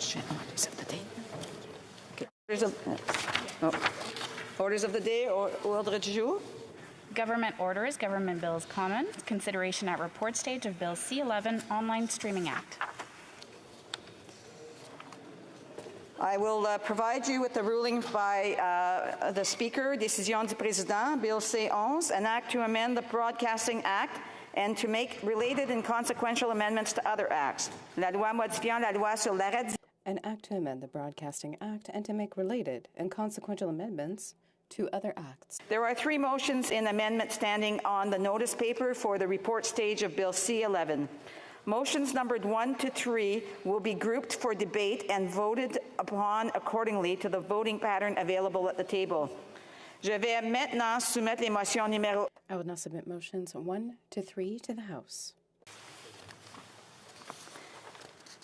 question. Orders of the day. Okay. Orders of the day or ordre du jour. Government orders, government bills common, consideration at report stage of Bill C-11, Online Streaming Act. I will provide you with the ruling by the Speaker. Décision du Président, Bill C-11, an act to amend the Broadcasting Act and to make related and consequential amendments to other acts. La loi modifiant la loi sur l'arrêt. An act to amend the Broadcasting Act and to make related and consequential amendments to other acts. There are 3 motions in amendment standing on the notice paper for the report stage of Bill C-11. Motions numbered 1 to 3 will be grouped for debate and voted upon accordingly to the voting pattern available at the table. Je vais maintenant soumettre les motions numéro. I will now submit motions 1 to 3 to the House.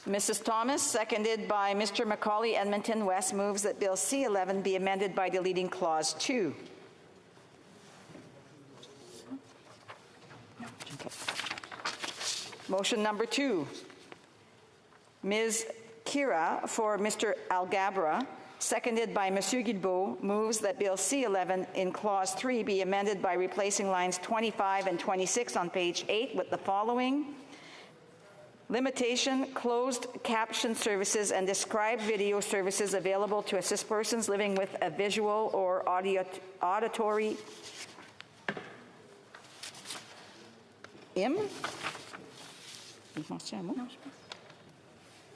Mrs. Thomas, seconded by Mr. Macaulay Edmonton West, moves that Bill C-11 be amended by deleting Clause 2. Okay. Motion number 2. Ms. Kira for Mr. Algabra, seconded by Monsieur Guilbeault, moves that Bill C-11 in Clause 3 be amended by replacing lines 25 and 26 on page 8 with the following. Limitation, closed caption services and described video services available to assist persons living with a visual or auditory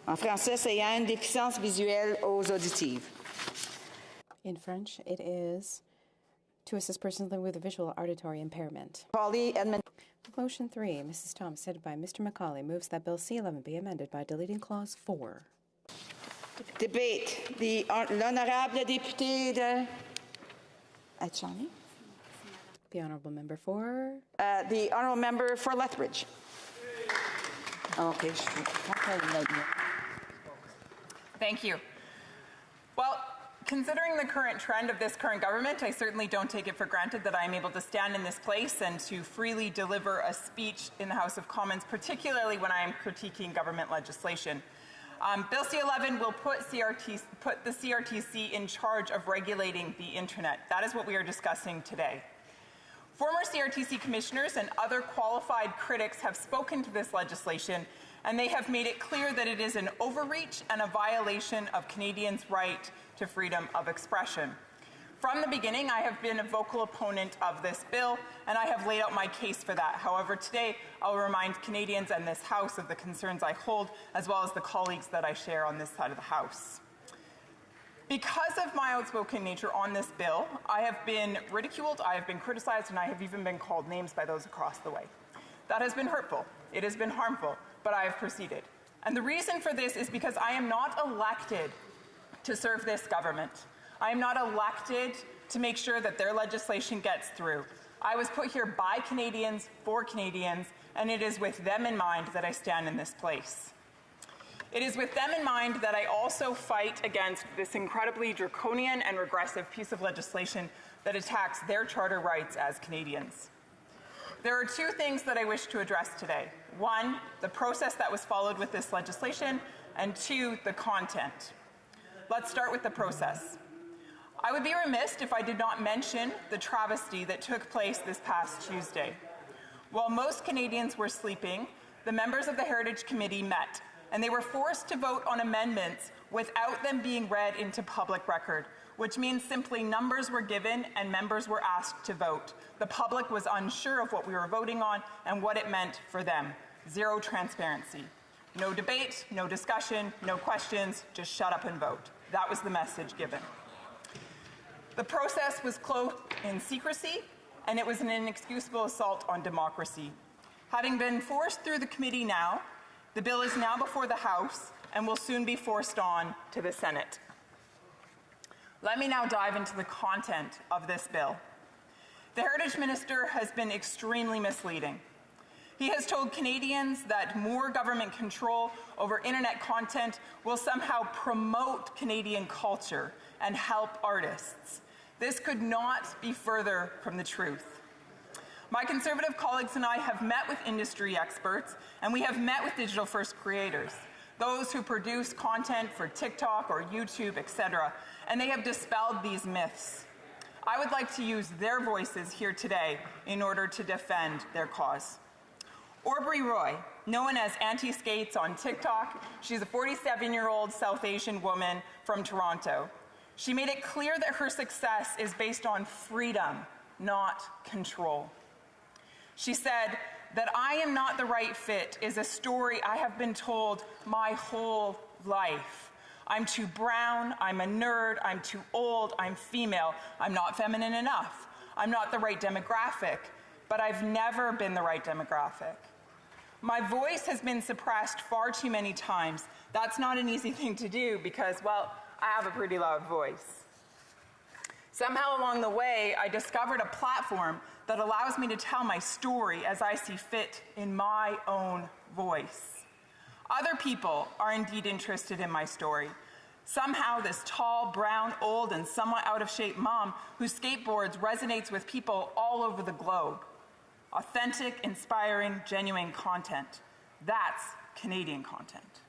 En français, c'est ayant une déficience visuelle aux auditives. In French, it is to assist persons living with a visual auditory impairment. Macaulay Edmonton. Motion 3, Mrs. Thomas, seconded by Mr. Macaulay, moves that Bill C-11 be amended by deleting Clause 4. Debate. L'honorable député de... The honourable member for... the honourable member for Lethbridge. Okay. Thank you. Well, considering the current trend of this current government, I certainly don't take it for granted that I am able to stand in this place and to freely deliver a speech in the House of Commons, particularly when I am critiquing government legislation. Bill C-11 will put the CRTC in charge of regulating the internet. That is what we are discussing today. Former CRTC commissioners and other qualified critics have spoken to this legislation, and they have made it clear that it is an overreach and a violation of Canadians' right to freedom of expression. From the beginning, I have been a vocal opponent of this bill, and I have laid out my case for that. However, today, I'll remind Canadians and this House of the concerns I hold, as well as the colleagues that I share on this side of the House. Because of my outspoken nature on this bill, I have been ridiculed, I have been criticized, and I have even been called names by those across the way. That has been hurtful. It has been harmful, but I have proceeded. And the reason for this is because I am not elected to serve this government. I am not elected to make sure that their legislation gets through. I was put here by Canadians, for Canadians, and it is with them in mind that I stand in this place. It is with them in mind that I also fight against this incredibly draconian and regressive piece of legislation that attacks their charter rights as Canadians. There are 2 things that I wish to address today. 1, the process that was followed with this legislation, and 2, the content. Let's start with the process. I would be remiss if I did not mention the travesty that took place this past Tuesday. While most Canadians were sleeping, the members of the Heritage Committee met, and they were forced to vote on amendments without them being read into public record, which means simply numbers were given and members were asked to vote. The public was unsure of what we were voting on and what it meant for them. Zero transparency. No debate, no discussion, no questions, just shut up and vote. That was the message given. The process was cloaked in secrecy, and it was an inexcusable assault on democracy. Having been forced through the committee now, the bill is now before the House and will soon be forced on to the Senate. Let me now dive into the content of this bill. The Heritage Minister has been extremely misleading. He has told Canadians that more government control over internet content will somehow promote Canadian culture and help artists. This could not be further from the truth. My Conservative colleagues and I have met with industry experts, and we have met with digital-first creators. those who produce content for TikTok or YouTube, etc., and they have dispelled these myths. I would like to use their voices here today in order to defend their cause. Aubrey Roy, known as Auntie Skates on TikTok, she's a 47-year-old South Asian woman from Toronto. She made it clear that her success is based on freedom, not control. She said that "I am not the right fit" is a story I have been told my whole life. I'm too brown, I'm a nerd, I'm too old, I'm female, I'm not feminine enough, I'm not the right demographic, but I've never been the right demographic. My voice has been suppressed far too many times. That's not an easy thing to do because, well, I have a pretty loud voice. Somehow along the way, I discovered a platform that allows me to tell my story as I see fit in my own voice. Other people are indeed interested in my story. Somehow this tall, brown, old, and somewhat out-of-shape mom who skateboards resonates with people all over the globe. Authentic, inspiring, genuine content. That's Canadian content.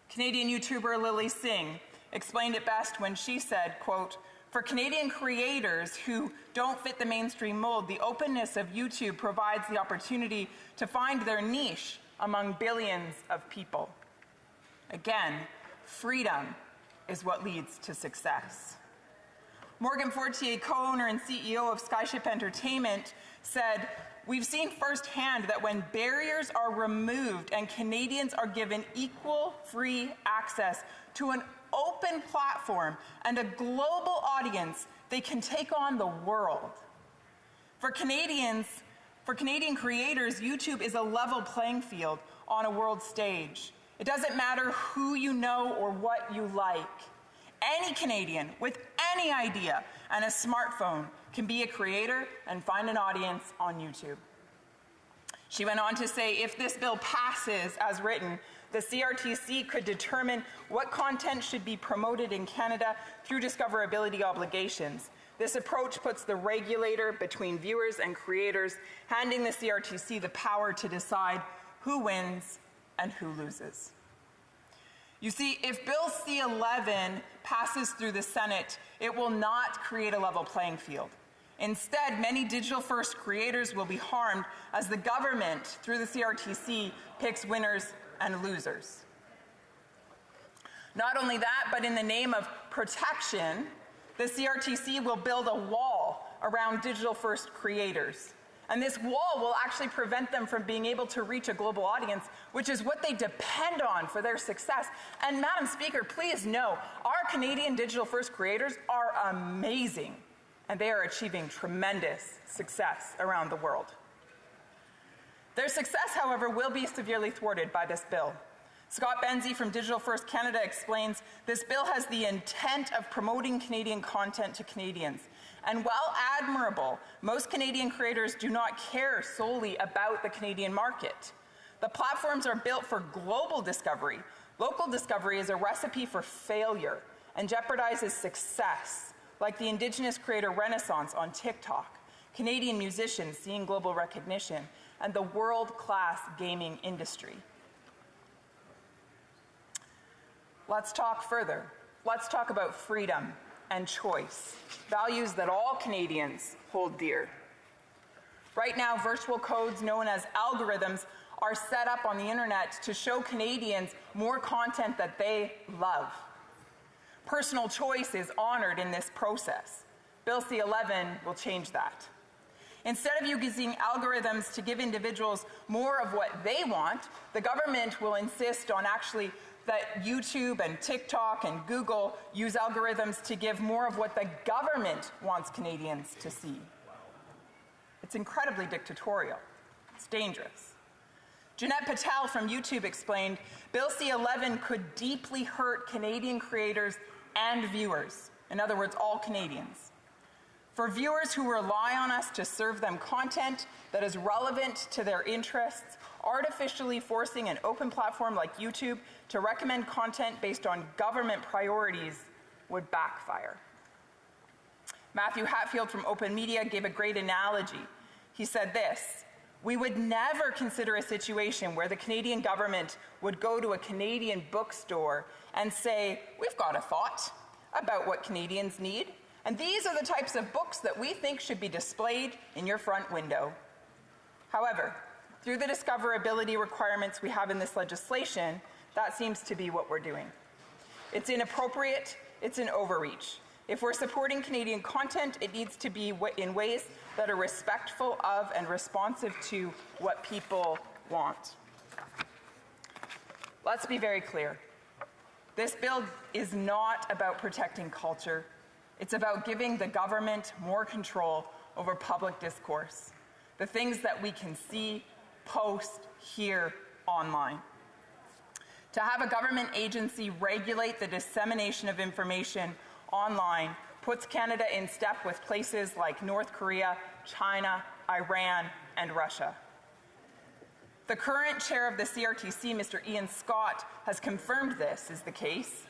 Canadian YouTuber Lily Singh explained it best when she said, quote, "For Canadian creators who don't fit the mainstream mold, the openness of YouTube provides the opportunity to find their niche among billions of people." Again, freedom is what leads to success. Morgan Fortier, co-owner and CEO of Skyship Entertainment, said, "We've seen firsthand that when barriers are removed and Canadians are given equal free access to an open platform and a global audience, they can take on the world. For Canadian creators, YouTube is a level playing field on a world stage. It doesn't matter who you know or what you like. Any Canadian with any idea and a smartphone can be a creator and find an audience on YouTube." She went on to say, if this bill passes as written, the CRTC could determine what content should be promoted in Canada through discoverability obligations. This approach puts the regulator between viewers and creators, handing the CRTC the power to decide who wins and who loses. You see, if Bill C-11 passes through the Senate, it will not create a level playing field. Instead, many digital-first creators will be harmed as the government, through the CRTC, picks winners and losers. Not only that, but in the name of protection, the CRTC will build a wall around digital-first creators. And this wall will actually prevent them from being able to reach a global audience, which is what they depend on for their success. And Madam Speaker, please know, our Canadian digital-first creators are amazing, and they are achieving tremendous success around the world. Their success, however, will be severely thwarted by this bill. Scott Benzie from Digital First Canada explains, this bill has the intent of promoting Canadian content to Canadians. And while admirable, most Canadian creators do not care solely about the Canadian market. The platforms are built for global discovery. Local discovery is a recipe for failure and jeopardizes success, like the Indigenous creator renaissance on TikTok, Canadian musicians seeing global recognition, and the world-class gaming industry. Let's talk further. Let's talk about freedom and choice, values that all Canadians hold dear. Right now, virtual codes known as algorithms are set up on the internet to show Canadians more content that they love. Personal choice is honored in this process. Bill C-11 will change that. Instead of using algorithms to give individuals more of what they want, the government will insist on actually that YouTube and TikTok and Google use algorithms to give more of what the government wants Canadians to see. It's incredibly dictatorial. It's dangerous. Jeanette Patel from YouTube explained, Bill C-11 could deeply hurt Canadian creators and viewers. In other words, all Canadians. For viewers who rely on us to serve them content that is relevant to their interests, artificially forcing an open platform like YouTube to recommend content based on government priorities would backfire. Matthew Hatfield from Open Media gave a great analogy. He said this, We would never consider a situation where the Canadian government would go to a Canadian bookstore and say, we've got a thought about what Canadians need, and these are the types of books that we think should be displayed in your front window. However, through the discoverability requirements we have in this legislation, that seems to be what we're doing. It's inappropriate, it's an overreach. If we're supporting Canadian content, it needs to be in ways that are respectful of and responsive to what people want. Let's be very clear. This bill is not about protecting culture. It's about giving the government more control over public discourse, the things that we can see, post, hear online. To have a government agency regulate the dissemination of information online puts Canada in step with places like North Korea, China, Iran, and Russia. The current chair of the CRTC, Mr. Ian Scott, has confirmed this is the case.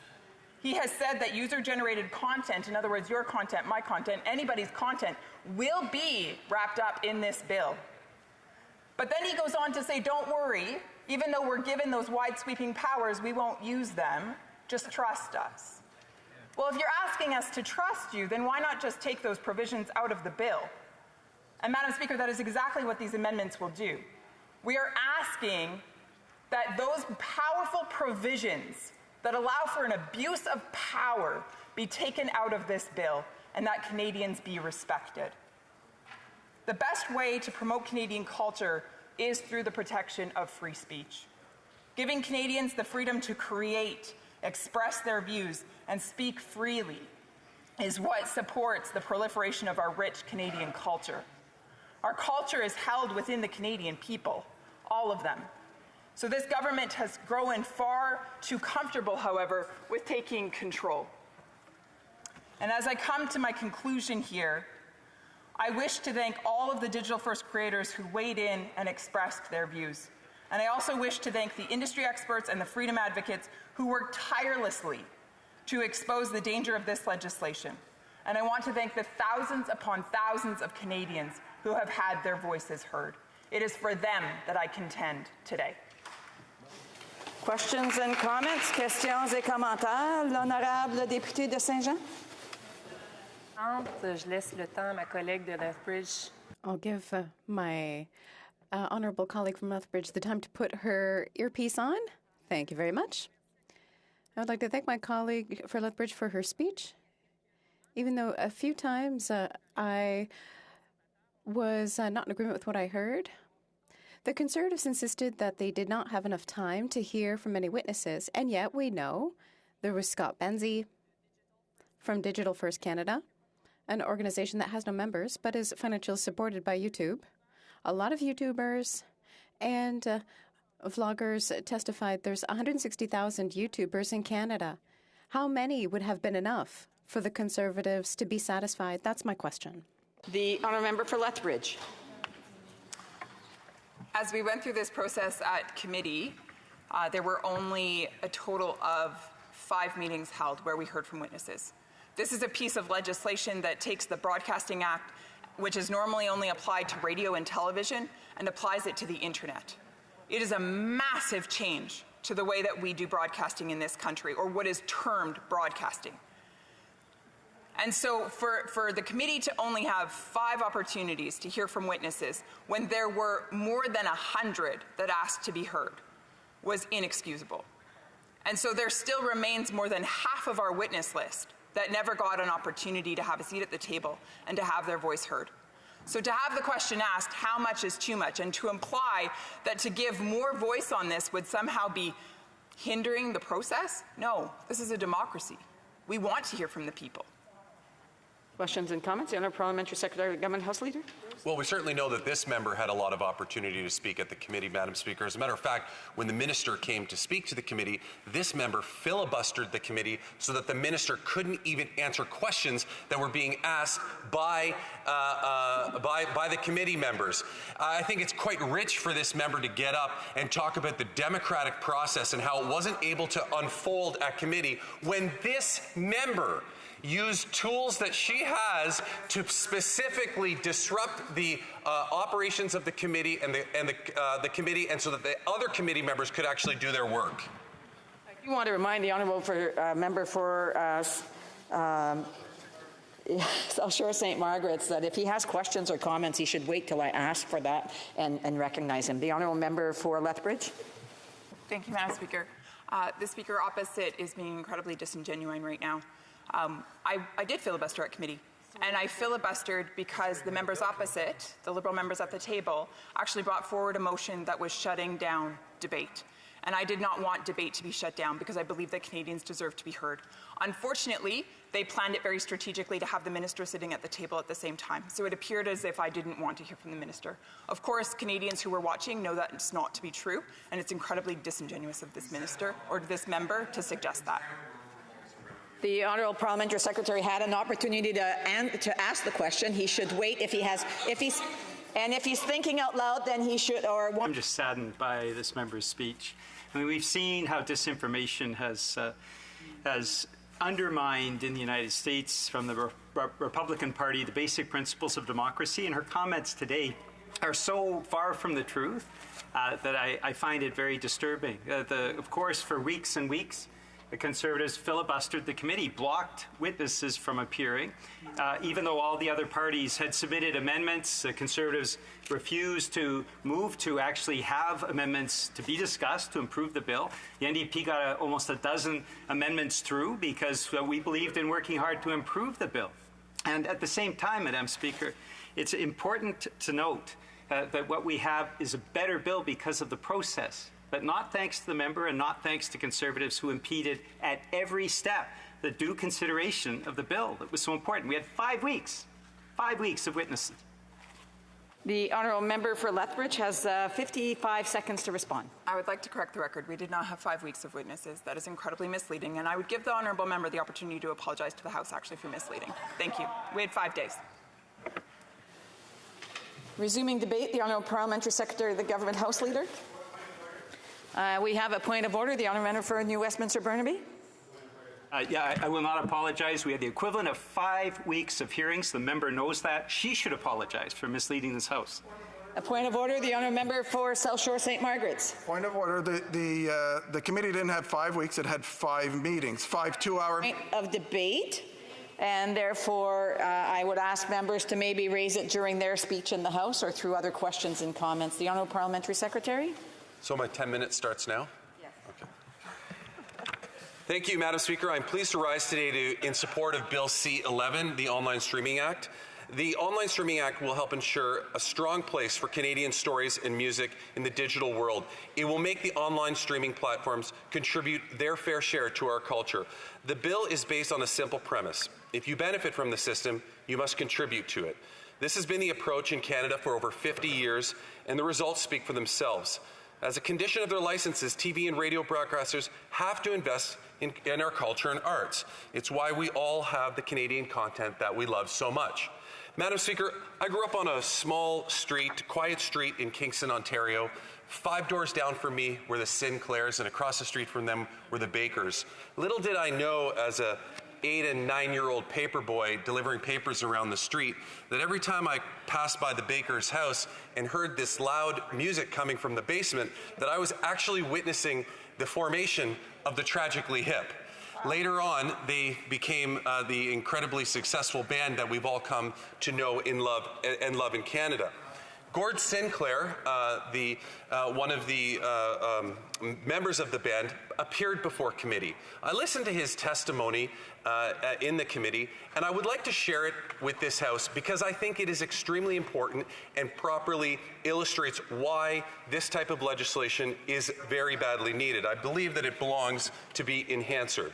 He has said that user-generated content, in other words, your content, my content, anybody's content, will be wrapped up in this bill. But then he goes on to say, don't worry, even though we're given those wide-sweeping powers, we won't use them. Just trust us. Well, if you're asking us to trust you, then why not just take those provisions out of the bill? And Madam Speaker, that is exactly what these amendments will do. We are asking that those powerful provisions that allow for an abuse of power be taken out of this bill and that Canadians be respected. The best way to promote Canadian culture is through the protection of free speech. Giving Canadians the freedom to create, express their views, and speak freely is what supports the proliferation of our rich Canadian culture. Our culture is held within the Canadian people, all of them. So this government has grown far too comfortable, however, with taking control. And as I come to my conclusion here, I wish to thank all of the digital-first creators who weighed in and expressed their views. And I also wish to thank the industry experts and the freedom advocates who worked tirelessly to expose the danger of this legislation. And I want to thank the thousands upon thousands of Canadians who have had their voices heard. It is for them that I contend today. Questions and comments? Questions et commentaires? L'honorable député de Saint-Jean. Je laisse le temps à ma collègue de Lethbridge. I'll give my honorable colleague from Lethbridge the time to put her earpiece on. Thank you very much. I would like to thank my colleague for Lethbridge for her speech. Even though a few times I was not in agreement with what I heard, the Conservatives insisted that they did not have enough time to hear from many witnesses, and yet we know there was Scott Benzie from Digital First Canada, an organization that has no members but is financially supported by YouTube. A lot of YouTubers and vloggers testified there's 160,000 YouTubers in Canada. How many would have been enough for the Conservatives to be satisfied? That's my question. The honourable member for Lethbridge. As we went through this process at committee, there were only a total of 5 meetings held where we heard from witnesses. This is a piece of legislation that takes the Broadcasting Act, which is normally only applied to radio and television, and applies it to the internet. It is a massive change to the way that we do broadcasting in this country, or what is termed broadcasting. And so for the committee to only have 5 opportunities to hear from witnesses when there were more than 100 that asked to be heard was inexcusable. And so there still remains more than half of our witness list that never got an opportunity to have a seat at the table and to have their voice heard. So to have the question asked, how much is too much, and to imply that to give more voice on this would somehow be hindering the process? No, this is a democracy. We want to hear from the people. Questions and comments? The Honourable Parliamentary Secretary of Government House Leader. Well, we certainly know that this member had a lot of opportunity to speak at the committee, Madam Speaker. As a matter of fact, when the minister came to speak to the committee, this member filibustered the committee so that the minister couldn't even answer questions that were being asked by the committee members. I think it's quite rich for this member to get up and talk about the democratic process and how it wasn't able to unfold at committee when this member use tools that she has to specifically disrupt the operations of the committee and the committee, and so that the other committee members could actually do their work. I do want to remind the honourable member for South Shore St. Margaret's that if he has questions or comments, he should wait till I ask for that and recognize him. The honourable member for Lethbridge. Thank you, Madam Speaker. The speaker opposite is being incredibly disingenuine right now. I did filibuster at committee, and I filibustered because the members opposite, the Liberal members at the table, actually brought forward a motion that was shutting down debate. And I did not want debate to be shut down because I believe that Canadians deserve to be heard. Unfortunately, they planned it very strategically to have the minister sitting at the table at the same time. So it appeared as if I didn't want to hear from the minister. Of course, Canadians who were watching know that it's not to be true, and it's incredibly disingenuous of this minister or this member to suggest that. The Honourable Parliamentary Secretary had an opportunity to ask the question. He should wait if he's thinking out loud, then he should. I'm just saddened by this member's speech. I mean, we've seen how disinformation has undermined in the United States from the Republican Party the basic principles of democracy, and her comments today are so far from the truth that I find it very disturbing. Of course, for weeks and weeks, the Conservatives filibustered the committee, blocked witnesses from appearing. Even though all the other parties had submitted amendments, the Conservatives refused to move to actually have amendments to be discussed to improve the bill. The NDP got almost a dozen amendments through because we believed in working hard to improve the bill. And at the same time, Madam Speaker, it's important to note that what we have is a better bill because of the process, but not thanks to the member and not thanks to Conservatives who impeded at every step the due consideration of the bill that was so important. We had 5 weeks of witnesses. The honourable member for Lethbridge has 55 seconds to respond. I would like to correct the record. We did not have 5 weeks of witnesses. That is incredibly misleading, and I would give the honourable member the opportunity to apologize to the House actually for misleading. Thank you. We had 5 days. Resuming debate, the honourable Parliamentary Secretary of the Government House Leader. We have a point of order. The honourable member for New Westminster Burnaby. I will not apologize. We had the equivalent of 5 weeks of hearings. The member knows that. She should apologize for misleading this House. A point of order. The honourable member for South Shore St. Margaret's. Point of order. The committee didn't have 5 weeks. It had 5 meetings, 5 two-hour. Point of debate, and therefore I would ask members to maybe raise it during their speech in the House or through other questions and comments. The honourable Parliamentary Secretary. So my 10 minutes starts now? Yes. Okay. Thank you, Madam Speaker. I'm pleased to rise today in support of Bill C-11, the Online Streaming Act. The Online Streaming Act will help ensure a strong place for Canadian stories and music in the digital world. It will make the online streaming platforms contribute their fair share to our culture. The bill is based on a simple premise. If you benefit from the system, you must contribute to it. This has been the approach in Canada for over 50 years, and the results speak for themselves. As a condition of their licenses, TV and radio broadcasters have to invest in our culture and arts. It's why we all have the Canadian content that we love so much. Madam Speaker, I grew up on a small street, quiet street in Kingston, Ontario. 5 doors down from me were the Sinclairs, and across the street from them were the Bakers. Little did I know as a 8- and 9-year-old paper boy delivering papers around the street that every time I passed by the baker's house and heard this loud music coming from the basement, that I was actually witnessing the formation of the Tragically Hip. Later on, they became the incredibly successful band that we've all come to know and love in Canada. Gord Sinclair, one of the members of the band, appeared before committee. I listened to his testimony in the committee, and I would like to share it with this House because I think it is extremely important and properly illustrates why this type of legislation is very badly needed. I believe that it belongs to be enhancer.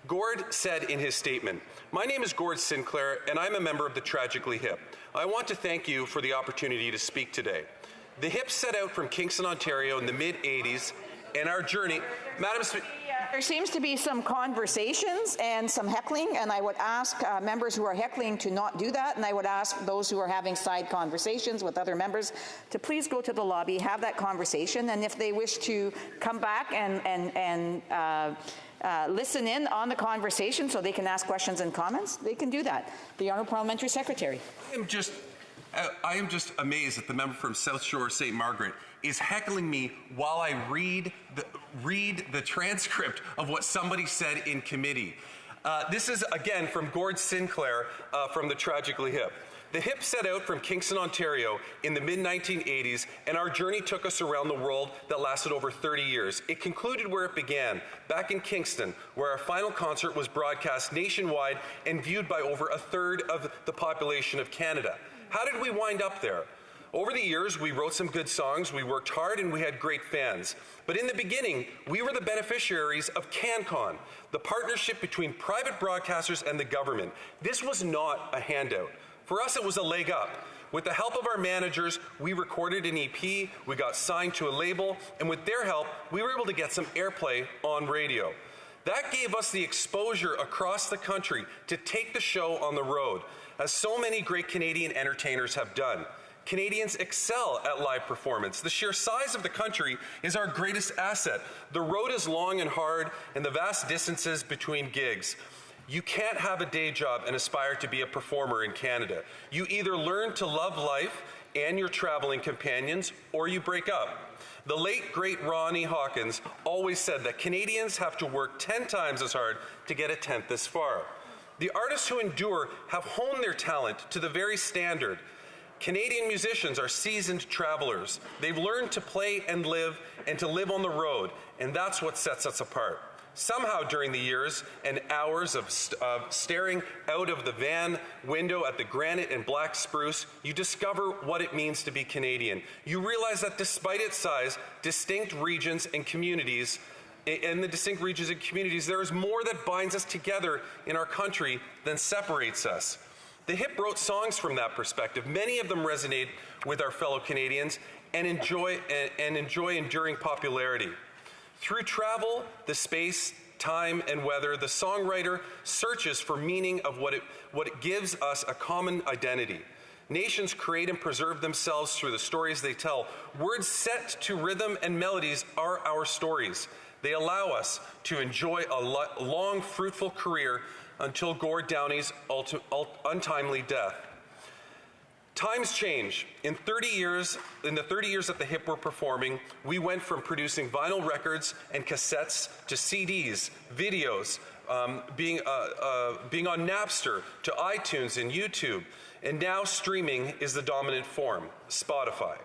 Gord said in his statement, "My name is Gord Sinclair, and I'm a member of the Tragically Hip. I want to thank you for the opportunity to speak today. The Hip set out from Kingston, Ontario in the mid-'80s, and our journey..." Madam Speaker, there seems to be some conversations and some heckling, and I would ask members who are heckling to not do that, and I would ask those who are having side conversations with other members to please go to the lobby, have that conversation, and if they wish to come back and listen in on the conversation so they can ask questions and comments, they can do that. The Honourable Parliamentary Secretary. I am just amazed that the member from South Shore St. Margaret is heckling me while I read the transcript of what somebody said in committee. This is, again, from Gord Sinclair from the Tragically Hip. The Hip set out from Kingston, Ontario in the mid-1980s, and our journey took us around the world that lasted over 30 years. It concluded where it began, back in Kingston, where our final concert was broadcast nationwide and viewed by over a third of the population of Canada. How did we wind up there? Over the years, we wrote some good songs, we worked hard, and we had great fans. But in the beginning, we were the beneficiaries of CanCon, the partnership between private broadcasters and the government. This was not a handout. For us, it was a leg up. With the help of our managers, we recorded an EP, we got signed to a label, and with their help, we were able to get some airplay on radio. That gave us the exposure across the country to take the show on the road, as so many great Canadian entertainers have done. Canadians excel at live performance. The sheer size of the country is our greatest asset. The road is long and hard, and the vast distances between gigs. You can't have a day job and aspire to be a performer in Canada. You either learn to love life and your traveling companions, or you break up. The late, great Ronnie Hawkins always said that Canadians have to work 10 times as hard to get a tenth this far. The artists who endure have honed their talent to the very standard. Canadian musicians are seasoned travelers. They've learned to play and to live on the road, and that's what sets us apart. Somehow during the years and hours of staring out of the van window at the granite and black spruce, you discover what it means to be Canadian. You realize that despite its size, distinct regions and communities, there is more that binds us together in our country than separates us. The Hip wrote songs from that perspective. Many of them resonate with our fellow Canadians and enjoy enduring popularity. Through travel, the space, time, and weather, the songwriter searches for meaning of what it gives us a common identity. Nations create and preserve themselves through the stories they tell. Words set to rhythm and melodies are our stories. They allow us to enjoy a long, fruitful career until Gord Downey's untimely death. Times change. In the 30 years that the Hip were performing, we went from producing vinyl records and cassettes to CDs, videos, being on Napster, to iTunes and YouTube, and now streaming is the dominant form, Spotify.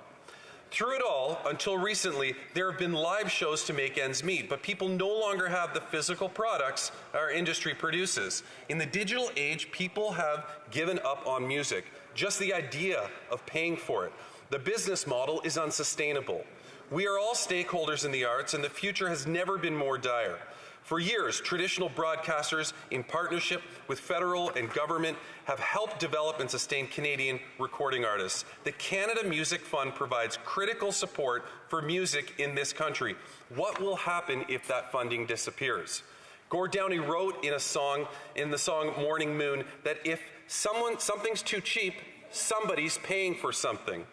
Through it all, until recently, there have been live shows to make ends meet, but people no longer have the physical products our industry produces. In the digital age, people have given up on music. Just the idea of paying for it. The business model is unsustainable. We are all stakeholders in the arts, and the future has never been more dire. For years, traditional broadcasters, in partnership with federal and government, have helped develop and sustain Canadian recording artists. The Canada Music Fund provides critical support for music in this country. What will happen if that funding disappears? Gord Downey wrote in the song Morning Moon that if something's too cheap, somebody's paying for something.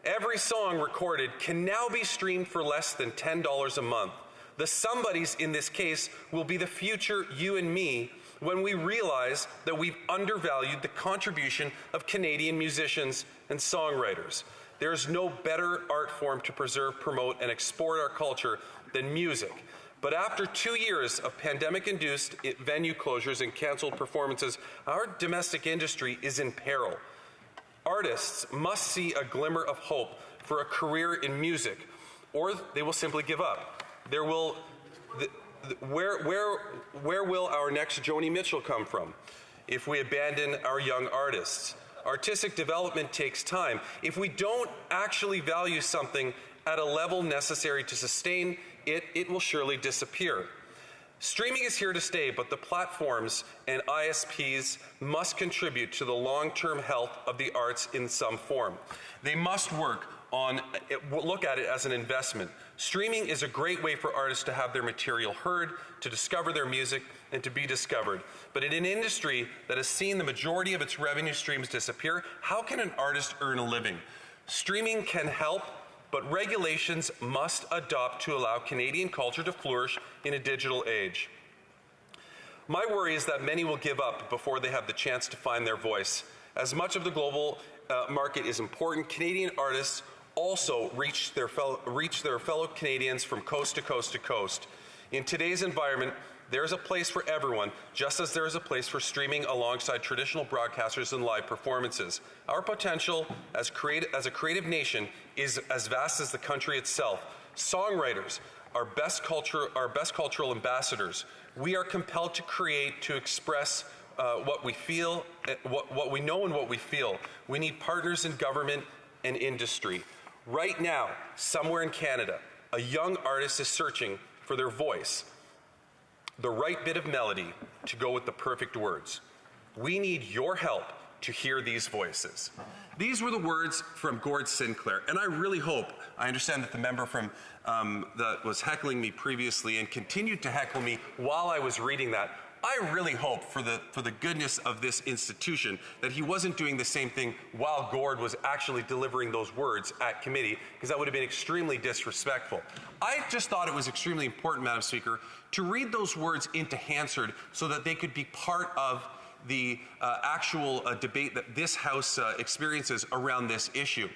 Every song recorded can now be streamed for less than $10 a month. The somebodies in this case will be the future you and me when we realize that we've undervalued the contribution of Canadian musicians and songwriters. There is no better art form to preserve, promote, and export our culture than music. But after 2 years of pandemic-induced venue closures and canceled performances, our domestic industry is in peril. Artists must see a glimmer of hope for a career in music, or they will simply give up. Where will our next Joni Mitchell come from if we abandon our young artists? Artistic development takes time. If we don't actually value something at a level necessary to sustain it, it will surely disappear. Streaming is here to stay, but the platforms and ISPs must contribute to the long-term health of the arts in some form. They must look at it as an investment. Streaming is a great way for artists to have their material heard, to discover their music, and to be discovered. But in an industry that has seen the majority of its revenue streams disappear, how can an artist earn a living? Streaming can help, but regulations must adopt to allow Canadian culture to flourish in a digital age. My worry is that many will give up before they have the chance to find their voice. As much of the global market is important, Canadian artists also reach their fellow Canadians from coast to coast to coast. In today's environment, there is a place for everyone, just as there is a place for streaming alongside traditional broadcasters and live performances. Our potential as a creative nation is as vast as the country itself. Songwriters, our best cultural ambassadors. We are compelled to create, to express what we feel, what we know and what we feel. We need partners in government and industry. Right now, somewhere in Canada, a young artist is searching for their voice, the right bit of melody to go with the perfect words. We need your help to hear these voices. These were the words from Gord Sinclair, and I really hope, I understand that the member from that was heckling me previously and continued to heckle me while I was reading that. I really hope for the goodness of this institution that he wasn't doing the same thing while Gord was actually delivering those words at committee, because that would have been extremely disrespectful. I just thought it was extremely important, Madam Speaker, to read those words into Hansard so that they could be part of the actual debate that this House experiences around this issue.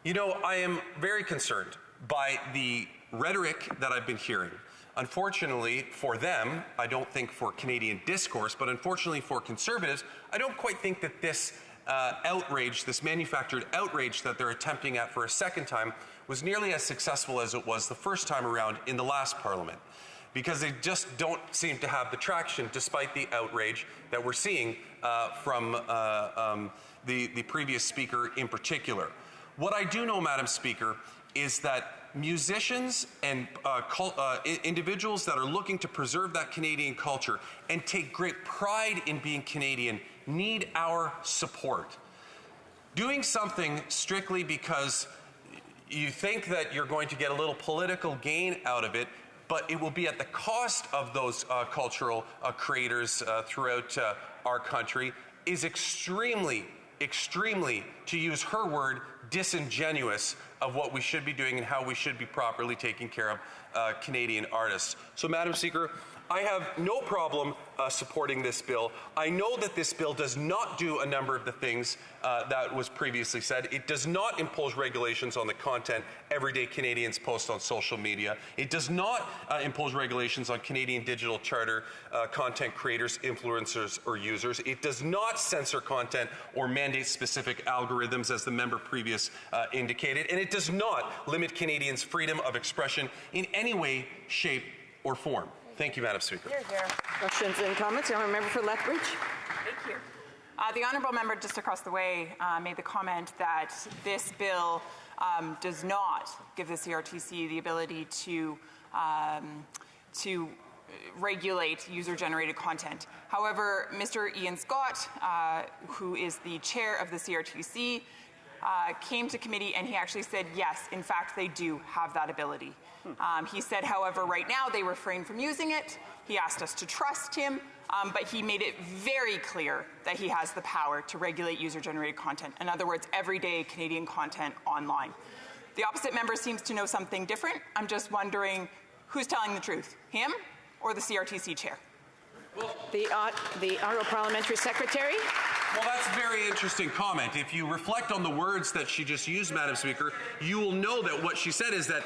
You know, I am very concerned by the rhetoric that I've been hearing. Unfortunately for them, I don't think for Canadian discourse, but unfortunately for Conservatives, I don't quite think that this outrage, this manufactured outrage that they're attempting at for a second time was nearly as successful as it was the first time around in the last Parliament. Because they just don't seem to have the traction despite the outrage that we're seeing from the previous speaker in particular. What I do know, Madam Speaker, is that musicians and individuals that are looking to preserve that Canadian culture and take great pride in being Canadian need our support. Doing something strictly because you think that you're going to get a little political gain out of it, but it will be at the cost of those cultural creators throughout our country, is extremely, to use her word, disingenuous of what we should be doing and how we should be properly taking care of Canadian artists. So, Madam Speaker, I have no problem supporting this bill. I know that this bill does not do a number of the things that was previously said. It does not impose regulations on the content everyday Canadians post on social media. It does not impose regulations on Canadian digital charter content creators, influencers, or users. It does not censor content or mandate specific algorithms, as the member previous indicated. And it does not limit Canadians' freedom of expression in any way, shape, or form. Thank you, Madam Speaker. Here, here. Questions and comments? The honourable member for Lethbridge. Thank you. The honourable member just across the way made the comment that this bill does not give the CRTC the ability to regulate user-generated content. However, Mr. Ian Scott, who is the chair of the CRTC, came to committee and he actually said, yes, in fact, they do have that ability. He said, however, right now they refrain from using it. He asked us to trust him, but he made it very clear that he has the power to regulate user-generated content. In other words, everyday Canadian content online. The opposite member seems to know something different. I'm just wondering who's telling the truth, him or the CRTC chair? The honourable parliamentary secretary. Well, that's a very interesting comment. If you reflect on the words that she just used, Madam Speaker, you will know that what she said is that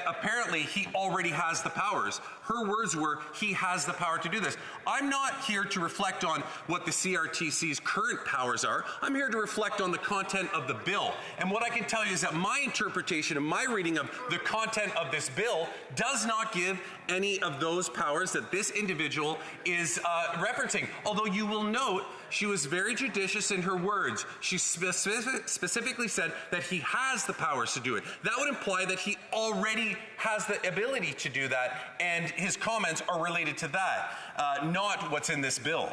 apparently he already has the powers. Her words were, he has the power to do this. I'm not here to reflect on what the CRTC's current powers are. I'm here to reflect on the content of the bill. And what I can tell you is that my interpretation and my reading of the content of this bill does not give any of those powers that this individual is referencing. Although you will note, she was very judicious in her words. She specifically said that he has the powers to do it. That would imply that he already has the ability to do that, and his comments are related to that, not what's in this bill.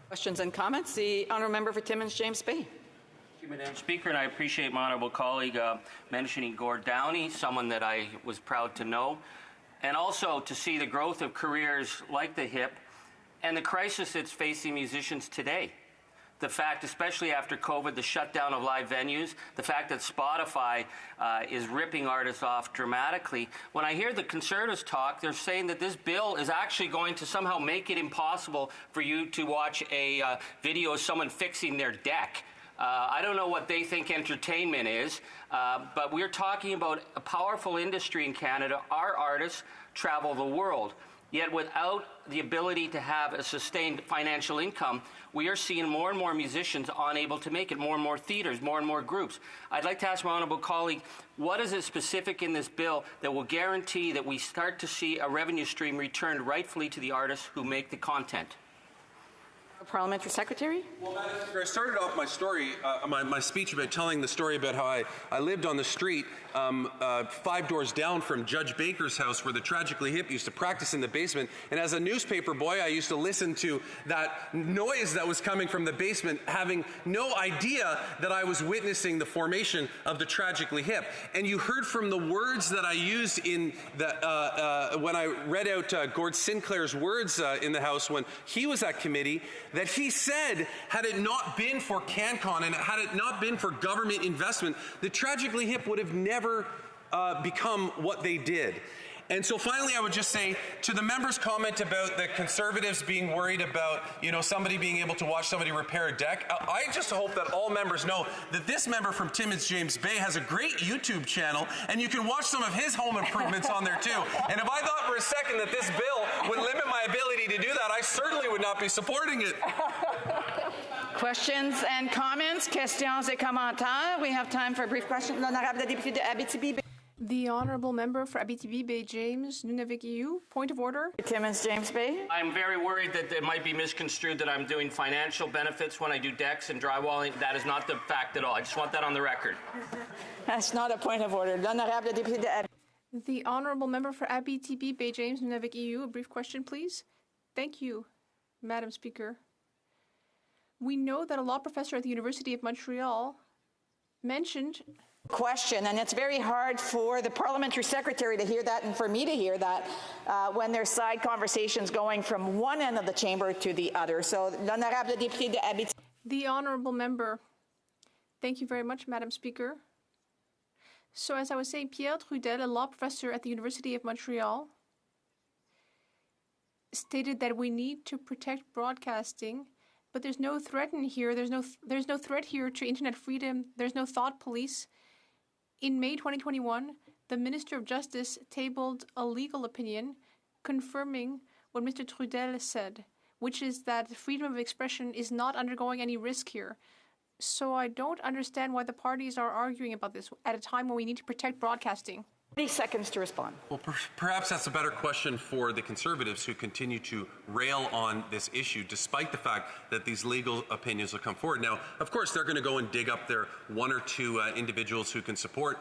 Questions and comments? The honourable member for Timmins, James Bay. Thank you, Madam Speaker, and I appreciate my honourable colleague mentioning Gord Downey, someone that I was proud to know, and also to see the growth of careers like the HIP and the crisis that's facing musicians today. the fact, especially after COVID, the shutdown of live venues, the fact that Spotify is ripping artists off dramatically. When I hear the Conservatives talk, they're saying that this bill is actually going to somehow make it impossible for you to watch a video of someone fixing their deck. I don't know what they think entertainment is, but we're talking about a powerful industry in Canada. Our artists travel the world. Yet without the ability to have a sustained financial income, we are seeing more and more musicians unable to make it, more and more theaters, more and more groups. I'd like to ask my honourable colleague, what is it specific in this bill that will guarantee that we start to see a revenue stream returned rightfully to the artists who make the content? Parliamentary Secretary? Well, Madam Speaker, I started off my story, my speech about telling the story about how I lived on the street 5 doors down from Judge Baker's house where the Tragically Hip used to practice in the basement. And as a newspaper boy, I used to listen to that noise that was coming from the basement, having no idea that I was witnessing the formation of the Tragically Hip. And you heard from the words that I used in the when I read out Gord Sinclair's words in the House when he was at committee, that he said, had it not been for CanCon and had it not been for government investment, the Tragically Hip would have never become what they did. And so finally, I would just say to the member's comment about the Conservatives being worried about, somebody being able to watch somebody repair a deck, I just hope that all members know that this member from Timmins James Bay has a great YouTube channel, and you can watch some of his home improvements on there too. And if I thought for a second that this bill would limit my ability to do that, I certainly would not be supporting it. Questions and comments? Questions et commentaires? We have time for a brief question. L'honorable député de Abitibi. The Honourable Member for Abitibi Bay James, Nunavik EU. Point of order. Timmins James Bay. I'm very worried that it might be misconstrued that I'm doing financial benefits when I do decks and drywalling. That is not the fact at all. I just want that on the record. That's not a point of order. L'honorable député de Abitibi. The Honourable Member for Abitibi Bay James, Nunavik EU. A brief question, please. Thank you, Madam Speaker. We know that a law professor at the University of Montreal mentioned question, and it's very hard for the parliamentary secretary to hear that and for me to hear that when there's side conversations going from one end of the chamber to the other. So, l'honorable député de Abitibi. The Honourable Member. Thank you very much, Madam Speaker. So, as I was saying, Pierre Trudel, a law professor at the University of Montreal, stated that we need to protect broadcasting, but there's no threat in here. There's no threat here to internet freedom. There's no thought police. In May 2021, the Minister of Justice tabled a legal opinion confirming what Mr. Trudel said, which is that freedom of expression is not undergoing any risk here. So I don't understand why the parties are arguing about this at a time when we need to protect broadcasting. 30 seconds to respond. Well, perhaps that's a better question for the Conservatives who continue to rail on this issue despite the fact that these legal opinions will come forward. Now, of course, they're going to go and dig up their one or two individuals who can support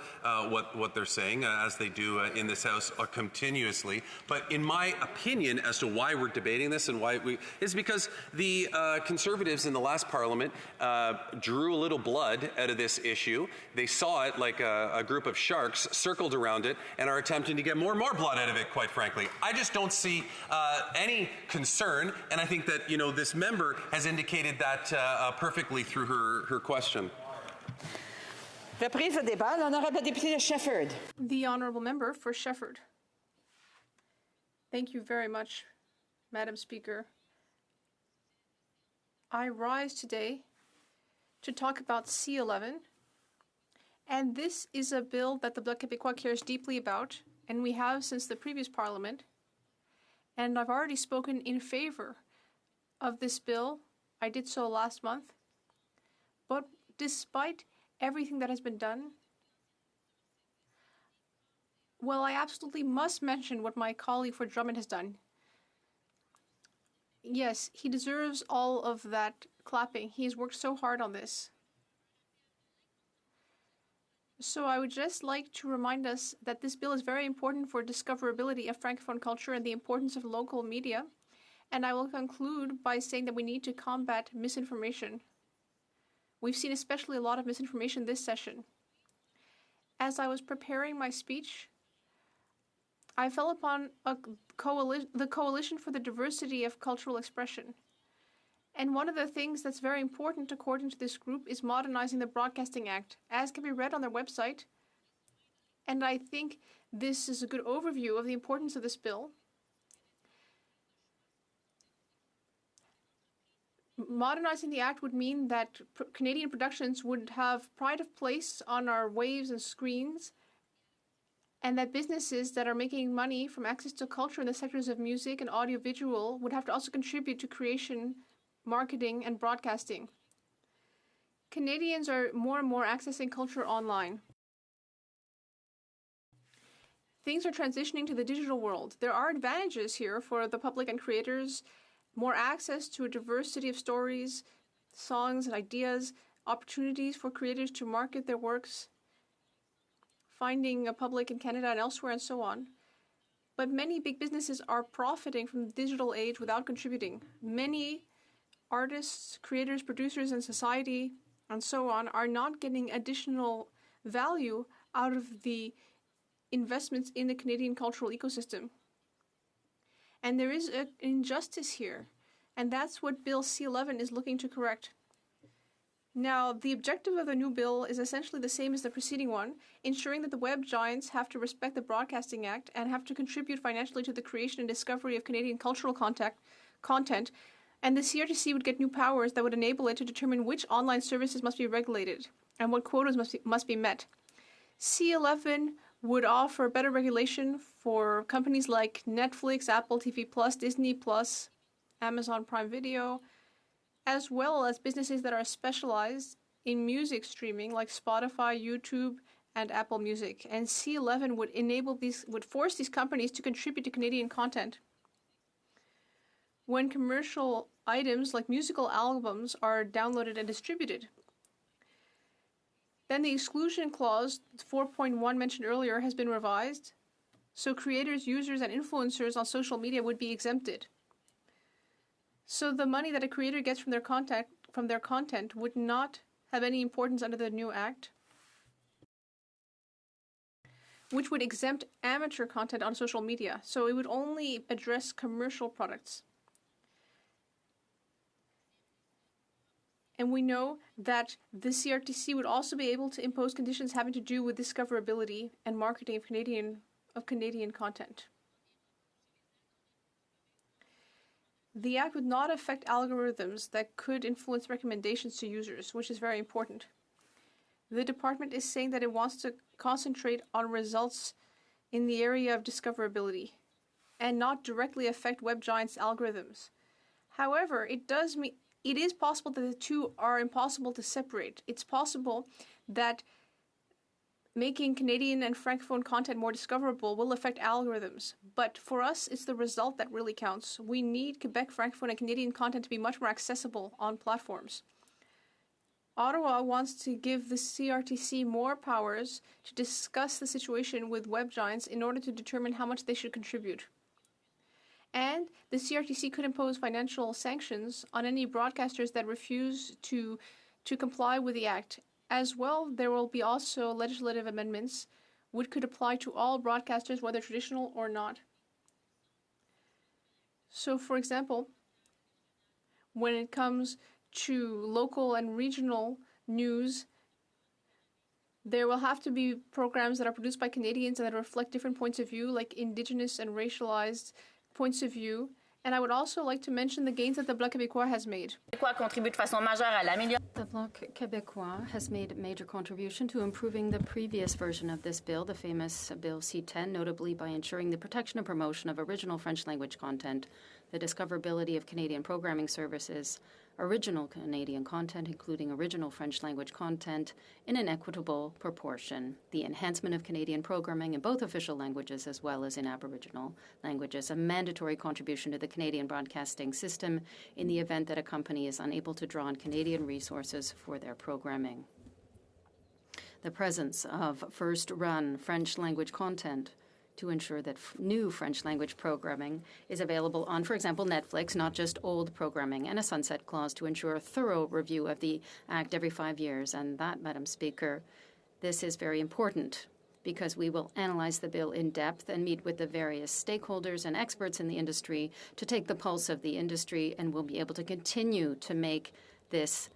what they're saying, as they do in this House continuously. But in my opinion, as to why we're debating this and why is because the Conservatives in the last Parliament drew a little blood out of this issue. They saw it like a group of sharks circled around it and are attempting to get more and more blood out of it, quite frankly. I just don't see any concern, and I think that, this member has indicated that perfectly through her question. Reprise de débat, l'honorable député de Shefford. The Honourable Member for Shefford. Thank you very much, Madam Speaker. I rise today to talk about C11. And this is a bill that the Bloc Québécois cares deeply about, and we have since the previous Parliament. And I've already spoken in favor of this bill. I did so last month. But despite everything that has been done, well, I absolutely must mention what my colleague for Drummond has done. Yes, he deserves all of that clapping. He has worked so hard on this. So I would just like to remind us that this bill is very important for discoverability of Francophone culture and the importance of local media. And I will conclude by saying that we need to combat misinformation. We've seen especially a lot of misinformation this session. As I was preparing my speech, I fell upon the Coalition for the Diversity of Cultural Expression. And one of the things that's very important, according to this group, is modernizing the Broadcasting Act, as can be read on their website. And I think this is a good overview of the importance of this bill. Modernizing the Act would mean that Canadian productions would have pride of place on our waves and screens, and that businesses that are making money from access to culture in the sectors of music and audiovisual would have to also contribute to creation, marketing, and broadcasting. Canadians are more and more accessing culture online. Things are transitioning to the digital world. There are advantages here for the public and creators, more access to a diversity of stories, songs, and ideas, opportunities for creators to market their works, finding a public in Canada and elsewhere, and so on. But many big businesses are profiting from the digital age without contributing. Many artists, creators, producers, and society, and so on, are not getting additional value out of the investments in the Canadian cultural ecosystem. And there is an injustice here, and that's what Bill C-11 is looking to correct. Now, the objective of the new bill is essentially the same as the preceding one, ensuring that the web giants have to respect the Broadcasting Act and have to contribute financially to the creation and discovery of Canadian cultural content, and the CRTC would get new powers that would enable it to determine which online services must be regulated and what quotas must be met. C-11 would offer better regulation for companies like Netflix, Apple TV+, Disney+, Amazon Prime Video, as well as businesses that are specialized in music streaming like Spotify, YouTube, and Apple Music. And C-11 would force these companies to contribute to Canadian content. When commercial items like musical albums are downloaded and distributed. Then the exclusion clause, 4.1 mentioned earlier, has been revised, so creators, users, and influencers on social media would be exempted. So the money that a creator gets from their content would not have any importance under the new act, which would exempt amateur content on social media. So it would only address commercial products. And we know that the CRTC would also be able to impose conditions having to do with discoverability and marketing of Canadian content. The Act would not affect algorithms that could influence recommendations to users, which is very important. The department is saying that it wants to concentrate on results in the area of discoverability and not directly affect web giants' algorithms. However, it is possible that the two are impossible to separate. It's possible that making Canadian and Francophone content more discoverable will affect algorithms. But for us, it's the result that really counts. We need Quebec Francophone and Canadian content to be much more accessible on platforms. Ottawa wants to give the CRTC more powers to discuss the situation with web giants in order to determine how much they should contribute. And the CRTC could impose financial sanctions on any broadcasters that refuse to comply with the Act. As well, there will be also legislative amendments which could apply to all broadcasters, whether traditional or not. So, for example, when it comes to local and regional news, there will have to be programs that are produced by Canadians and that reflect different points of view, like Indigenous and racialized points of view. And I would also like to mention the gains that the Bloc québécois has made. The Bloc québécois has made a major contribution to improving the previous version of this bill, the famous Bill C-10, notably by ensuring the protection and promotion of original French language content, the discoverability of Canadian programming services, original Canadian content, including original French language content, in an equitable proportion, the enhancement of Canadian programming in both official languages as well as in Aboriginal languages, a mandatory contribution to the Canadian broadcasting system in the event that a company is unable to draw on Canadian resources for their programming. The presence of first-run French language content to ensure that new French language programming is available on, for example, Netflix, not just old programming, and a sunset clause to ensure a thorough review of the Act every 5 years. And that, Madam Speaker, this is very important because we will analyze the bill in depth and meet with the various stakeholders and experts in the industry to take the pulse of the industry, and we'll be able to continue to make this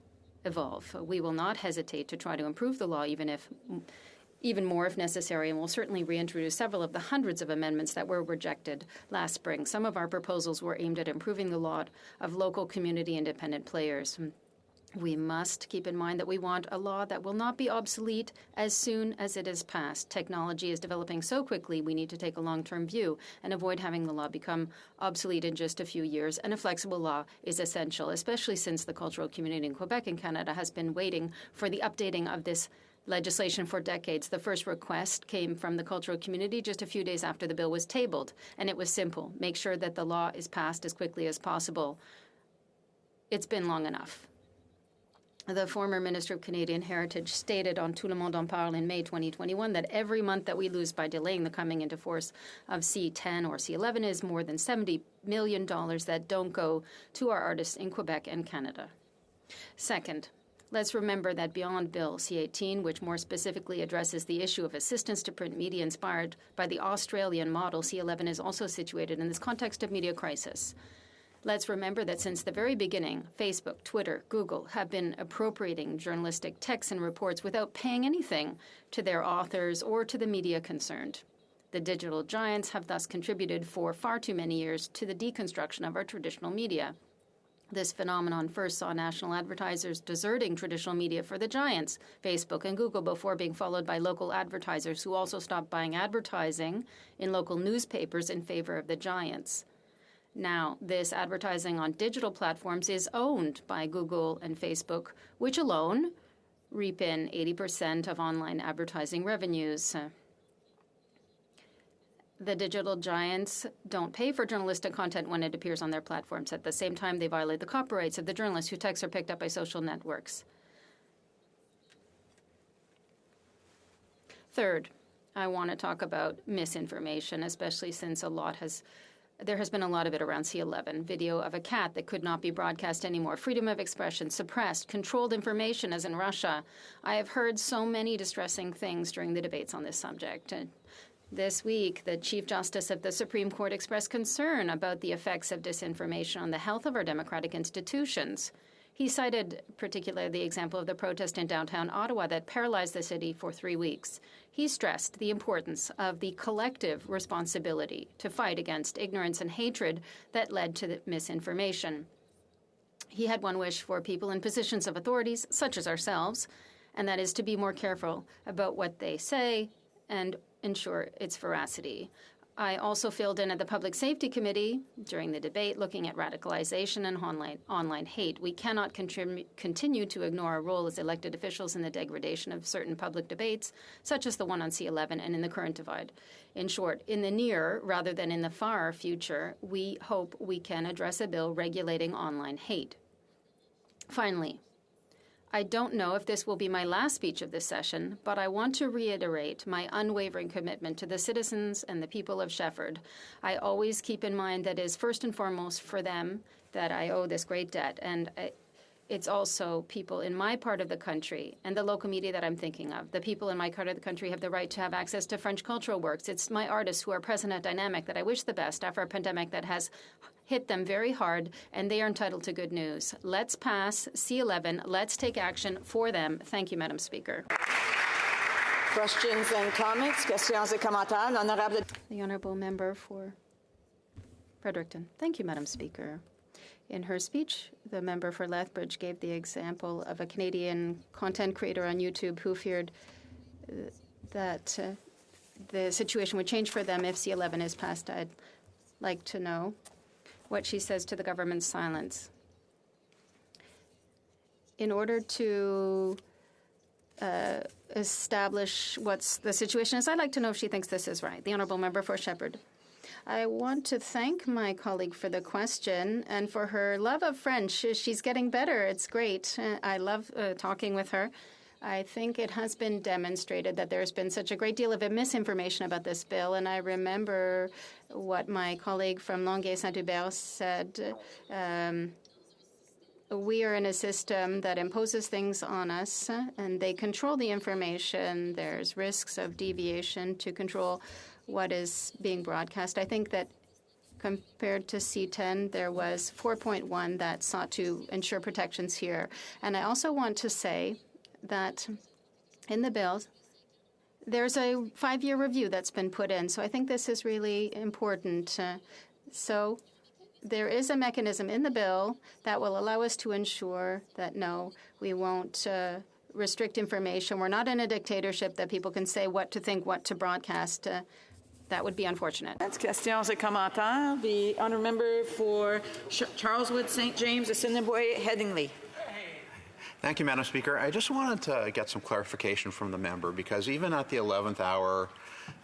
evolve. We will not hesitate to try to improve the law, even more if necessary, and we'll certainly reintroduce several of the hundreds of amendments that were rejected last spring. Some of our proposals were aimed at improving the law of local community independent players. We must keep in mind that we want a law that will not be obsolete as soon as it is passed. Technology is developing so quickly, we need to take a long-term view and avoid having the law become obsolete in just a few years. And a flexible law is essential, especially since the cultural community in Quebec and Canada has been waiting for the updating of this legislation for decades. The first request came from the cultural community just a few days after the bill was tabled, and it was simple. Make sure that the law is passed as quickly as possible. It's been long enough. The former Minister of Canadian Heritage stated on Tout le monde en parle in May 2021 that every month that we lose by delaying the coming into force of C10 or C11 is more than $70 million that don't go to our artists in Quebec and Canada. Second, let's remember that beyond Bill C-18, which more specifically addresses the issue of assistance to print media inspired by the Australian model, C-11 is also situated in this context of media crisis. Let's remember that since the very beginning, Facebook, Twitter, Google have been appropriating journalistic texts and reports without paying anything to their authors or to the media concerned. The digital giants have thus contributed for far too many years to the deconstruction of our traditional media. This phenomenon first saw national advertisers deserting traditional media for the giants, Facebook and Google, before being followed by local advertisers who also stopped buying advertising in local newspapers in favor of the giants. Now, this advertising on digital platforms is owned by Google and Facebook, which alone reap in 80% of online advertising revenues. The digital giants don't pay for journalistic content when it appears on their platforms. At the same time, they violate the copyrights of the journalists whose texts are picked up by social networks. Third, I want to talk about misinformation, especially since there has been a lot of it around C-11. Video of a cat that could not be broadcast anymore. Freedom of expression suppressed. Controlled information, as in Russia. I have heard so many distressing things during the debates on this subject. This week, the Chief Justice of the Supreme Court expressed concern about the effects of disinformation on the health of our democratic institutions. He cited particularly the example of the protest in downtown Ottawa that paralyzed the city for 3 weeks. He stressed the importance of the collective responsibility to fight against ignorance and hatred that led to the misinformation. He had one wish for people in positions of authorities, such as ourselves, and that is to be more careful about what they say and ensure its veracity. I also filled in at the Public Safety Committee during the debate looking at radicalization and online hate. We cannot continue to ignore our role as elected officials in the degradation of certain public debates, such as the one on C-11 and in the current divide. In short, in the near rather than in the far future, we hope we can address a bill regulating online hate. Finally, I don't know if this will be my last speech of this session, but I want to reiterate my unwavering commitment to the citizens and the people of Shefford. I always keep in mind that it is first and foremost for them that I owe this great debt, and it's also people in my part of the country and the local media that I'm thinking of. The people in my part of the country have the right to have access to French cultural works. It's my artists who are present at Dynamic that I wish the best after a pandemic that has hit them very hard, and they are entitled to good news. Let's pass C-11. Let's take action for them. Thank you, Madam Speaker. Questions and comments? Questions et commentaires. L'honorable. The Honourable Member for Fredericton. Thank you, Madam Speaker. In her speech, the member for Lethbridge gave the example of a Canadian content creator on YouTube who feared that the situation would change for them if C-11 is passed. I'd like to know what she says to the government's silence. In order to establish what the situation is, I'd like to know if she thinks this is right. The Honourable Member for Shepherd. I want to thank my colleague for the question and for her love of French. She's getting better. It's great. I love talking with her. I think it has been demonstrated that there's been such a great deal of misinformation about this bill, and I remember what my colleague from Longueuil-Saint-Hubert said we are in a system that imposes things on us, and they control the information. There's risks of deviation to control what is being broadcast. I think that compared to C10, there was 4.1 that sought to ensure protections here. And I also want to say that in the bill, there's a 5-year review that's been put in. So I think this is really important. So there is a mechanism in the bill that will allow us to ensure that, no, we won't restrict information. We're not in a dictatorship that people can say what to think, what to broadcast. That would be unfortunate. Questions et commentaires. The honourable member for Charleswood, St. James, Assiniboia, Headingley. Thank you, Madam Speaker. I just wanted to get some clarification from the member, because even at the 11th hour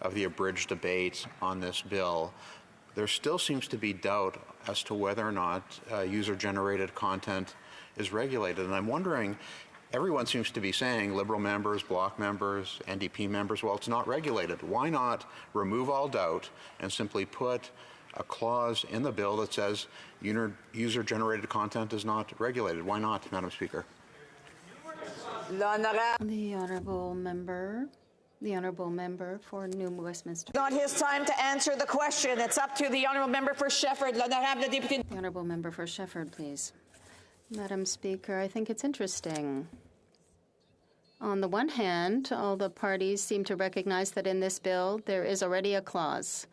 of the abridged debate on this bill, there still seems to be doubt as to whether or not user-generated content is regulated. And I'm wondering, everyone seems to be saying, Liberal members, Bloc members, NDP members, well, it's not regulated. Why not remove all doubt and simply put a clause in the bill that says user-generated content is not regulated? Why not, Madam Speaker? The honourable member for New Westminster. Not his time to answer the question. It's up to the honourable member for Shefford. L'honorable député. The honourable member for Shefford, please. Madam Speaker, I think it's interesting. On the one hand, all the parties seem to recognize that in this bill there is already a clause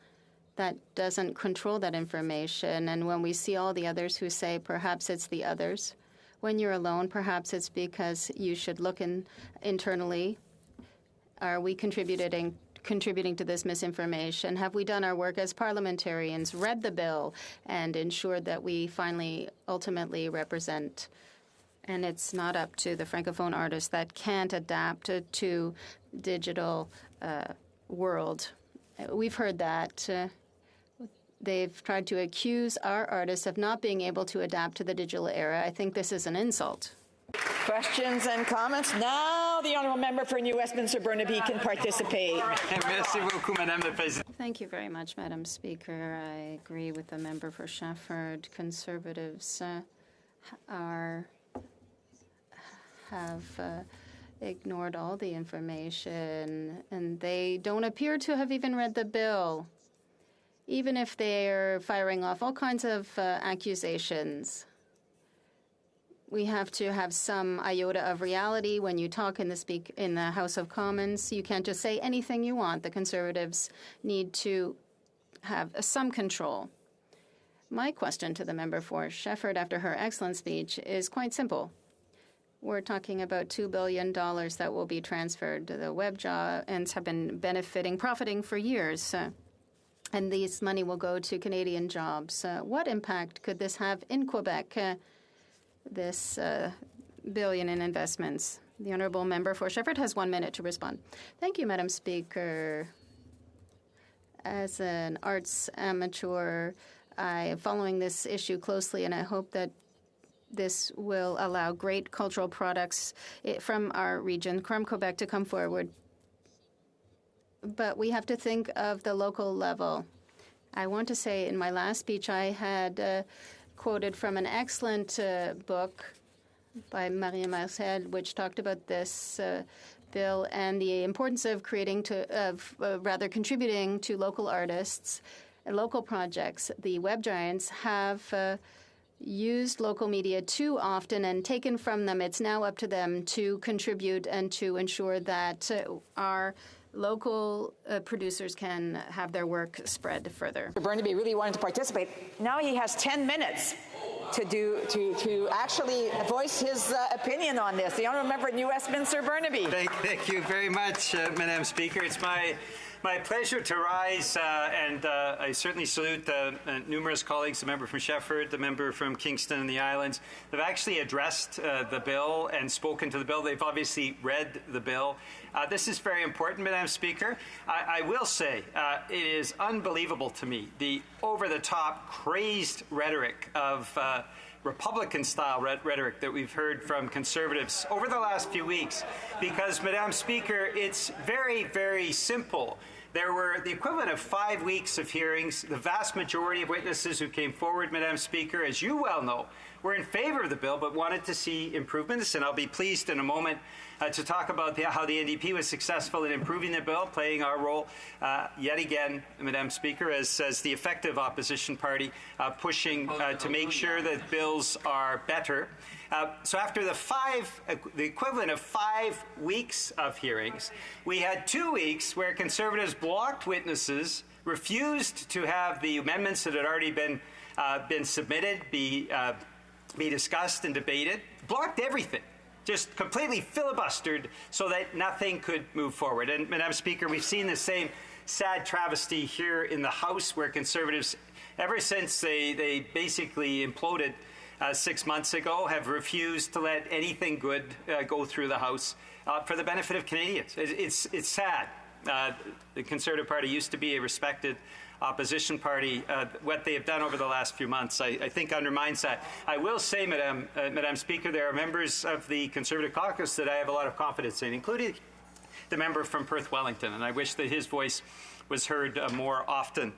that doesn't control that information. And when we see all the others who say perhaps it's the others, when you're alone, perhaps it's because you should look internally. Are we contributing to this misinformation? Have we done our work as parliamentarians, read the bill, and ensured that we finally ultimately represent? And it's not up to the Francophone artists that can't adapt to digital world. We've heard that. They've tried to accuse our artists of not being able to adapt to the digital era. I think this is an insult. Questions and comments? Now the honourable member for New Westminster Burnaby can participate. Thank you very much, Madam Speaker. I agree with the member for Shefford. Conservatives have ignored all the information, and they don't appear to have even read the bill, even if they're firing off all kinds of accusations. We have to have some iota of reality when you talk in the House of Commons. You can't just say anything you want. The Conservatives need to have some control. My question to the member for Shefford after her excellent speech is quite simple. We're talking about $2 billion that will be transferred. The web giants have been profiting for years. And this money will go to Canadian jobs. What impact could this have in Quebec, this billion in investments? The honourable member for Shefford has 1 minute to respond. Thank you, Madam Speaker. As an arts amateur, I am following this issue closely, and I hope that this will allow great cultural products from our region, from Quebec, to come forward. But we have to think of the local level. I want to say in my last speech I had quoted from an excellent book by Maria Marcel, which talked about this bill and the importance of contributing to local artists and local projects. The web giants have used local media too often and taken from them. It's now up to them to contribute and to ensure that our local producers can have their work spread further. Burnaby really wanted to participate. Now he has 10 minutes to actually voice his opinion on this. The honourable member of New Westminster Burnaby. Thank you very much, Madam Speaker. It's my pleasure to rise, and I certainly salute the numerous colleagues, the member from Shefford, the member from Kingston and the Islands. They've actually addressed the bill and spoken to the bill. They've obviously read the bill. This is very important, Madam Speaker. I will say it is unbelievable to me, the over-the-top, crazed rhetoric of Republican-style rhetoric that we've heard from Conservatives over the last few weeks. Because, Madam Speaker, it's very, very simple There were the equivalent of 5 weeks of hearings. The vast majority of witnesses who came forward, Madam Speaker, as you well know, were in favor of the bill but wanted to see improvements. And I'll be pleased in a moment to talk about how the NDP was successful in improving the bill, playing our role yet again, Madam Speaker, as the effective opposition party, pushing to make sure that bills are better. So after the equivalent of 5 weeks of hearings, we had 2 weeks where Conservatives blocked witnesses, refused to have the amendments that had already been submitted be discussed and debated, blocked everything, just completely filibustered so that nothing could move forward. And, Madam Speaker, we've seen the same sad travesty here in the House, where Conservatives, ever since they basically imploded 6 months ago, have refused to let anything good go through the House for the benefit of Canadians. It's sad. The Conservative Party used to be a respected opposition party. What they have done over the last few months, I think, undermines that. I will say, Madam Speaker, there are members of the Conservative caucus that I have a lot of confidence in, including the member from Perth Wellington, and I wish that his voice was heard more often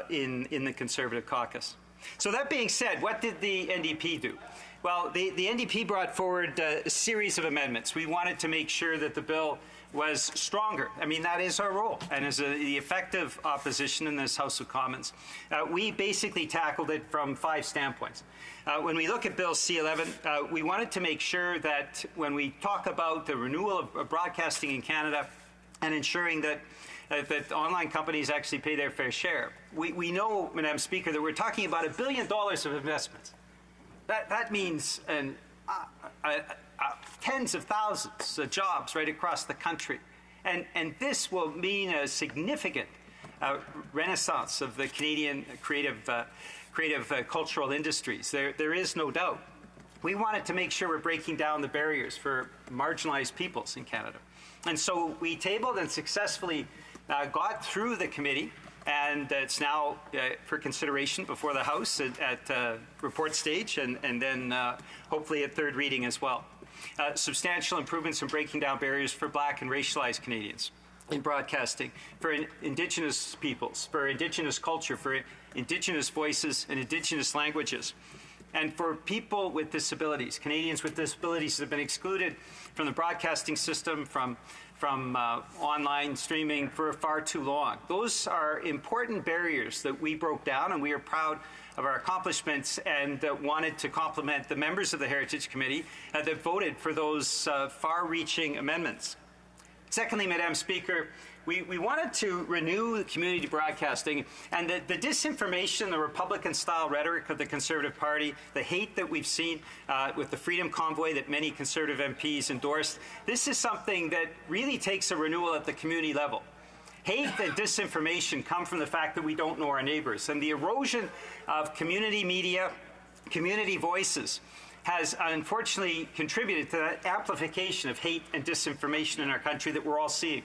in the Conservative caucus. So that being said, what did the NDP do? Well, the NDP brought forward a series of amendments. We wanted to make sure that the bill was stronger. I mean, that is our role. And as the effective opposition in this House of Commons, we basically tackled it from 5 standpoints. When we look at Bill C-11, we wanted to make sure that when we talk about the renewal of broadcasting in Canada and ensuring that online companies actually pay their fair share, we know, Madam Speaker, that we're talking about $1 billion of investments. That means tens of thousands of jobs right across the country. And this will mean a significant renaissance of the Canadian creative cultural industries. There is no doubt. We wanted to make sure we're breaking down the barriers for marginalized peoples in Canada. And so we tabled and successfully got through the committee, and it's now for consideration before the House at report stage, and then hopefully at third reading as well. Substantial improvements in breaking down barriers for Black and racialized Canadians in broadcasting, for Indigenous peoples, for Indigenous culture, for Indigenous voices and Indigenous languages, and for people with disabilities. Canadians with disabilities have been excluded from the broadcasting system, from online streaming for far too long. Those are important barriers that we broke down, and we are proud of our accomplishments, and wanted to compliment the members of the Heritage Committee that voted for those far-reaching amendments. Secondly, Madam Speaker, we wanted to renew community broadcasting, and the disinformation, the Republican-style rhetoric of the Conservative Party, the hate that we've seen with the Freedom Convoy that many Conservative MPs endorsed, this is something that really takes a renewal at the community level. Hate and disinformation come from the fact that we don't know our neighbors, and the erosion of community media, community voices, has unfortunately contributed to that amplification of hate and disinformation in our country that we're all seeing.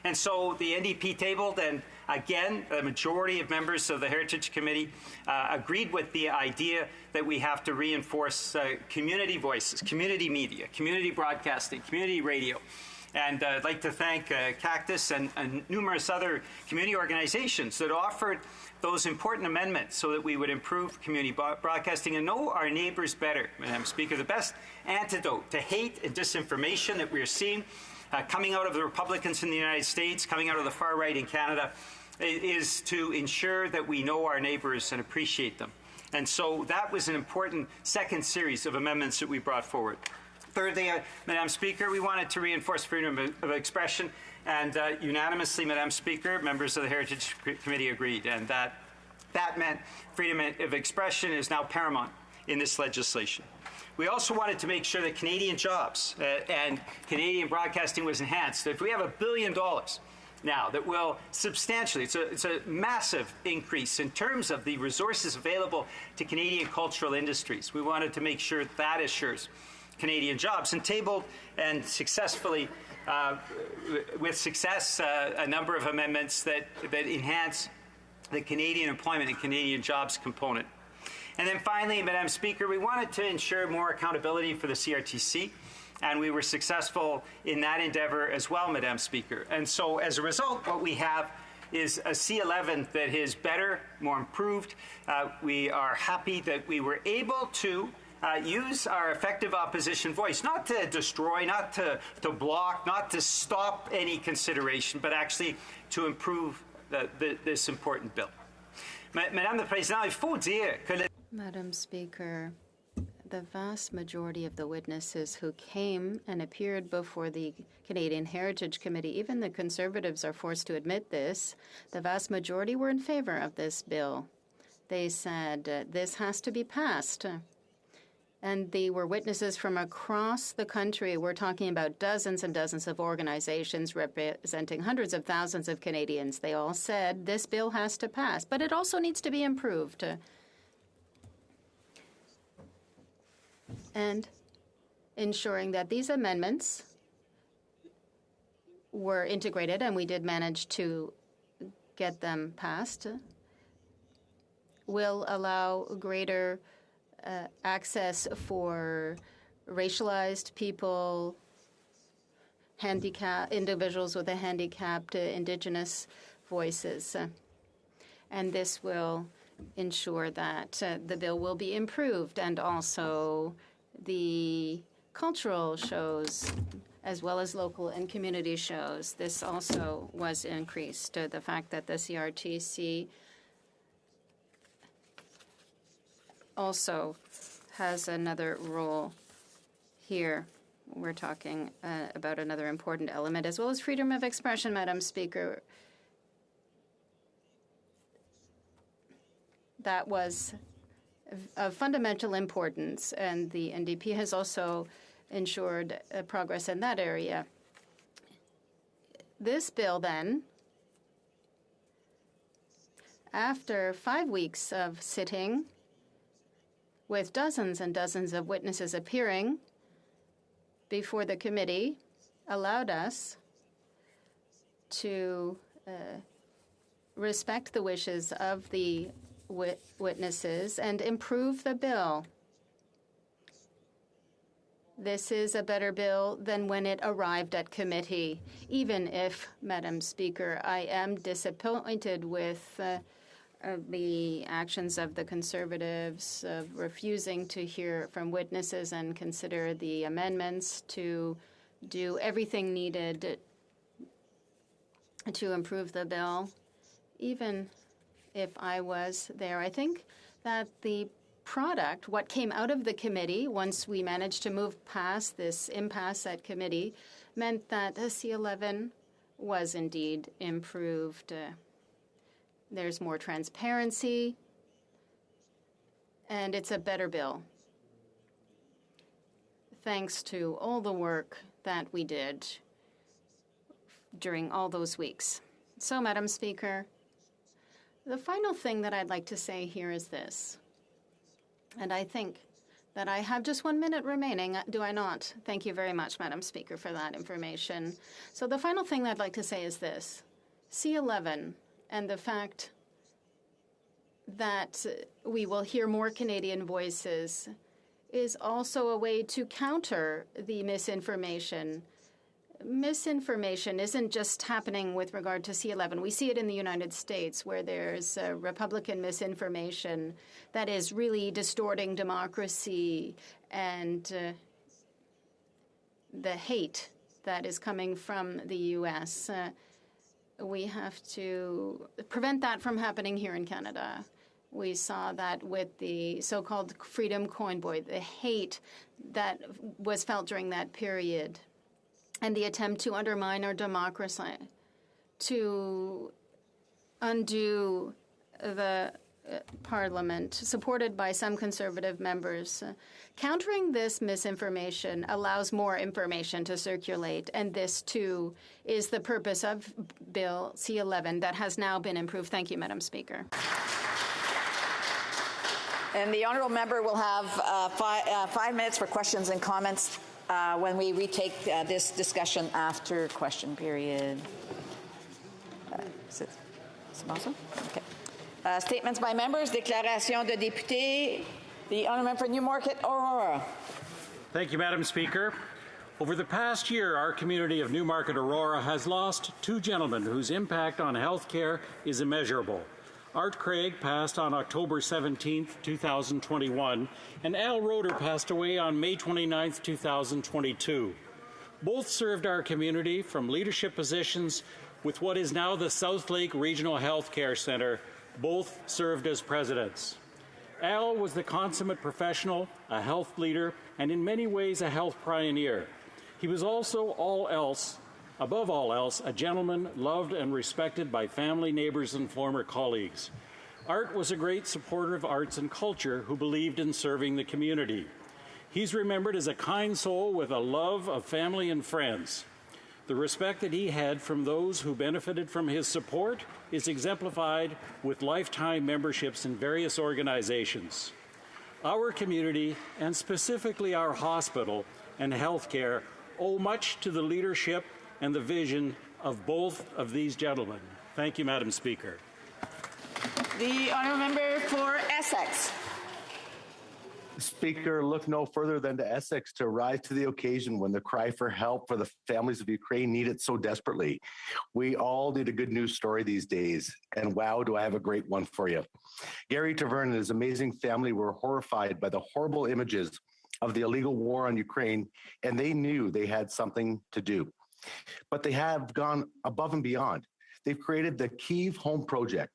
And so the NDP tabled, and again, a majority of members of the Heritage Committee agreed with the idea that we have to reinforce community voices, community media, community broadcasting, community radio. And I'd like to thank Cactus and numerous other community organizations that offered those important amendments so that we would improve community broadcasting and know our neighbors better, Madam Speaker. The best antidote to hate and disinformation that we're seeing coming out of the Republicans in the United States, coming out of the far right in Canada, is to ensure that we know our neighbors and appreciate them. And so that was an important second series of amendments that we brought forward. Thirdly, Madam Speaker, we wanted to reinforce freedom of expression, and unanimously, Madam Speaker, members of the Heritage Committee agreed, and that meant freedom of expression is now paramount in this legislation. We also wanted to make sure that Canadian jobs and Canadian broadcasting was enhanced. If we have $1 billion now that will substantially, it's a massive increase in terms of the resources available to Canadian cultural industries. We wanted to make sure that assures Canadian jobs, and tabled and successfully, with success, a number of amendments that enhance the Canadian employment and Canadian jobs component. And then finally, Madam Speaker, we wanted to ensure more accountability for the CRTC, and we were successful in that endeavor as well, Madam Speaker. And so as a result, what we have is a C11 that is better, more improved. We are happy that we were able to use our effective opposition voice, not to destroy, not to block, not to stop any consideration, but actually to improve this important bill. Madame la Présidente, il faut dire que Madam Speaker, the vast majority of the witnesses who came and appeared before the Canadian Heritage Committee, even the Conservatives are forced to admit this, the vast majority were in favor of this bill. They said this has to be passed. And they were witnesses from across the country. We're talking about dozens and dozens of organizations representing hundreds of thousands of Canadians. They all said this bill has to pass, but it also needs to be improved. And ensuring that these amendments were integrated, and we did manage to get them passed, will allow greater access for racialized people, individuals with a handicapped, Indigenous voices. And this will ensure that the bill will be improved, and also the cultural shows as well as local and community shows. This also was increased. The fact that the CRTC also has another role here. We're talking about another important element, as well as freedom of expression, Madam Speaker. That was of fundamental importance, and the NDP has also ensured progress in that area. This bill, then, after 5 weeks of sitting with dozens and dozens of witnesses appearing before the committee, allowed us to respect the wishes of the witnesses and improve the bill. This is a better bill than when it arrived at committee, even if, Madam Speaker, I am disappointed with the actions of the Conservatives of refusing to hear from witnesses and consider the amendments to do everything needed to improve the bill. Even if I was there, I think that the product, what came out of the committee, once we managed to move past this impasse at committee, meant that C11 was indeed improved. There's more transparency, and it's a better bill, thanks to all the work that we did during all those weeks. So, Madam Speaker, the final thing that I'd like to say here is this. And I think that I have just 1 minute remaining, do I not? Thank you very much, Madam Speaker, for that information. So the final thing I'd like to say is this. C11 and the fact that we will hear more Canadian voices is also a way to counter the misinformation. Misinformation isn't just happening with regard to C11. We see it in the United States, where there's Republican misinformation that is really distorting democracy, and the hate that is coming from the U.S. We have to prevent that from happening here in Canada. We saw that with the so-called Freedom Convoy, the hate that was felt during that period, and the attempt to undermine our democracy, to undo the Parliament, supported by some Conservative members. Countering this misinformation allows more information to circulate, and this, too, is the purpose of Bill C11 that has now been improved. Thank you, Madam Speaker. And the honourable member will have 5 minutes for questions and comments when we retake this discussion after question period. Is it awesome? Okay. Statements by members, déclaration de députés. The honourable member for Newmarket, Aurora. Thank you, Madam Speaker. Over the past year, our community of Newmarket, Aurora has lost two gentlemen whose impact on health care is immeasurable. Art Craig passed on October 17, 2021, and Al Roeder passed away on May 29, 2022. Both served our community from leadership positions with what is now the South Lake Regional Health Care Centre. Both served as presidents. Al was the consummate professional, a health leader, and in many ways a health pioneer. He was also above all else, a gentleman loved and respected by family, neighbors, and former colleagues. Art was a great supporter of arts and culture who believed in serving the community. He's remembered as a kind soul with a love of family and friends. The respect that he had from those who benefited from his support is exemplified with lifetime memberships in various organizations. Our community, and specifically our hospital and healthcare, owe much to the leadership and the vision of both of these gentlemen. Thank you, Madam Speaker. The honourable member for Essex. Speaker, look no further than to Essex to rise to the occasion when the cry for help for the families of Ukraine need it so desperately. We all need a good news story these days, and wow, do I have a great one for you. Gary Taverne and his amazing family were horrified by the horrible images of the illegal war on Ukraine, and they knew they had something to do. But they have gone above and beyond. They've created the Kyiv Home Project,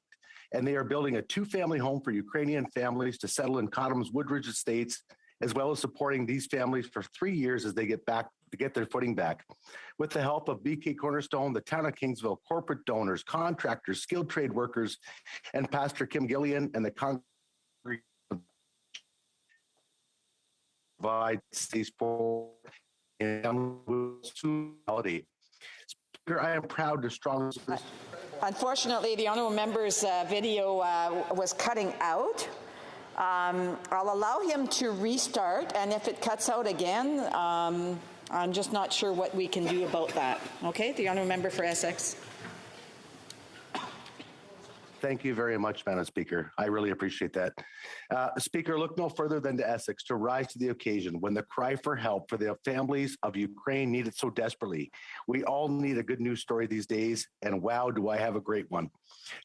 and they are building a two-family home for Ukrainian families to settle in Cotham's Woodridge Estates, as well as supporting these families for 3 years as they get their footing back. With the help of BK Cornerstone, the town of Kingsville, corporate donors, contractors, skilled trade workers, and Pastor Kim Gillian and the congregation provide these for reality. Speaker, I am proud to strongly support. Unfortunately, the honourable member's video was cutting out. I'll allow him to restart, and if it cuts out again, I'm just not sure what we can do about that. Okay, the honourable member for Essex. Thank you very much, Madam Speaker. I really appreciate that. Speaker, look no further than to Essex to rise to the occasion when the cry for help for the families of Ukraine need it so desperately. We all need a good news story these days, and wow, do I have a great one.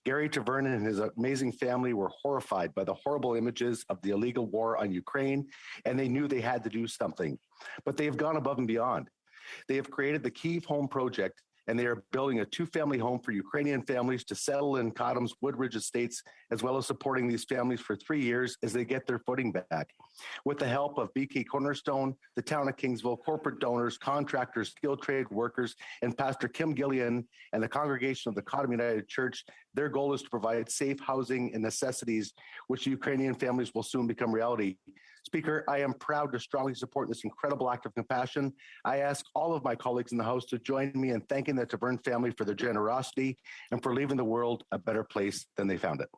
Gary Taverne and his amazing family were horrified by the horrible images of the illegal war on Ukraine, and they knew they had to do something. But they have gone above and beyond. They have created the Kyiv Home Project, and they are building a two-family home for Ukrainian families to settle in Cotham's Woodridge Estates, as well as supporting these families for 3 years as they get their footing back. With the help of BK Cornerstone, the town of Kingsville, corporate donors, contractors, skilled trade workers, and Pastor Kim Gillian and the congregation of the Cotham United Church, their goal is to provide safe housing and necessities, which Ukrainian families will soon become reality. Speaker, I am proud to strongly support this incredible act of compassion. I ask all of my colleagues in the House to join me in thanking the Taverne family for their generosity and for leaving the world a better place than they found it.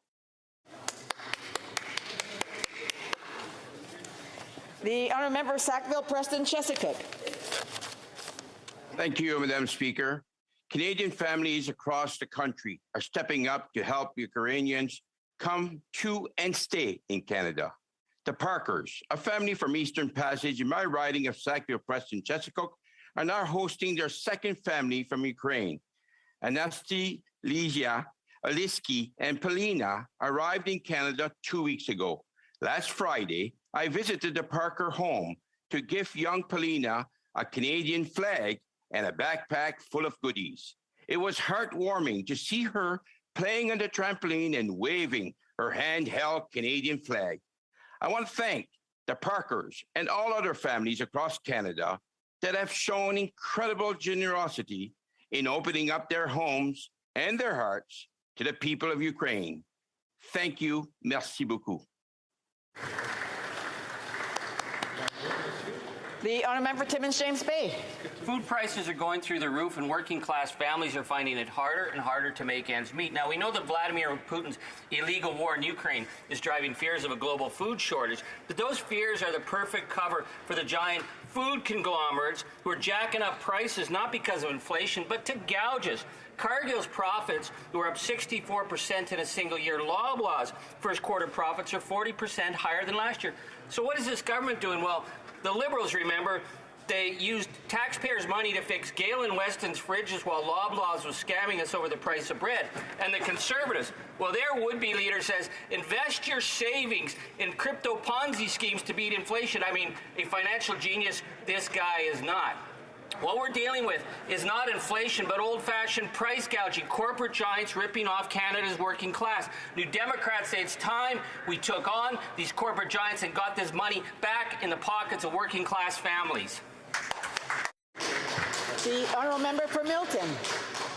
The honourable member of Sackville, Preston, Chesapeake. Thank you, Madam Speaker. Canadian families across the country are stepping up to help Ukrainians come to and stay in Canada. The Parkers, a family from Eastern Passage in my riding of Sackville, Preston, Chesapeake, are now hosting their second family from Ukraine. Anasty, Lysia, Aliski, and Polina arrived in Canada 2 weeks ago. Last Friday, I visited the Parker home to give young Polina a Canadian flag and a backpack full of goodies. It was heartwarming to see her playing on the trampoline and waving her handheld Canadian flag. I want to thank the Parkers and all other families across Canada that have shown incredible generosity in opening up their homes and their hearts to the people of Ukraine. Thank you. Merci beaucoup. The honourable member for Timmins, James Bay. Food prices are going through the roof, and working class families are finding it harder and harder to make ends meet. Now, we know that Vladimir Putin's illegal war in Ukraine is driving fears of a global food shortage, but those fears are the perfect cover for the giant food conglomerates who are jacking up prices not because of inflation, but to gouge us. Cargill's profits were up 64% in a single year. Loblaws' first quarter profits are 40% higher than last year. So what is this government doing? Well, the Liberals, remember, they used taxpayers' money to fix Galen Weston's fridges while Loblaws was scamming us over the price of bread. And the Conservatives, well, their would-be leader says, invest your savings in crypto Ponzi schemes to beat inflation. I mean, a financial genius, this guy is not. What we're dealing with is not inflation, but old-fashioned price gouging, corporate giants ripping off Canada's working class. New Democrats say it's time we took on these corporate giants and got this money back in the pockets of working-class families. The honourable member for Milton.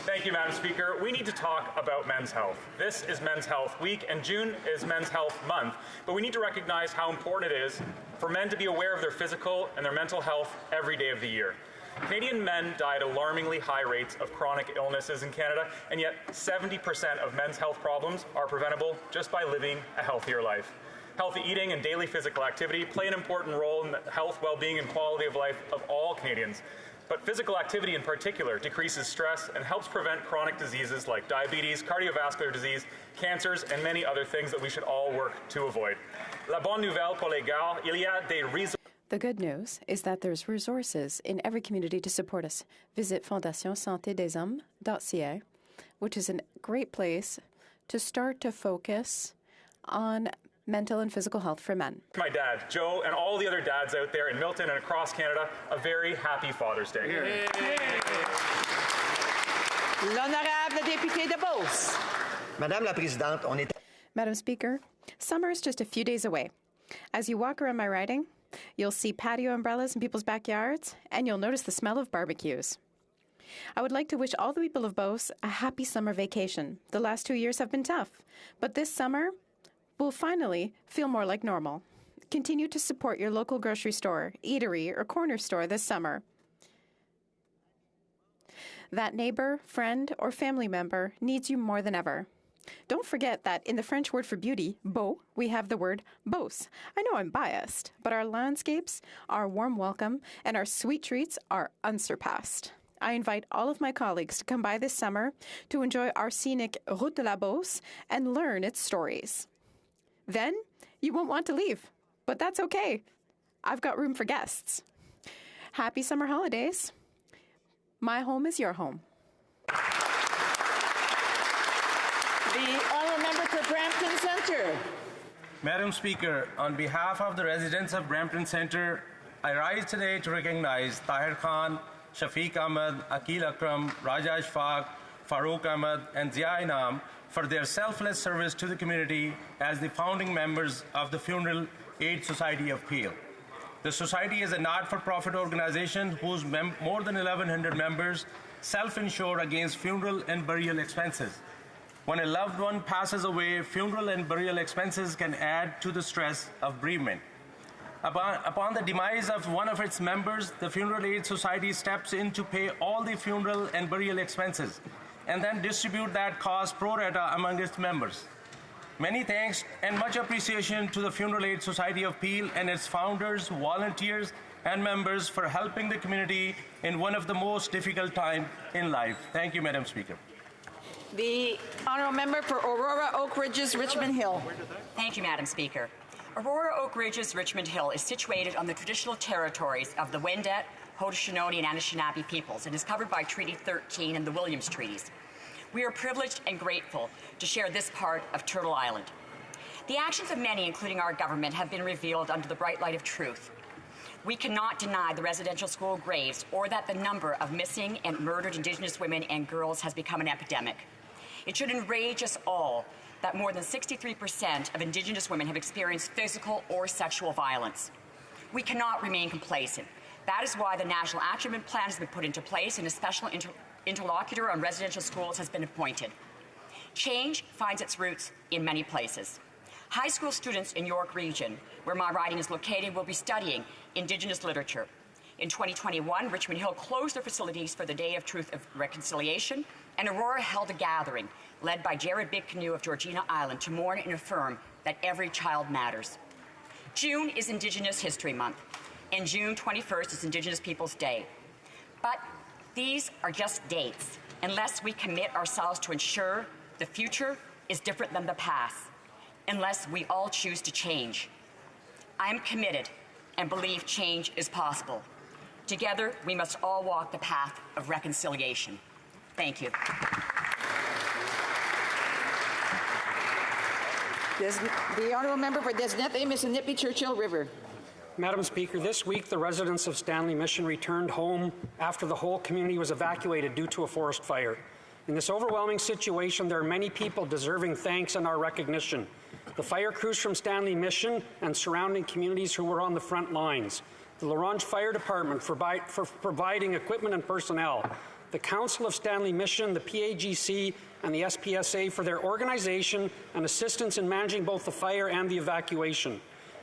Thank you, Madam Speaker. We need to talk about men's health. This is Men's Health Week, and June is Men's Health Month. But we need to recognize how important it is for men to be aware of their physical and their mental health every day of the year. Canadian men die at alarmingly high rates of chronic illnesses in Canada, and yet 70% of men's health problems are preventable just by living a healthier life. Healthy eating and daily physical activity play an important role in the health, well-being, and quality of life of all Canadians. But physical activity in particular decreases stress and helps prevent chronic diseases like diabetes, cardiovascular disease, cancers, and many other things that we should all work to avoid. La bonne nouvelle pour les gars, il y a des raisons. The good news is that there's resources in every community to support us. Visit fondationsantédeshommes.ca, which is a great place to start to focus on mental and physical health for men. My dad, Joe, and all the other dads out there in Milton and across Canada, a very happy Father's Day. L'honorable député de Beauce. Madame la Présidente, on est... Madam Speaker, summer is just a few days away. As you walk around my riding, you'll see patio umbrellas in people's backyards, and you'll notice the smell of barbecues. I would like to wish all the people of Beauce a happy summer vacation. The last 2 years have been tough, but this summer will finally feel more like normal. Continue to support your local grocery store, eatery, or corner store this summer. That neighbor, friend, or family member needs you more than ever. Don't forget that in the French word for beauty, beau, we have the word Beauce. I know I'm biased, but our landscapes, our warm welcome, and our sweet treats are unsurpassed. I invite all of my colleagues to come by this summer to enjoy our scenic Route de la Beauce and learn its stories. Then you won't want to leave, but that's okay. I've got room for guests. Happy summer holidays. My home is your home. The honourable member for Brampton Centre. Madam Speaker, on behalf of the residents of Brampton Centre, I rise today to recognize Tahir Khan, Shafiq Ahmed, Akil Akram, Raja Ishfaq, Farooq Ahmed, and Zia Inam for their selfless service to the community as the founding members of the Funeral Aid Society of Peel. The Society is a not-for-profit organization whose more than 1,100 members self-insure against funeral and burial expenses. When a loved one passes away, funeral and burial expenses can add to the stress of bereavement. Upon the demise of one of its members, the Funeral Aid Society steps in to pay all the funeral and burial expenses and then distribute that cost pro rata among its members. Many thanks and much appreciation to the Funeral Aid Society of Peel and its founders, volunteers, and members for helping the community in one of the most difficult times in life. Thank you, Madam Speaker. The honourable member for Aurora Oak Ridges, Richmond Hill. Thank you, Madam Speaker. Aurora Oak Ridges, Richmond Hill is situated on the traditional territories of the Wendat, Haudenosaunee, and Anishinaabe peoples and is covered by Treaty 13 and the Williams Treaties. We are privileged and grateful to share this part of Turtle Island. The actions of many, including our government, have been revealed under the bright light of truth. We cannot deny the residential school graves or that the number of missing and murdered Indigenous women and girls has become an epidemic. It should enrage us all that more than 63% of Indigenous women have experienced physical or sexual violence. We cannot remain complacent. That is why the National Action Plan has been put into place and a special interlocutor on residential schools has been appointed. Change finds its roots in many places. High school students in York Region, where my riding is located, will be studying Indigenous literature. In 2021, Richmond Hill closed their facilities for the Day of Truth and Reconciliation, and Aurora held a gathering led by Jared Big Canoe of Georgina Island to mourn and affirm that every child matters. June is Indigenous History Month, and June 21st is Indigenous Peoples Day. But these are just dates. unless we commit ourselves to ensure the future is different than the past, unless we all choose to change. I am committed and believe change is possible. Together, we must all walk the path of reconciliation. Thank you. The honourable member for Desneth Amos and Nippy Churchill River. Madam Speaker, this week the residents of Stanley Mission returned home after the whole community was evacuated due to a forest fire. In this overwhelming situation, there are many people deserving thanks and our recognition. The fire crews from Stanley Mission and surrounding communities who were on the front lines, the L'Orange Fire Department for providing equipment and personnel, the Council of Stanley Mission, the PAGC, and the SPSA for their organization and assistance in managing both the fire and the evacuation,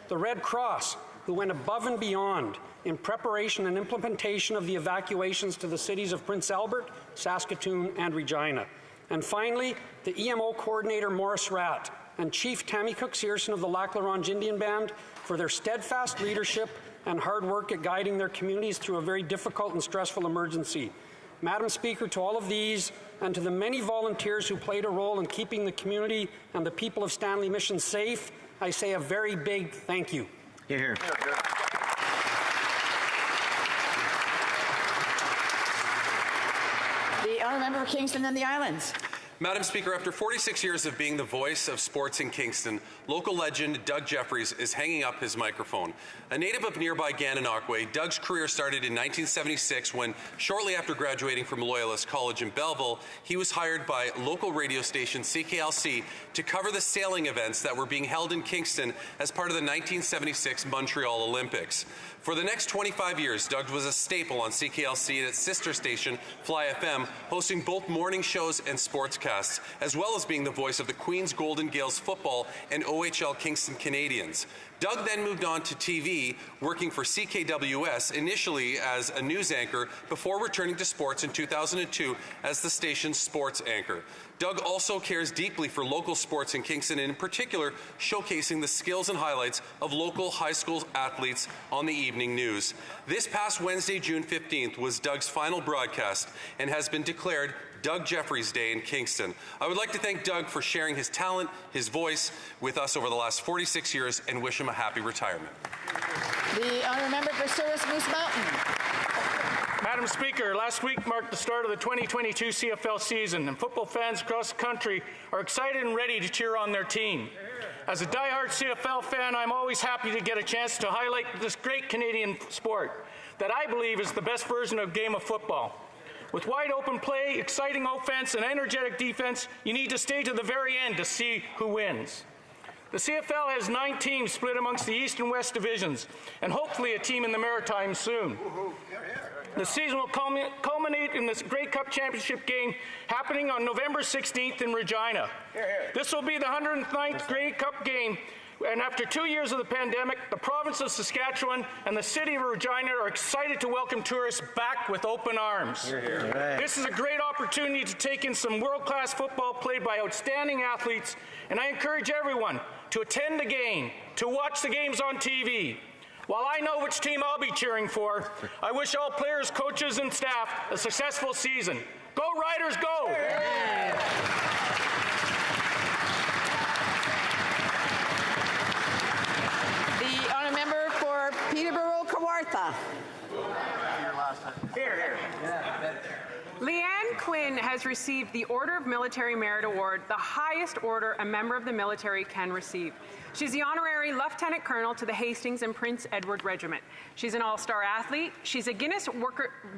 the Red Cross, who went above and beyond in preparation and implementation of the evacuations to the cities of Prince Albert, Saskatoon, and Regina. And finally, the EMO coordinator Morris Ratt and Chief Tammy Cook-Searson of the Lac La Ronge Indian Band for their steadfast leadership and hard work at guiding their communities through a very difficult and stressful emergency. Madam Speaker, to all of these and to the many volunteers who played a role in keeping the community and the people of Stanley Mission safe, I say a very big thank you. Here. The honourable member for Kingston and the Islands. Madam Speaker, after 46 years of being the voice of sports in Kingston, local legend Doug Jeffries is hanging up his microphone. A native of nearby Gananoque, Doug's career started in 1976 when, shortly after graduating from Loyalist College in Belleville, he was hired by local radio station CKLC to cover the sailing events that were being held in Kingston as part of the 1976 Montreal Olympics. For the next 25 years, Doug was a staple on CKLC and its sister station, Fly FM, hosting both morning shows and sportscasts, as well as being the voice of the Queen's Golden Gales football and OHL Kingston Canadians. Doug then moved on to TV, working for CKWS, initially as a news anchor, before returning to sports in 2002 as the station's sports anchor. Doug also cares deeply for local sports in Kingston, and in particular, showcasing the skills and highlights of local high school athletes on the evening news. This past Wednesday, June 15th, was Doug's final broadcast and has been declared Doug Jeffries Day in Kingston. I would like to thank Doug for sharing his talent, his voice with us over the last 46 years and wish him a happy retirement. The honourable member for Souris Moose Mountain. Madam Speaker, last week marked the start of the 2022 CFL season, and football fans across the country are excited and ready to cheer on their team. As a die-hard CFL fan, I'm always happy to get a chance to highlight this great Canadian sport that I believe is the best version of game of football. With wide open play, exciting offense, and energetic defense, you need to stay to the very end to see who wins. The CFL has 9 teams split amongst the East and West divisions, and hopefully a team in the Maritimes soon. The season will culminate in this Grey Cup Championship game happening on November 16th in Regina. This will be the 109th Grey Cup game, and after 2 years of the pandemic, the province of Saskatchewan and the city of Regina are excited to welcome tourists back with open arms. This is a great opportunity to take in some world-class football played by outstanding athletes, and I encourage everyone to attend the game, to watch the games on TV. While I know which team I'll be cheering for, I wish all players, coaches, and staff a successful season. Go Riders, go! The honourable member for Peterborough Kawartha. Here. Leanne Quinn has received the Order of Military Merit Award, the highest order a member of the military can receive. She's the honorary Lieutenant Colonel to the Hastings and Prince Edward Regiment. She's an all-star athlete. She's a Guinness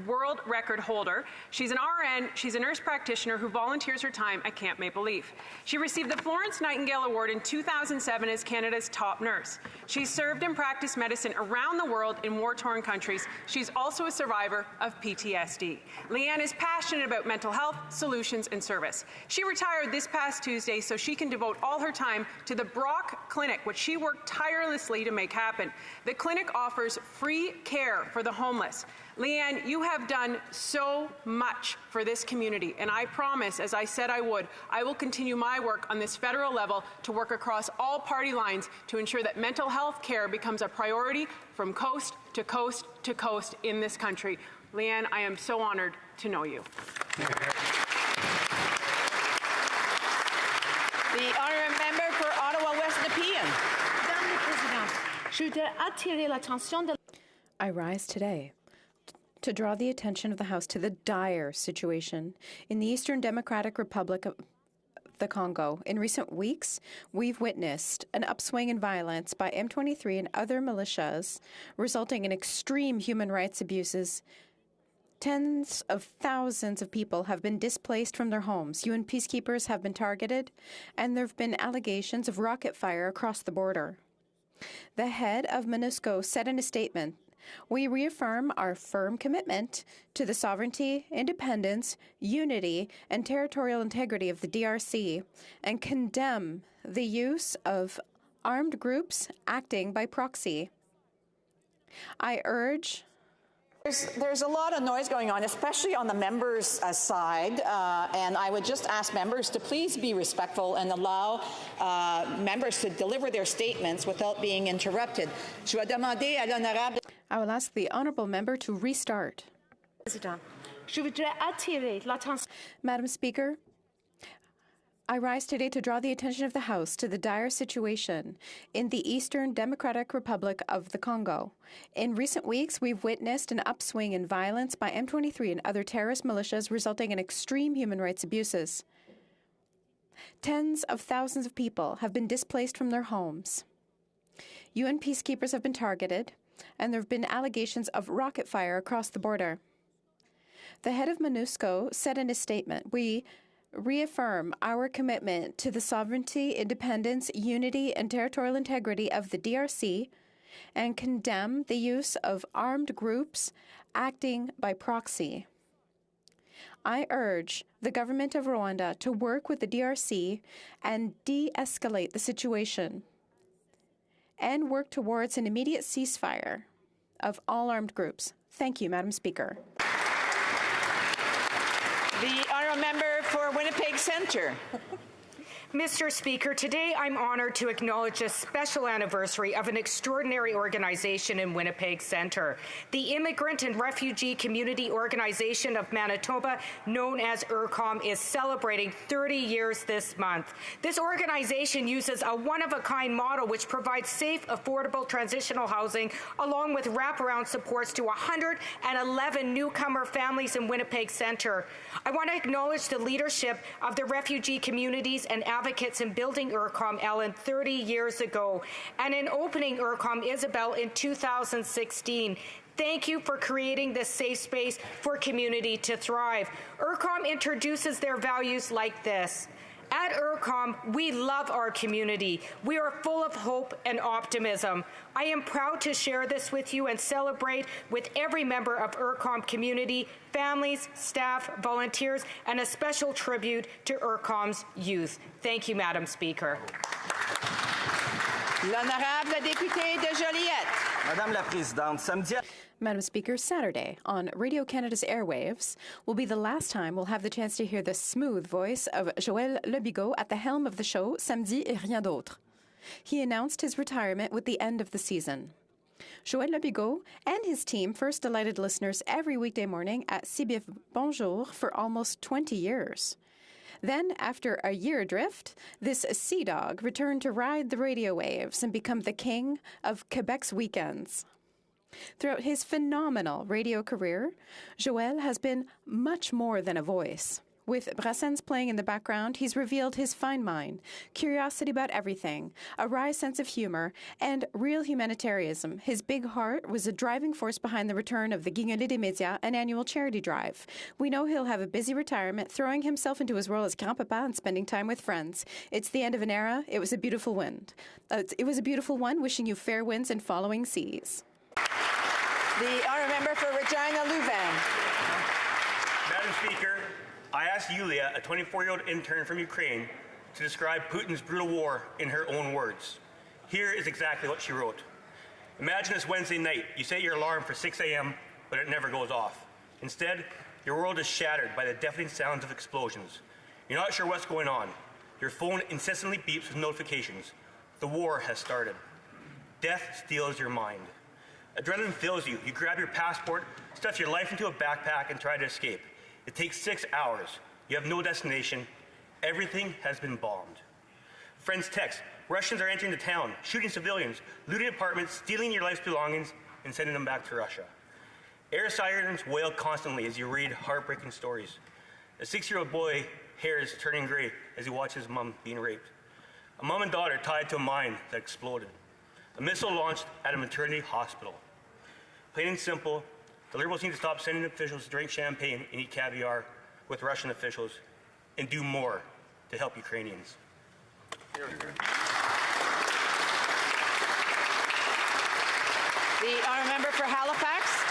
World Record holder. She's an RN. She's a nurse practitioner who volunteers her time at Camp Maple Leaf. She received the Florence Nightingale Award in 2007 as Canada's top nurse. She's served and practiced medicine around the world in war-torn countries. She's also a survivor of PTSD. Leanne is passionate about mental health, solutions, and service. She retired this past Tuesday so she can devote all her time to the Brock Clinic, which she worked tirelessly to make happen. The clinic offers free care for the homeless. Leanne, you have done so much for this community, and I promise, as I said I would, I will continue my work on this federal level to work across all party lines to ensure that mental health care becomes a priority from coast to coast to coast in this country. Leanne, I am so honored to know you. I rise today to draw the attention of the House to the dire situation in the Eastern Democratic Republic of the Congo. In recent weeks, we've witnessed an upswing in violence by M23 and other militias, resulting in extreme human rights abuses. Tens of thousands of people have been displaced from their homes. UN peacekeepers have been targeted, and there have been allegations of rocket fire across the border. The head of MONUSCO said in a statement, "We reaffirm our firm commitment to the sovereignty, independence, unity, and territorial integrity of the DRC and condemn the use of armed groups acting by proxy. I urge..." There's a lot of noise going on, especially on the members' side, and I would just ask members to please be respectful and allow members to deliver their statements without being interrupted. I will ask the honourable member to restart. Madam Speaker, I rise today to draw the attention of the House to the dire situation in the Eastern Democratic Republic of the Congo. In recent weeks, we've witnessed an upswing in violence by M23 and other terrorist militias, resulting in extreme human rights abuses. Tens of thousands of people have been displaced from their homes. UN peacekeepers have been targeted, and there have been allegations of rocket fire across the border. The head of MONUSCO said in a statement, "We reaffirm our commitment to the sovereignty, independence, unity, and territorial integrity of the DRC and condemn the use of armed groups acting by proxy. I urge the government of Rwanda to work with the DRC and de-escalate the situation and work towards an immediate ceasefire of all armed groups." Thank you, Madam Speaker. The honourable member for Winnipeg Centre. Mr. Speaker, today I'm honored to acknowledge a special anniversary of an extraordinary organization in Winnipeg Centre. The Immigrant and Refugee Community Organization of Manitoba, known as HoC, is celebrating 30 years this month. This organization uses a one-of-a-kind model which provides safe, affordable transitional housing along with wraparound supports to 111 newcomer families in Winnipeg Centre. I want to acknowledge the leadership of the refugee communities and advocates in building HoC Ellen 30 years ago, and in opening HoC Isabel in 2016. Thank you for creating this safe space for community to thrive. HoC introduces their values like this. At HoC, we love our community. We are full of hope and optimism. I am proud to share this with you and celebrate with every member of HoC community, families, staff, volunteers, and a special tribute to HoC's youth. Thank you, Madam Speaker. L'honorable député de Joliette. Madame la Présidente, samedi... Madam Speaker, Saturday on Radio Canada's airwaves will be the last time we'll have the chance to hear the smooth voice of Joël Lebigot at the helm of the show Samedi et rien d'autre. He announced his retirement with the end of the season. Joël Lebigot and his team first delighted listeners every weekday morning at CBF Bonjour for almost 20 years. Then, after a year adrift, this sea dog returned to ride the radio waves and become the king of Quebec's weekends. Throughout his phenomenal radio career, Joël has been much more than a voice. With Brassens playing in the background, he's revealed his fine mind, curiosity about everything, a wry sense of humor, and real humanitarianism. His big heart was a driving force behind the return of the Guignolé des Médias, an annual charity drive. We know he'll have a busy retirement, throwing himself into his role as grandpapa and spending time with friends. It's the end of an era. It was a beautiful one. Wishing you fair winds and following seas. The honourable member for Regina Louvain. Madam Speaker, I asked Yulia, a 24-year-old intern from Ukraine, to describe Putin's brutal war in her own words. Here is exactly what she wrote. Imagine this Wednesday night. You set your alarm for 6 a.m., but it never goes off. Instead, your world is shattered by the deafening sounds of explosions. You're not sure what's going on. Your phone incessantly beeps with notifications. The war has started. Death steals your mind. Adrenaline fills you. You grab your passport, stuff your life into a backpack, and try to escape. It takes 6 hours. You have no destination. Everything has been bombed. Friends text, Russians are entering the town, shooting civilians, looting apartments, stealing your life's belongings, and sending them back to Russia. Air sirens wail constantly as you read heartbreaking stories. A 6-year-old boy hair is turning gray as he watches his mom being raped. A mom and daughter tied to a mine that exploded. A missile launched at a maternity hospital. Plain and simple, the Liberals need to stop sending officials to drink champagne and eat caviar with Russian officials and do more to help Ukrainians. The honourable member for Halifax.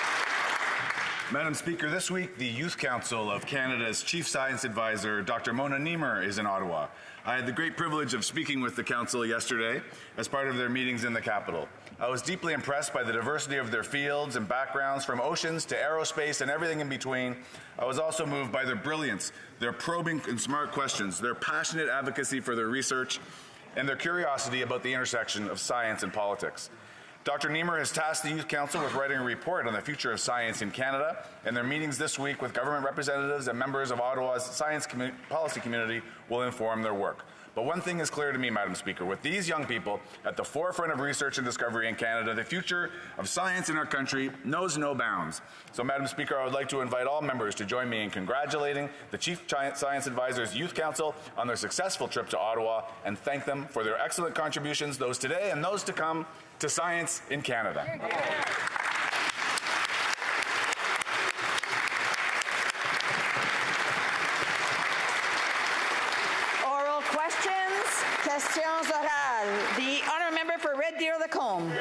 Madam Speaker, this week the Youth Council of Canada's Chief Science Advisor, Dr. Mona Niemer, is in Ottawa. I had the great privilege of speaking with the Council yesterday as part of their meetings in the capital. I was deeply impressed by the diversity of their fields and backgrounds, from oceans to aerospace and everything in between. I was also moved by their brilliance, their probing and smart questions, their passionate advocacy for their research, and their curiosity about the intersection of science and politics. Dr. Niemer has tasked the Youth Council with writing a report on the future of science in Canada, and their meetings this week with government representatives and members of Ottawa's science policy community will inform their work. But one thing is clear to me, Madam Speaker, with these young people at the forefront of research and discovery in Canada, the future of science in our country knows no bounds. So, Madam Speaker, I would like to invite all members to join me in congratulating the Chief Science Advisors Youth Council on their successful trip to Ottawa and thank them for their excellent contributions, those today and those to come, to science in Canada. Oral questions, questions orales. The honourable member for Red Deer-Lacombe.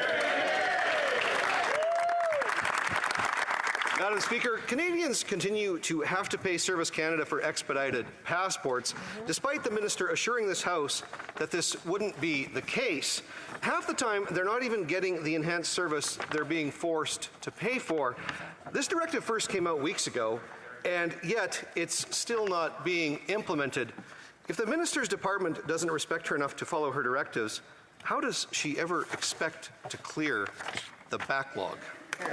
Madam Speaker, Canadians continue to have to pay Service Canada for expedited passports, despite the minister assuring this House that this wouldn't be the case. Half the time, they're not even getting the enhanced service they're being forced to pay for. This directive first came out weeks ago, and yet it's still not being implemented. If the minister's department doesn't respect her enough to follow her directives, how does she ever expect to clear the backlog? The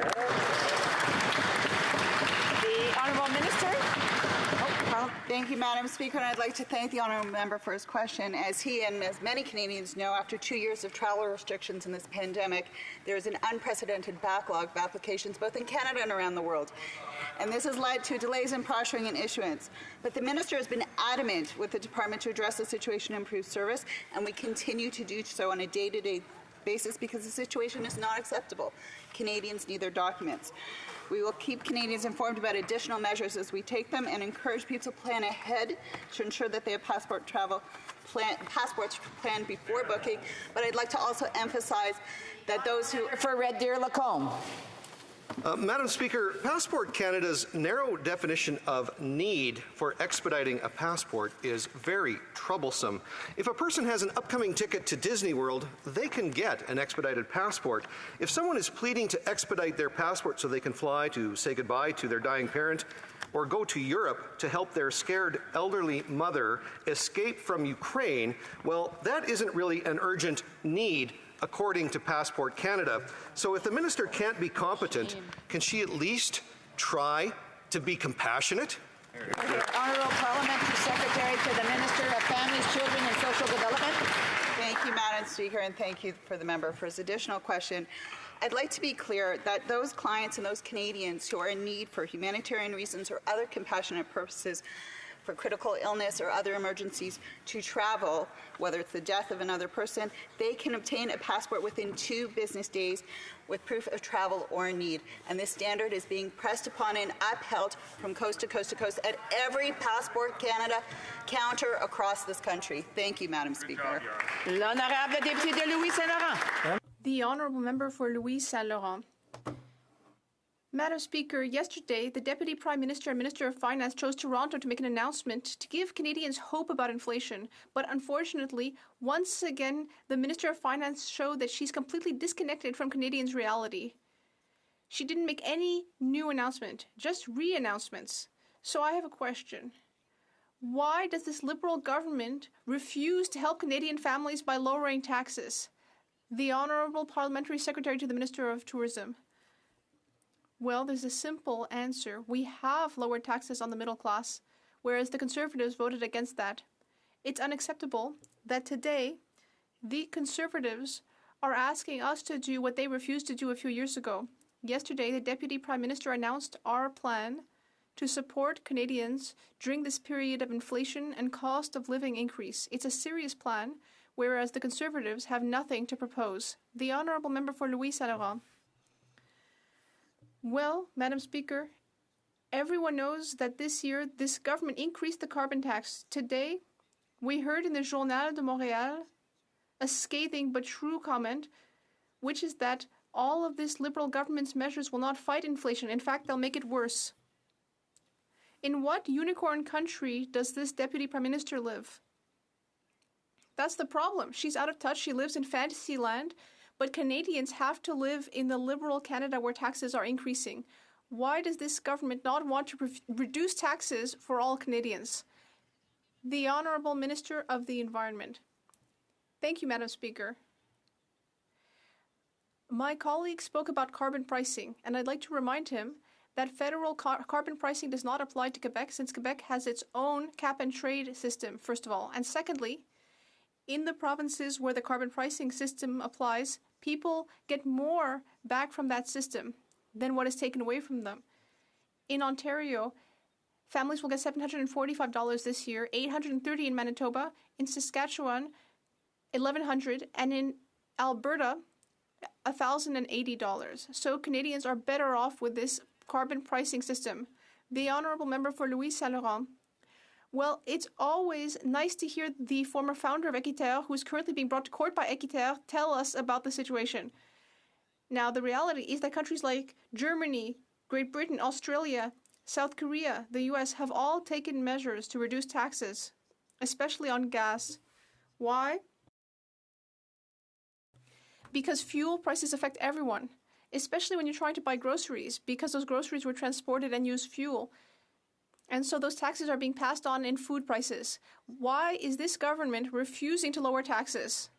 honourable minister. Thank you, Madam Speaker, and I'd like to thank the honourable member for his question. As he and as many Canadians know, after 2 years of travel restrictions in this pandemic, there is an unprecedented backlog of applications both in Canada and around the world. And this has led to delays in processing and issuance. But the minister has been adamant with the department to address the situation and improve service, and we continue to do so on a day-to-day basis because the situation is not acceptable. Canadians need their documents. We will keep Canadians informed about additional measures as we take them and encourage people to plan ahead to ensure that they have passports planned before booking. But I'd like to also emphasize that those who... For Red Deer-Lacombe. Madam Speaker, Passport Canada's narrow definition of need for expediting a passport is very troublesome. If a person has an upcoming ticket to Disney World, they can get an expedited passport. If someone is pleading to expedite their passport so they can fly to say goodbye to their dying parent, or go to Europe to help their scared elderly mother escape from Ukraine, well, that isn't really an urgent need according to Passport Canada. So if the minister can't be competent, can she at least try to be compassionate? Honourable Parliamentary Secretary to the Minister of Families, Children and Social Development. Thank you, Madam Speaker, and thank you for the member for his additional question. I'd like to be clear that those clients and those Canadians who are in need for humanitarian reasons or other compassionate purposes, for critical illness or other emergencies to travel, whether it's the death of another person, they can obtain a passport within 2 business days with proof of travel or need. And this standard is being pressed upon and upheld from coast to coast to coast at every Passport Canada counter across this country. Thank you, Madam Speaker. L'honorable député de Louis Saint-Laurent. The honourable member for Louis Saint-Laurent. Madam Speaker, yesterday, the Deputy Prime Minister and Minister of Finance chose Toronto to make an announcement to give Canadians hope about inflation. But unfortunately, once again, the Minister of Finance showed that she's completely disconnected from Canadians' reality. She didn't make any new announcement, just re-announcements. So I have a question. Why does this Liberal government refuse to help Canadian families by lowering taxes? The Honourable Parliamentary Secretary to the Minister of Tourism. Well, there's a simple answer. We have lowered taxes on the middle class, whereas the Conservatives voted against that. It's unacceptable that today The Conservatives are asking us to do what they refused to do a few years ago. Yesterday, the Deputy Prime Minister announced our plan to support Canadians during this period of inflation and cost of living increase. It's a serious plan, whereas the Conservatives have nothing to propose. The Honourable Member for Louis Saint-Laurent. Well, Madam Speaker, everyone knows that this year this government increased the carbon tax. Today, we heard in the Journal de Montréal a scathing but true comment, which is that all of this Liberal government's measures will not fight inflation. In fact, they'll make it worse. In what unicorn country does this Deputy Prime Minister live? That's the problem. She's out of touch. She lives in fantasy land, but Canadians have to live in the Liberal Canada where taxes are increasing. Why does this government not want to reduce taxes for all Canadians? The Honourable Minister of the Environment. Thank you, Madam Speaker. My colleague spoke about carbon pricing, and I'd like to remind him that federal carbon pricing does not apply to Quebec, since Quebec has its own cap-and-trade system, first of all. And secondly, in the provinces where the carbon pricing system applies, people get more back from that system than what is taken away from them. In Ontario, families will get $745 this year, $830 in Manitoba, in Saskatchewan, $1,100, and in Alberta, $1,080. So Canadians are better off with this carbon pricing system. The Honourable Member for Louis Saint-Laurent. Well, it's always nice to hear the former founder of Équiterre, who is currently being brought to court by Équiterre, tell us about the situation. Now, the reality is that countries like Germany, Great Britain, Australia, South Korea, the US have all taken measures to reduce taxes, especially on gas. Why? Because fuel prices affect everyone, especially when you're trying to buy groceries, because those groceries were transported and use fuel. And so those taxes are being passed on in food prices. Why is this government refusing to lower taxes?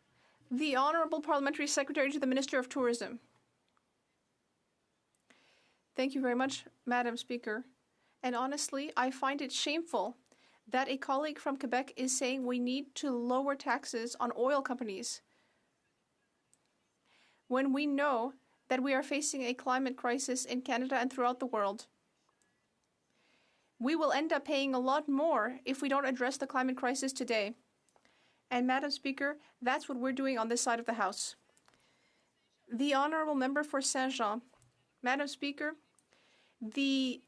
The Honourable Parliamentary Secretary to the Minister of Tourism. Thank you very much, Madam Speaker. And honestly, I find it shameful that a colleague from Quebec is saying we need to lower taxes on oil companies, when we know that we are facing a climate crisis in Canada and throughout the world. We will end up paying a lot more if we don't address the climate crisis today. And Madam Speaker, that's what we're doing on this side of the House. The Honourable Member for Saint-Jean. Madam Speaker, the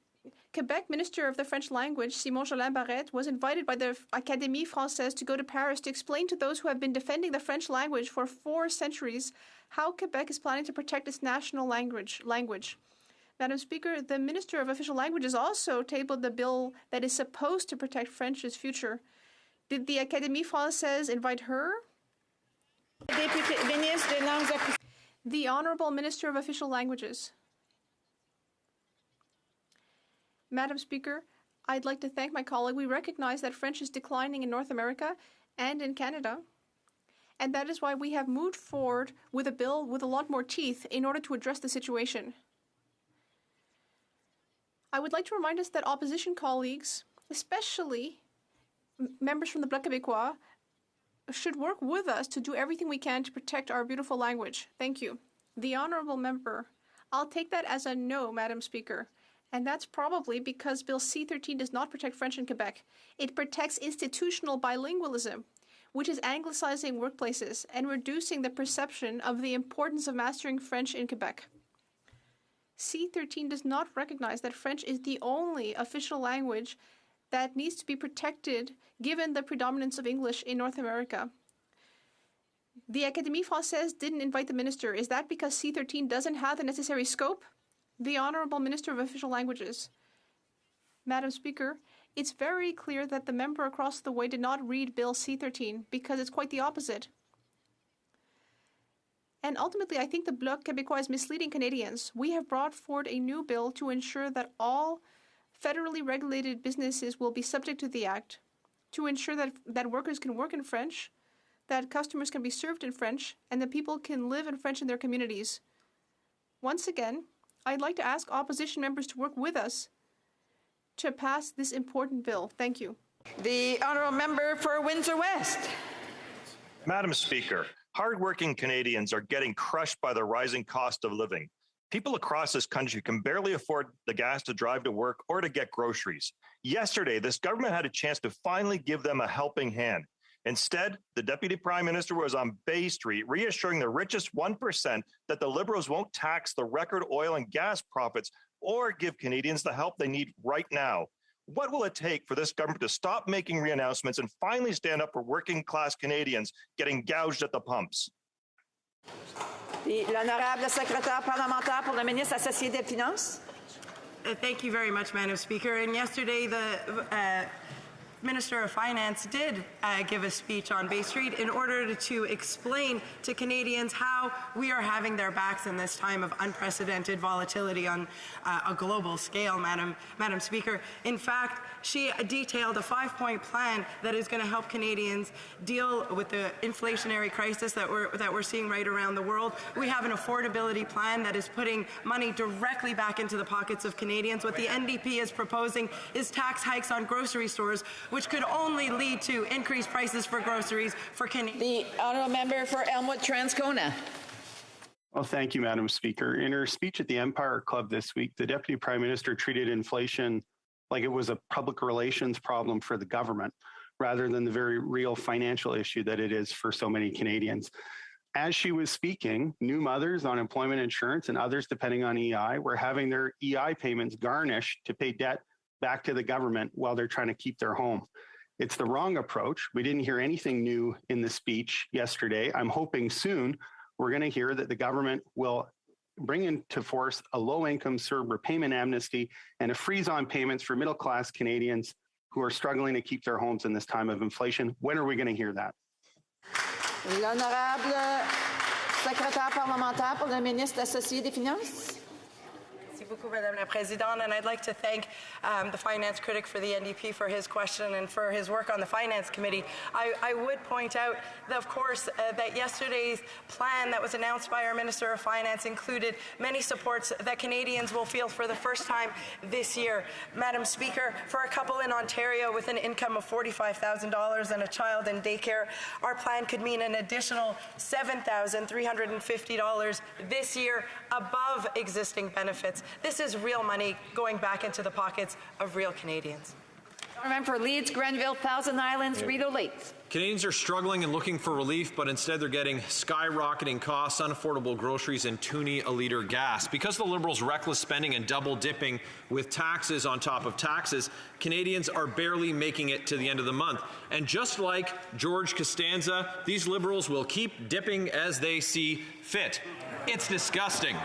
Quebec Minister of the French Language, Simon Jolin Barrette, was invited by the Académie Française to go to Paris to explain to those who have been defending the French language for 4 centuries how Quebec is planning to protect its national language. Madam Speaker, the Minister of Official Languages also tabled the bill that is supposed to protect French's future. Did the Académie Française invite her? The Honourable Minister of Official Languages. Madam Speaker, I'd like to thank my colleague. We recognize that French is declining in North America and in Canada, and that is why we have moved forward with a bill with a lot more teeth in order to address the situation. I would like to remind us that opposition colleagues, especially members from the Bloc Québécois, should work with us to do everything we can to protect our beautiful language. Thank you. The Honourable Member. I'll take that as a no, Madam Speaker. And that's probably because Bill C-13 does not protect French in Quebec. It protects institutional bilingualism, which is anglicizing workplaces and reducing the perception of the importance of mastering French in Quebec. C-13 does not recognize that French is the only official language that needs to be protected given the predominance of English in North America. The Académie Française didn't invite the minister. Is that because C-13 doesn't have the necessary scope? The Honourable Minister of Official Languages. Madam Speaker, it's very clear that the member across the way did not read Bill C-13 because it's quite the opposite. And ultimately, I think the Bloc Québécois is misleading Canadians. We have brought forward a new bill to ensure that all federally regulated businesses will be subject to the Act, to ensure that workers can work in French, that customers can be served in French, and that people can live in French in their communities. Once again, I'd like to ask opposition members to work with us to pass this important bill. Thank you. The Honourable Member for Windsor West. Madam Speaker, Hardworking Canadians are getting crushed by the rising cost of living. People across this country can barely afford the gas to drive to work or to get groceries. Yesterday, this government had a chance to finally give them a helping hand. Instead, the Deputy Prime Minister was on Bay Street reassuring the richest 1% that the Liberals won't tax the record oil and gas profits or give Canadians the help they need right now. What will it take for this government to stop making re-announcements and finally stand up for working-class Canadians getting gouged at the pumps? L'honorable secrétaire parlementaire pour le ministre associé des Finances. Thank you very much, Madam Speaker. And yesterday, the Minister of Finance did give a speech on Bay Street in order to explain to Canadians how we are having their backs in this time of unprecedented volatility on a global scale, Madam Speaker. In fact, she detailed a 5-point plan that is going to help Canadians deal with the inflationary crisis that we're seeing right around the world. We have an affordability plan that is putting money directly back into the pockets of Canadians. What the NDP is proposing is tax hikes on grocery stores, which could only lead to increased prices for groceries for Canadians. The honourable member for Elmwood Transcona. Well, thank you, Madam Speaker. In her speech at the Empire Club this week, the Deputy Prime Minister treated inflation like it was a public relations problem for the government, rather than the very real financial issue that it is for so many Canadians. As she was speaking, new mothers on employment insurance and others depending on EI were having their EI payments garnished to pay debt back to the government while they're trying to keep their home. It's the wrong approach. We didn't hear anything new in the speech yesterday. I'm hoping soon we're going to hear that the government will bring into force a low-income CERB repayment amnesty and a freeze on payments for middle-class Canadians who are struggling to keep their homes in this time of inflation. When are we going to hear that? L'honorable secrétaire parlementaire pour le ministre associé des Finances. Merci beaucoup, Madame la Présidente, and I'd like to thank the finance critic for the NDP for his question and for his work on the Finance Committee. I would point out, that, of course, that yesterday's plan that was announced by our Minister of Finance included many supports that Canadians will feel for the first time this year. Madam Speaker, for a couple in Ontario with an income of $45,000 and a child in daycare, our plan could mean an additional $7,350 this year above existing benefits. This is real money going back into the pockets of real Canadians. Member for Leeds, Grenville, Thousand Islands, Rideau Lakes. Canadians are struggling and looking for relief, but instead they're getting skyrocketing costs, unaffordable groceries, and toonie a litre gas. Because of the Liberals' reckless spending and double dipping with taxes on top of taxes, Canadians are barely making it to the end of the month. And just like George Costanza, these Liberals will keep dipping as they see fit. It's disgusting.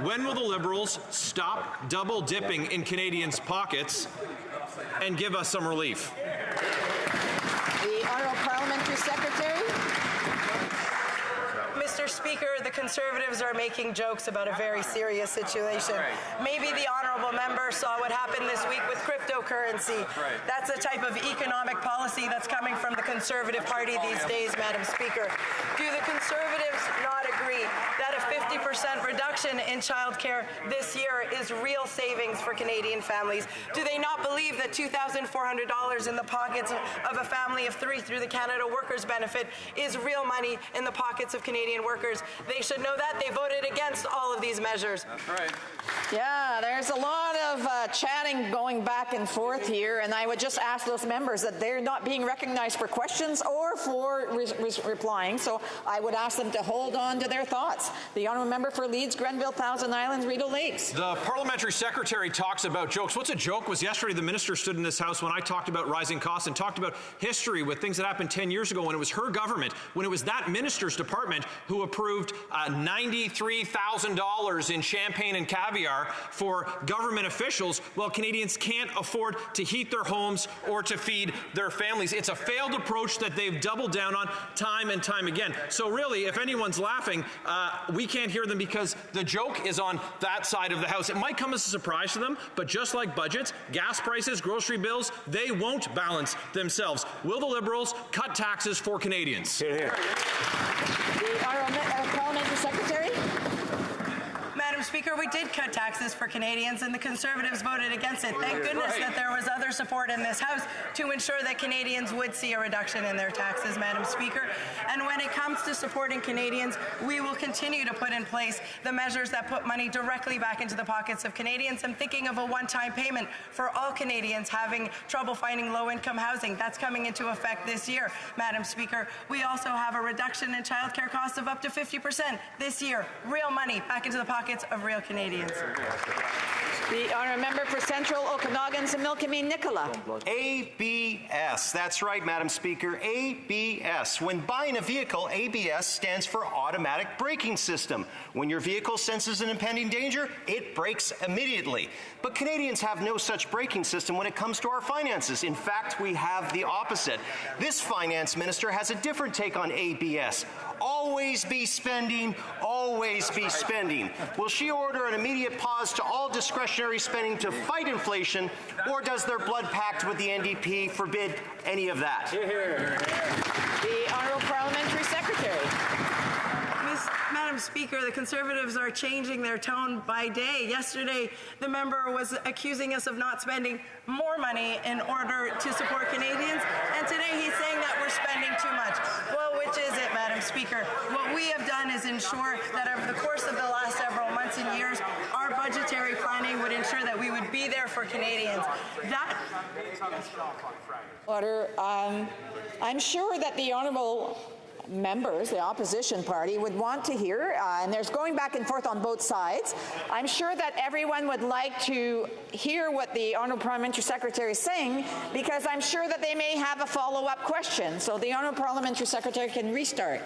When will the Liberals stop double dipping in Canadians' pockets and give us some relief? The Honourable Parliamentary Secretary. Mr. Speaker, the Conservatives are making jokes about a very serious situation. Maybe the honourable member saw what happened this week with cryptocurrency. That's the type of economic policy that's coming from the Conservative Party these days, Madam Speaker. Do the Conservatives not agree that a 50% reduction in childcare this year is real savings for Canadian families? Do they not believe that $2,400 in the pockets of a family of 3 through the Canada Workers Benefit is real money in the pockets of Canadian workers? They should know that. They voted against all of these measures. That's right. Yeah, there's a lot of chatting going back and forth here, and I would just ask those members that they're not being recognized for questions or for replying, so I would ask them to hold on to their thoughts. The honourable member for Leeds, Grenville, Thousand Islands, Rideau Lakes. The parliamentary secretary talks about jokes. What's a joke was yesterday the minister stood in this house when I talked about rising costs and talked about history with things that happened 10 years ago when it was her government, when it was that minister's department who approved $93,000 in champagne and caviar for government officials while Canadians can't afford to heat their homes or to feed their families. It's a failed approach that they've doubled down on time and time again. So really, if anyone's laughing, we can't hear them because the joke is on that side of the house. It might come as a surprise to them, but just like budgets, gas prices, grocery bills, they won't balance themselves. Will the Liberals cut taxes for Canadians? The Parliamentary Secretary. Madam Madam Speaker, we did cut taxes for Canadians, and the Conservatives voted against it. Thank goodness that there was other support in this House to ensure that Canadians would see a reduction in their taxes, Madam Speaker. And when it comes to supporting Canadians, we will continue to put in place the measures that put money directly back into the pockets of Canadians. I'm thinking of a one-time payment for all Canadians having trouble finding low-income housing. That's coming into effect this year, Madam Speaker. We also have a reduction in childcare costs of up to 50% this year. Real money back into the pockets of real Canadians. The honourable member for Central Okanagan, Similkameen Nicola. ABS. That's right, Madam Speaker. ABS. When buying a vehicle, ABS stands for Automatic Braking System. When your vehicle senses an impending danger, it brakes immediately. But Canadians have no such braking system when it comes to our finances. In fact, we have the opposite. This finance minister has a different take on ABS. Always be spending, always be spending. Will she order an immediate pause to all discretionary spending to fight inflation, or does their blood pact with the NDP forbid any of that? The Honourable Parliamentary Secretary. Madam Speaker, the Conservatives are changing their tone by day. Yesterday, the member was accusing us of not spending more money in order to support Canadians, and today he's saying that we're spending too much. Well, which is it, Madam Speaker? What we have done is ensure that over the course of the last several months and years, our budgetary planning would ensure that we would be there for Canadians. Order. I'm sure that the honourable members, the opposition party, would want to hear, and there's going back and forth on both sides. I'm sure that everyone would like to hear what the Honourable Parliamentary Secretary is saying, because I'm sure that they may have a follow-up question. So the Honourable Parliamentary Secretary can restart.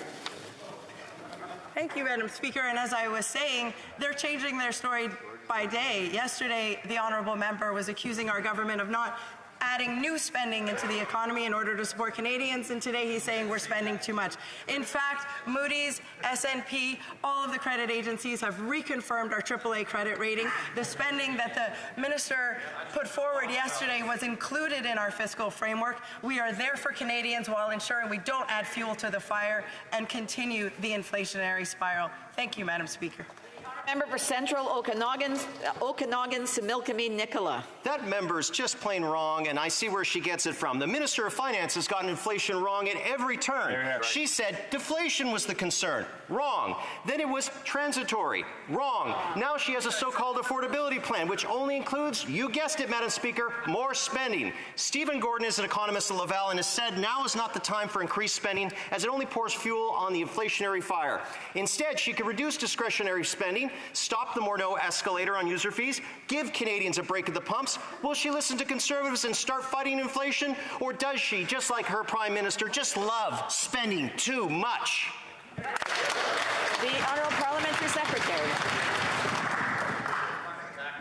Thank you, Madam Speaker. And as I was saying, they're changing their story by day. Yesterday, the honourable member was accusing our government of not adding new spending into the economy in order to support Canadians, and today he's saying we're spending too much. In fact, Moody's, S&P, all of the credit agencies have reconfirmed our AAA credit rating. The spending that the minister put forward yesterday was included in our fiscal framework. We are there for Canadians while ensuring we don't add fuel to the fire and continue the inflationary spiral. Thank you, Madam Speaker. Member for Central Okanagan, Similkameen Nicola. That member's just plain wrong, and I see where she gets it from. The Minister of Finance has gotten inflation wrong at every turn. Right. She said deflation was the concern. Wrong. Then it was transitory. Wrong. Now she has a so-called affordability plan, which only includes, you guessed it, Madam Speaker, more spending. Stephen Gordon is an economist at Laval and has said now is not the time for increased spending, as it only pours fuel on the inflationary fire. Instead, she could reduce discretionary spending, stop the Morneau escalator on user fees, give Canadians a break at the pumps. Will she listen to Conservatives and start fighting inflation? Or does she, just like her Prime Minister, just love spending too much? The Honourable Parliamentary Secretary.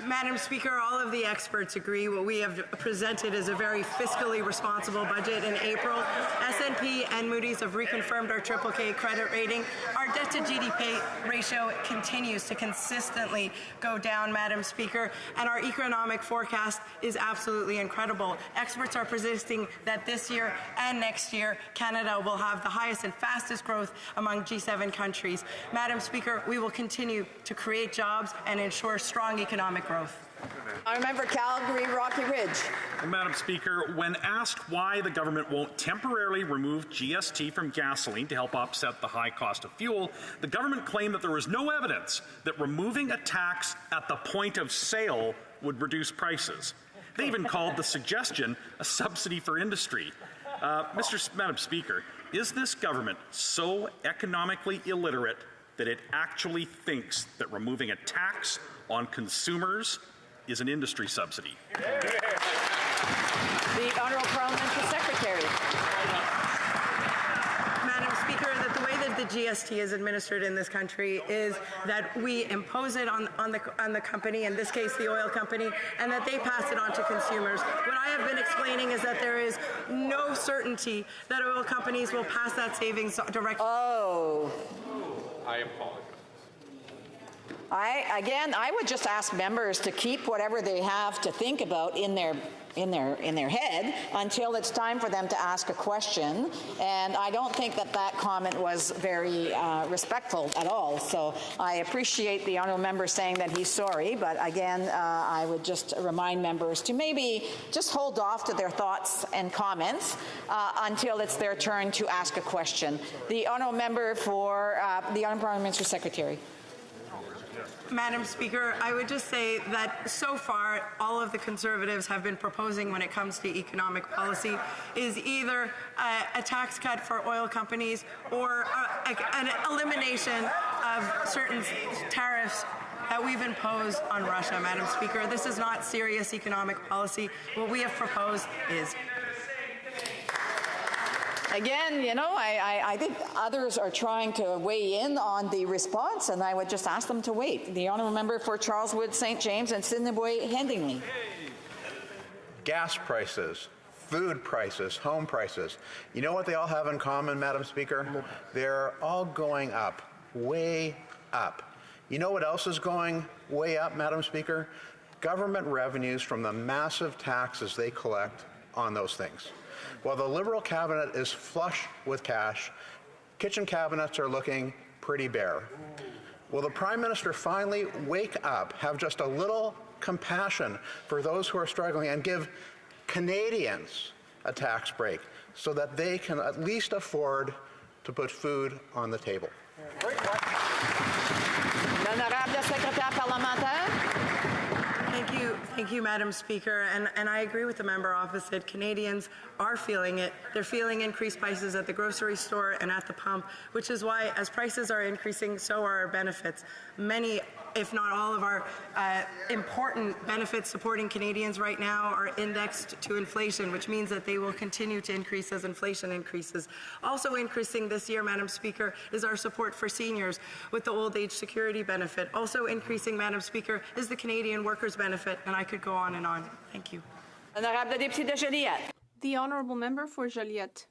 Madam Speaker, all of the experts agree what we have presented is a very fiscally responsible budget. In April, S&P and Moody's have reconfirmed our AAA credit rating. Our debt-to-GDP ratio continues to consistently go down, Madam Speaker, and our economic forecast is absolutely incredible. Experts are predicting that this year and next year, Canada will have the highest and fastest growth among G7 countries. Madam Speaker, we will continue to create jobs and ensure strong economic growth. I remember Calgary, Rocky Ridge. Madam Speaker, when asked why the government won't temporarily remove GST from gasoline to help offset the high cost of fuel, the government claimed that there was no evidence that removing a tax at the point of sale would reduce prices. They even called the suggestion a subsidy for industry. Madam Speaker, is this government so economically illiterate that it actually thinks that removing a tax on consumers is an industry subsidy? The Honourable Parliamentary Secretary. Madam Speaker, that the way that the GST is administered in this country is that we impose it on the company, in this case the oil company, and that they pass it on to consumers. What I have been explaining is that there is no certainty that oil companies will pass that savings directly. Oh. I apologize. I would just ask members to keep whatever they have to think about in their head until it's time for them to ask a question. And I don't think that comment was very respectful at all. So I appreciate the honourable member saying that he's sorry, but again, I would just remind members to maybe just hold off to their thoughts and comments until it's their turn to ask a question. The honourable member for the honourable parliamentary secretary. Madam Speaker, I would just say that so far all of the Conservatives have been proposing when it comes to economic policy is either a tax cut for oil companies or an elimination of certain tariffs that we've imposed on Russia, Madam Speaker. This is not serious economic policy. What we have proposed is... Again, you know, I think others are trying to weigh in on the response, and I would just ask them to wait. The honourable member for Charleswood, St. James, and Sydney-Boy-Headingley. Gas prices, food prices, home prices. You know what they all have in common, Madam Speaker? They're all going up, way up. You know what else is going way up, Madam Speaker? Government revenues from the massive taxes they collect on those things. While the Liberal cabinet is flush with cash, kitchen cabinets are looking pretty bare. Will the Prime Minister finally wake up, have just a little compassion for those who are struggling, and give Canadians a tax break so that they can at least afford to put food on the table? L'honorable secrétaire parlementaire. Thank you, Madam Speaker. And I agree with the member opposite. Canadians are feeling it. They're feeling increased prices at the grocery store and at the pump, which is why, as prices are increasing, so are our benefits. Many, if not all of our important benefits supporting Canadians right now are indexed to inflation, which means that they will continue to increase as inflation increases. Also increasing this year, Madam Speaker, is our support for seniors with the old age security benefit. Also increasing, Madam Speaker, is the Canadian workers benefit, and I could go on and on. Thank you. The honourable member for Joliette.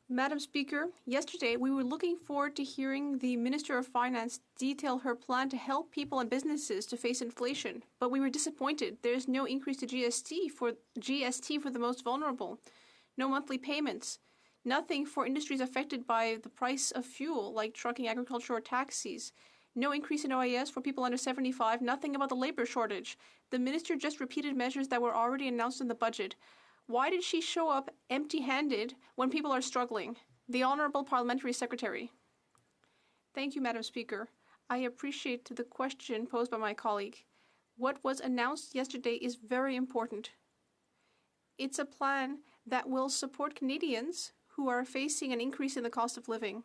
Madam Speaker, yesterday we were looking forward to hearing the Minister of Finance detail her plan to help people and businesses to face inflation, but we were disappointed. There is no increase to GST for the most vulnerable, no monthly payments, nothing for industries affected by the price of fuel like trucking, agriculture, or taxis, no increase in OAS for people under 75, nothing about the labour shortage. The Minister just repeated measures that were already announced in the budget. Why did she show up empty-handed when people are struggling? The Honourable Parliamentary Secretary. Thank you, Madam Speaker. I appreciate the question posed by my colleague. What was announced yesterday is very important. It's a plan that will support Canadians who are facing an increase in the cost of living.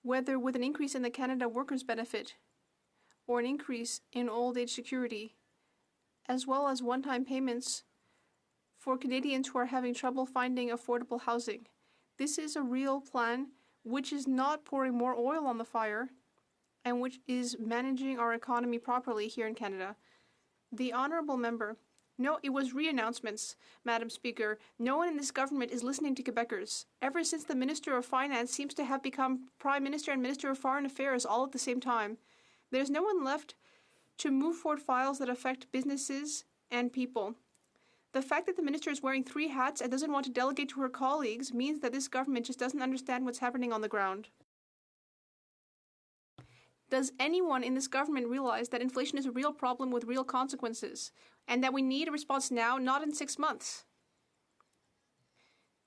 Whether with an increase in the Canada Workers' Benefit or an increase in old age security, as well as one-time payments for Canadians who are having trouble finding affordable housing. This is a real plan which is not pouring more oil on the fire and which is managing our economy properly here in Canada. The honourable member, no, it was re-announcements, Madam Speaker. No one in this government is listening to Quebecers. Ever since the Minister of Finance seems to have become Prime Minister and Minister of Foreign Affairs all at the same time, there's no one left to move forward files that affect businesses and people. The fact that the minister is wearing 3 hats and doesn't want to delegate to her colleagues means that this government just doesn't understand what's happening on the ground. Does anyone in this government realize that inflation is a real problem with real consequences and that we need a response now, not in 6 months?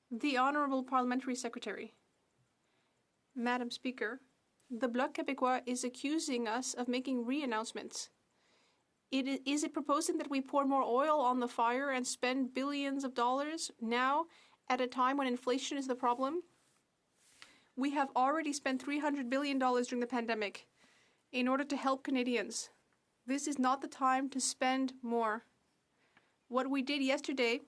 The Honourable Parliamentary Secretary. Madam Speaker, the Bloc Québécois is accusing us of making re-announcements. Is it proposing that we pour more oil on the fire and spend billions of dollars now at a time when inflation is the problem? We have already spent $300 billion during the pandemic in order to help Canadians. This is not the time to spend more. What we did yesterday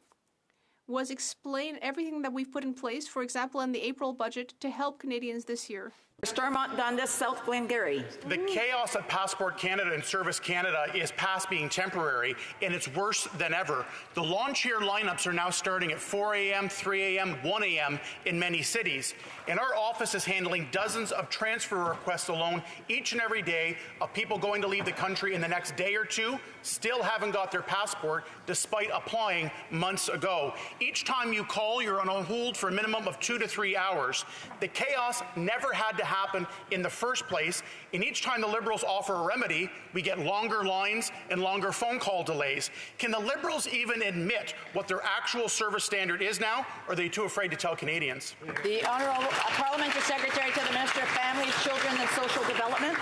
was explain everything that we've put in place, for example, in the April budget, to help Canadians this year. Stormont Dundas, South Glengarry. The chaos at Passport Canada and Service Canada is past being temporary, and it's worse than ever. The lawn chair lineups are now starting at 4 a.m., 3 a.m., 1 a.m. in many cities. And our office is handling dozens of transfer requests alone each and every day of people going to leave the country in the next day or two, still haven't got their passport despite applying months ago. Each time you call, you're on hold for a minimum of 2 to 3 hours. The chaos never had to happen in the first place, and each time the Liberals offer a remedy, we get longer lines and longer phone call delays. Can the Liberals even admit what their actual service standard is now, or are they too afraid to tell Canadians? The Honourable Parliamentary Secretary to the Minister of Families, Children and Social Development.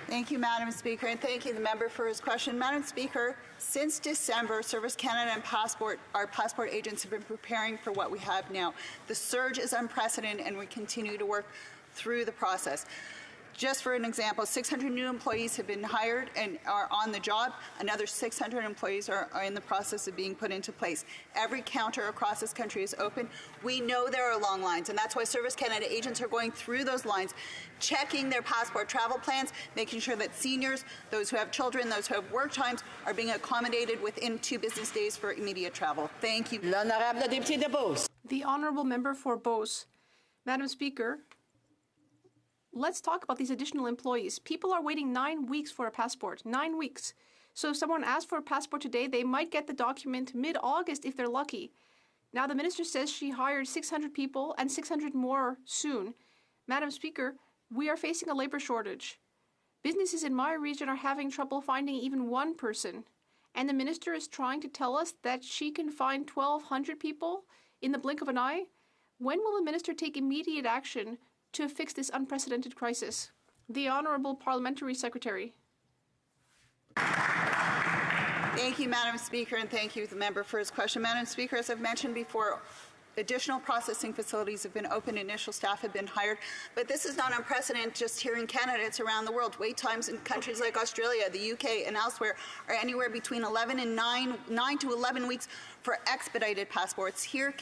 Thank you, Madam Speaker, and thank you, the member, for his question. Madam Speaker, since December, Service Canada and our passport agents have been preparing for what we have now. The surge is unprecedented, and we continue to work through the process. Just for an example, 600 new employees have been hired and are on the job. Another 600 employees are in the process of being put into place. Every counter across this country is open. We know there are long lines, and that's why Service Canada agents are going through those lines, checking their passport travel plans, making sure that seniors, those who have children, those who have work times, are being accommodated within 2 business days for immediate travel. Thank you. L'honorable député de Beauce. The honourable member for Beauce. Madam Speaker, let's talk about these additional employees. People are waiting 9 weeks for a passport. 9 weeks. So if someone asks for a passport today, they might get the document mid-August if they're lucky. Now the minister says she hired 600 people and 600 more soon. Madam Speaker, we are facing a labour shortage. Businesses in my region are having trouble finding even one person. And the minister is trying to tell us that she can find 1,200 people in the blink of an eye? When will the minister take immediate action to fix this unprecedented crisis? The Honourable Parliamentary Secretary. Thank you, Madam Speaker, and thank you, the member, for his question. Madam Speaker, as I've mentioned before, additional processing facilities have been opened, initial staff have been hired, but this is not unprecedented just here in Canada, it's around the world. Wait times in countries like Australia, the UK, and elsewhere are anywhere between 9 to 11 weeks for expedited passports. Here,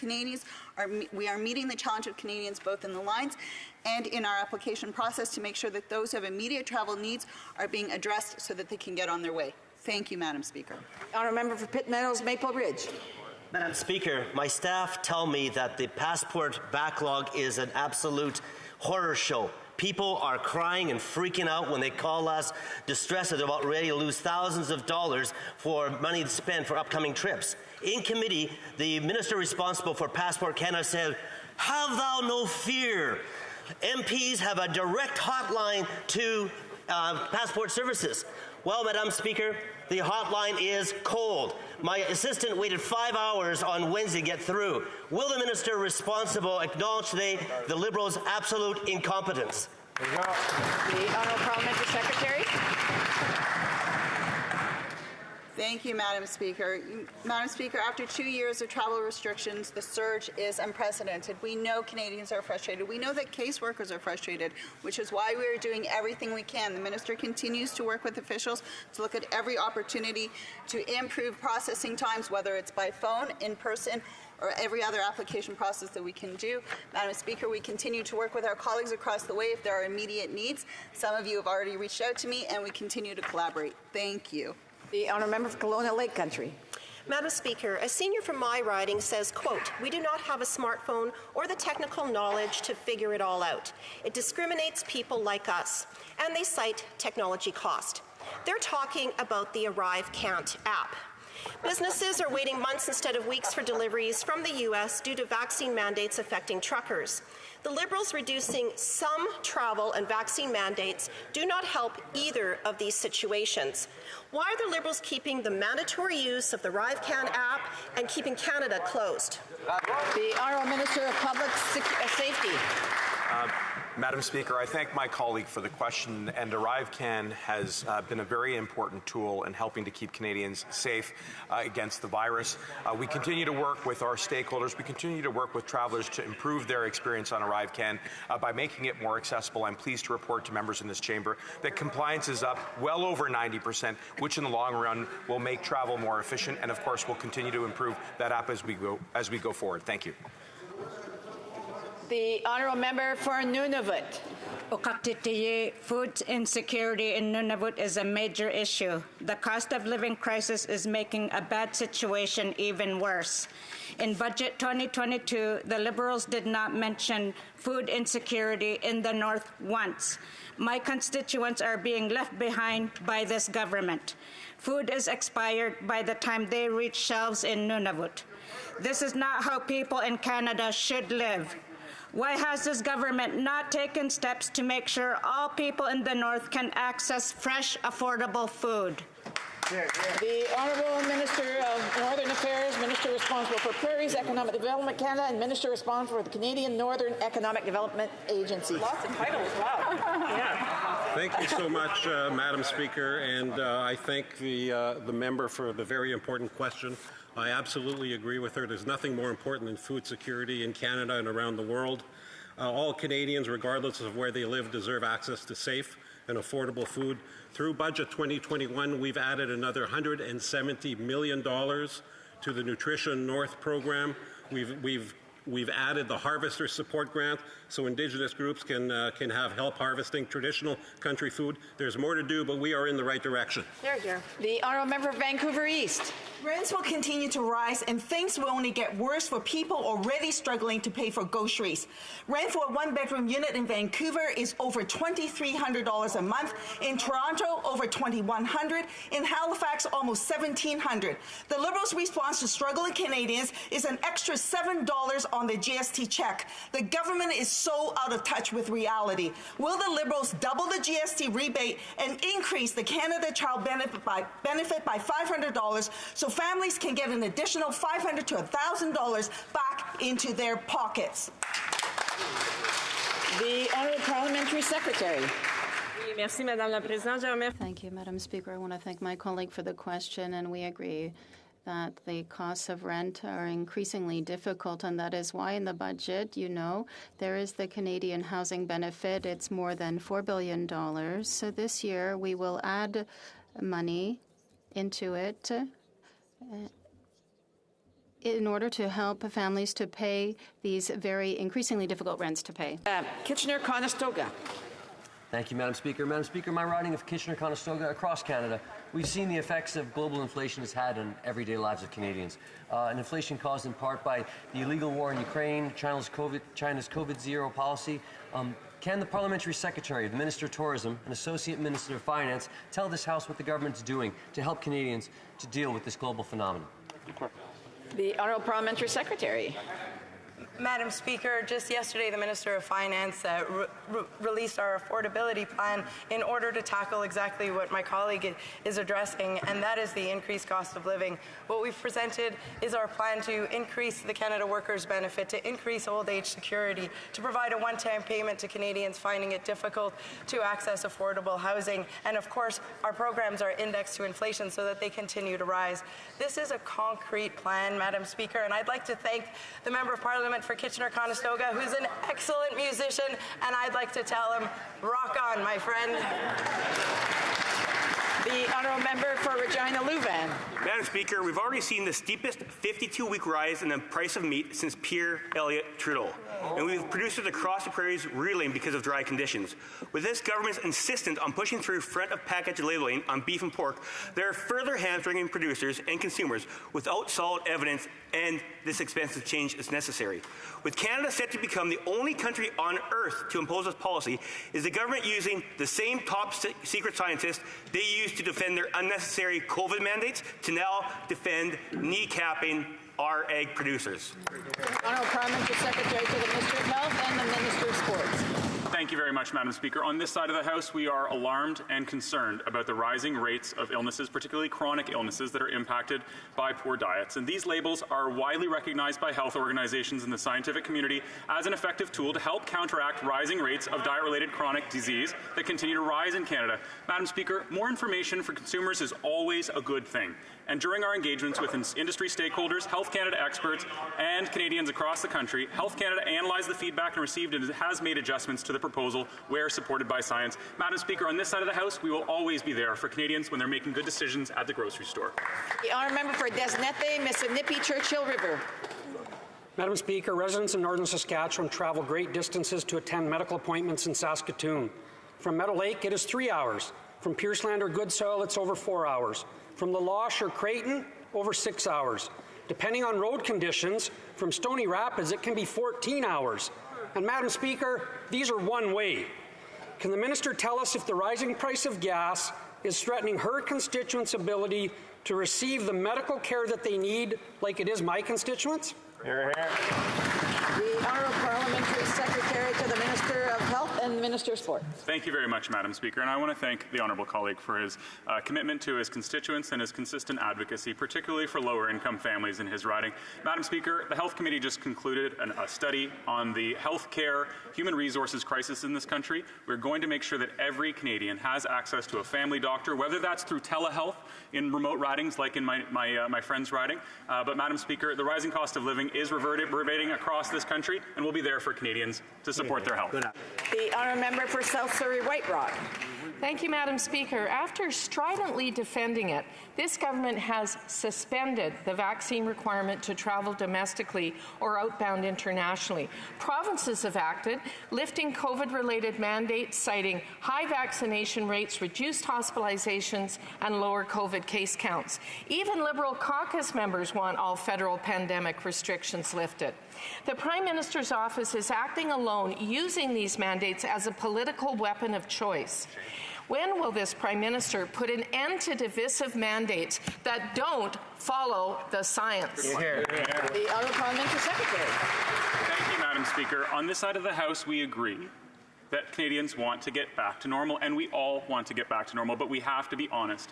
we are meeting the challenge of Canadians both in the lines and in our application process to make sure that those who have immediate travel needs are being addressed so that they can get on their way. Thank you, Madam Speaker. Honourable Member for Pitt Meadows, Maple Ridge. Madam Speaker, my staff tell me that the passport backlog is an absolute horror show. People are crying and freaking out when they call us, distressed and about ready to lose thousands of dollars for money to spend for upcoming trips. In committee, the minister responsible for Passport Canada said, "Have thou no fear. MPs have a direct hotline to passport services." Well, Madam Speaker, the hotline is cold. My assistant waited 5 hours on Wednesday to get through. Will the minister responsible acknowledge today the Liberals' absolute incompetence? The Honourable Parliamentary Secretary. Thank you, Madam Speaker. Madam Speaker, after 2 years of travel restrictions, the surge is unprecedented. We know Canadians are frustrated. We know that caseworkers are frustrated, which is why we are doing everything we can. The minister continues to work with officials to look at every opportunity to improve processing times, whether it's by phone, in person, or every other application process that we can do. Madam Speaker, we continue to work with our colleagues across the way if there are immediate needs. Some of you have already reached out to me, and we continue to collaborate. Thank you. The Honourable Member for Kelowna Lake Country. Madam Speaker, a senior from my riding says, quote, "We do not have a smartphone or the technical knowledge to figure it all out. It discriminates people like us." And they cite technology cost. They're talking about the Arrive Can't app. Businesses are waiting months instead of weeks for deliveries from the U.S. due to vaccine mandates affecting truckers. The Liberals reducing some travel and vaccine mandates do not help either of these situations. Why are the Liberals keeping the mandatory use of the ArriveCan app and keeping Canada closed? The Honourable Minister of Public Safety. Madam Speaker, I thank my colleague for the question, and ArriveCan has been a very important tool in helping to keep Canadians safe against the virus. We continue to work with our stakeholders. We continue to work with travelers to improve their experience on ArriveCan by making it more accessible. I'm pleased to report to members in this chamber that compliance is up well over 90%, which in the long run will make travel more efficient, and of course we'll continue to improve that app as we go forward. Thank you. The Honourable Member for Nunavut. Food insecurity in Nunavut is a major issue. The cost of living crisis is making a bad situation even worse. In Budget 2022, the Liberals did not mention food insecurity in the North once. My constituents are being left behind by this government. Food is expired by the time they reach shelves in Nunavut. This is not how people in Canada should live. Why has this government not taken steps to make sure all people in the North can access fresh, affordable food? The Honourable Minister of Northern Affairs, Minister responsible for Prairies, Economic Development Canada, and Minister responsible for the Canadian Northern Economic Development Agency. Lots of titles, wow. Yeah. Thank you so much, Madam Speaker, and I thank the member for the very important question. I absolutely agree with her. There's nothing more important than food security in Canada and around the world. All Canadians, regardless of where they live, deserve access to safe and affordable food. Through Budget 2021, we've added another $170 million to the Nutrition North program. We've added the Harvester Support Grant so Indigenous groups can have help harvesting traditional country food. There's more to do, but we are in the right direction. Here. The Honourable Member of Vancouver East. Rents will continue to rise and things will only get worse for people already struggling to pay for groceries. Rent for a one-bedroom unit in Vancouver is over $2,300 a month. In Toronto, over $2,100. In Halifax, almost $1,700. The Liberals' response to struggling Canadians is an extra $7 on the GST check. The government is so out of touch with reality. Will the Liberals double the GST rebate and increase the Canada Child benefit by $500 so families can get an additional $500 to $1,000 back into their pockets? The Honourable Parliamentary Secretary. Thank you, Madam Speaker. I want to thank my colleague for the question, and we agree that the costs of rent are increasingly difficult, and that is why in the budget, there is the Canadian housing benefit. It's more than $4 billion. So this year, we will add money into it in order to help families to pay these very increasingly difficult rents to pay. Kitchener-Conestoga. Thank you, Madam Speaker. Madam Speaker, my riding of Kitchener-Conestoga across Canada, we've seen the effects of global inflation has had on everyday lives of Canadians. An inflation caused in part by the illegal war in Ukraine, China's COVID-0 policy. Can the Parliamentary Secretary, the Minister of Tourism, and Associate Minister of Finance tell this House what the government is doing to help Canadians to deal with this global phenomenon? The Honourable Parliamentary Secretary. Madam Speaker, just yesterday the Minister of Finance released our affordability plan in order to tackle exactly what my colleague is addressing, and that is the increased cost of living. What we've presented is our plan to increase the Canada Workers' Benefit, to increase old age security, to provide a one-time payment to Canadians finding it difficult to access affordable housing, and of course our programs are indexed to inflation so that they continue to rise. This is a concrete plan, Madam Speaker, and I'd like to thank the Member of Parliament for Kitchener-Conestoga, who's an excellent musician, and I'd like to tell him, rock on, my friend. The Honourable Member for Regina Louvain. Madam Speaker, we've already seen the steepest 52-week rise in the price of meat since Pierre Elliott Trudeau. And we've producers across the prairies reeling because of dry conditions. With this government's insistence on pushing through front-of-package labeling on beef and pork, they're further hamstringing producers and consumers without solid evidence, and this expensive change is necessary. With Canada set to become the only country on earth to impose this policy, is the government using the same top-secret scientists they used to defend their unnecessary COVID mandates to now defend kneecapping our egg producers? Honourable Parliamentary Secretary to the Minister of Health and the Minister of Sports. Thank you very much, Madam Speaker. On this side of the House, we are alarmed and concerned about the rising rates of illnesses, particularly chronic illnesses that are impacted by poor diets. And these labels are widely recognized by health organizations and the scientific community as an effective tool to help counteract rising rates of diet-related chronic disease that continue to rise in Canada. Madam Speaker, more information for consumers is always a good thing. And during our engagements with industry stakeholders, Health Canada experts, and Canadians across the country, Health Canada analyzed the feedback and received and has made adjustments to the proposal where supported by science. Madam Speaker, on this side of the House, we will always be there for Canadians when they're making good decisions at the grocery store. The Honourable Member for Desnette, Missinippi, Churchill River. Madam Speaker, residents in northern Saskatchewan travel great distances to attend medical appointments in Saskatoon. From Meadow Lake, it is 3 hours. From Pierceland or Goodsoil, it's over 4 hours. From La Loche or Creighton, over 6 hours. Depending on road conditions, from Stony Rapids, it can be 14 hours. And Madam Speaker, these are one way. Can the minister tell us if the rising price of gas is threatening her constituents' ability to receive the medical care that they need, like it is my constituents? Hear, hear. The Honourable Parliamentary Secretary to the Minister of Health and Minister of Sport. Thank you very much, Madam Speaker, and I want to thank the honourable colleague for his commitment to his constituents and his consistent advocacy, particularly for lower-income families in his riding. Madam Speaker, the Health Committee just concluded a study on the health care human resources crisis in this country. We're going to make sure that every Canadian has access to a family doctor, whether that's through telehealth in remote ridings like in my friend's riding. But Madam Speaker, the rising cost of living is reverbating across this country, and we'll be there for Canadians to support their health. The honourable member for South Surrey White Rock. Thank you, Madam Speaker. After stridently defending it, this government has suspended the vaccine requirement to travel domestically or outbound internationally. Provinces have acted, lifting COVID-related mandates, citing high vaccination rates, reduced hospitalizations, and lower COVID case counts. Even Liberal caucus members want all federal pandemic restrictions lifted. The Prime Minister's office is acting alone, using these mandates as a political weapon of choice. When will this Prime Minister put an end to divisive mandates that don't follow the science? The Honourable Parliamentary Secretary. Thank you, Madam Speaker. On this side of the House, we agree that Canadians want to get back to normal, and we all want to get back to normal, but we have to be honest.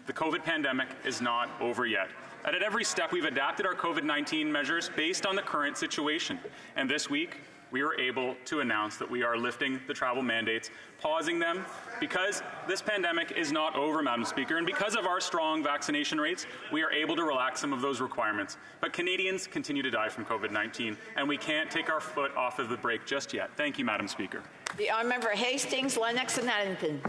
The COVID pandemic is not over yet. And at every step, we've adapted our COVID-19 measures based on the current situation. And this week, we were able to announce that we are lifting the travel mandates, pausing them, because this pandemic is not over, Madam Speaker, and because of our strong vaccination rates, we are able to relax some of those requirements. But Canadians continue to die from COVID-19, and we can't take our foot off of the brake just yet. Thank you, Madam Speaker. The honourable member Hastings, Lennox and Addington.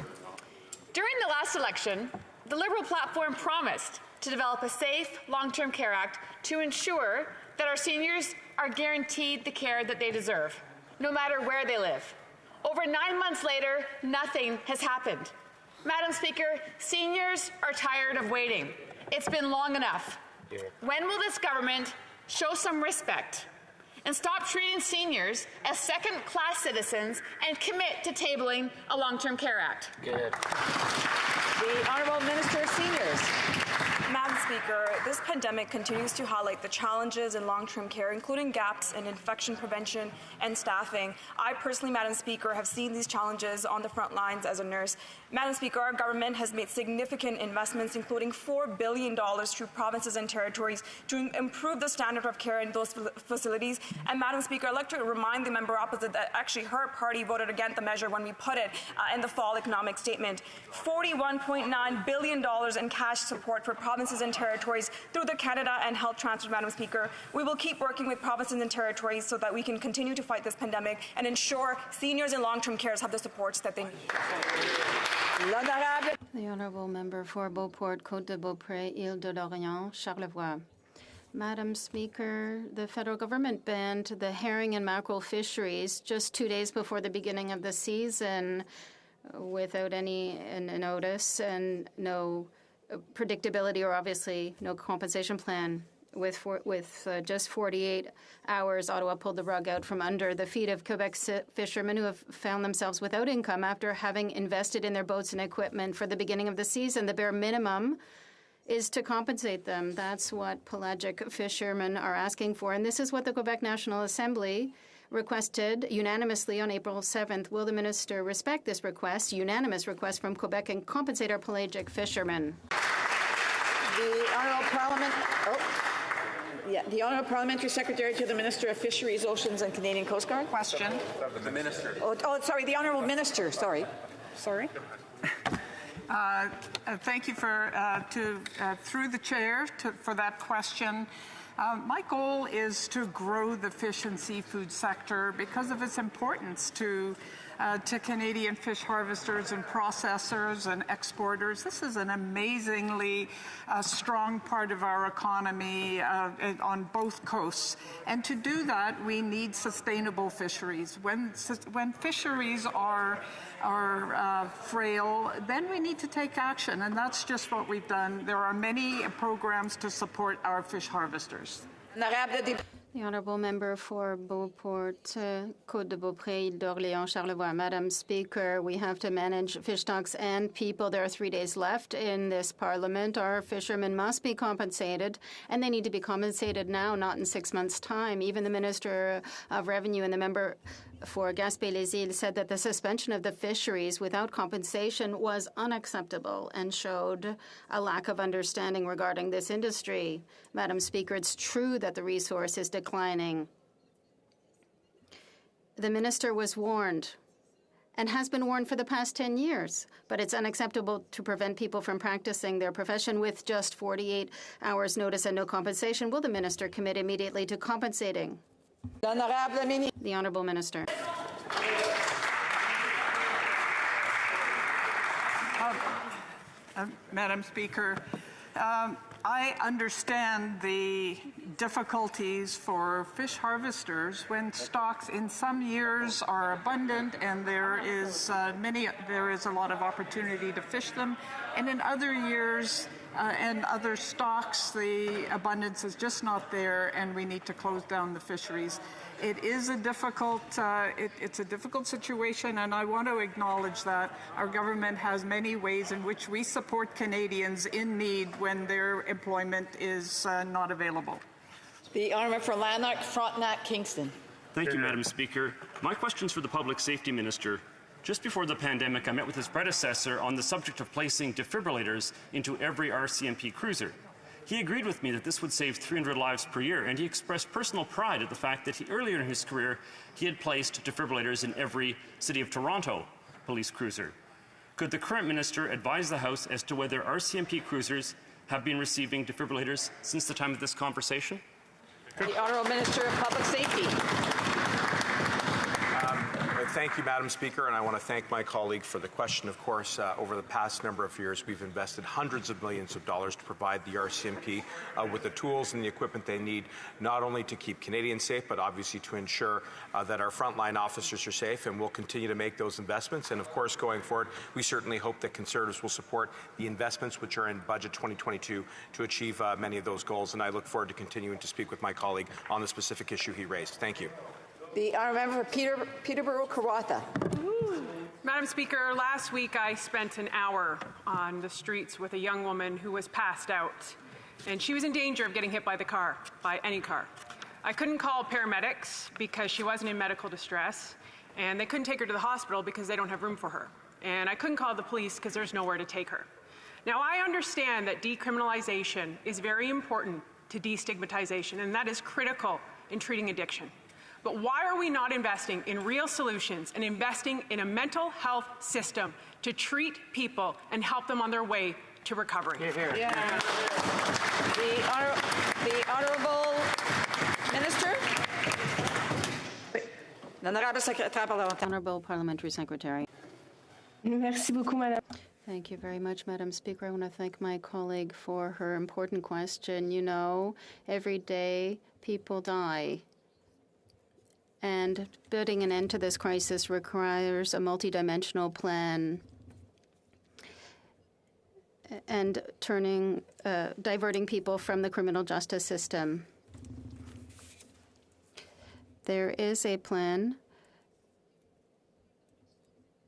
During the last election, the Liberal platform promised to develop a safe, long-term care act to ensure that our seniors are guaranteed the care that they deserve, no matter where they live. Over 9 months later, nothing has happened. Madam Speaker, seniors are tired of waiting. It's been long enough. When will this government show some respect and stop treating seniors as second-class citizens and commit to tabling a long-term care act? Good. The Honourable Minister of Seniors. Madam Speaker, this pandemic continues to highlight the challenges in long-term care, including gaps in infection prevention and staffing. I personally, Madam Speaker, have seen these challenges on the front lines as a nurse. Madam Speaker, our government has made significant investments, including $4 billion through provinces and territories to improve the standard of care in those facilities. And Madam Speaker, I'd like to remind the member opposite that actually her party voted against the measure when we put it in the fall economic statement. $41.9 billion in cash support for provinces and territories through the Canada and Health Transfer, Madam Speaker. We will keep working with provinces and territories so that we can continue to fight this pandemic and ensure seniors in long-term care have the supports that they need. The Honourable Member for Beauport, Côte de Beaupré, Ile de Lorient, Charlevoix. Madam Speaker, the federal government banned the herring and mackerel fisheries just 2 days before the beginning of the season without any notice and no predictability or obviously no compensation plan. With just 48 hours, Ottawa pulled the rug out from under the feet of Quebec fishermen who have found themselves without income after having invested in their boats and equipment for the beginning of the season. The bare minimum is to compensate them. That's what pelagic fishermen are asking for. And this is what the Quebec National Assembly requested unanimously on April 7th. Will the minister respect this request, unanimous request from Quebec, and compensate our pelagic fishermen? The Honourable Parliamentary Secretary to the Minister of Fisheries, Oceans and Canadian Coast Guard. Question. The Minister. Oh, sorry, the Honourable Minister, sorry. Thank you through the chair for that question. My goal is to grow the fish and seafood sector because of its importance to to Canadian fish harvesters and processors and exporters. This is an amazingly strong part of our economy on both coasts. And to do that, we need sustainable fisheries. When fisheries are frail, then we need to take action, and that's just what we've done. There are many programs to support our fish harvesters. The Honourable Member for Beauport, Côte de Beaupré, Île d'Orléans, Charlevoix. Madam Speaker, we have to manage fish stocks and people. There are 3 days left in this Parliament. Our fishermen must be compensated, and they need to be compensated now, not in 6 months' time. Even the Minister of Revenue and the member for Gaspé-les-Îles said that the suspension of the fisheries without compensation was unacceptable and showed a lack of understanding regarding this industry. Madam Speaker, it's true that the resource is declining. The minister was warned and has been warned for the past 10 years, but it's unacceptable to prevent people from practicing their profession with just 48 hours notice and no compensation. Will the minister commit immediately to compensating? The Honourable Minister. Madam Speaker, I understand the difficulties for fish harvesters when stocks in some years are abundant and there is a lot of opportunity to fish them, and in other years and other stocks the abundance is just not there and we need to close down the fisheries. It is a difficult it's a difficult situation, and I want to acknowledge that our government has many ways in which we support Canadians in need when their employment is not available. The Honourable for Lanark, Frontenac, Kingston. Thank you, Madam Speaker. My question is for the Public Safety Minister. Just before the pandemic, I met with his predecessor on the subject of placing defibrillators into every RCMP cruiser. He agreed with me that this would save 300 lives per year, and he expressed personal pride at the fact that earlier in his career, he had placed defibrillators in every City of Toronto police cruiser. Could the current minister advise the House as to whether RCMP cruisers have been receiving defibrillators since the time of this conversation? The Honourable Minister of Public Safety. Thank you, Madam Speaker, and I want to thank my colleague for the question. Of course, over the past number of years, we've invested hundreds of millions of dollars to provide the RCMP with the tools and the equipment they need, not only to keep Canadians safe, but obviously to ensure that our frontline officers are safe, and we'll continue to make those investments. And of course, going forward, we certainly hope that Conservatives will support the investments which are in Budget 2022 to achieve many of those goals, and I look forward to continuing to speak with my colleague on the specific issue he raised. Thank you. The Honourable Member for Peterborough-Karwatha. Madam Speaker, last week I spent an hour on the streets with a young woman who was passed out, and she was in danger of getting hit by any car. I couldn't call paramedics because she wasn't in medical distress, and they couldn't take her to the hospital because they don't have room for her. And I couldn't call the police because there's nowhere to take her. Now, I understand that decriminalization is very important to destigmatization, and that is critical in treating addiction. But why are we not investing in real solutions and investing in a mental health system to treat people and help them on their way to recovery? Yeah. The Honourable Minister. Honourable Parliamentary Secretary. Thank you very much, Madam Speaker. I want to thank my colleague for her important question. You know, every day people die. And putting an end to this crisis requires a multidimensional plan and diverting people from the criminal justice system. There is a plan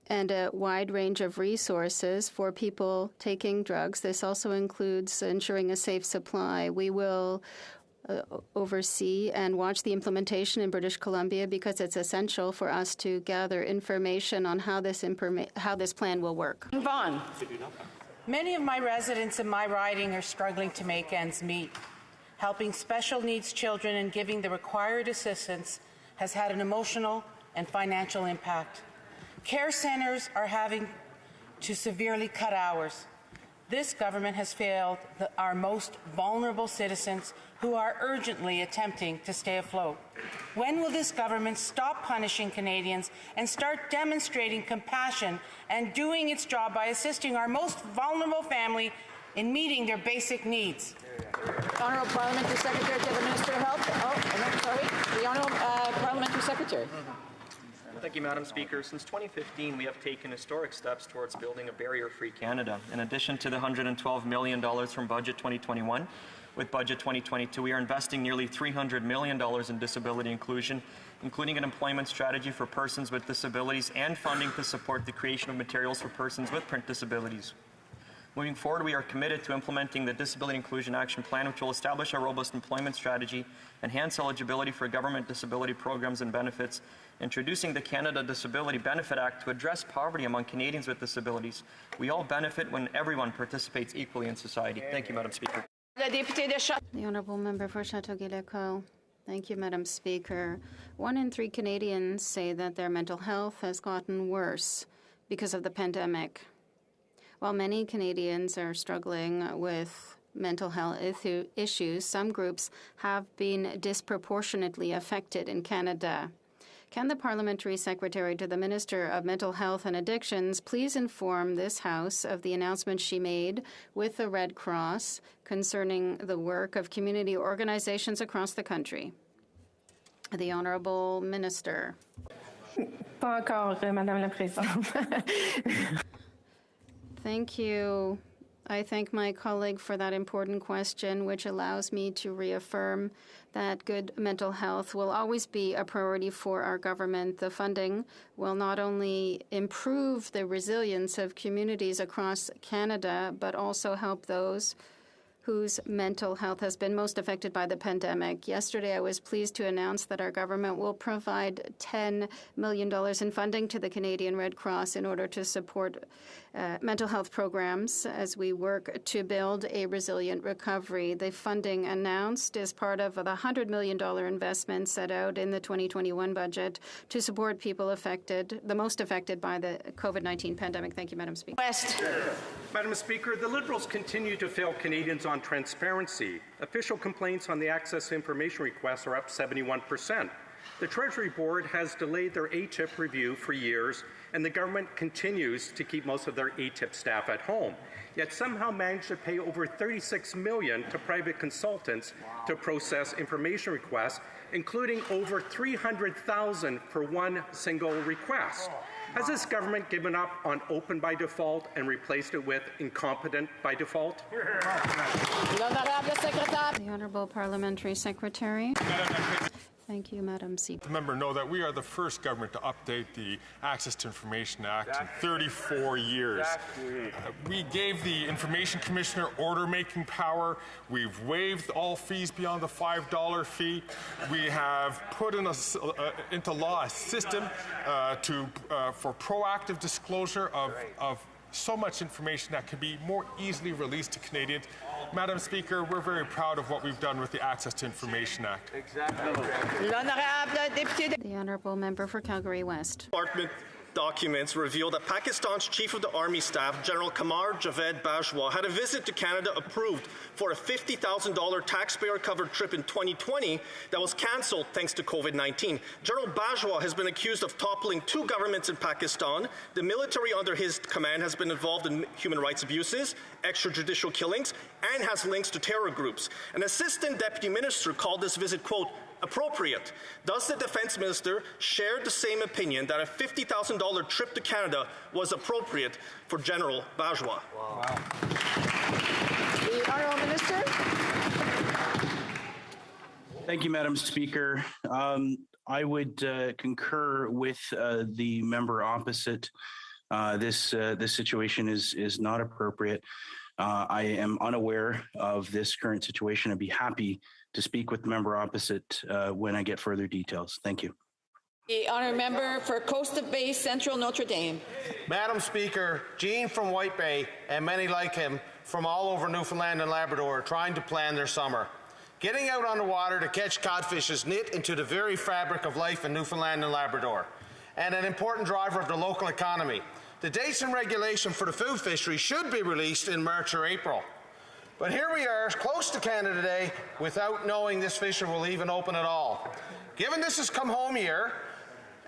and a wide range of resources for people taking drugs. This also includes ensuring a safe supply. We will oversee and watch the implementation in British Columbia because it's essential for us to gather information on how this plan will work. Vaughn. Many of my residents in my riding are struggling to make ends meet. Helping special needs children and giving the required assistance has had an emotional and financial impact. Care centres are having to severely cut hours. This government has failed our most vulnerable citizens who are urgently attempting to stay afloat. When will this government stop punishing Canadians and start demonstrating compassion and doing its job by assisting our most vulnerable family in meeting their basic needs? Honourable Parliamentary Secretary to the Minister of Health. Oh, no, sorry. The Honourable Parliamentary Secretary. Thank you, Madam Speaker. Since 2015, we have taken historic steps towards building a barrier-free Canada. In addition to the $112 million from Budget 2021, with Budget 2022, we are investing nearly $300 million in disability inclusion, including an employment strategy for persons with disabilities and funding to support the creation of materials for persons with print disabilities. Moving forward, we are committed to implementing the Disability Inclusion Action Plan, which will establish a robust employment strategy, enhance eligibility for government disability programs and benefits, introducing the Canada Disability Benefit Act to address poverty among Canadians with disabilities. We all benefit when everyone participates equally in society. Thank you, Madam Speaker. The Honourable Member for Châteauguay-Lécoq. Thank you, Madam Speaker. 1 in 3 Canadians say that their mental health has gotten worse because of the pandemic. While many Canadians are struggling with mental health issues, some groups have been disproportionately affected in Canada. Can the Parliamentary Secretary to the Minister of Mental Health and Addictions please inform this House of the announcement she made with the Red Cross concerning the work of community organizations across the country? The Honourable Minister. Pas encore, Madame la Présidente. Thank you. I thank my colleague for that important question, which allows me to reaffirm that good mental health will always be a priority for our government. The funding will not only improve the resilience of communities across Canada, but also help those whose mental health has been most affected by the pandemic. Yesterday, I was pleased to announce that our government will provide $10 million in funding to the Canadian Red Cross in order to support mental health programs as we work to build a resilient recovery. The funding announced is part of the $100 million investment set out in the 2021 budget to support people the most affected by the COVID-19 pandemic. Thank you, Madam Speaker. West. Madam Speaker, the Liberals continue to fail Canadians on transparency. Official complaints on the access to information requests are up 71%. The Treasury Board has delayed their ATIP review for years, and the government continues to keep most of their ATIP staff at home, yet somehow managed to pay over $36 million to private consultants to process information requests, including over $300,000 for one single request. Has this government given up on open by default and replaced it with incompetent by default? The Honourable Parliamentary Secretary. Thank you, Madam Speaker. The member know that we are the first government to update the Access to Information Act in 34 years. We gave the Information Commissioner order-making power. We've waived all fees beyond the $5 fee. We have put into law a system for proactive disclosure of so much information that can be more easily released to Canadians. Madam Speaker, we're very proud of what we've done with the Access to Information Act. The Honourable Member for Calgary West. Department documents reveal that Pakistan's Chief of the Army Staff, General Qamar Javed Bajwa, had a visit to Canada approved for a $50,000 taxpayer-covered trip in 2020 that was cancelled thanks to COVID-19. General Bajwa has been accused of toppling 2 governments in Pakistan. The military under his command has been involved in human rights abuses, extrajudicial killings, and has links to terror groups. An assistant deputy minister called this visit, quote, appropriate. Does the Defence Minister share the same opinion that a $50,000 trip to Canada was appropriate for General Bajwa? Wow. The Honourable Minister. Thank you, Madam Speaker. I would concur with the member opposite. This situation is not appropriate. I am unaware of this current situation. I'd be happy to speak with the member opposite when I get further details. Thank you. The honourable member for Coast Bay Central Notre Dame. Madam Speaker, Gene from White Bay and many like him from all over Newfoundland and Labrador are trying to plan their summer. Getting out on the water to catch codfish is knit into the very fabric of life in Newfoundland and Labrador, and an important driver of the local economy. The dates and regulation for the food fishery should be released in March or April. But here we are, close to Canada Day, without knowing this fishery will even open at all. Given this is come home year,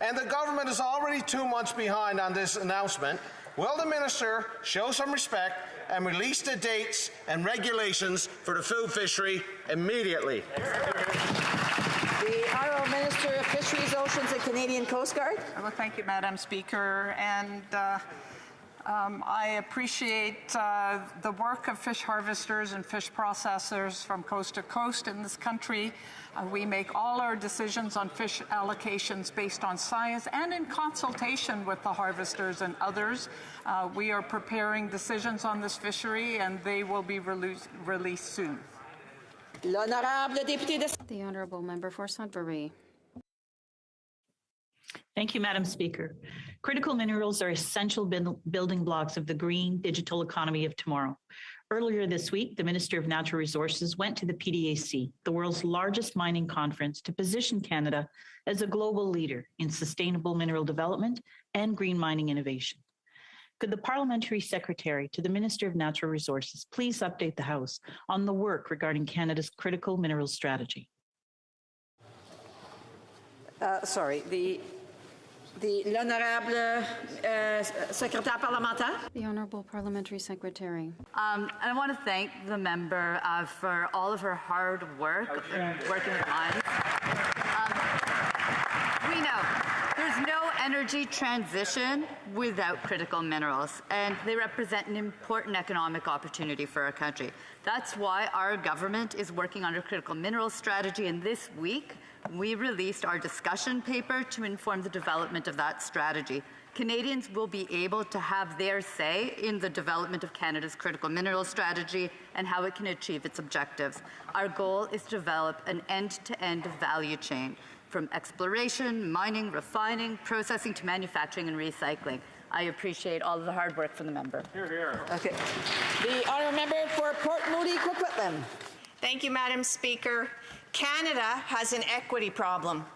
and the government is already 2 months behind on this announcement, will the minister show some respect and release the dates and regulations for the food fishery immediately? The Honourable Minister of Fisheries, Oceans and Canadian Coast Guard. Well, thank you, Madam Speaker. And I appreciate the work of fish harvesters and fish processors from coast to coast in this country. We make all our decisions on fish allocations based on science and in consultation with the harvesters and others. We are preparing decisions on this fishery, and they will be released soon. The Honourable Member for Sudbury. Thank you, Madam Speaker. Critical minerals are essential building blocks of the green digital economy of tomorrow. Earlier this week, the Minister of Natural Resources went to the PDAC, the world's largest mining conference, to position Canada as a global leader in sustainable mineral development and green mining innovation. Could the Parliamentary Secretary to the Minister of Natural Resources please update the House on the work regarding Canada's critical minerals strategy? L'honorable secrétaire parlementaire. The Honourable Parliamentary Secretary. I want to thank the member for all of her hard work working with mines. We know there's no energy transition without critical minerals, and they represent an important economic opportunity for our country. That's why our government is working on a critical minerals strategy, and this week we released our discussion paper to inform the development of that strategy. Canadians will be able to have their say in the development of Canada's critical minerals strategy and how it can achieve its objectives. Our goal is to develop an end-to-end value chain from exploration, mining, refining, processing to manufacturing and recycling. I appreciate all of the hard work from the member. Hear, hear. Okay. The Honourable Member for Port Moody, Coquitlam. Thank you, Madam Speaker. Canada has an equity problem.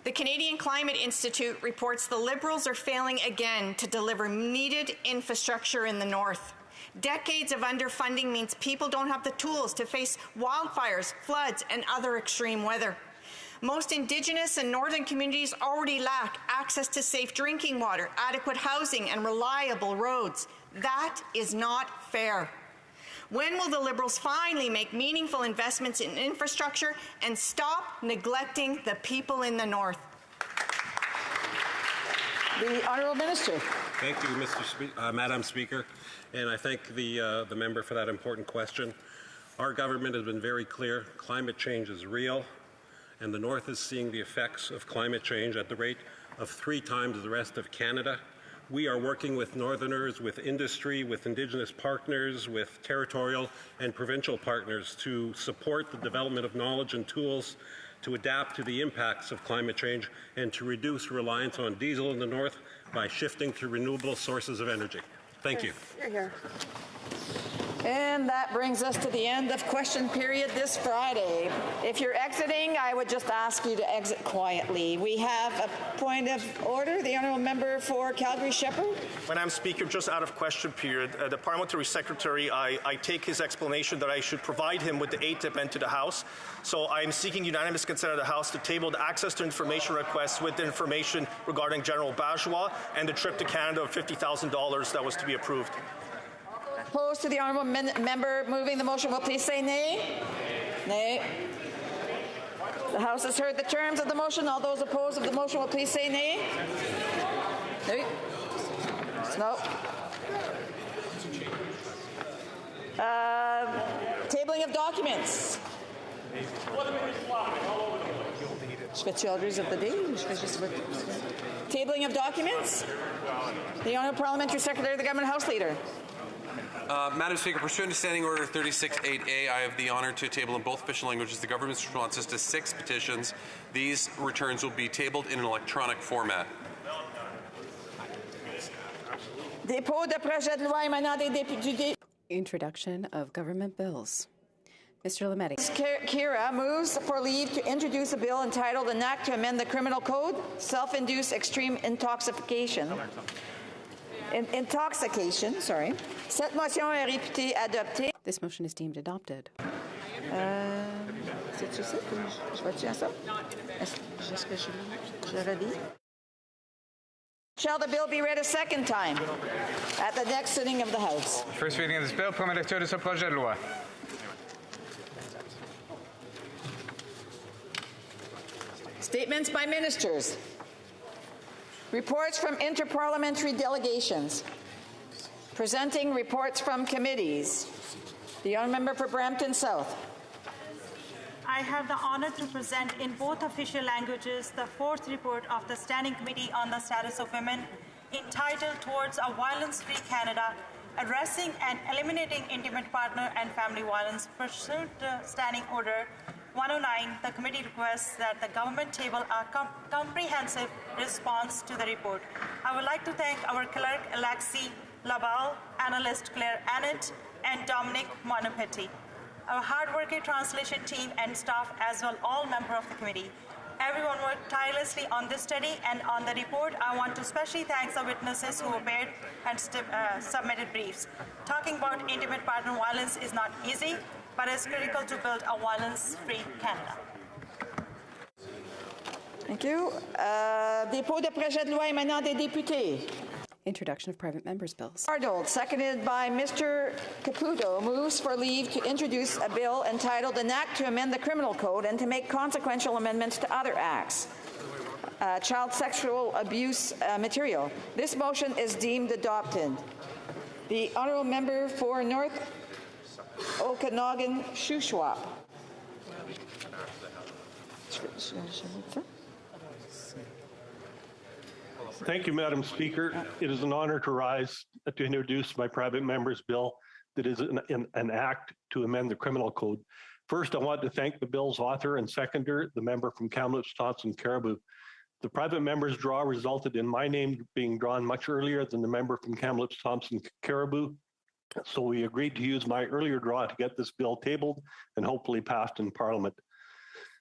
The Canadian Climate Institute reports the Liberals are failing again to deliver needed infrastructure in the north. Decades of underfunding means people don't have the tools to face wildfires, floods, and other extreme weather. Most Indigenous and northern communities already lack access to safe drinking water, adequate housing, and reliable roads. That is not fair. When will the Liberals finally make meaningful investments in infrastructure and stop neglecting the people in the north? The Honourable Minister. Thank you, Madam Speaker, and I thank the member for that important question. Our government has been very clear. Climate change is real, and the north is seeing the effects of climate change at the rate of 3 times the rest of Canada. We are working with Northerners, with industry, with Indigenous partners, with territorial and provincial partners to support the development of knowledge and tools to adapt to the impacts of climate change and to reduce reliance on diesel in the north by shifting to renewable sources of energy. Thank you. Hear, hear. And that brings us to the end of question period this Friday. If you're exiting, I would just ask you to exit quietly. We have a point of order. The Honourable Member for Calgary-Shepherd. Madam Speaker, just out of question period, the Parliamentary Secretary, I take his explanation that I should provide him with the aid to amend to the House. So I'm seeking unanimous consent of the House to table the access to information requests with the information regarding General Bajwa and the trip to Canada of $50,000 that was to be approved. Opposed to the Honourable Member moving the motion will please say nay. Nay. The House has heard the terms of the motion. All those opposed of the motion will please say nay. Nay. No. Tabling of documents. Spectators of the day. Tabling of documents. The Honourable Parliamentary Secretary of the Government House Leader. Madam Speaker, pursuant to Standing Order 36.8a, I have the honour to table in both official languages the government's responses to 6 petitions. These returns will be tabled in an electronic format. Introduction of government bills. Mr. Lametti. Kira moves for leave to introduce a bill entitled An Act to Amend the Criminal Code, Self-Induced Extreme Intoxication. intoxication, sorry. Cette motion est réputée adoptée. This motion is deemed adopted. C'est-tu ça? Je vais-tu à ça? Est-ce que je redis? Shall the bill be read a second time at the next sitting of the House? First reading of this bill. Première lecture de ce projet de loi. Statements by ministers. Reports from interparliamentary delegations. Presenting reports from committees. The honourable member for Brampton South. I have the honor to present in both official languages the fourth report of the Standing Committee on the Status of Women, entitled Towards a Violence-Free Canada, Addressing and Eliminating Intimate Partner and Family Violence. Pursuant to Standing Order 109, the committee requests that the government table a comprehensive response to the report. I would like to thank our clerk, Alexi Labal, analyst Claire Annett, and Dominic Monopetti, our hard-working translation team and staff, as well all members of the committee. Everyone worked tirelessly on this study and on the report. I want to especially thank the witnesses who appeared and submitted briefs. Talking about intimate partner violence is not easy, but it's critical to build a violence-free Canada. Thank you. Dépôt de projet de loi émanant des députés. Introduction of private members' bills. Arnold, seconded by Mr. Caputo, moves for leave to introduce a bill entitled An Act to Amend the Criminal Code and to make consequential amendments to other acts. Child sexual abuse material. This motion is deemed adopted. The honourable member for North Okanagan Shuswap. Thank you, Madam Speaker. It is an honor to rise to introduce my private member's bill that is an act to amend the criminal code. First, I want to thank the bill's author and seconder, the member from Kamloops, Thompson, Caribou. The private member's draw resulted in my name being drawn much earlier than the member from Kamloops, Thompson, Caribou. So we agreed to use my earlier draw to get this bill tabled and hopefully passed in Parliament.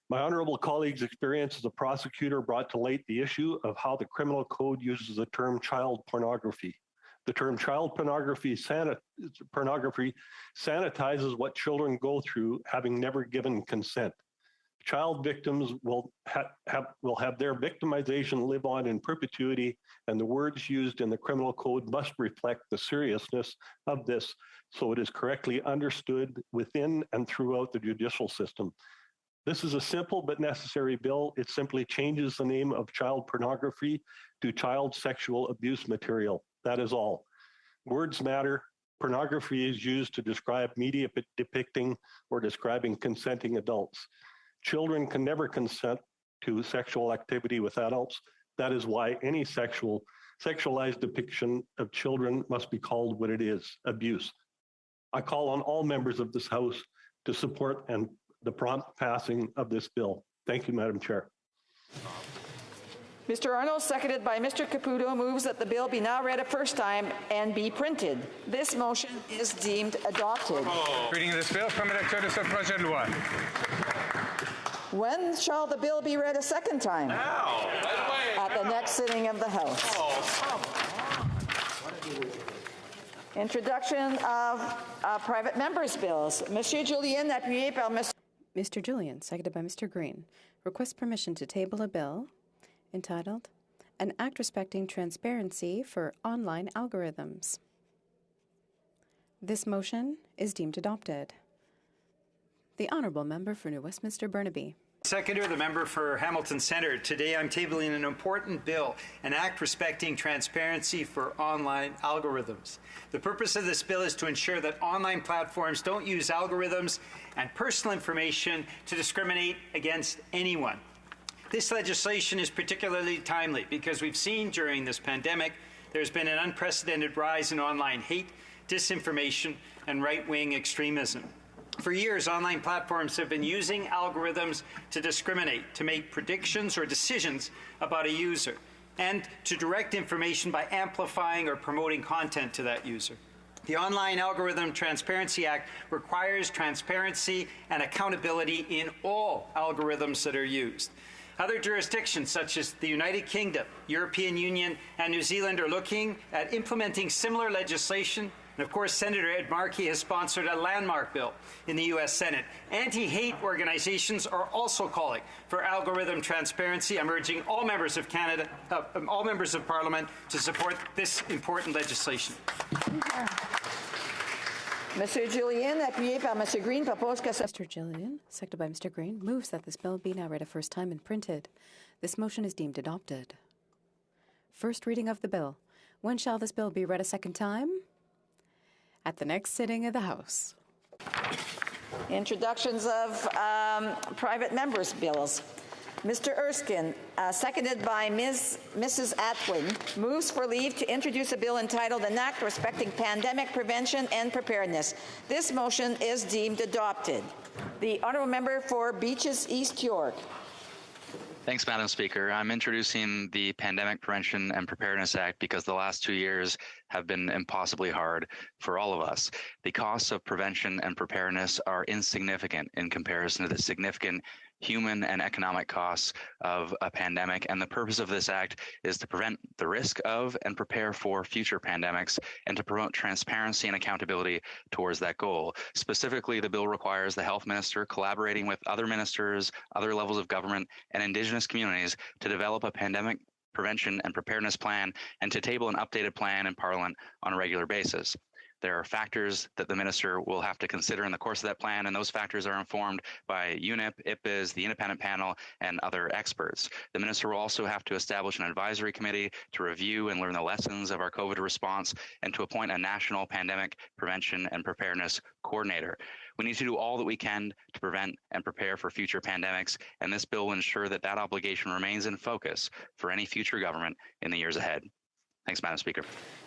My honorable colleague's experience as a prosecutor brought to light the issue of how the criminal code uses the term child pornography. The term child pornography sanitizes what children go through having never given consent. Child victims will have their victimization live on in perpetuity, and the words used in the criminal code must reflect the seriousness of this so it is correctly understood within and throughout the judicial system. This is a simple but necessary bill. It simply changes the name of child pornography to child sexual abuse material. That is all. Words matter. Pornography is used to describe media depicting or describing consenting adults. Children can never consent to sexual activity with adults. That is why any sexualized depiction of children must be called what it is, abuse. I call on all members of this House to support the prompt passing of this bill. Thank you, Madam Chair. Mr. Arnold, seconded by Mr. Caputo, moves that the bill be now read a first time and be printed. This motion is deemed adopted. Reading of this bill. Première lecture de ce projet de loi. When shall the bill be read a second time? Now. At the next sitting of the House. Introduction of private members' bills. Monsieur Julien, appuyé par Mr. Julian, seconded by Mr. Green, requests permission to table a bill entitled An Act Respecting Transparency for Online Algorithms. This motion is deemed adopted. The honourable member for New Westminster Burnaby. Seconder, the member for Hamilton Centre. Today I'm tabling an important bill, an act respecting transparency for online algorithms. The purpose of this bill is to ensure that online platforms don't use algorithms and personal information to discriminate against anyone. This legislation is particularly timely because we've seen during this pandemic there's been an unprecedented rise in online hate, disinformation, and right-wing extremism. For years, online platforms have been using algorithms to discriminate, to make predictions or decisions about a user, and to direct information by amplifying or promoting content to that user. The Online Algorithm Transparency Act requires transparency and accountability in all algorithms that are used. Other jurisdictions, such as the United Kingdom, European Union, and New Zealand, are looking at implementing similar legislation. And of course, Senator Ed Markey has sponsored a landmark bill in the U.S. Senate. Anti-hate organizations are also calling for algorithm transparency. I'm urging all members of Canada, all members of Parliament, to support this important legislation. Monsieur Julien, appuyé par Monsieur Green, propose que Mr. Julien, seconded by Mr. Green, moves that this bill be now read a first time and printed. This motion is deemed adopted. First reading of the bill. When shall this bill be read a second time? At the next sitting of the House. Introductions of private members' bills. Mr. Erskine, seconded by Mrs. Atwin, moves for leave to introduce a bill entitled An Act Respecting Pandemic Prevention and Preparedness. This motion is deemed adopted. The honourable member for Beaches East York. Thanks, Madam Speaker. I'm introducing the Pandemic Prevention and Preparedness Act because the last 2 years have been impossibly hard for all of us. The costs of prevention and preparedness are insignificant in comparison to the significant human and economic costs of a pandemic, and the purpose of this act is to prevent the risk of and prepare for future pandemics and to promote transparency and accountability towards that goal. Specifically, the bill requires the health minister collaborating with other ministers, other levels of government, and Indigenous communities to develop a pandemic prevention and preparedness plan and to table an updated plan in Parliament on a regular basis. There are factors that the minister will have to consider in the course of that plan, and those factors are informed by UNIP, IPBIS, the independent panel, and other experts. The minister will also have to establish an advisory committee to review and learn the lessons of our COVID response and to appoint a national pandemic prevention and preparedness coordinator. We need to do all that we can to prevent and prepare for future pandemics, and this bill will ensure that that obligation remains in focus for any future government in the years ahead. Thanks, Madam Speaker.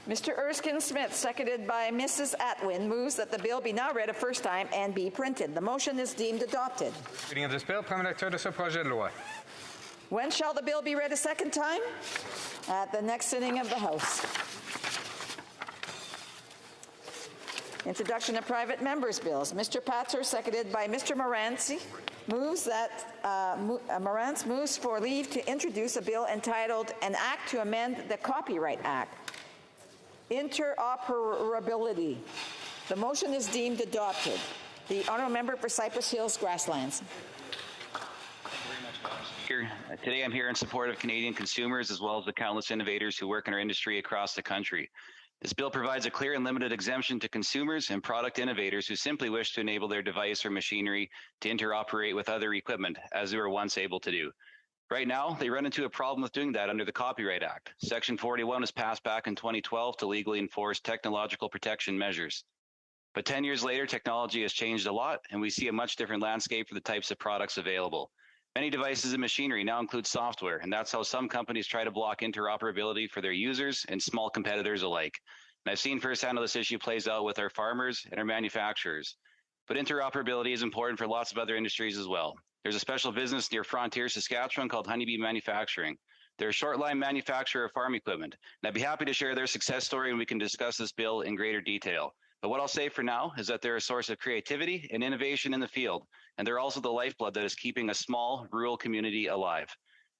Mr. Erskine Smith, seconded by Mrs. Atwin, moves that the bill be now read a first time and be printed. The motion is deemed adopted. Reading of this bill, premier lecteur de ce projet de loi. When shall the bill be read a second time? At the next sitting of the House. Introduction of private members' bills. Mr. Patzer, seconded by Mr. Moranci, moves that Morantz moves for leave to introduce a bill entitled An Act to Amend the Copyright Act. Interoperability. The motion is deemed adopted. The honourable member for Cypress Hills Grasslands. Today I'm here in support of Canadian consumers as well as the countless innovators who work in our industry across the country. This bill provides a clear and limited exemption to consumers and product innovators who simply wish to enable their device or machinery to interoperate with other equipment, as they were once able to do. Right now, they run into a problem with doing that under the Copyright Act. Section 41 was passed back in 2012 to legally enforce technological protection measures. But 10 years later, technology has changed a lot, and we see a much different landscape for the types of products available. Many devices and machinery now include software, and that's how some companies try to block interoperability for their users and small competitors alike. And I've seen firsthand how this issue plays out with our farmers and our manufacturers. But interoperability is important for lots of other industries as well. There's a special business near Frontier, Saskatchewan called Honeybee Manufacturing. They're a short-line manufacturer of farm equipment, and I'd be happy to share their success story and we can discuss this bill in greater detail. But what I'll say for now is that they're a source of creativity and innovation in the field, and they're also the lifeblood that is keeping a small rural community alive.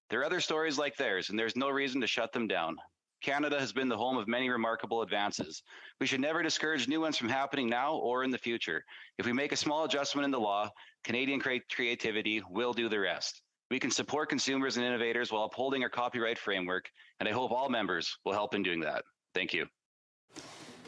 There are other stories like theirs, and there's no reason to shut them down. Canada has been the home of many remarkable advances. We should never discourage new ones from happening now or in the future. If we make a small adjustment in the law, Canadian creativity will do the rest. We can support consumers and innovators while upholding our copyright framework, and I hope all members will help in doing that. Thank you.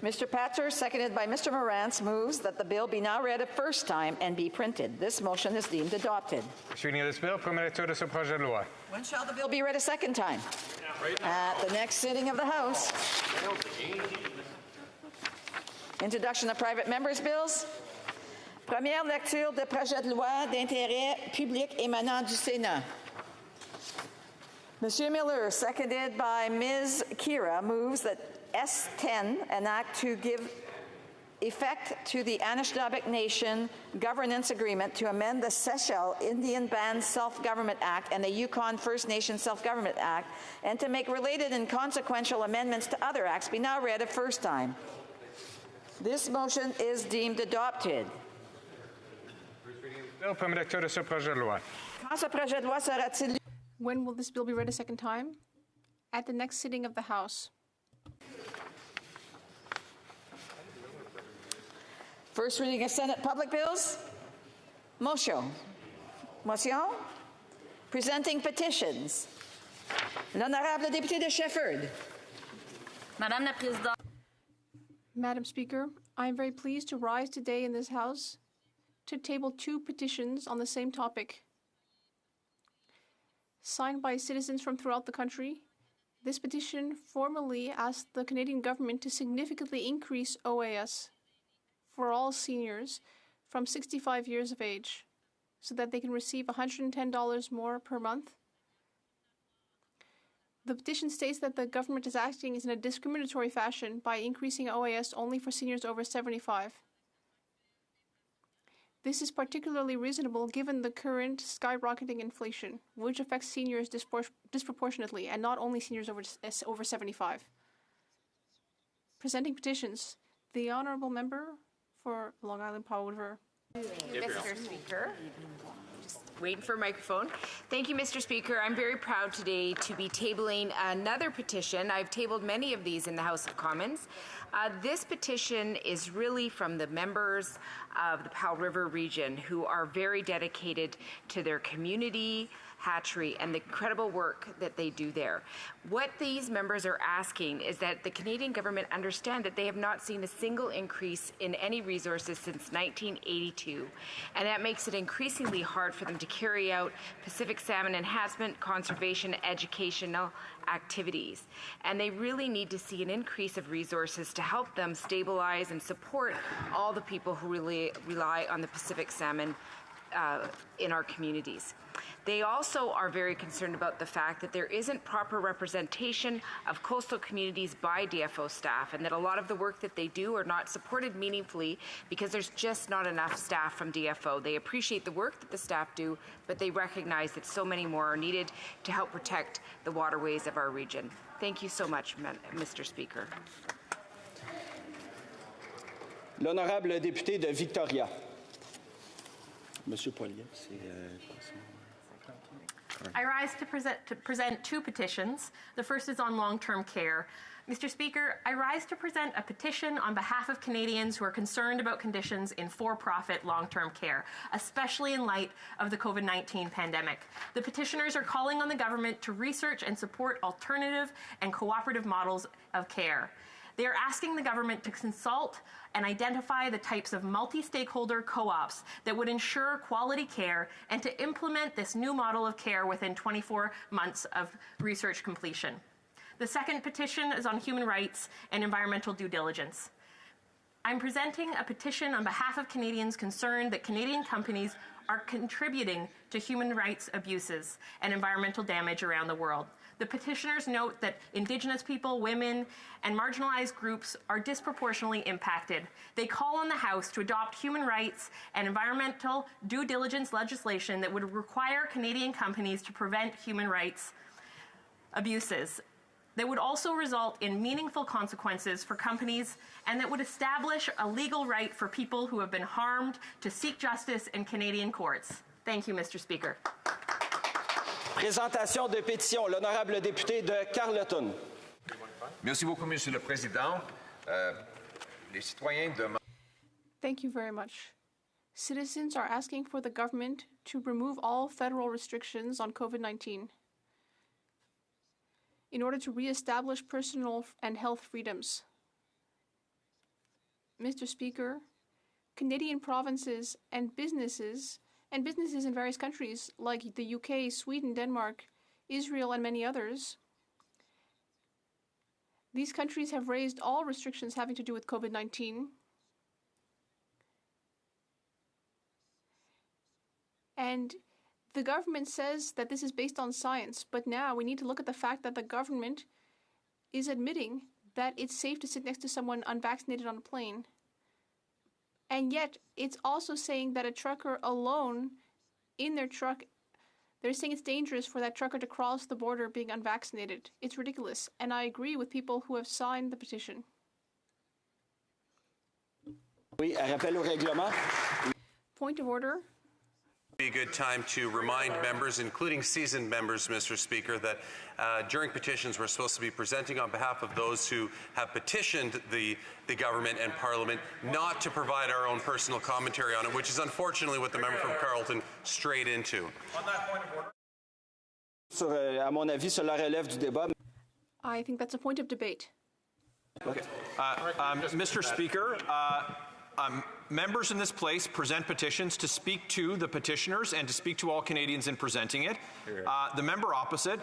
Mr. Patzer, seconded by Mr. Morantz, moves that the bill be now read a first time and be printed. This motion is deemed adopted. Reading of this bill, premier lecteur de ce projet de loi. When shall the bill be read a second time? At the next sitting of the House. Introduction of private members' bills. Première lecture de projet de loi d'intérêt public émanant du Sénat. Monsieur Miller, seconded by Ms. Kira, moves that S10, an act to give effect to the Anishinaabeg Nation Governance Agreement to amend the Seychelles Indian Band Self-Government Act and the Yukon First Nation Self-Government Act, and to make related and consequential amendments to other acts, be now read a first time. This motion is deemed adopted. First reading of this bill, premier lecteur de ce projet de loi. Quand ce projet de loi sera-t-il When will this bill be read a second time? At the next sitting of the House. First reading of Senate public bills. Motion. Presenting petitions. L'honorable député de Shefford. Madame la Présidente. Madam Speaker, I am very pleased to rise today in this House to table 2 petitions on the same topic. Signed by citizens from throughout the country, this petition formally asks the Canadian government to significantly increase OAS for all seniors from 65 years of age so that they can receive $110 more per month. The petition states that the government is acting in a discriminatory fashion by increasing OAS only for seniors over 75. This is particularly reasonable given the current skyrocketing inflation, which affects seniors disproportionately, and not only seniors over 75. Presenting petitions, the Honourable Member for Long Island Powell River. Mr. Speaker. Just waiting for a microphone. Thank you, Mr. Speaker. I'm very proud today to be tabling another petition. I've tabled many of these in the House of Commons. This petition is really from the members of the Powell River region who are very dedicated to their community, hatchery, and the incredible work that they do there. What these members are asking is that the Canadian government understand that they have not seen a single increase in any resources since 1982, and that makes it increasingly hard for them to carry out Pacific salmon enhancement, conservation, educational activities. And they really need to see an increase of resources to help them stabilize and support all the people who really rely on the Pacific salmon in our communities. They also are very concerned about the fact that there isn't proper representation of coastal communities by DFO staff, and that a lot of the work that they do are not supported meaningfully because there's just not enough staff from DFO. They appreciate the work that the staff do, but they recognize that so many more are needed to help protect the waterways of our region. Thank you so much, Mr. Speaker. L'honorable député de Victoria. Monsieur Poilier, c'est I rise to present 2 petitions. The first is on long-term care. Mr. Speaker, I rise to present a petition on behalf of Canadians who are concerned about conditions in for-profit long-term care, especially in light of the COVID-19 pandemic. The petitioners are calling on the government to research and support alternative and cooperative models of care. They are asking the government to consult and identify the types of multi-stakeholder co-ops that would ensure quality care and to implement this new model of care within 24 months of research completion. The second petition is on human rights and environmental due diligence. I'm presenting a petition on behalf of Canadians concerned that Canadian companies are contributing to human rights abuses and environmental damage around the world. The petitioners note that Indigenous people, women, and marginalized groups are disproportionately impacted. They call on the House to adopt human rights and environmental due diligence legislation that would require Canadian companies to prevent human rights abuses. That would also result in meaningful consequences for companies, and that would establish a legal right for people who have been harmed to seek justice in Canadian courts. Thank you, Mr. Speaker. Présentation de pétition. L'honorable député de Carleton. Merci beaucoup, Monsieur le Président. Les citoyens demandent. Thank you very much. Citizens are asking for the government to remove all federal restrictions on COVID-19 in order to reestablish personal and health freedoms. Mr. Speaker, Canadian provinces and businesses in various countries like the UK, Sweden, Denmark, Israel, and many others, these countries have raised all restrictions having to do with COVID-19. And the government says that this is based on science, but now we need to look at the fact that the government is admitting that it's safe to sit next to someone unvaccinated on a plane. And yet, it's also saying that a trucker alone in their truck, they're saying it's dangerous for that trucker to cross the border being unvaccinated. It's ridiculous. And I agree with people who have signed the petition. Oui, rappel au règlement. Point of order. Be a good time to remind members, including seasoned members, Mr. Speaker, that during petitions we're supposed to be presenting on behalf of those who have petitioned the government and Parliament, not to provide our own personal commentary on it, which is unfortunately what the member from Carleton strayed into. On that point of order. À mon avis, cela relève du débat. I think that's a point of debate. Okay. Mr. Speaker, members in this place present petitions to speak to the petitioners and to speak to all Canadians in presenting it. The member opposite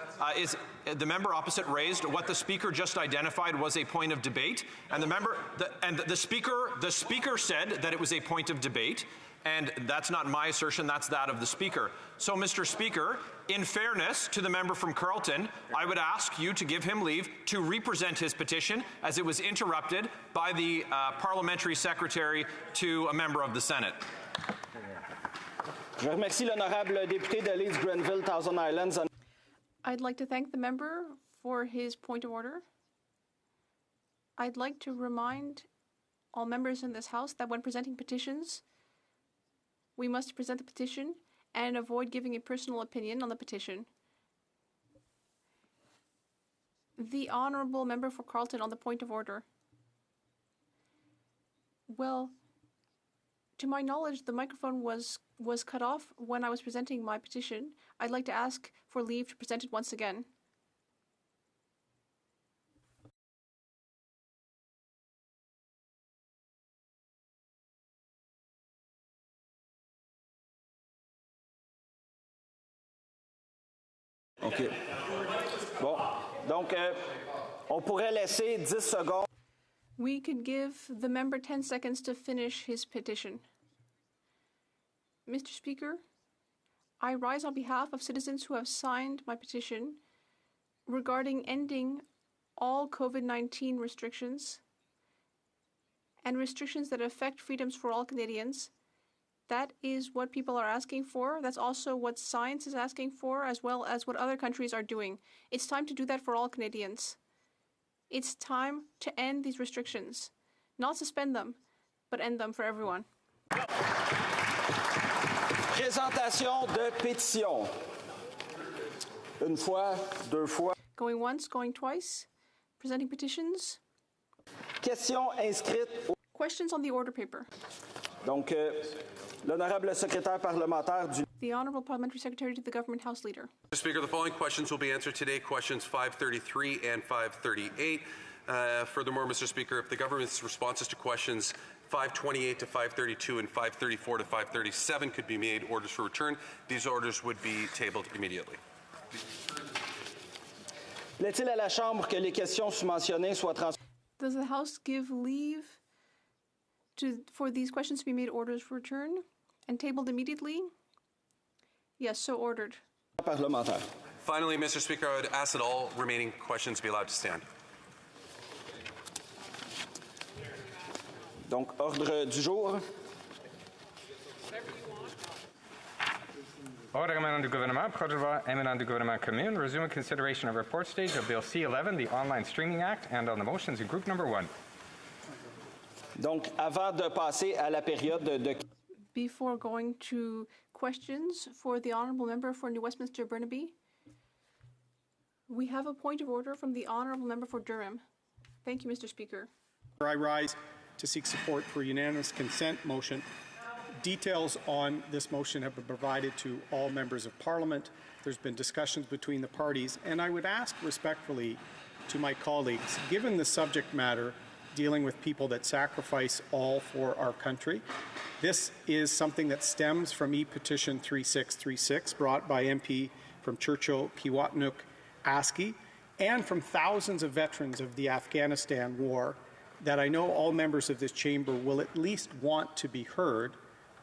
raised what the Speaker just identified was a point of debate, and the Speaker said that it was a point of debate. And that's not my assertion, that's that of the Speaker. So, Mr. Speaker, in fairness to the member from Carleton, I would ask you to give him leave to represent his petition as it was interrupted by the parliamentary secretary to a member of the Senate. Je remercie l'honorable député de Leeds Grenville, Thousand Islands. I'd like to thank the member for his point of order. I'd like to remind all members in this House that when presenting petitions, we must present the petition and avoid giving a personal opinion on the petition. The honourable member for Carleton on the point of order. Well, to my knowledge, the microphone was cut off when I was presenting my petition. I'd like to ask for leave to present it once again. OK. Bon. Donc, on pourrait laisser 10 secondes. We could give the member 10 seconds to finish his petition. Mr. Speaker, I rise on behalf of citizens who have signed my petition regarding ending all COVID-19 restrictions and restrictions that affect freedoms for all Canadians. That is what people are asking for. That's also what science is asking for, as well as what other countries are doing. It's time to do that for all Canadians. It's time to end these restrictions. Not suspend them, but end them for everyone. Présentation de pétition. Une fois, deux fois. Going once, going twice. Presenting petitions. Question inscrite. Questions on the order paper. Donc, l'honorable secrétaire parlementaire du... The Honourable Parliamentary Secretary to the Government House Leader. Mr. Speaker, the following questions will be answered today, questions 533 and 538. Furthermore, Mr. Speaker, if the government's responses to questions 528 to 532 and 534 to 537 could be made orders for return, these orders would be tabled immediately. Plaît-il à la Chambre que les questions sous-mentionnées soient transférées? Does the House give leave for these questions to be made orders for return and tabled immediately? Yes, so ordered. Parlementaire. Finally, Mr. Speaker, I would ask that all remaining questions be allowed to stand. Donc, ordre du jour. Ordre émanant du gouvernement, projet de loi émanant du gouvernement commune, resume consideration of report stage of Bill C-11, the Online Streaming Act, and on the motions in group number 1. Donc, avant de passer à la période de... Before going to questions for the Honourable Member for New Westminster Burnaby, we have a point of order from the Honourable Member for Durham. Thank you, Mr. Speaker. I rise to seek support for a unanimous consent motion. Details on this motion have been provided to all members of Parliament. There's been discussions between the parties, and I would ask respectfully to my colleagues, given the subject matter dealing with people that sacrifice all for our country, this is something that stems from e-petition 3636 brought by MP from Churchill Kiwatnook Aski and from thousands of veterans of the Afghanistan war that I know all members of this chamber will at least want to be heard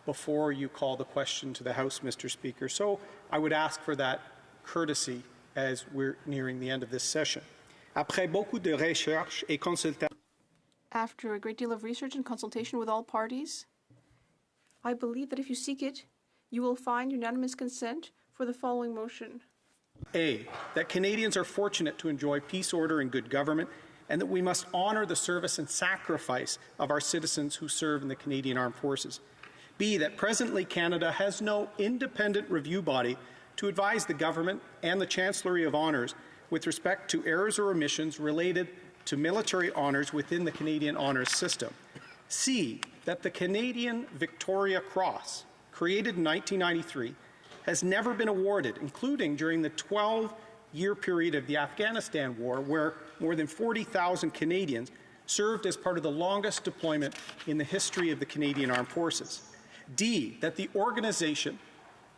before you call the question to the House, Mr. Speaker. So I would ask for that courtesy as we're nearing the end of this session. Après beaucoup de recherche et consultation. After a great deal of research and consultation with all parties, I believe that if you seek it, you will find unanimous consent for the following motion. A, that Canadians are fortunate to enjoy peace, order, and good government, and that we must honour the service and sacrifice of our citizens who serve in the Canadian Armed Forces. B, that presently Canada has no independent review body to advise the government and the Chancellery of Honours with respect to errors or omissions related to military honours within the Canadian honours system. C, that the Canadian Victoria Cross, created in 1993, has never been awarded, including during the 12-year period of the Afghanistan War, where more than 40,000 Canadians served as part of the longest deployment in the history of the Canadian Armed Forces. D, that the organization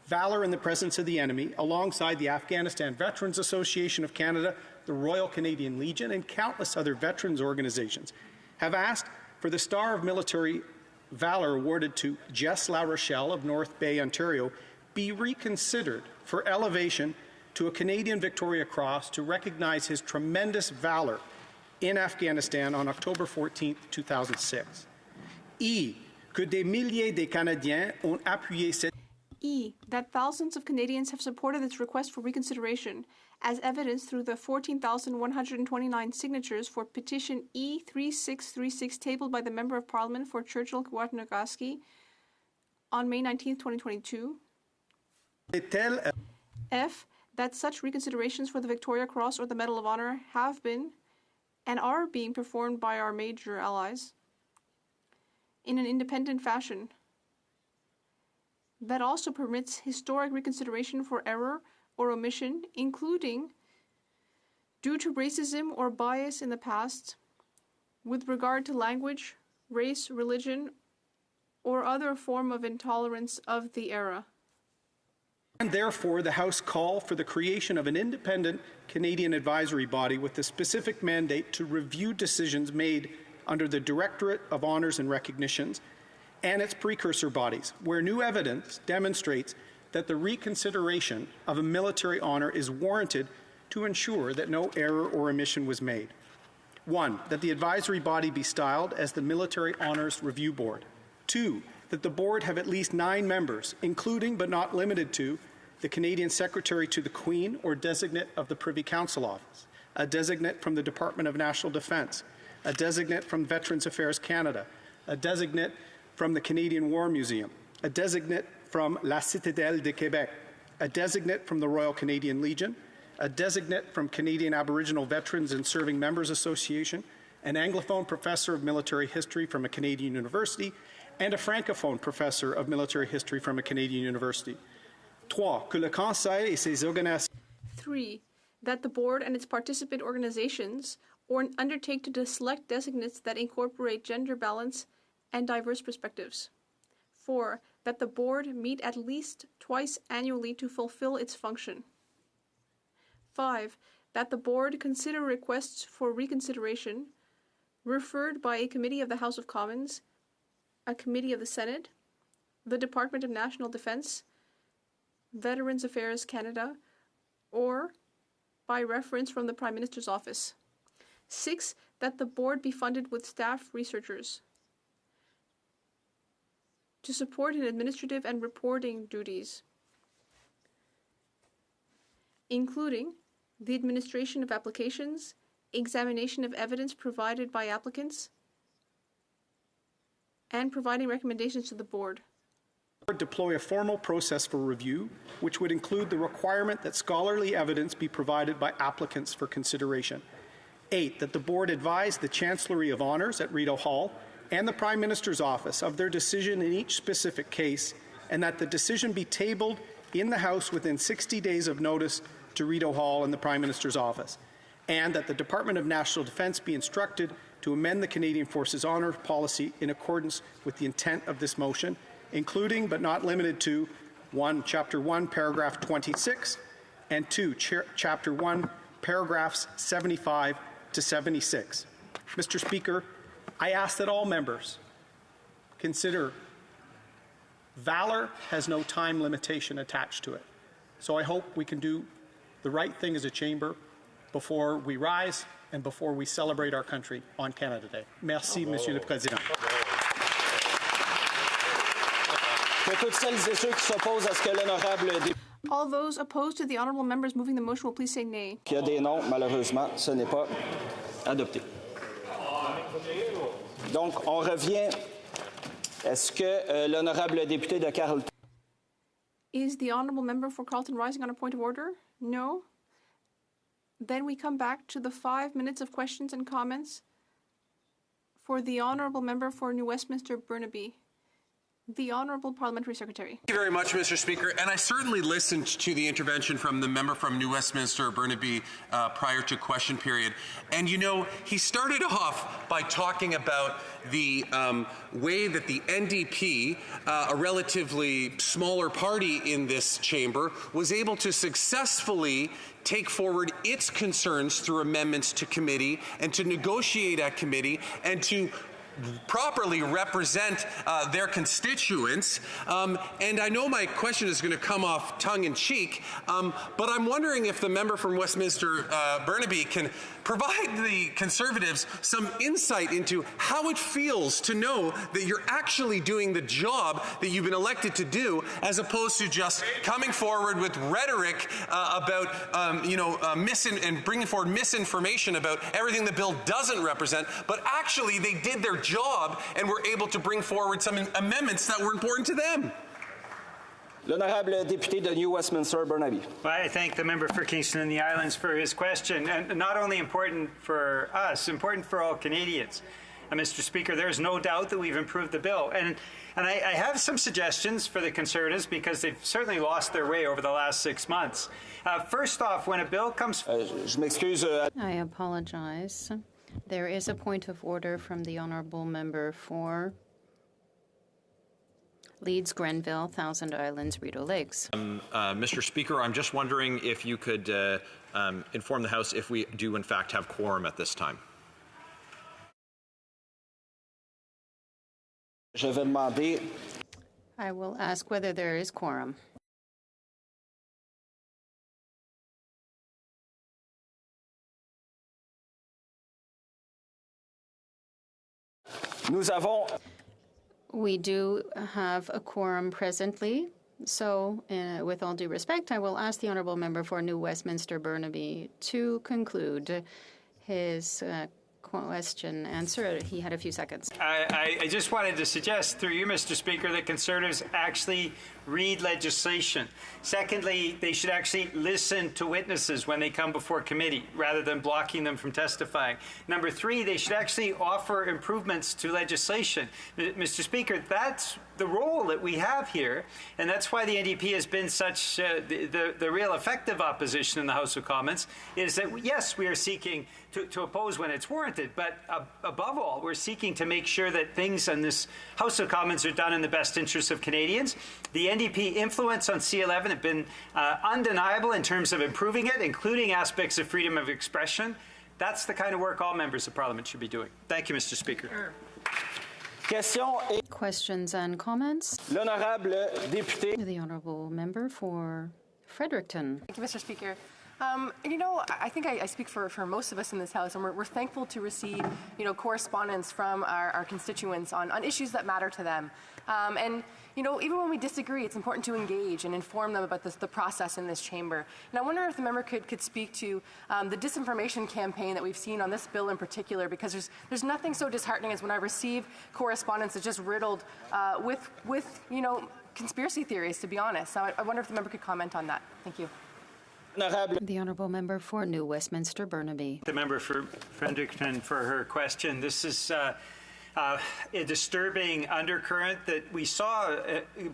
Valor in the Presence of the Enemy, alongside the Afghanistan Veterans Association of Canada, the Royal Canadian Legion, and countless other veterans organizations, have asked for the Star of Military Valor awarded to Jess La Rochelle of North Bay, Ontario, be reconsidered for elevation to a Canadian Victoria Cross to recognize his tremendous valor in Afghanistan on October 14, 2006. E, que des milliers de Canadiens ont appuyé cette... E, that thousands of Canadians have supported this request for reconsideration, as evidenced through the 14,129 signatures for petition E3636 tabled by the Member of Parliament for Churchill-Kwartnagaski on May 19, 2022. F, that such reconsiderations for the Victoria Cross or the Medal of Honor have been and are being performed by our major allies in an independent fashion that also permits historic reconsideration for error or omission, including due to racism or bias in the past with regard to language, race, religion, or other form of intolerance of the era. And therefore, the House call for the creation of an independent Canadian advisory body with the specific mandate to review decisions made under the Directorate of Honours and Recognitions and its precursor bodies, where new evidence demonstrates that the reconsideration of a military honour is warranted to ensure that no error or omission was made. 1, that the advisory body be styled as the Military Honours Review Board. 2, that the board have at least 9 members, including but not limited to the Canadian Secretary to the Queen or designate of the Privy Council Office, a designate from the Department of National Defence, a designate from Veterans Affairs Canada, a designate from the Canadian War Museum, a designate from La Citadelle de Québec, a designate from the Royal Canadian Legion, a designate from Canadian Aboriginal Veterans and Serving Members Association, an Anglophone professor of military history from a Canadian university, and a Francophone professor of military history from a Canadian university. 3, que le Conseil et ses organisations... 3, that the board and its participant organizations or undertake to select designates that incorporate gender balance and diverse perspectives. 4, that the board meet at least twice annually to fulfill its function. 5, that the board consider requests for reconsideration referred by a committee of the House of Commons, a committee of the Senate, the Department of National Defence, Veterans Affairs Canada, or by reference from the Prime Minister's Office. 6, that the board be funded with staff researchers to support in administrative and reporting duties, including the administration of applications, examination of evidence provided by applicants, and providing recommendations to the board. Deploy a formal process for review, which would include the requirement that scholarly evidence be provided by applicants for consideration. 8, that the board advise the Chancellery of Honours at Rideau Hall and the Prime Minister's Office of their decision in each specific case, and that the decision be tabled in the House within 60 days of notice to Rideau Hall and the Prime Minister's Office, and that the Department of National Defence be instructed to amend the Canadian Forces Honour policy in accordance with the intent of this motion, including but not limited to 1, Chapter 1, Paragraph 26, and 2, Chapter 1, Paragraphs 75 to 76. Mr. Speaker, I ask that all members consider valor has no time limitation attached to it. So I hope we can do the right thing as a chamber before we rise and before we celebrate our country on Canada Day. Merci, Monsieur le Président. Que toutes celles et ceux qui s'opposent à ce que l'honorable député... All those opposed to the honourable members moving the motion will please say nay. Qu'il y a des noms, malheureusement, ce n'est pas adopté. Donc, on revient Est-ce que l'honorable député de Carleton... Is the honourable member for Carleton Rising on a point of order? No. Then we come back to the 5 minutes of questions and comments for the honourable member for New Westminster Burnaby. The Honourable Parliamentary Secretary. Thank you very much, Mr. Speaker. And I certainly listened to the intervention from the member from New Westminster Burnaby prior to question period. And you know, he started off by talking about the way that the NDP, a relatively smaller party in this chamber, was able to successfully take forward its concerns through amendments to committee and to negotiate at committee and to properly represent their constituents. And I know my question is going to come off tongue-in-cheek, but I'm wondering if the member from Westminster Burnaby can provide the Conservatives some insight into how it feels to know that you're actually doing the job that you've been elected to do, as opposed to just coming forward with rhetoric about, and bringing forward misinformation about everything the bill doesn't represent, but actually they did their job and were able to bring forward some amendments that were important to them. L'honorable député de New Westminster Burnaby. Well, I thank the member for Kingston and the Islands for his question, and not only important for us, important for all Canadians. Mr. Speaker, there's no doubt that we've improved the bill, and I have some suggestions for the Conservatives because they've certainly lost their way over the last 6 months. First off, when a bill comes... Je m'excuse. I apologize. There is a point of order from the honourable member for Leeds, Grenville, Thousand Islands, Rideau Lakes. Mr. Speaker, I'm just wondering if you could inform the House if we do in fact have quorum at this time. Je vais demander. I will ask whether there is quorum. We do have a quorum presently, so with all due respect, I will ask the honourable member for New Westminster Burnaby to conclude his question answer. He had a few seconds. I just wanted to suggest, through you, Mr. Speaker, that Conservatives actually read legislation. Secondly, they should actually listen to witnesses when they come before committee, rather than blocking them from testifying. Number three, they should actually offer improvements to legislation. Mr. Speaker, that's the role that we have here, and that's why the NDP has been such the real effective opposition in the House of Commons, is that, yes, we are seeking to oppose when it's warranted, but above all, we're seeking to make sure that things in this House of Commons are done in the best interests of Canadians. The NDP influence on C11 have been undeniable in terms of improving it, including aspects of freedom of expression. That's the kind of work all members of Parliament should be doing. Thank you, Mr. Speaker. Questions and comments? L'honorable député. The honourable member for Fredericton. Thank you, Mr. Speaker. I think I speak for most of us in this House, and we're thankful to receive, correspondence from our constituents on issues that matter to them. Even when we disagree, it's important to engage and inform them about the process in this chamber. And I wonder if the member could speak to the disinformation campaign that we've seen on this bill in particular, because there's nothing so disheartening as when I receive correspondence that's just riddled with conspiracy theories, to be honest. So I wonder if the member could comment on that. Thank you. The honourable member for New Westminster Burnaby. The member for Fredericton for her question. This is a disturbing undercurrent that we saw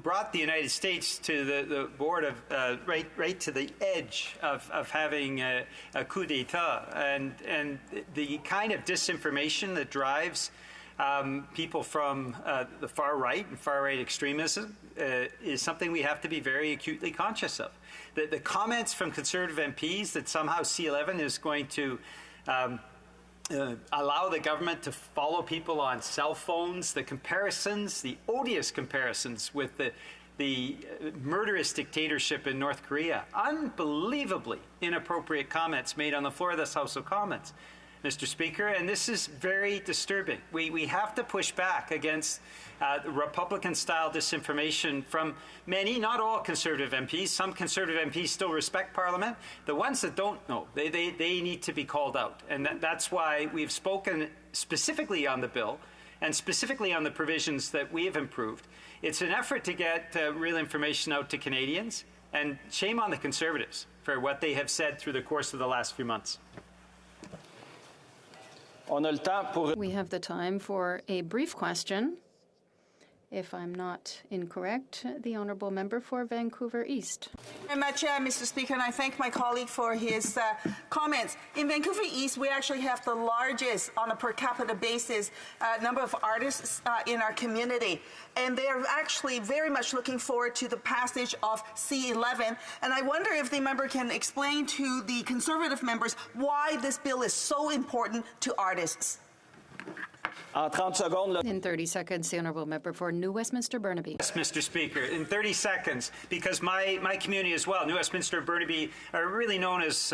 brought the United States to the board of right to the edge of having a coup d'etat, and the kind of disinformation that drives people from the far right and far right extremism is something we have to be very acutely conscious of. The comments from Conservative MPs that somehow C11 is going to allow the government to follow people on cell phones, the comparisons, the odious comparisons with the murderous dictatorship in North Korea, unbelievably inappropriate comments made on the floor of this House of Commons, Mr. Speaker, and this is very disturbing. We have to push back against Republican-style disinformation from many, not all Conservative MPs. Some Conservative MPs still respect Parliament. The ones that don't know, they need to be called out. And that's why we've spoken specifically on the bill and specifically on the provisions that we have improved. It's an effort to get real information out to Canadians, and shame on the Conservatives for what they have said through the course of the last few months. We have the time for a brief question. If I'm not incorrect, the honourable member for Vancouver East. Very much, Mr. Speaker, and I thank my colleague for his comments. In Vancouver East, we actually have the largest, on a per capita basis, number of artists in our community, and they are actually very much looking forward to the passage of C11. And I wonder if the member can explain to the Conservative members why this bill is so important to artists. In 30 seconds, the honourable member for New Westminster Burnaby. Yes, Mr. Speaker, in 30 seconds, because my community as well, New Westminster Burnaby, are really known as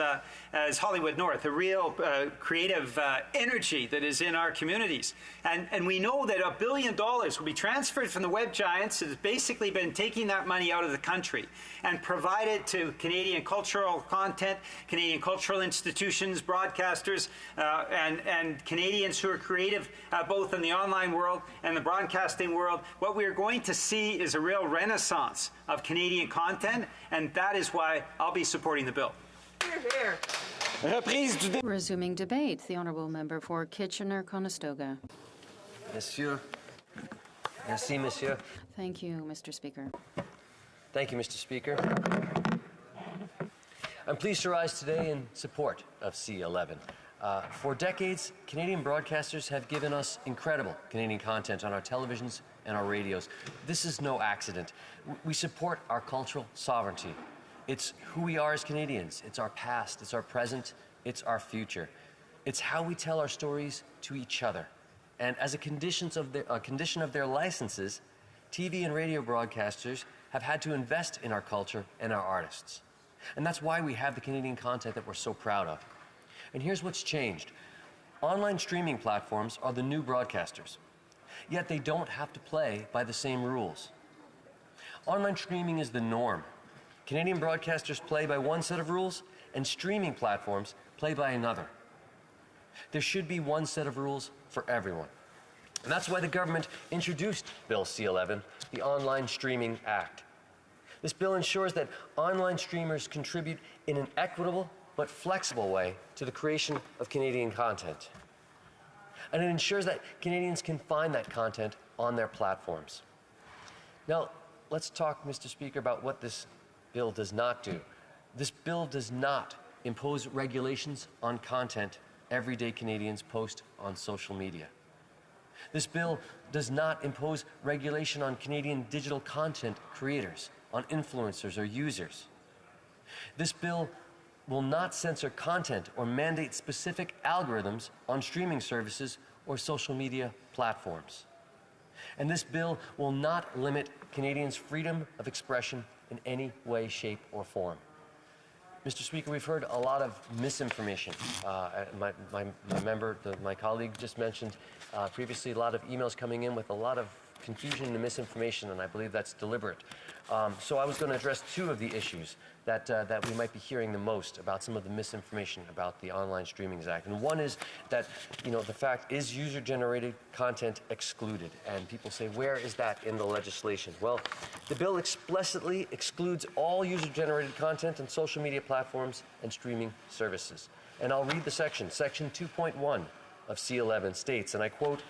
Hollywood North, a real creative energy that is in our communities. And we know that $1 billion will be transferred from the web giants that have basically been taking that money out of the country and provide it to Canadian cultural content, Canadian cultural institutions, broadcasters, and Canadians who are creative both in the online world and the broadcasting world. What we are going to see is a real renaissance of Canadian content, and that is why I'll be supporting the bill. Hear, hear. Resuming debate, the honourable member for Kitchener-Conestoga. Monsieur. Merci, monsieur. Thank you, Mr. Speaker. Thank you, Mr. Speaker. I'm pleased to rise today in support of C11. For decades, Canadian broadcasters have given us incredible Canadian content on our televisions and our radios. This is no accident. We support our cultural sovereignty. It's who we are as Canadians. It's our past, it's our present, it's our future. It's how we tell our stories to each other. And as a condition of their licenses, TV and radio broadcasters have had to invest in our culture and our artists. And that's why we have the Canadian content that we're so proud of. And here's what's changed. Online streaming platforms are the new broadcasters, yet they don't have to play by the same rules. Online streaming is the norm. Canadian broadcasters play by one set of rules, and streaming platforms play by another. There should be one set of rules for everyone. And that's why the government introduced Bill C11, the Online Streaming Act. This bill ensures that online streamers contribute in an equitable but flexible way to the creation of Canadian content. And it ensures that Canadians can find that content on their platforms. Now, let's talk, Mr. Speaker, about what this bill does not do. This bill does not impose regulations on content everyday Canadians post on social media. This bill does not impose regulation on Canadian digital content creators, on influencers or users. This bill will not censor content or mandate specific algorithms on streaming services or social media platforms. And this bill will not limit Canadians' freedom of expression in any way, shape, or form. Mr. Speaker, we've heard a lot of misinformation. My colleague just mentioned previously a lot of emails coming in with a lot of confusion and misinformation, and I believe that's deliberate. So I was going to address two of the issues that we might be hearing the most about some of the misinformation about the Online Streaming Act. And one is that, the fact is user-generated content excluded. And people say, where is that in the legislation? Well, the bill explicitly excludes all user-generated content on social media platforms and streaming services. And I'll read the section. Section 2.1 of C11 states, and I quote,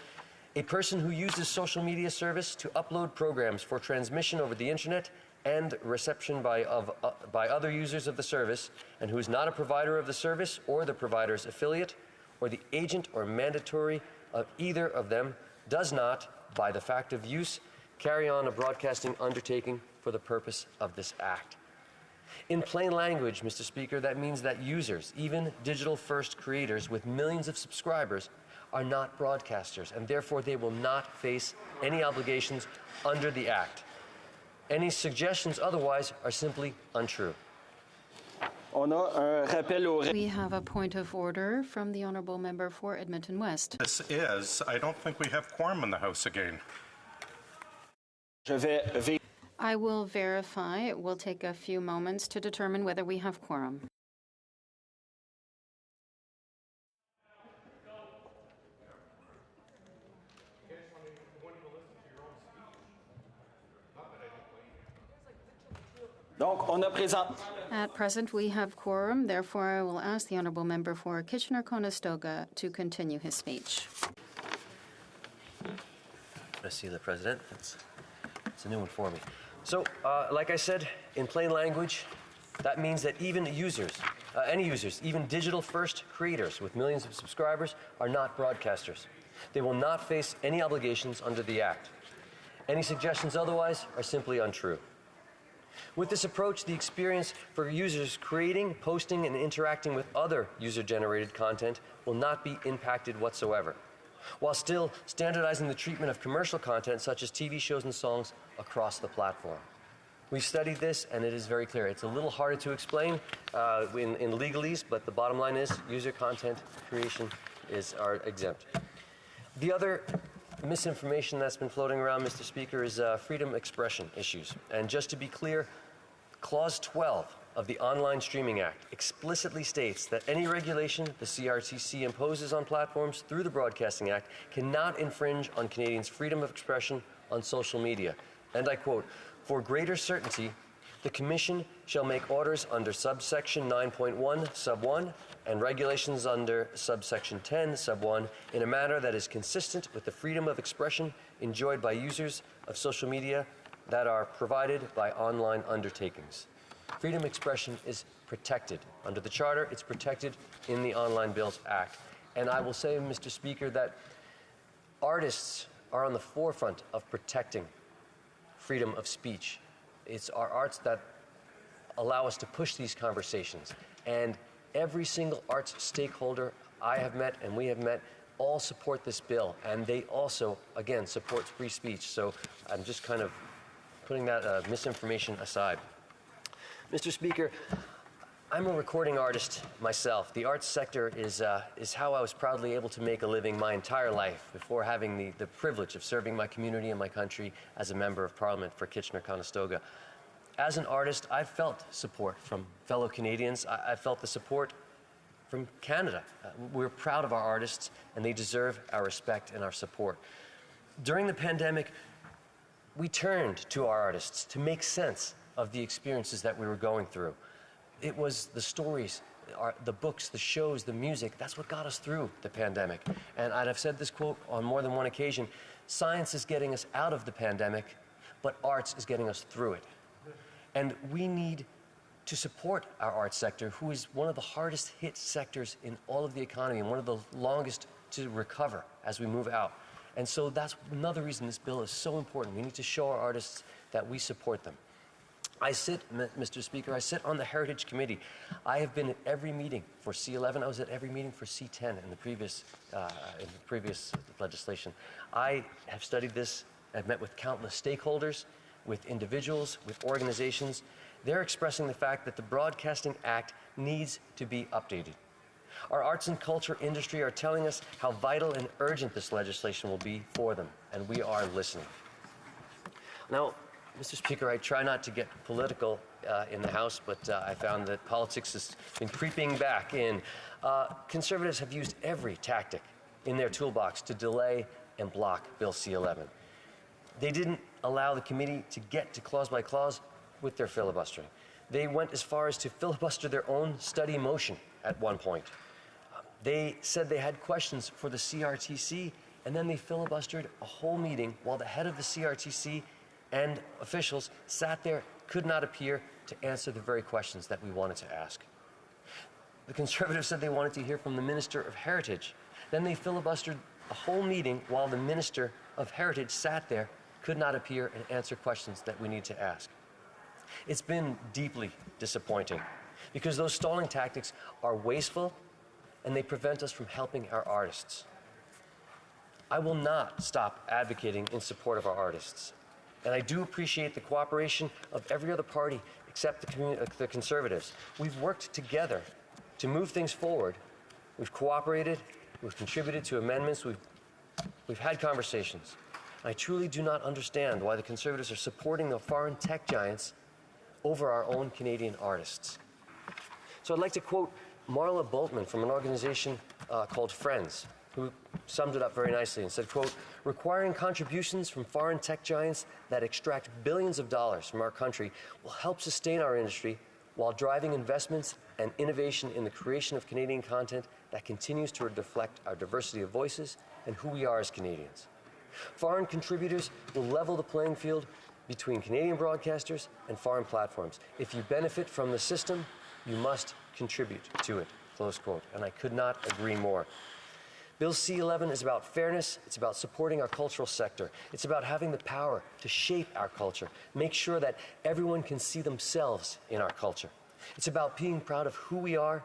"A person who uses social media service to upload programs for transmission over the internet and reception by other users of the service, and who is not a provider of the service or the provider's affiliate or the agent or mandatory of either of them, does not, by the fact of use, carry on a broadcasting undertaking for the purpose of this act." In plain language, Mr. Speaker, that means that users, even digital-first creators with millions of subscribers, are not broadcasters, and therefore they will not face any obligations under the Act. Any suggestions otherwise are simply untrue. We have a point of order from the honourable member for Edmonton West. I don't think we have quorum in the House again. I will verify. It will take a few moments to determine whether we have quorum. Donc, on a présent. At present, we have quorum. Therefore, I will ask the honourable member for Kitchener-Conestoga to continue his speech. Merci, le President. It's a new one for me. So, like I said, in plain language, that means that even users, any users, even digital-first creators with millions of subscribers are not broadcasters. They will not face any obligations under the Act. Any suggestions otherwise are simply untrue. With this approach, the experience for users creating, posting, and interacting with other user-generated content will not be impacted whatsoever, while still standardizing the treatment of commercial content such as TV shows and songs across the platform. We've studied this, and it is very clear. It's a little harder to explain in legalese, but the bottom line is user content creation are exempt. The other misinformation that's been floating around, Mr. Speaker, is freedom expression issues. And just to be clear, Clause 12 of the Online Streaming Act explicitly states that any regulation the CRTC imposes on platforms through the Broadcasting Act cannot infringe on Canadians' freedom of expression on social media. And I quote, "For greater certainty, the Commission shall make orders under subsection 9.1 sub 1 and regulations under subsection 10 sub 1 in a manner that is consistent with the freedom of expression enjoyed by users of social media that are provided by online undertakings." Freedom of expression is protected. Under the Charter, it's protected in the Online Bills Act. And I will say, Mr. Speaker, that artists are on the forefront of protecting freedom of speech. It's our arts that allow us to push these conversations. And every single arts stakeholder I have met and we have met all support this bill. And they also, again, support free speech. So I'm just kind of putting that misinformation aside. Mr. Speaker, I'm a recording artist myself. The arts sector is how I was proudly able to make a living my entire life before having the privilege of serving my community and my country as a member of Parliament for Kitchener-Conestoga. As an artist, I've felt support from fellow Canadians. I've felt the support from Canada. We're proud of our artists, and they deserve our respect and our support. During the pandemic, we turned to our artists to make sense of the experiences that we were going through. It was the stories, the books, the shows, the music, that's what got us through the pandemic. And I've said this quote on more than one occasion, science is getting us out of the pandemic, but arts is getting us through it. And we need to support our arts sector, who is one of the hardest hit sectors in all of the economy and one of the longest to recover as we move out. And so that's another reason this bill is so important. We need to show our artists that we support them. Mr. Speaker, I sit on the Heritage Committee. I have been at every meeting for C11. I was at every meeting for C10 in the previous legislation. I have studied this. I've met with countless stakeholders, with individuals, with organizations. They're expressing the fact that the Broadcasting Act needs to be updated. Our arts and culture industry are telling us how vital and urgent this legislation will be for them, and we are listening. Now, Mr. Speaker, I try not to get political in the House, but I found that politics has been creeping back in. Conservatives have used every tactic in their toolbox to delay and block Bill C-11. They didn't allow the committee to get to clause by clause with their filibustering. They went as far as to filibuster their own study motion at one point. They said they had questions for the CRTC, and then they filibustered a whole meeting while the head of the CRTC and officials sat there, could not appear to answer the very questions that we wanted to ask. The Conservatives said they wanted to hear from the Minister of Heritage. Then they filibustered a whole meeting while the Minister of Heritage sat there, could not appear and answer questions that we need to ask. It's been deeply disappointing because those stalling tactics are wasteful and they prevent us from helping our artists. I will not stop advocating in support of our artists. And I do appreciate the cooperation of every other party except the Conservatives. We've worked together to move things forward. We've cooperated, we've contributed to amendments, we've had conversations. I truly do not understand why the Conservatives are supporting the foreign tech giants over our own Canadian artists. So I'd like to quote Marla Bultman from an organization called Friends. who summed it up very nicely and said, quote, requiring contributions from foreign tech giants that extract billions of dollars from our country will help sustain our industry while driving investments and innovation in the creation of Canadian content that continues to reflect our diversity of voices and who we are as Canadians. Foreign contributors will level the playing field between Canadian broadcasters and foreign platforms. If you benefit from the system, you must contribute to it, close quote. And I could not agree more. Bill C-11 is about fairness, it's about supporting our cultural sector, it's about having the power to shape our culture, make sure that everyone can see themselves in our culture. It's about being proud of who we are,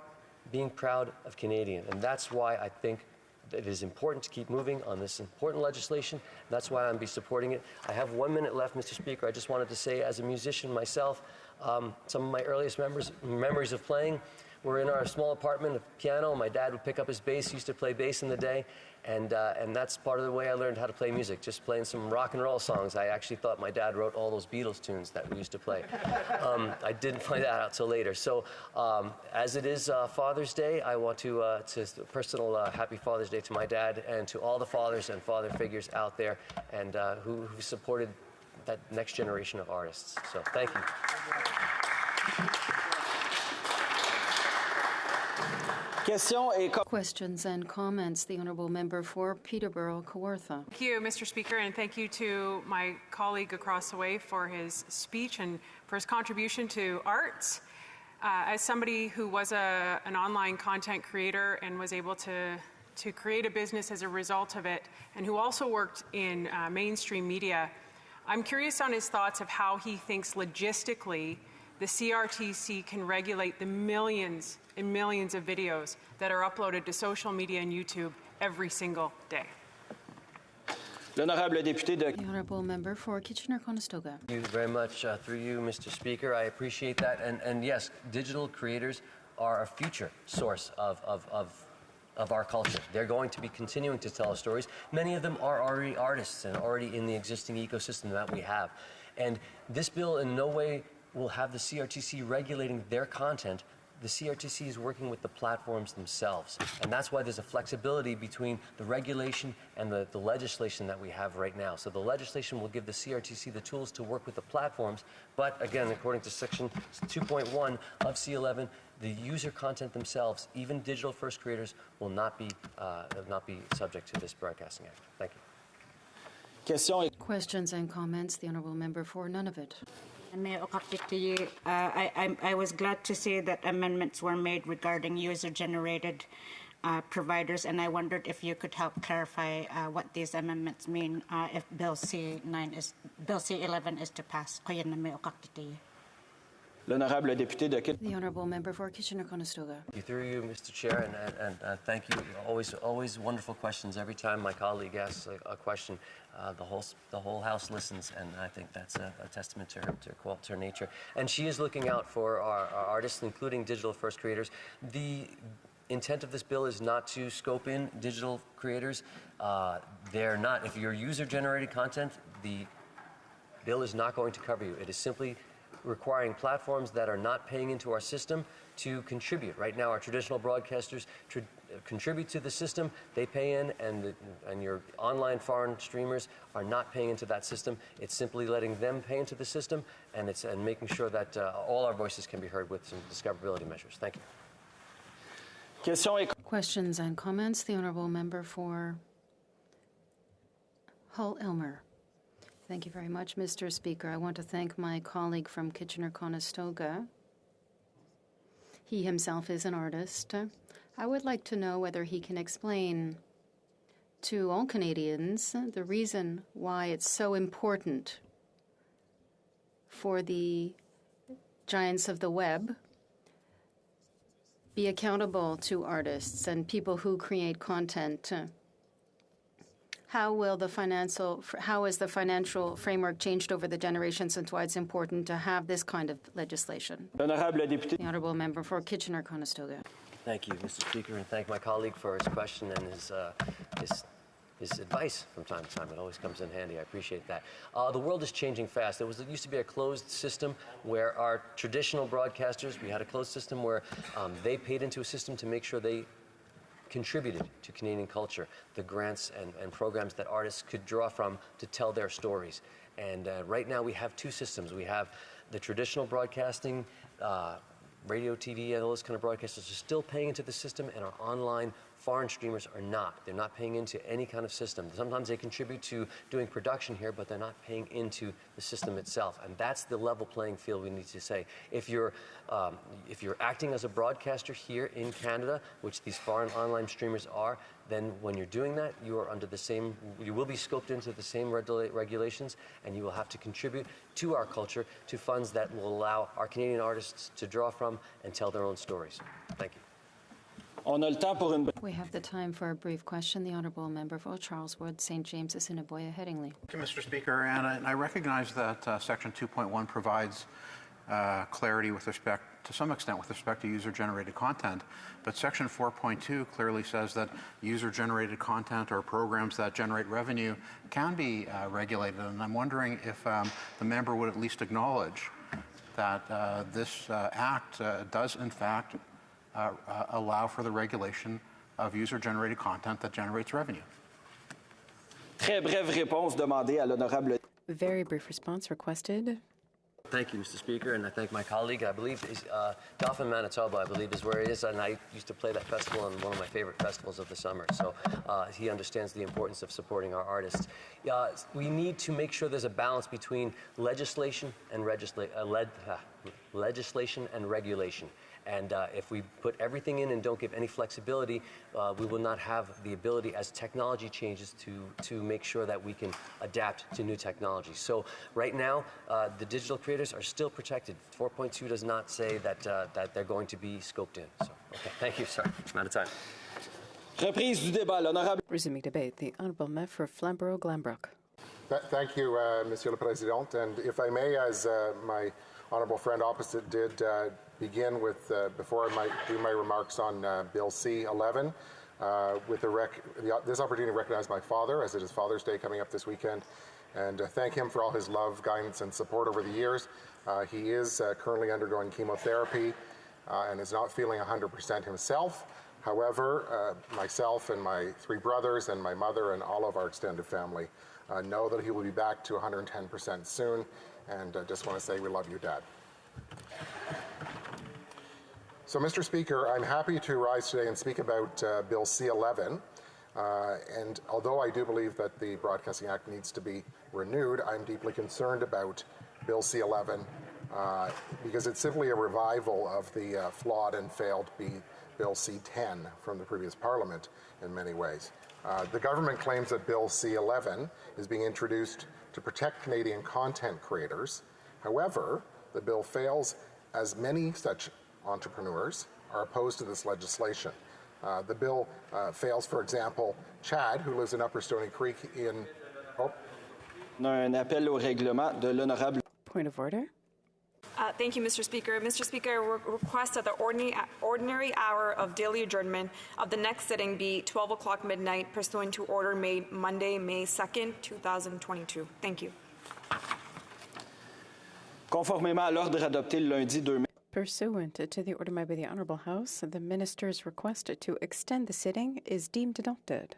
being proud of Canadian, and that's why I think it is important to keep moving on this important legislation. That's why I'm be supporting it. I have 1 minute left, Mr. Speaker. I just wanted to say, as a musician myself, some of my earliest memories of playing were in our small apartment, a piano. My dad would pick up his bass. He used to play bass in the day, and that's part of the way I learned how to play music, just playing some rock and roll songs. I actually thought my dad wrote all those Beatles tunes that we used to play. I didn't find that out till later. So as it is Father's Day, I want to a personal happy Father's Day to my dad and to all the fathers and father figures out there and who supported that next generation of artists. So thank you. Questions and comments. The Honourable Member for Peterborough-Kawartha. Thank you, Mr. Speaker, and thank you to my colleague across the way for his speech and for his contribution to arts. As somebody who was an online content creator and was able to create a business as a result of it, and who also worked in mainstream media, I'm curious on his thoughts of how he thinks logistically the CRTC can regulate the millions and millions of videos that are uploaded to social media and YouTube every single day. The Honourable Member for Kitchener-Conestoga. Thank you very much. Through you, Mr. Speaker, I appreciate that. And yes, digital creators are a future source of our culture. They're going to be continuing to tell us stories. Many of them are already artists and already in the existing ecosystem that we have. And this bill in no way will have the CRTC regulating their content. The CRTC is working with the platforms themselves. And that's why there's a flexibility between the regulation and the legislation that we have right now. So the legislation will give the CRTC the tools to work with the platforms. But again, according to Section 2.1 of C-11, the user content themselves, even digital first creators, will not be subject to this Broadcasting Act. Thank you. Questions and comments. The Honourable Member for Nunavut. I was glad to see that amendments were made regarding user-generated providers, and I wondered if you could help clarify what these amendments mean if Bill C-11 is to pass. The Honourable Member for Kitchener-Conestoga. Through you, Mr. Chair, and thank you. Always wonderful questions. Every time my colleague asks a question, the whole House listens, and I think that's a testament to her nature. And she is looking out for our artists, including digital first creators. The intent of this bill is not to scope in digital creators. They're not. If you're user-generated content, the bill is not going to cover you. It is simply requiring platforms that are not paying into our system to contribute. Right now, our traditional broadcasters contribute to the system. They pay in, and your online foreign streamers are not paying into that system. It's simply letting them pay into the system, and making sure that all our voices can be heard with some discoverability measures. Thank you. Questions and comments. The Honourable Member for Hull-Elmer. Thank you very much, Mr. Speaker. I want to thank my colleague from Kitchener-Conestoga. He himself is an artist. I would like to know whether he can explain to all Canadians the reason why it's so important for the giants of the web be accountable to artists and people who create content. How has the financial framework changed over the generations, and why it's important to have this kind of legislation? The Honourable Member for Kitchener-Conestoga. Thank you, Mr. Speaker, and thank my colleague for his question and his advice from time to time. It always comes in handy. I appreciate that. The world is changing fast. It used to be a closed system where our traditional broadcasters, we had a closed system where they paid into a system to make sure they contributed to Canadian culture, the grants and programs that artists could draw from to tell their stories. And right now we have two systems. We have the traditional broadcasting, radio, TV, and all those kind of broadcasters are still paying into the system, and our online foreign streamers are not. They're not paying into any kind of system. Sometimes they contribute to doing production here, but they're not paying into the system itself. And that's the level playing field we need to say. If you're acting as a broadcaster here in Canada, which these foreign online streamers are, then when you're doing that, you are under the same, you will be scoped into the same regulations, and you will have to contribute to our culture, to funds that will allow our Canadian artists to draw from and tell their own stories. Thank you. We have the time for a brief question. The Honourable Member for Charles Wood, St. James, Assiniboia, Headingley. Thank you, Mr. Speaker. And I recognize that Section 2.1 provides clarity with respect, to some extent, with respect to user-generated content. But Section 4.2 clearly says that user-generated content or programs that generate revenue can be regulated. And I'm wondering if the member would at least acknowledge that this act does, in fact, allow for the regulation of user-generated content that generates revenue. Très brève réponse demandée à l'honorable. Very brief response requested. Thank you, Mr. Speaker, and I thank my colleague. I believe Dauphin, Manitoba, I believe, is where he is, and I used to play that festival on one of my favorite festivals of the summer. So he understands the importance of supporting our artists. We need to make sure there's a balance between legislation and regulation. And if we put everything in and don't give any flexibility, we will not have the ability, as technology changes, to make sure that we can adapt to new technology. So right now, the digital creators are still protected. 4.2 does not say that they're going to be scoped in. So, okay, thank you, sir. I'm out of time. Reprise du débat, l'honorable. Resuming debate, the Honourable Member for Flamborough-Glanbrook. Thank you, Monsieur le Président. And if I may, as my honourable friend opposite did, begin with, before I do my remarks on Bill C-11, with this opportunity to recognize my father, as it is Father's Day coming up this weekend, and thank him for all his love, guidance, and support over the years. He is currently undergoing chemotherapy and is not feeling 100% himself. However, myself and my three brothers and my mother and all of our extended family know that he will be back to 110% soon, and just want to say we love you, Dad. So, Mr. Speaker, I'm happy to rise today and speak about Bill C-11. And although I do believe that the Broadcasting Act needs to be renewed, I'm deeply concerned about Bill C-11 because it's simply a revival of the flawed and failed Bill C-10 from the previous Parliament in many ways. The government claims that Bill C-11 is being introduced to protect Canadian content creators. However, the bill fails as many such entrepreneurs are opposed to this legislation. The bill fails, for example, Chad, who lives in Upper Stony Creek in... Un appel au règlement de l'honorable. Point of order. Thank you, Mr. Speaker. Mr. Speaker, I request that the ordinary hour of daily adjournment of the next sitting be 12 o'clock midnight, pursuant to order made Monday, May 2nd, 2022. Thank you. Conformément à l'ordre adopté le lundi 2 mai. Pursuant to the order made by the Honourable House, the Minister's request to extend the sitting is deemed adopted.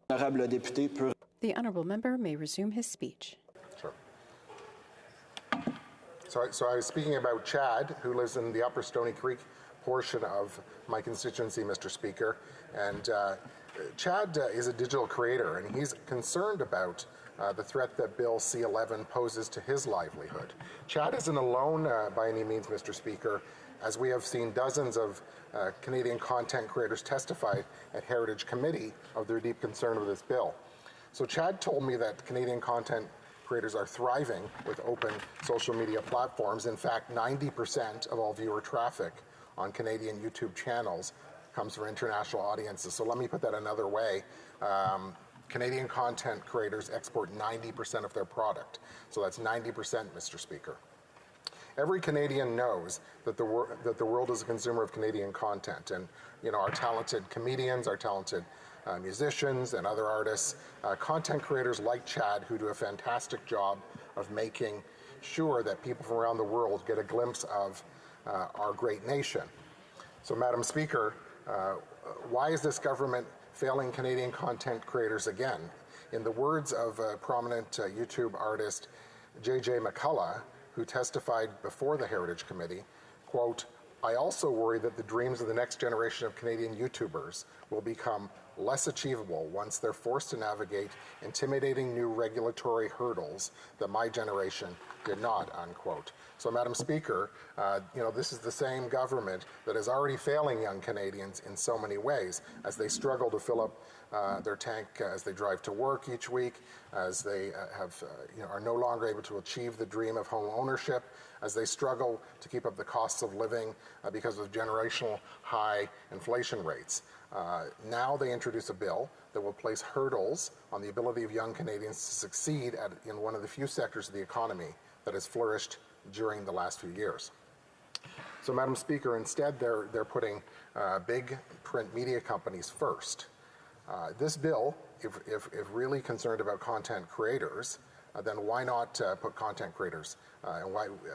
Honorable député pour... The Honourable Member may resume his speech. Sure. So I was speaking about Chad, who lives in the Upper Stony Creek portion of my constituency, Mr. Speaker. And Chad is a digital creator, and he's concerned about the threat that Bill C-11 poses to his livelihood. Chad isn't alone by any means, Mr. Speaker, as we have seen dozens of Canadian content creators testify at Heritage Committee of their deep concern with this bill. So Chad told me that Canadian content creators are thriving with open social media platforms. In fact, 90% of all viewer traffic on Canadian YouTube channels comes from international audiences. So let me put that another way. Canadian content creators export 90% of their product. So that's 90%, Mr. Speaker. Every Canadian knows that the world is a consumer of Canadian content. And, you know, our talented comedians, our talented musicians and other artists, content creators like Chad, who do a fantastic job of making sure that people from around the world get a glimpse of our great nation. So, Madam Speaker, Why is this government failing Canadian content creators again? In the words of prominent YouTube artist J.J. McCullough, who testified before the Heritage Committee, quote, "I also worry that the dreams of the next generation of Canadian YouTubers will become less achievable once they're forced to navigate intimidating new regulatory hurdles that my generation did not," unquote. So, Madam Speaker, this is the same government that is already failing young Canadians in so many ways as they struggle to fill up their tank as they drive to work each week, as they are no longer able to achieve the dream of home ownership, as they struggle to keep up the costs of living because of generational high inflation rates. Now they introduce a bill that will place hurdles on the ability of young Canadians to succeed in one of the few sectors of the economy that has flourished during the last few years. So, Madam Speaker, instead they're putting big print media companies first. This bill, if really concerned about content creators, then why not put content creators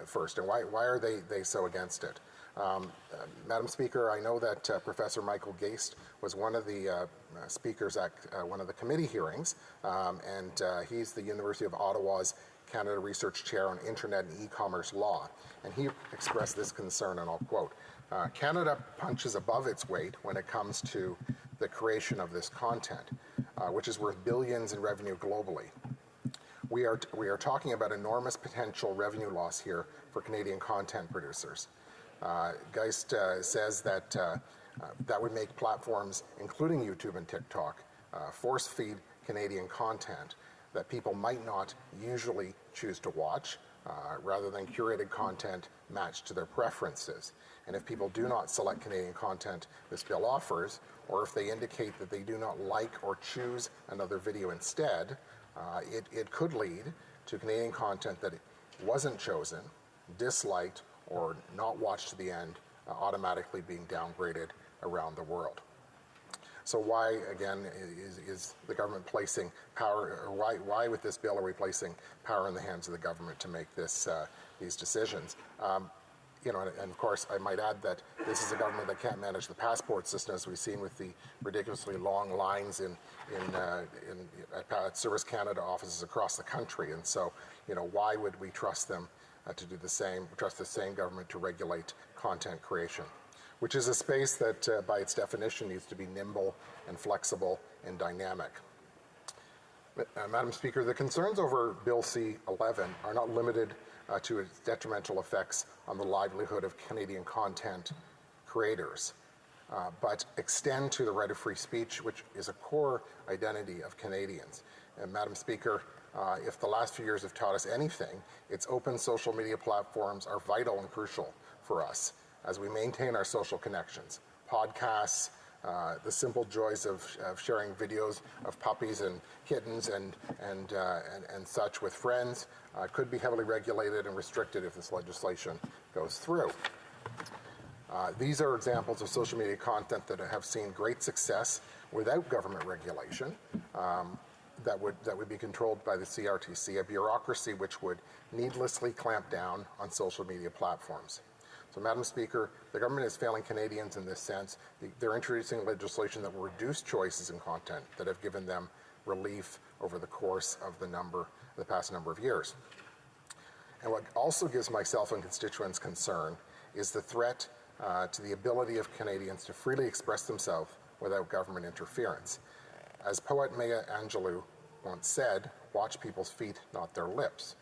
first? And why are they so against it? Madam Speaker, I know that Professor Michael Geist was one of the speakers at one of the committee hearings, and he's the University of Ottawa's Canada Research Chair on Internet and E-commerce Law, and he expressed this concern, and I'll quote, "Canada punches above its weight when it comes to the creation of this content, which is worth billions in revenue globally. We are talking about enormous potential revenue loss here for Canadian content producers." Geist says that that would make platforms, including YouTube and TikTok, force feed Canadian content that people might not usually choose to watch, rather than curated content matched to their preferences. And if people do not select Canadian content this bill offers, or if they indicate that they do not like or choose another video instead, it could lead to Canadian content that wasn't chosen, disliked, or not watched to the end, automatically being downgraded around the world. So why, again, is the government placing power, or why with this bill are we placing power in the hands of the government to make these decisions? And of course, I might add that this is a government that can't manage the passport system, as we've seen with the ridiculously long lines at Service Canada offices across the country. And so, why would we trust them to do the same, trust the same government to regulate content creation, which is a space that, by its definition, needs to be nimble and flexible and dynamic. Madam Speaker, the concerns over Bill C-11 are not limited to its detrimental effects on the livelihood of Canadian content creators, but extend to the right of free speech, which is a core identity of Canadians. And Madam Speaker, if the last few years have taught us anything, it's open social media platforms are vital and crucial for us as we maintain our social connections. Podcasts, the simple joys of sharing videos of puppies and kittens and such with friends could be heavily regulated and restricted if this legislation goes through. These are examples of social media content that have seen great success without government regulation. That would be controlled by the CRTC, a bureaucracy which would needlessly clamp down on social media platforms. So, Madam Speaker, the government is failing Canadians in this sense. They're introducing legislation that will reduce choices in content that have given them relief over the course of the past number of years. And what also gives myself and constituents concern is the threat to the ability of Canadians to freely express themselves without government interference. As poet Maya Angelou once said, "Watch people's feet, not their lips."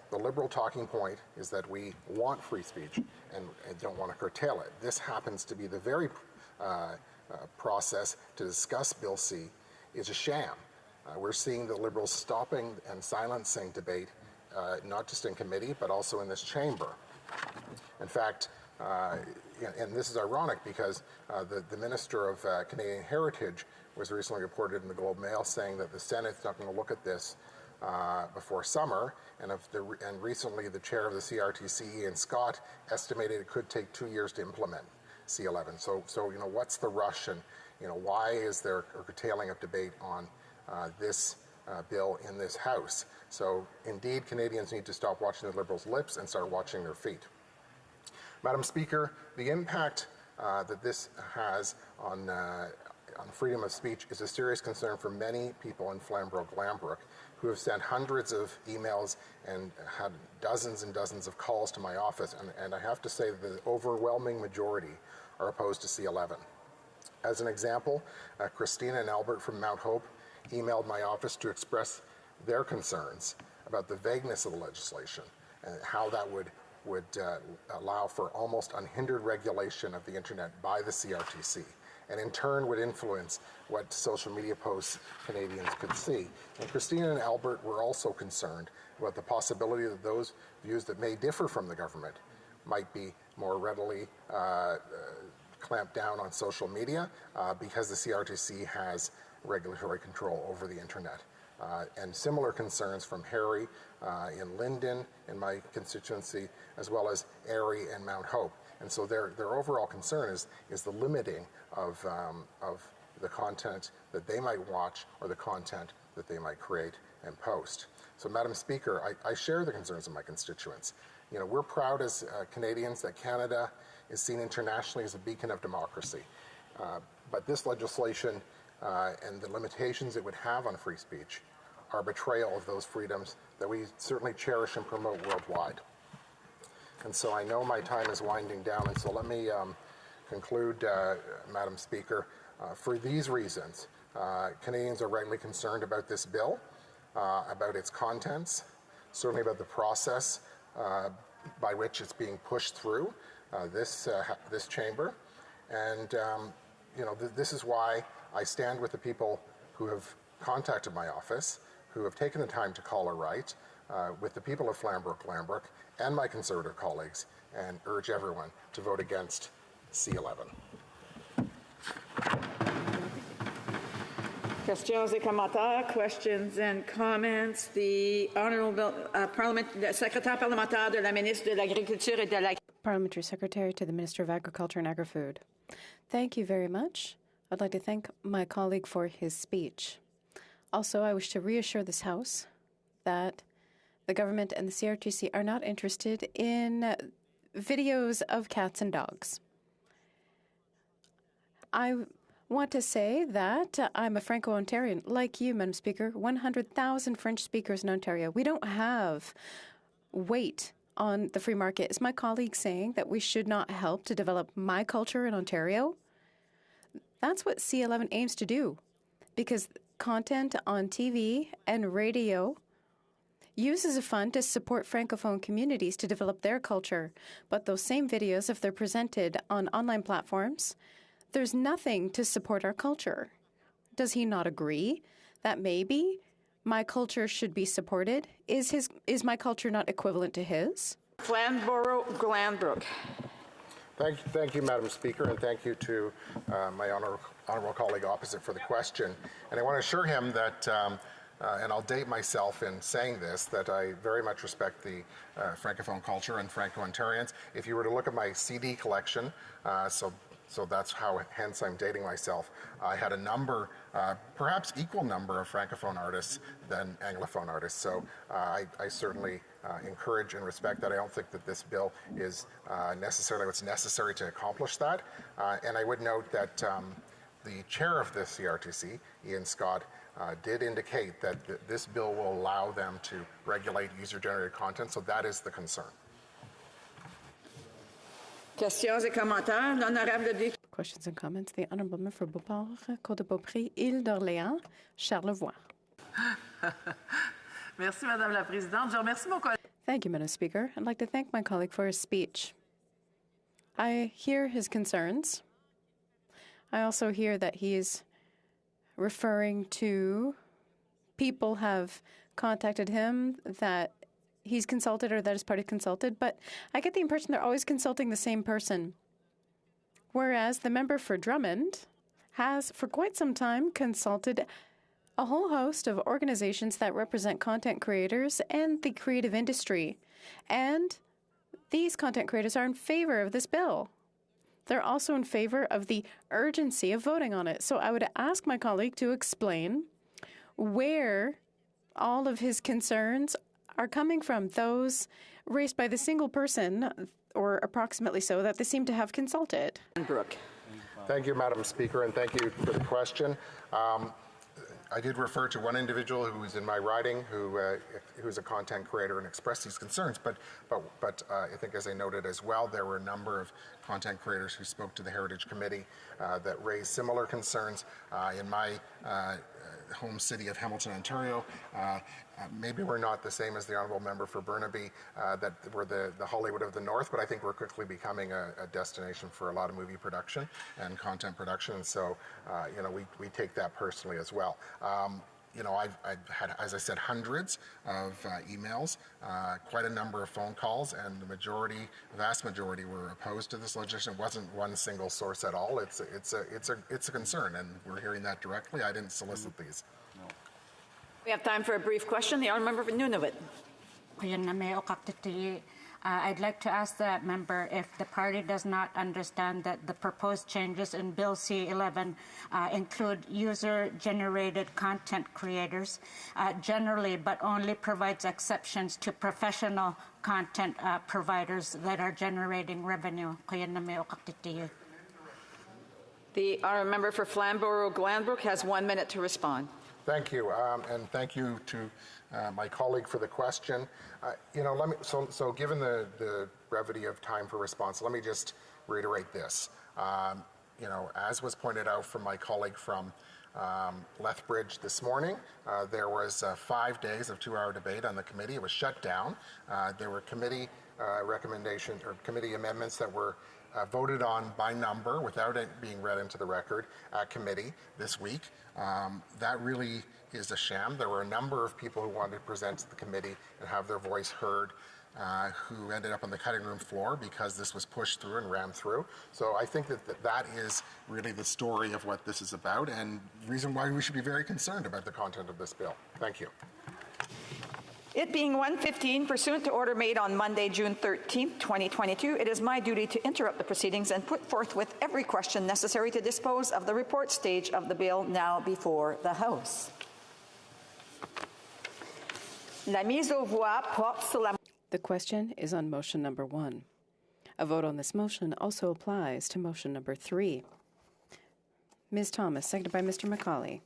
The Liberal talking point is that we want free speech and don't want to curtail it. This happens to be the very process to discuss Bill C is a sham. We're seeing the Liberals stopping and silencing debate, not just in committee, but also in this chamber. In fact, and this is ironic because the Minister of Canadian Heritage was recently reported in the Globe Mail saying that the Senate's not going to look at this before summer, and recently the chair of the CRTC, Ian Scott, estimated it could take 2 years to implement C-11. So what's the rush, and why is there a curtailing of debate on this bill in this House? So indeed, Canadians need to stop watching the Liberals' lips and start watching their feet. Madam Speaker, the impact that this has on freedom of speech is a serious concern for many people in Flamborough-Glanbrook who have sent hundreds of emails and had dozens and dozens of calls to my office. And I have to say that the overwhelming majority are opposed to C11. As an example, Christina and Albert from Mount Hope emailed my office to express their concerns about the vagueness of the legislation and how that would allow for almost unhindered regulation of the internet by the CRTC, and in turn would influence what social media posts Canadians could see. And Christina and Albert were also concerned about the possibility that those views that may differ from the government might be more readily clamped down on social media because the CRTC has regulatory control over the internet. And similar concerns from Harry in Lyndon, in my constituency, as well as Erie and Mount Hope. And so their overall concern is the limiting of the content that they might watch or the content that they might create and post. So, Madam Speaker, I share the concerns of my constituents. You know, we're proud as Canadians that Canada is seen internationally as a beacon of democracy. But this legislation and the limitations it would have on free speech are betrayal of those freedoms that we certainly cherish and promote worldwide. And so I know my time is winding down, and so let me conclude, Madam Speaker. For these reasons, Canadians are rightly concerned about this bill, about its contents, certainly about the process by which it's being pushed through this chamber. And you know, this is why I stand with the people who have contacted my office, who have taken the time to call or write, with the people of Flamborough-Glanbrook and my Conservative colleagues, and urge everyone to vote against C11. Questions et commentaires, questions and comments. The Honourable Secrétaire parlementaire de la Ministre de l'Agriculture et de la... Parliamentary Secretary to the Minister of Agriculture and Agri-Food. Thank you very much. I'd like to thank my colleague for his speech. Also, I wish to reassure this House that the government and the CRTC are not interested in videos of cats and dogs. I want to say that I'm a Franco-Ontarian, like you, Madam Speaker, 100,000 French speakers in Ontario. We don't have weight on the free market. Is my colleague saying that we should not help to develop my culture in Ontario? That's what C11 aims to do, because content on TV and radio uses a fund to support Francophone communities to develop their culture. But those same videos, if they're presented on online platforms, there's nothing to support our culture. Does he not agree that maybe my culture should be supported? Is my culture not equivalent to his? Flamborough-Glanbrook. Thank you, Madam Speaker, and thank you to my honourable colleague opposite for the question. And I want to assure him that, and I'll date myself in saying this, that I very much respect the Francophone culture and Franco-Ontarians. If you were to look at my CD collection, so that's how, hence I'm dating myself. I had a number, perhaps equal number of Francophone artists than Anglophone artists. So I certainly encourage and respect that. I don't think that this bill is necessarily what's necessary to accomplish that. And I would note that the chair of the CRTC, Ian Scott, did indicate that this bill will allow them to regulate user-generated content. So that is the concern. Questions et commentaires. L'honorable député. Questions and comments. The Honourable Member for Beauport, Côte-de-Beaupré, Île d'Orléans, Charlevoix. Merci, Madame la Présidente. Je remercie mon collègue. Thank you, Madam Speaker. I'd like to thank my colleague for his speech. I hear his concerns. I also hear that he is referring to people have contacted him that he's consulted or that his party consulted, but I get the impression they're always consulting the same person. Whereas the member for Drummond has for quite some time consulted a whole host of organizations that represent content creators and the creative industry. And these content creators are in favor of this bill. They're also in favor of the urgency of voting on it. So I would ask my colleague to explain where all of his concerns are coming from, those raised by the single person or approximately so, that they seem to have consulted. Brooke. Thank you, Madam Speaker, and thank you for the question. I did refer to one individual who was in my riding who's a content creator and expressed these concerns, but I think, as I noted as well, there were a number of content creators who spoke to the Heritage Committee that raised similar concerns in my home city of Hamilton, Ontario. Maybe we're not the same as the Honourable Member for Burnaby, that we're the Hollywood of the North, but I think we're quickly becoming a destination for a lot of movie production and content production, and so we take that personally as well. I've had, as I said, hundreds of emails, quite a number of phone calls, and the vast majority were opposed to this legislation. It wasn't one single source at all. It's a concern, and we're hearing that directly. I didn't solicit these. We have time for a brief question. The Honourable Member for Nunavut. I'd like to ask the member if the party does not understand that the proposed changes in Bill C-11 include user-generated content creators generally, but only provides exceptions to professional content providers that are generating revenue. The Honourable Member for Flamborough-Glanbrook has 1 minute to respond. Thank you, and thank you to my colleague for the question. So given the brevity of time for response, let me just reiterate this. As was pointed out from my colleague from Lethbridge this morning, there was 5 days of 2-hour debate on the committee. It was shut down. There were committee recommendations or committee amendments that were voted on by number without it being read into the record at committee this week. That really is a sham. There were a number of people who wanted to present to the committee and have their voice heard who ended up on the cutting room floor because this was pushed through and rammed through. So I think that is really the story of what this is about and the reason why we should be very concerned about the content of this bill. Thank you. It being 1:15, pursuant to order made on Monday, June 13th, 2022, it is my duty to interrupt the proceedings and put forth with every question necessary to dispose of the report stage of the bill now before the House. La mise aux voix porte sur la... The question is on motion number 1. A vote on this motion also applies to motion number 3. Ms. Thomas, seconded by Mr. McCauley,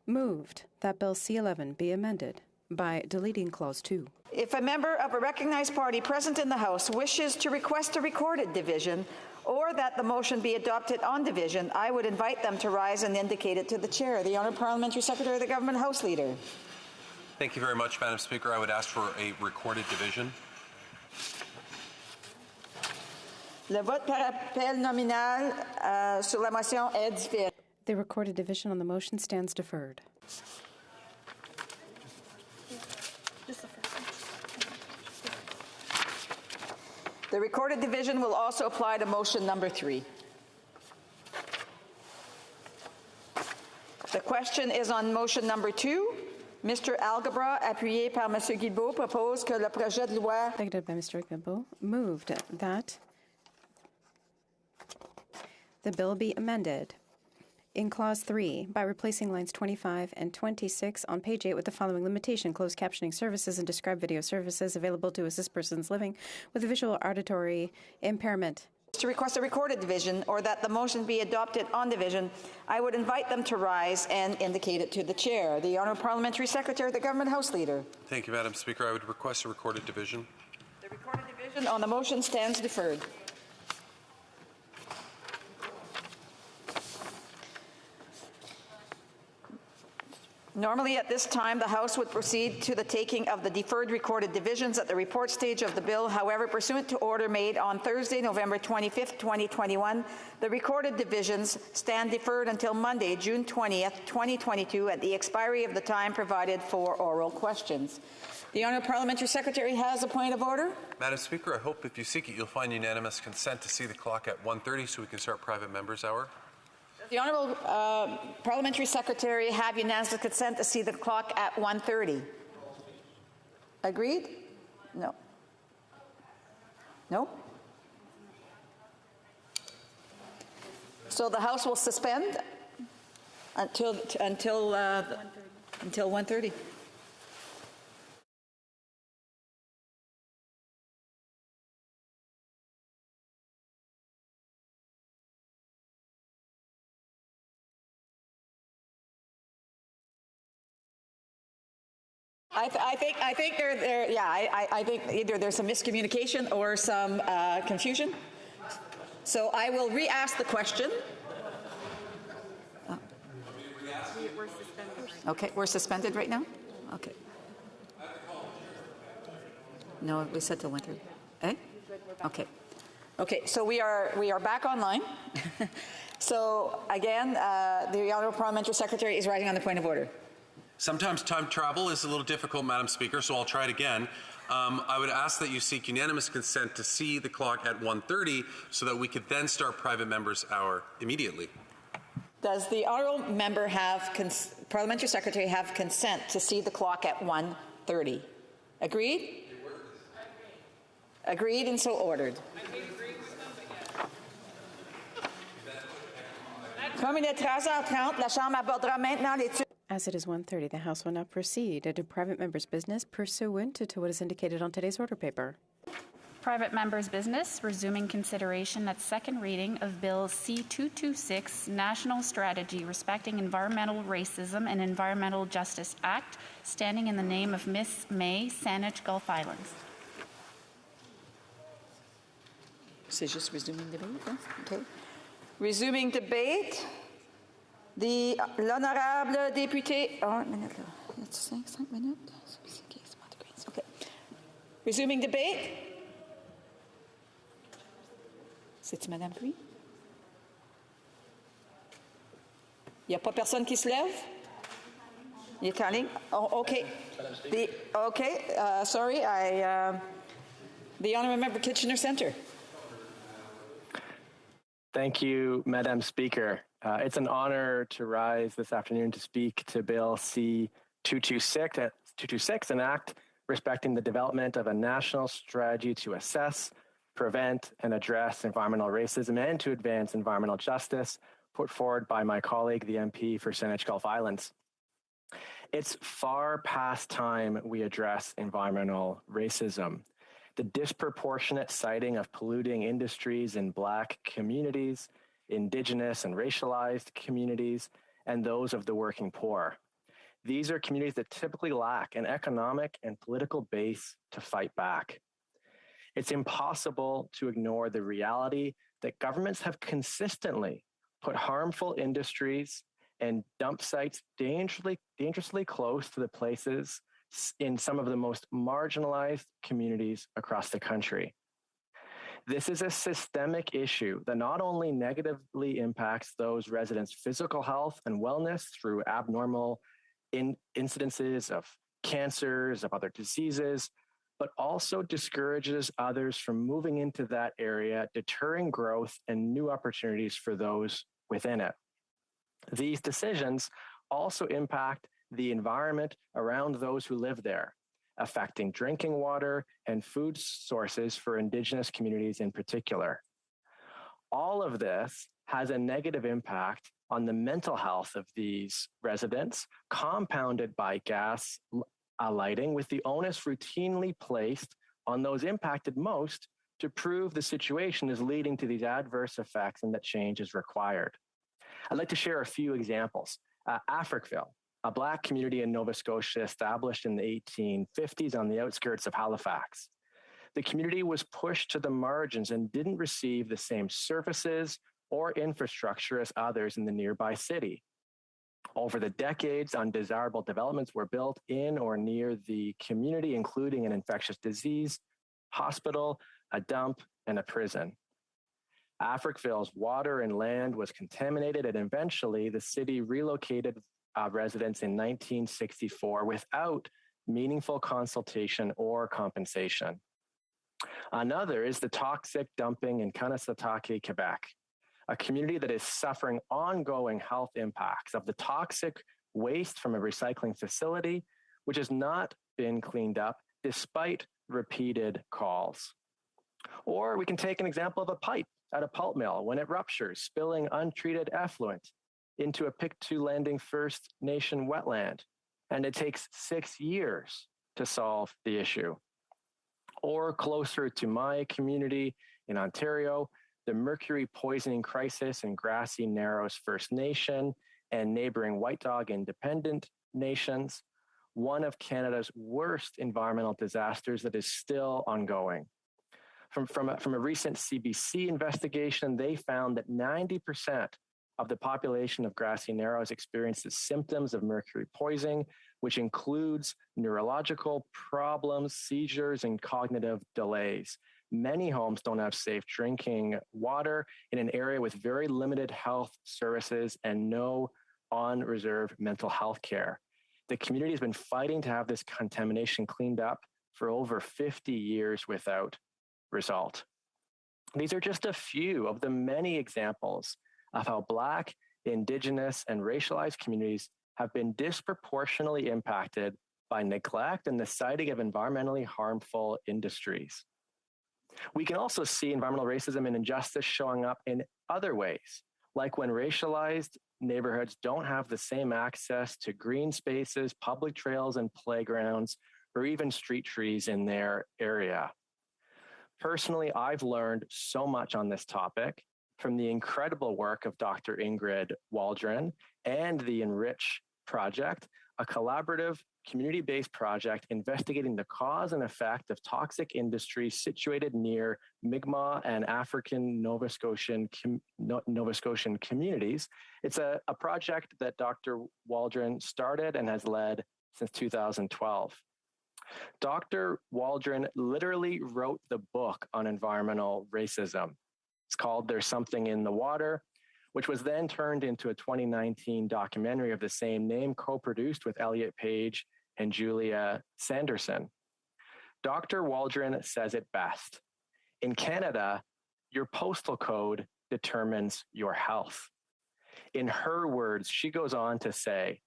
moved that Bill C-11 be amended by deleting Clause 2. If a member of a recognized party present in the House wishes to request a recorded division or that the motion be adopted on division, I would invite them to rise and indicate it to the Chair. The Honourable Parliamentary Secretary of the Government House Leader. Thank you very much, Madam Speaker. I would ask for a recorded division. Le vote par appel nominal sur la motion est différé. The recorded division on the motion stands deferred. The recorded division will also apply to motion number 3. The question is on motion number 2. Mr. Algebra, appuyé par M. Guilbeault, propose que le projet de loi... Seconded by Mr. Guilbeault, moved that the bill be amended in Clause 3 by replacing lines 25 and 26 on page 8 with the following limitation: closed captioning services and described video services available to assist persons living with a visual auditory impairment. To request a recorded division or that the motion be adopted on division, I would invite them to rise and indicate it to the Chair. The Honourable Parliamentary Secretary of the Government House Leader. Thank you, Madam Speaker. I would request a recorded division. The recorded division on the motion stands deferred. Normally at this time, the House would proceed to the taking of the deferred recorded divisions at the report stage of the bill. However, pursuant to order made on Thursday, November 25th, 2021, the recorded divisions stand deferred until Monday, June 20th, 2022, at the expiry of the time provided for oral questions. The Honourable Parliamentary Secretary has a point of order. Madam Speaker, I hope if you seek it, you'll find unanimous consent to see the clock at 1:30 so we can start private members' hour. The Honourable Parliamentary Secretary have unanimous consent to see the clock at 1:30. Agreed? No. No? So the House will suspend until 1:30. I think I think either there's some miscommunication or some confusion. So I will re-ask the question. We're suspended. Okay, we're suspended right now? Okay. No, we said till winter. Eh? Okay. Okay, so we are back online. So again, the Honourable Parliamentary Secretary is rising on the point of order. Sometimes time travel is a little difficult, Madam Speaker, so I'll try it again. I would ask that you seek unanimous consent to see the clock at 1:30 so that we could then start private members' hour immediately. Does the Honourable Member have, Parliamentary Secretary, have consent to see the clock at 1:30? Agreed? Agreed and so ordered. Comme il est 13h30, la Chambre abordera maintenant l'étude. As it is 1:30, the House will now proceed to private members' business pursuant to what is indicated on today's order paper. Private members' business, resuming consideration at second reading of Bill C-226, National Strategy Respecting Environmental Racism and Environmental Justice Act, standing in the name of Miss May, Saanich, Gulf Islands. C'est juste resuming debate, hein? Okay. Resuming debate. L'honorable député. Oh, une minute là. It's 5 minutes. Okay. Resuming debate. C'est-tu Madame Puy? Il n'y a pas personne qui se lève? Il est en ligne? Oh, okay. Sorry, the Honourable Member Kitchener Centre. Thank you, Madam Speaker. It's an honor to rise this afternoon to speak to Bill C-226, an act respecting the development of a national strategy to assess, prevent, and address environmental racism and to advance environmental justice, put forward by my colleague, the MP for Saanich Gulf Islands. It's far past time we address environmental racism. The disproportionate citing of polluting industries in Black communities, Indigenous and racialized communities, and those of the working poor. These are communities that typically lack an economic and political base to fight back. It's impossible to ignore the reality that governments have consistently put harmful industries and dump sites dangerously close to the places in some of the most marginalized communities across the country. This is a systemic issue that not only negatively impacts those residents' physical health and wellness through abnormal incidences of cancers, of other diseases, but also discourages others from moving into that area, deterring growth and new opportunities for those within it. These decisions also impact the environment around those who live there, affecting drinking water and food sources for Indigenous communities in particular. All of this has a negative impact on the mental health of these residents, compounded by gas lighting, with the onus routinely placed on those impacted most to prove the situation is leading to these adverse effects and that change is required. I'd like to share a few examples. Africville, a Black community in Nova Scotia established in the 1850s on the outskirts of Halifax. The community was pushed to the margins and didn't receive the same services or infrastructure as others in the nearby city. Over the decades, undesirable developments were built in or near the community, including an infectious disease hospital, a dump, and a prison. Africville's water and land was contaminated, and eventually the city relocated residents in 1964 without meaningful consultation or compensation. Another is the toxic dumping in Kanesatake, Quebec, a community that is suffering ongoing health impacts of the toxic waste from a recycling facility, which has not been cleaned up despite repeated calls. Or we can take an example of a pipe at a pulp mill when it ruptures, spilling untreated effluent into a Pictou Landing First Nation wetland, and it takes 6 years to solve the issue. Or closer to my community in Ontario, the mercury poisoning crisis in Grassy Narrows First Nation and neighboring White Dog Independent Nations. one of Canada's worst environmental disasters that is still ongoing. From a recent CBC investigation, they found that 90% of the population of Grassy Narrows experiences symptoms of mercury poisoning, which includes neurological problems, seizures, and cognitive delays. Many homes don't have safe drinking water in an area with very limited health services and no on-reserve mental health care. The community has been fighting to have this contamination cleaned up for over 50 years without result. These are just a few of the many examples of how Black, Indigenous, and racialized communities have been disproportionately impacted by neglect and the siting of environmentally harmful industries. We can also see environmental racism and injustice showing up in other ways, like when racialized neighborhoods don't have the same access to green spaces, public trails and playgrounds, or even street trees in their area. Personally, I've learned so much on this topic from the incredible work of Dr. Ingrid Waldron and the Enrich Project, a collaborative community-based project investigating the cause and effect of toxic industries situated near Mi'kmaq and African Nova Scotian communities. It's a project that Dr. Waldron started and has led since 2012. Dr. Waldron literally wrote the book on environmental racism. It's called There's Something in the Water, which was then turned into a 2019 documentary of the same name, co-produced with Elliot Page and Julia Sanderson. Dr. Waldron says it best. In Canada, your postal code determines your health. In her words, she goes on to say,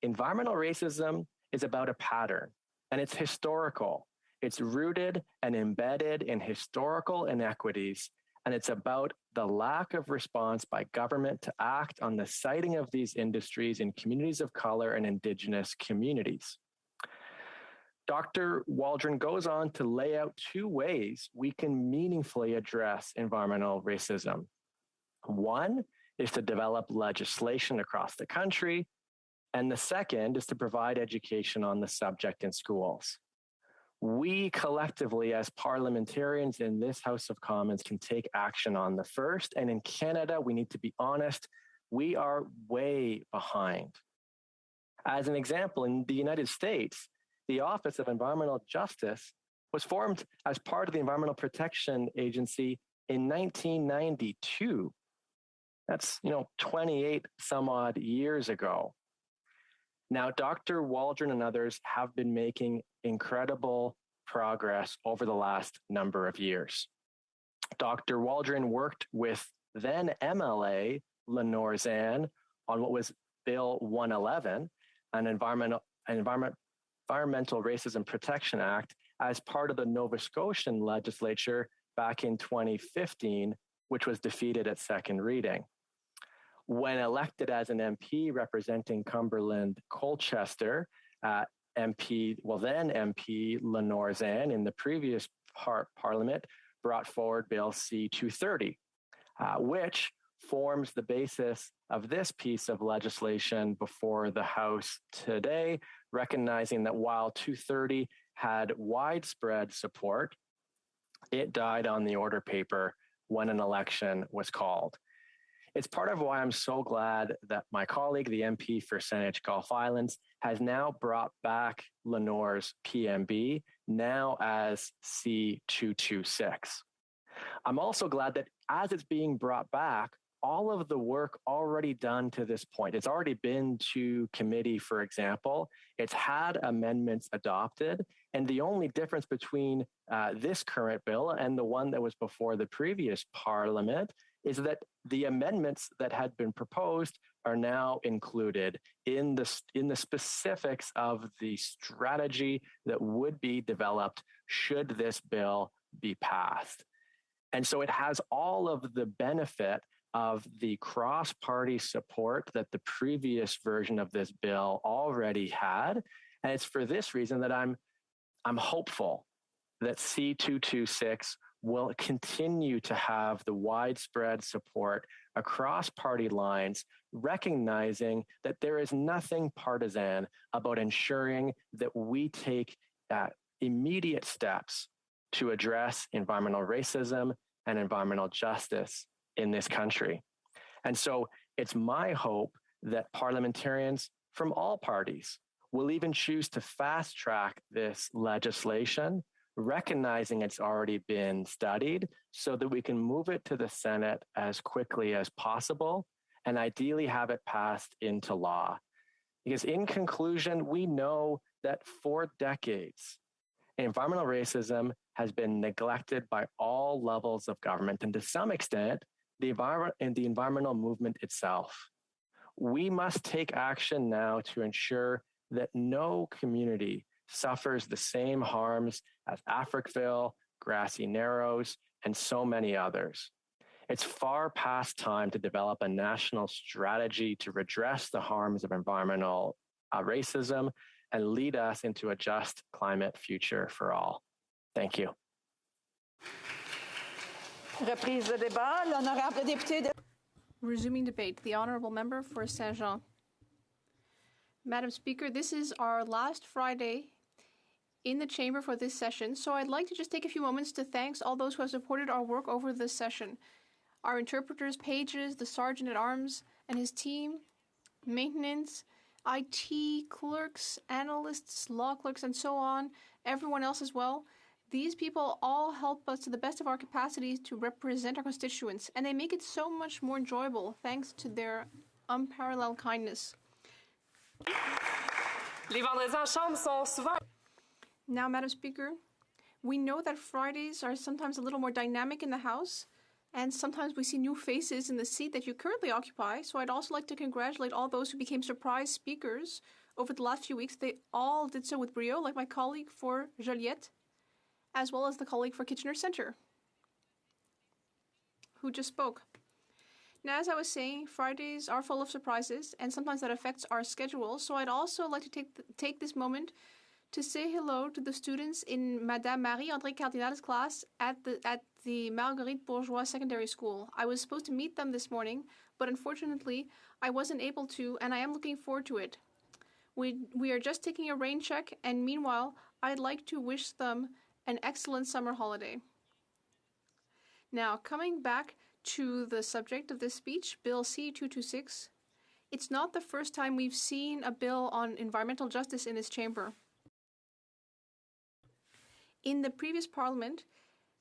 environmental racism is about a pattern, and it's historical. It's rooted and embedded in historical inequities, and it's about the lack of response by government to act on the siting of these industries in communities of color and Indigenous communities. Dr. Waldron goes on to lay out two ways we can meaningfully address environmental racism. One is to develop legislation across the country, and the second is to provide education on the subject in schools. We collectively, as parliamentarians in this House of Commons, can take action on the first, and in Canada, we need to be honest, we are way behind. As an example, in the United States, the Office of Environmental Justice was formed as part of the Environmental Protection Agency in 1992. That's, 28 some odd years ago. Now, Dr. Waldron and others have been making incredible progress over the last number of years. Dr. Waldron worked with then MLA Lenore Zann on what was Bill 111, an Environmental Racism Protection Act, as part of the Nova Scotian legislature back in 2015, which was defeated at second reading. When elected as an MP representing Cumberland Colchester, then MP Lenore Zann in the previous parliament brought forward Bill C-230, which forms the basis of this piece of legislation before the House today, recognizing that while 230 had widespread support, it died on the order paper when an election was called. It's part of why I'm so glad that my colleague, the MP for Saanich Gulf Islands, has now brought back Lenore's PMB, now as C-226. I'm also glad that as it's being brought back, all of the work already done to this point, it's already been to committee, for example, it's had amendments adopted, and the only difference between this current bill and the one that was before the previous parliament is that the amendments that had been proposed are now included in the specifics of the strategy that would be developed should this bill be passed. And so it has all of the benefit of the cross-party support that the previous version of this bill already had. And it's for this reason that I'm hopeful that C-226 will continue to have the widespread support across party lines, recognizing that there is nothing partisan about ensuring that we take immediate steps to address environmental racism and environmental justice in this country. And so it's my hope that parliamentarians from all parties will even choose to fast track this legislation, recognizing it's already been studied, so that we can move it to the Senate as quickly as possible and ideally have it passed into law. Because in conclusion, we know that for decades, environmental racism has been neglected by all levels of government, and to some extent, the environmental movement itself. We must take action now to ensure that no community suffers the same harms as Africville, Grassy Narrows, and so many others. It's far past time to develop a national strategy to redress the harms of environmental racism and lead us into a just climate future for all. Thank you. Reprise de débat, l'honorable député de... Resuming debate, the honourable member for Saint-Jean. Madam Speaker, this is our last Friday in the chamber for this session, so I'd like to just take a few moments to thank all those who have supported our work over this session. Our interpreters, Pages, the Sergeant at Arms and his team, maintenance, IT, clerks, analysts, law clerks, and so on, everyone else as well. These people all help us to the best of our capacities to represent our constituents, and they make it so much more enjoyable thanks to their unparalleled kindness. Les vendredis en chambre sont souvent... Now, Madam Speaker, we know that Fridays are sometimes a little more dynamic in the House, and sometimes we see new faces in the seat that you currently occupy, so I'd also like to congratulate all those who became surprise speakers over the last few weeks. They all did so with brio, like my colleague for Joliette, as well as the colleague for Kitchener Centre, who just spoke. Now, as I was saying, Fridays are full of surprises, and sometimes that affects our schedule, so I'd also like to take this moment to say hello to the students in Madame Marie-André Cardinal's class at the Marguerite Bourgeois Secondary School. I was supposed to meet them this morning, but unfortunately, I wasn't able to, and I am looking forward to it. We are just taking a rain check, and meanwhile, I'd like to wish them an excellent summer holiday. Now, coming back to the subject of this speech, Bill C-226, it's not the first time we've seen a bill on environmental justice in this chamber. In the previous parliament,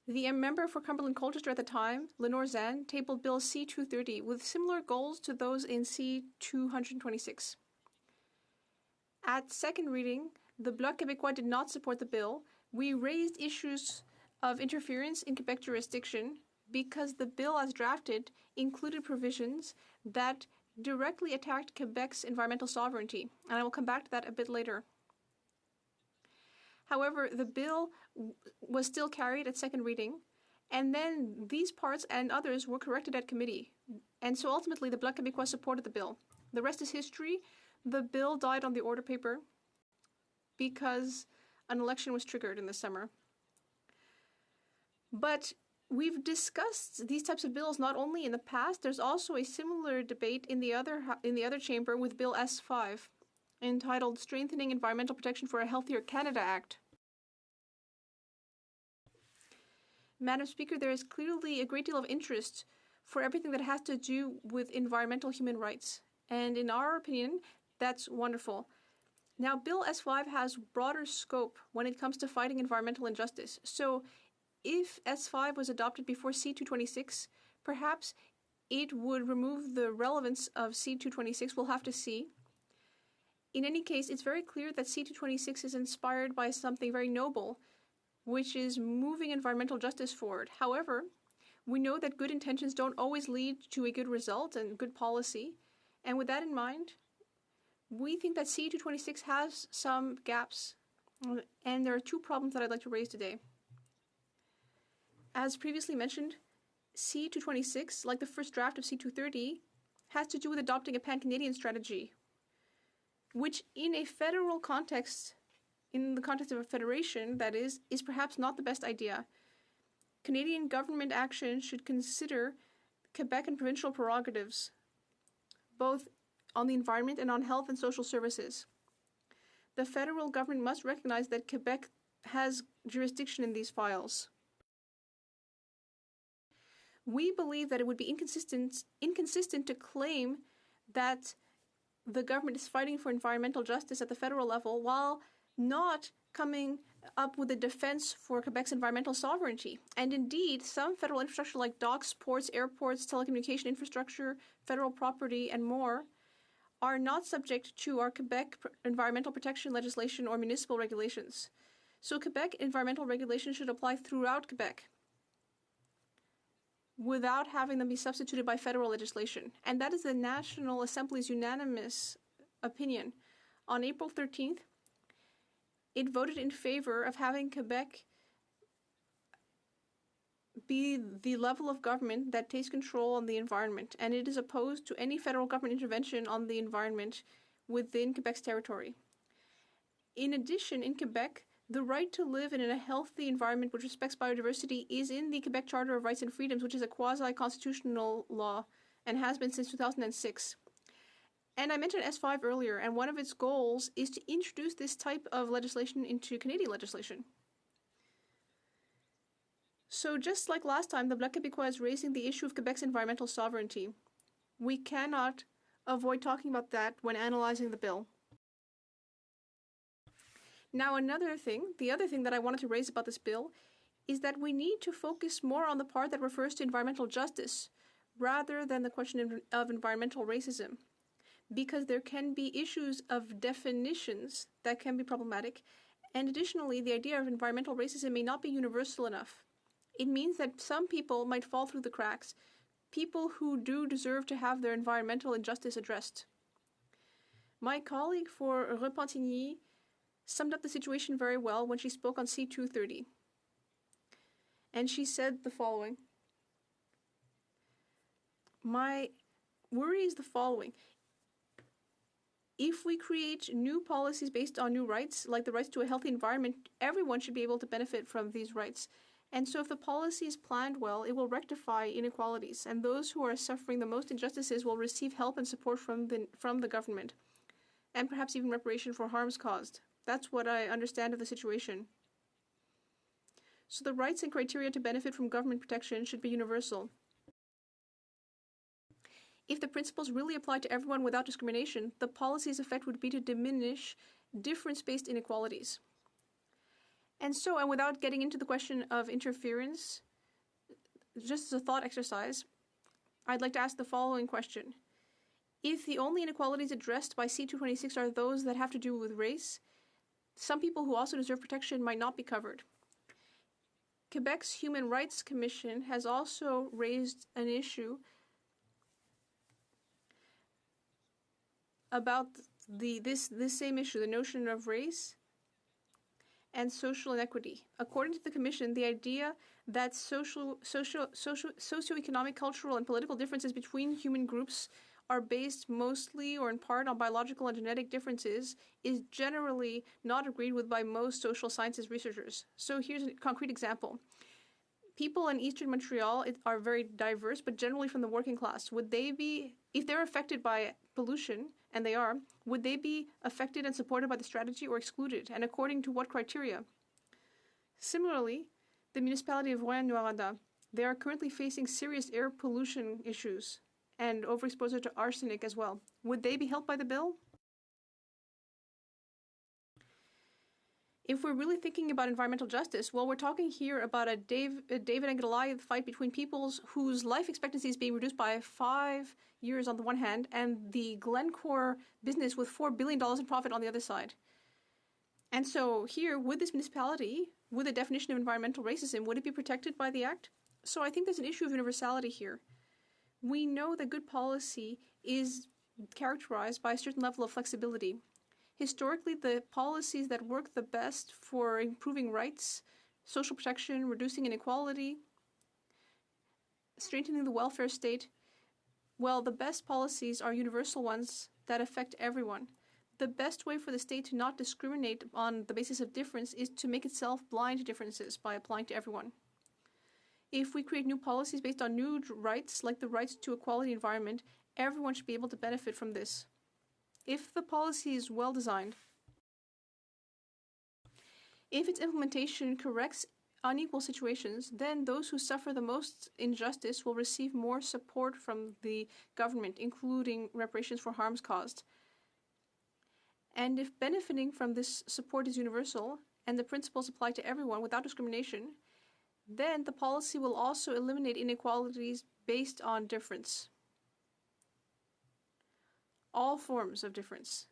the member for Cumberland-Colchester at the time, Lenore Zan, tabled Bill C-230 with similar goals to those in C-226. At second reading, the Bloc Québécois did not support the bill. We raised issues of interference in Quebec jurisdiction because the bill as drafted included provisions that directly attacked Quebec's environmental sovereignty, and I will come back to that a bit later. However, the bill was still carried at second reading, and then these parts and others were corrected at committee, and so ultimately the Bloc Québécois supported the bill. The rest is history. The bill died on the order paper because an election was triggered in the summer. But we've discussed these types of bills not only in the past. There's also a similar debate in the other chamber with Bill S5, entitled Strengthening Environmental Protection for a Healthier Canada Act. Madam Speaker, there is clearly a great deal of interest for everything that has to do with environmental human rights. And in our opinion, that's wonderful. Now, Bill S5 has broader scope when it comes to fighting environmental injustice. So if S5 was adopted before C-226, perhaps it would remove the relevance of C-226. We'll have to see. In any case, it's very clear that C-226 is inspired by something very noble, which is moving environmental justice forward. However, we know that good intentions don't always lead to a good result and good policy. And with that in mind, we think that C-226 has some gaps. And there are two problems that I'd like to raise today. As previously mentioned, C-226, like the first draft of C-230, has to do with adopting a pan-Canadian strategy, which in a federal context, in the context of a federation, that is perhaps not the best idea. Canadian government action should consider Quebec and provincial prerogatives, both on the environment and on health and social services. The federal government must recognize that Quebec has jurisdiction in these files. We believe that it would be inconsistent to claim that the government is fighting for environmental justice at the federal level while not coming up with a defense for Quebec's environmental sovereignty. And indeed, some federal infrastructure like docks, ports, airports, telecommunication infrastructure, federal property, and more are not subject to our Quebec environmental protection legislation or municipal regulations. So Quebec environmental regulations should apply throughout Quebec without having them be substituted by federal legislation. And that is the National Assembly's unanimous opinion. On April 13th, it voted in favor of having Quebec be the level of government that takes control on the environment, and it is opposed to any federal government intervention on the environment within Quebec's territory. In addition, in Quebec, the right to live in a healthy environment which respects biodiversity is in the Quebec Charter of Rights and Freedoms, which is a quasi-constitutional law and has been since 2006. And I mentioned S5 earlier, and one of its goals is to introduce this type of legislation into Canadian legislation. So just like last time, the Bloc Québécois is raising the issue of Quebec's environmental sovereignty. We cannot avoid talking about that when analyzing the bill. Now the other thing that I wanted to raise about this bill is that we need to focus more on the part that refers to environmental justice rather than the question of environmental racism, because there can be issues of definitions that can be problematic, and additionally, the idea of environmental racism may not be universal enough. It means that some people might fall through the cracks, people who do deserve to have their environmental injustice addressed. My colleague for Repentigny summed up the situation very well when she spoke on C-230. And she said the following: my worry is the following. If we create new policies based on new rights, like the rights to a healthy environment, everyone should be able to benefit from these rights. And so if the policy is planned well, it will rectify inequalities, and those who are suffering the most injustices will receive help and support from the government, and perhaps even reparation for harms caused. That's what I understand of the situation. So the rights and criteria to benefit from government protection should be universal. If the principles really apply to everyone without discrimination, the policy's effect would be to diminish difference-based inequalities. And without getting into the question of interference, just as a thought exercise, I'd like to ask the following question. If the only inequalities addressed by C-226 are those that have to do with race, some people who also deserve protection might not be covered. Quebec's Human Rights Commission has also raised an issue about this same issue, the notion of race and social inequity. According to the Commission, the idea that socioeconomic, cultural, and political differences between human groups are based mostly or in part on biological and genetic differences is generally not agreed with by most social sciences researchers. So here's a concrete example. People in eastern Montreal are very diverse, but generally from the working class. Would they be, if they're affected by pollution, and they are, would they be affected and supported by the strategy or excluded, and according to what criteria? Similarly, the municipality of Rouyn-Noranda, they are currently facing serious air pollution issues and overexposure to arsenic as well. Would they be helped by the bill? If we're really thinking about environmental justice, well, we're talking here about a David and Goliath fight between peoples whose life expectancy is being reduced by 5 years on the one hand, and the Glencore business with $4 billion in profit on the other side. And so here, with this municipality, with the definition of environmental racism, would it be protected by the Act? So I think there's an issue of universality here. We know that good policy is characterized by a certain level of flexibility. Historically, the policies that work the best for improving rights, social protection, reducing inequality, strengthening the welfare state, well, the best policies are universal ones that affect everyone. The best way for the state to not discriminate on the basis of difference is to make itself blind to differences by applying to everyone. If we create new policies based on new rights, like the rights to a quality environment, everyone should be able to benefit from this. If the policy is well designed, if its implementation corrects unequal situations, then those who suffer the most injustice will receive more support from the government, including reparations for harms caused. And if benefiting from this support is universal and the principles apply to everyone without discrimination, then the policy will also eliminate inequalities based on difference. All forms of difference.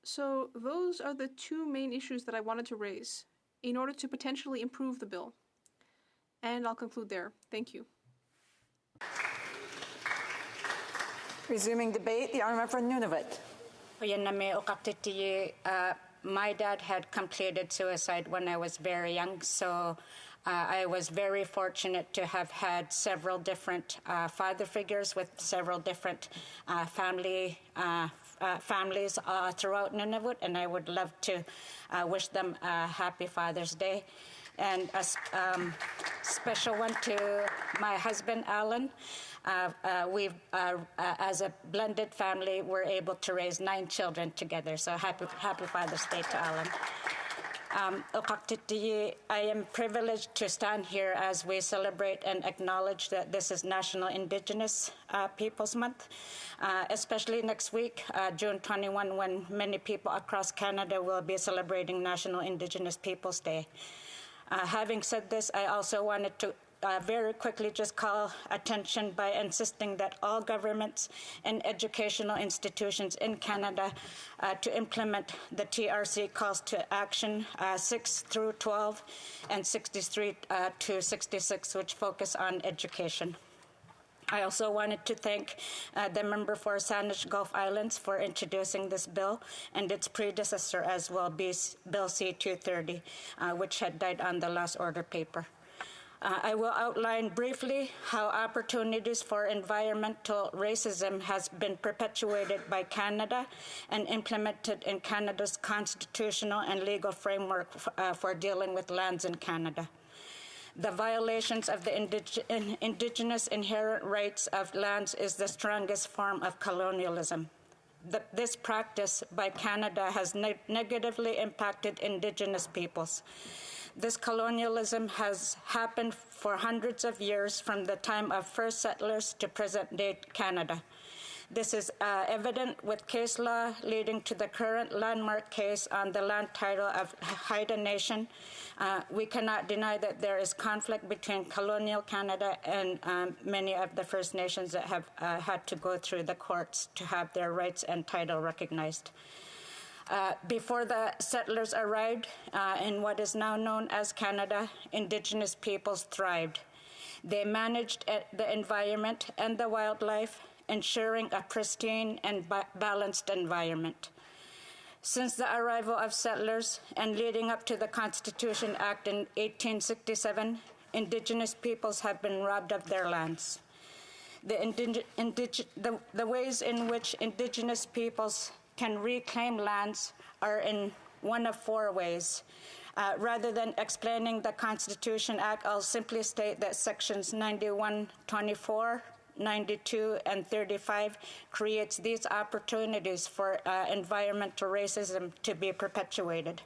So those are the two main issues that I wanted to raise in order to potentially improve the bill. And I'll conclude there. Thank you. Resuming debate, the Honourable from Nunavut. My dad had completed suicide when I was very young, so I was very fortunate to have had several different father figures with several different families throughout Nunavut, and I would love to wish them a happy Father's Day. And a special one to my husband, Alan. As a blended family, we're able to raise 9 children together. So happy Father's Day to Alan. I am privileged to stand here as we celebrate and acknowledge that this is National Indigenous Peoples Month, especially next week, June 21, when many people across Canada will be celebrating National Indigenous Peoples Day. Having said this, I also wanted to very quickly just call attention by insisting that all governments and educational institutions in Canada to implement the TRC calls to action 6 through 12 and 63 to 66, which focus on education. I also wanted to thank the member for Saanich Gulf Islands for introducing this bill and its predecessor as well, Bill C-230, which had died on the last order paper. I will outline briefly how opportunities for environmental racism has been perpetuated by Canada and implemented in Canada's constitutional and legal framework for dealing with lands in Canada. The violations of the indigenous inherent rights of lands is the strongest form of colonialism. This practice by Canada has negatively impacted Indigenous peoples. This colonialism has happened for hundreds of years from the time of first settlers to present-day Canada. This is evident with case law leading to the current landmark case on the land title of Haida Nation. We cannot deny that there is conflict between colonial Canada and many of the First Nations that have had to go through the courts to have their rights and title recognized. Before the settlers arrived in what is now known as Canada, Indigenous peoples thrived. They managed the environment and the wildlife, ensuring a pristine and balanced environment. Since the arrival of settlers and leading up to the Constitution Act in 1867, Indigenous peoples have been robbed of their lands. The ways in which Indigenous peoples can reclaim lands are in one of 4 ways. Rather than explaining the Constitution Act, I'll simply state that sections 91, 24, 92, and 35 creates these opportunities for environmental racism to be perpetuated.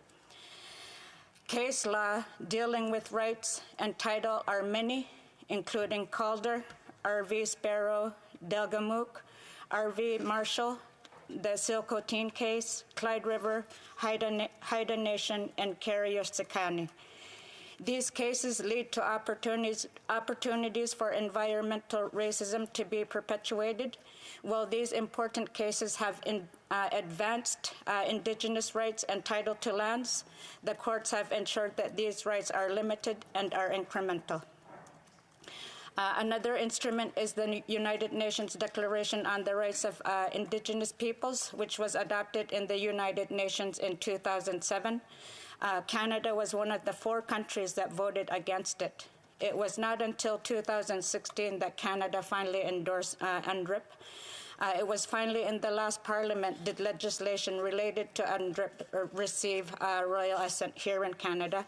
Case law dealing with rights and title are many, including Calder, R.V. Sparrow, Delgamuuk, R.V. Marshall, the Silcotin case, Clyde River, Haida Nation, and Carrier-Sicani. These cases lead to opportunities for environmental racism to be perpetuated. While these important cases have advanced Indigenous rights and title to lands, the courts have ensured that these rights are limited and are incremental. Another instrument is the United Nations Declaration on the Rights of Indigenous Peoples, which was adopted in the United Nations in 2007. Canada was one of the 4 countries that voted against it. It was not until 2016 that Canada finally endorsed UNDRIP. It was finally in the last parliament did legislation related to UNDRIP receive royal assent here in Canada.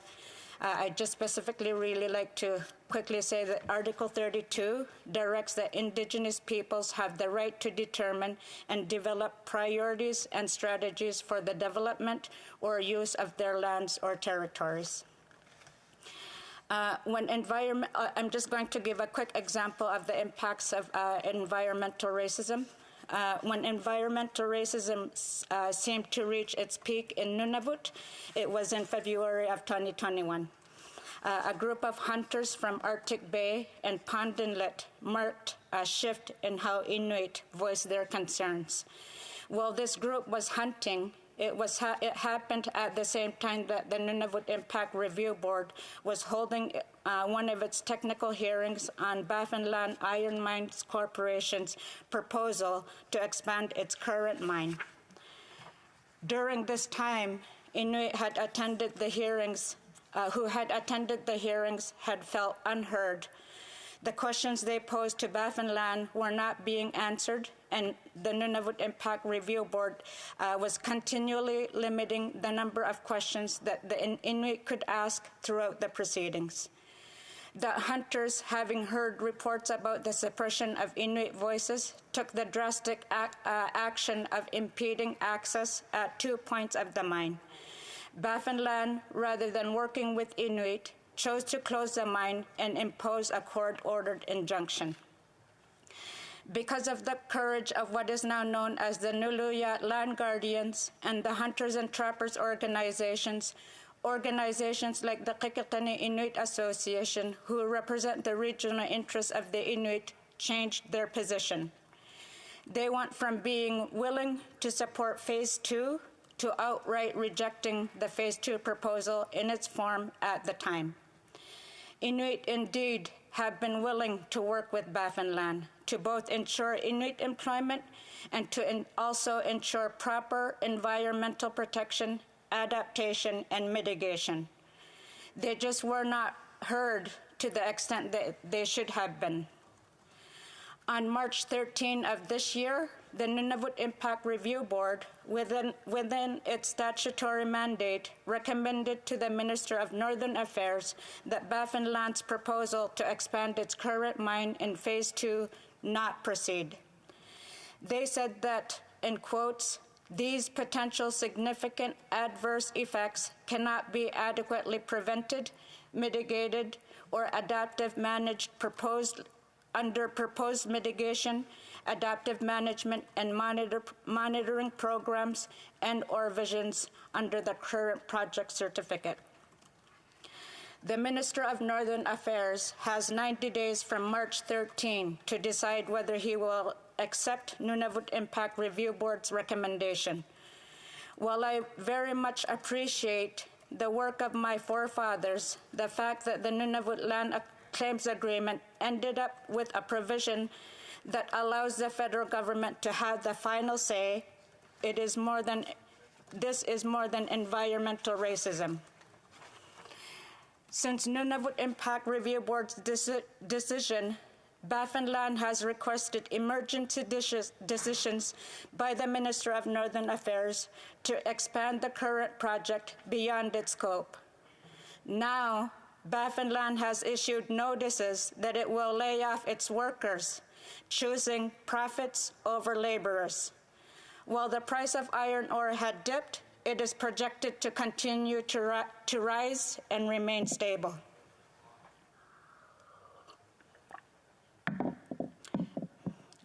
I'd just specifically really like to quickly say that Article 32 directs that Indigenous peoples have the right to determine and develop priorities and strategies for the development or use of their lands or territories. I'm just going to give a quick example of the impacts of environmental racism. When environmental racism seemed to reach its peak in Nunavut, it was in February of 2021. A group of hunters from Arctic Bay and Pond Inlet marked a shift in how Inuit voiced their concerns. While this group was hunting, it happened at the same time that the Nunavut Impact Review Board was holding one of its technical hearings on Baffinland Iron Mines Corporation's proposal to expand its current mine. During this time, Inuit who had attended the hearings had felt unheard. The questions they posed to Baffinland were not being answered, and the Nunavut Impact Review Board was continually limiting the number of questions that the Inuit could ask throughout the proceedings. The hunters, having heard reports about the suppression of Inuit voices, took the drastic action of impeding access at 2 points of the mine. Baffinland, rather than working with Inuit, chose to close the mine and impose a court-ordered injunction. Because of the courage of what is now known as the Nuluyat Land Guardians and the Hunters and Trappers organizations like the Qikiqtani Inuit Association, who represent the regional interests of the Inuit, changed their position. They went from being willing to support Phase 2 to outright rejecting the Phase 2 proposal in its form at the time. Inuit indeed have been willing to work with Baffinland to both ensure Inuit employment and to also ensure proper environmental protection, adaptation, and mitigation. They just were not heard to the extent that they should have been. On March 13 of this year, the Nunavut Impact Review Board, within its statutory mandate, recommended to the Minister of Northern Affairs that Baffinland's proposal to expand its current mine in Phase 2 not proceed. They said that, in quotes, these potential significant adverse effects cannot be adequately prevented, mitigated, or adaptive managed under proposed mitigation, adaptive management, and monitoring programs and/or visions under the current project certificate. The Minister of Northern Affairs has 90 days from March 13 to decide whether he will accept Nunavut Impact Review Board's recommendation. While I very much appreciate the work of my forefathers, the fact that the Nunavut Land Claims Agreement ended up with a provision that allows the federal government to have the final say, this is more than environmental racism. Since Nunavut Impact Review Board's decision, Baffinland has requested emergency decisions by the Minister of Northern Affairs to expand the current project beyond its scope. Now, Baffinland has issued notices that it will lay off its workers, choosing profits over laborers. While the price of iron ore had dipped, it is projected to continue to rise and remain stable.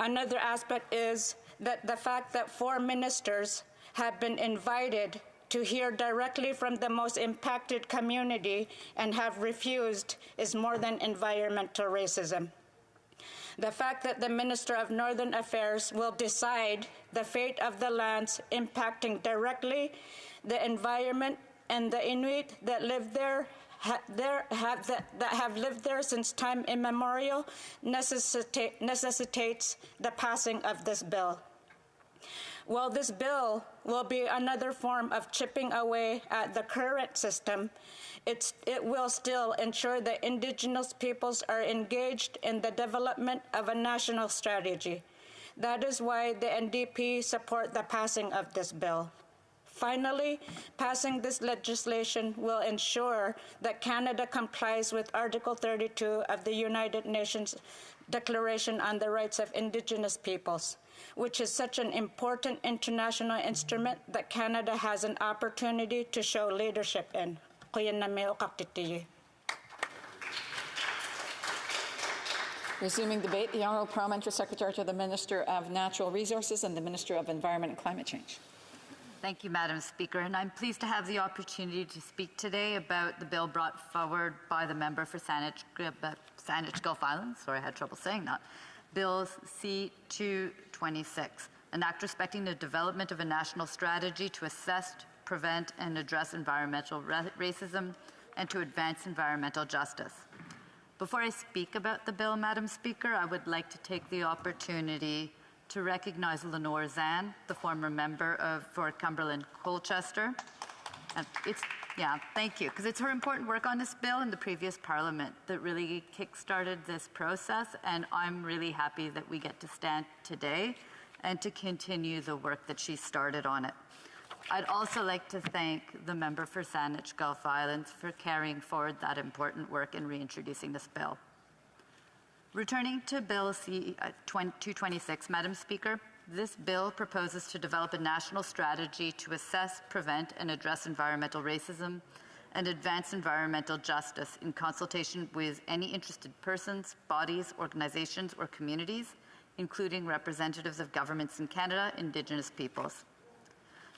Another aspect is that the fact that 4 ministers have been invited to hear directly from the most impacted community and have refused is more than environmental racism. The fact that the Minister of Northern Affairs will decide the fate of the lands impacting directly the environment and the Inuit that live there, that have lived there since time immemorial necessitates the passing of this bill. While this bill will be another form of chipping away at the current system, it will still ensure that Indigenous peoples are engaged in the development of a national strategy. That is why the NDP support the passing of this bill. Finally, passing this legislation will ensure that Canada complies with Article 32 of the United Nations Declaration on the Rights of Indigenous Peoples, which is such an important international instrument that Canada has an opportunity to show leadership in. Resuming debate, the Honourable Parliamentary Secretary to the Minister of Natural Resources and the Minister of Environment and Climate Change. Thank you, Madam Speaker, and I'm pleased to have the opportunity to speak today about the bill brought forward by the member for Saanich Gulf Islands, sorry, I had trouble saying that, Bill C-226, an act respecting the development of a national strategy to assess, prevent, and address environmental racism and to advance environmental justice. Before I speak about the bill, Madam Speaker, I would like to take the opportunity to recognize Lenore Zan, the former member of Fort Cumberland Colchester. And thank you, because it's her important work on this bill in the previous Parliament that really kick-started this process, and I'm really happy that we get to stand today and to continue the work that she started on it. I'd also like to thank the member for Saanich Gulf Islands for carrying forward that important work in reintroducing this bill. Returning to Bill C-226, Madam Speaker, this bill proposes to develop a national strategy to assess, prevent, and address environmental racism and advance environmental justice in consultation with any interested persons, bodies, organizations, or communities, including representatives of governments in Canada, Indigenous peoples.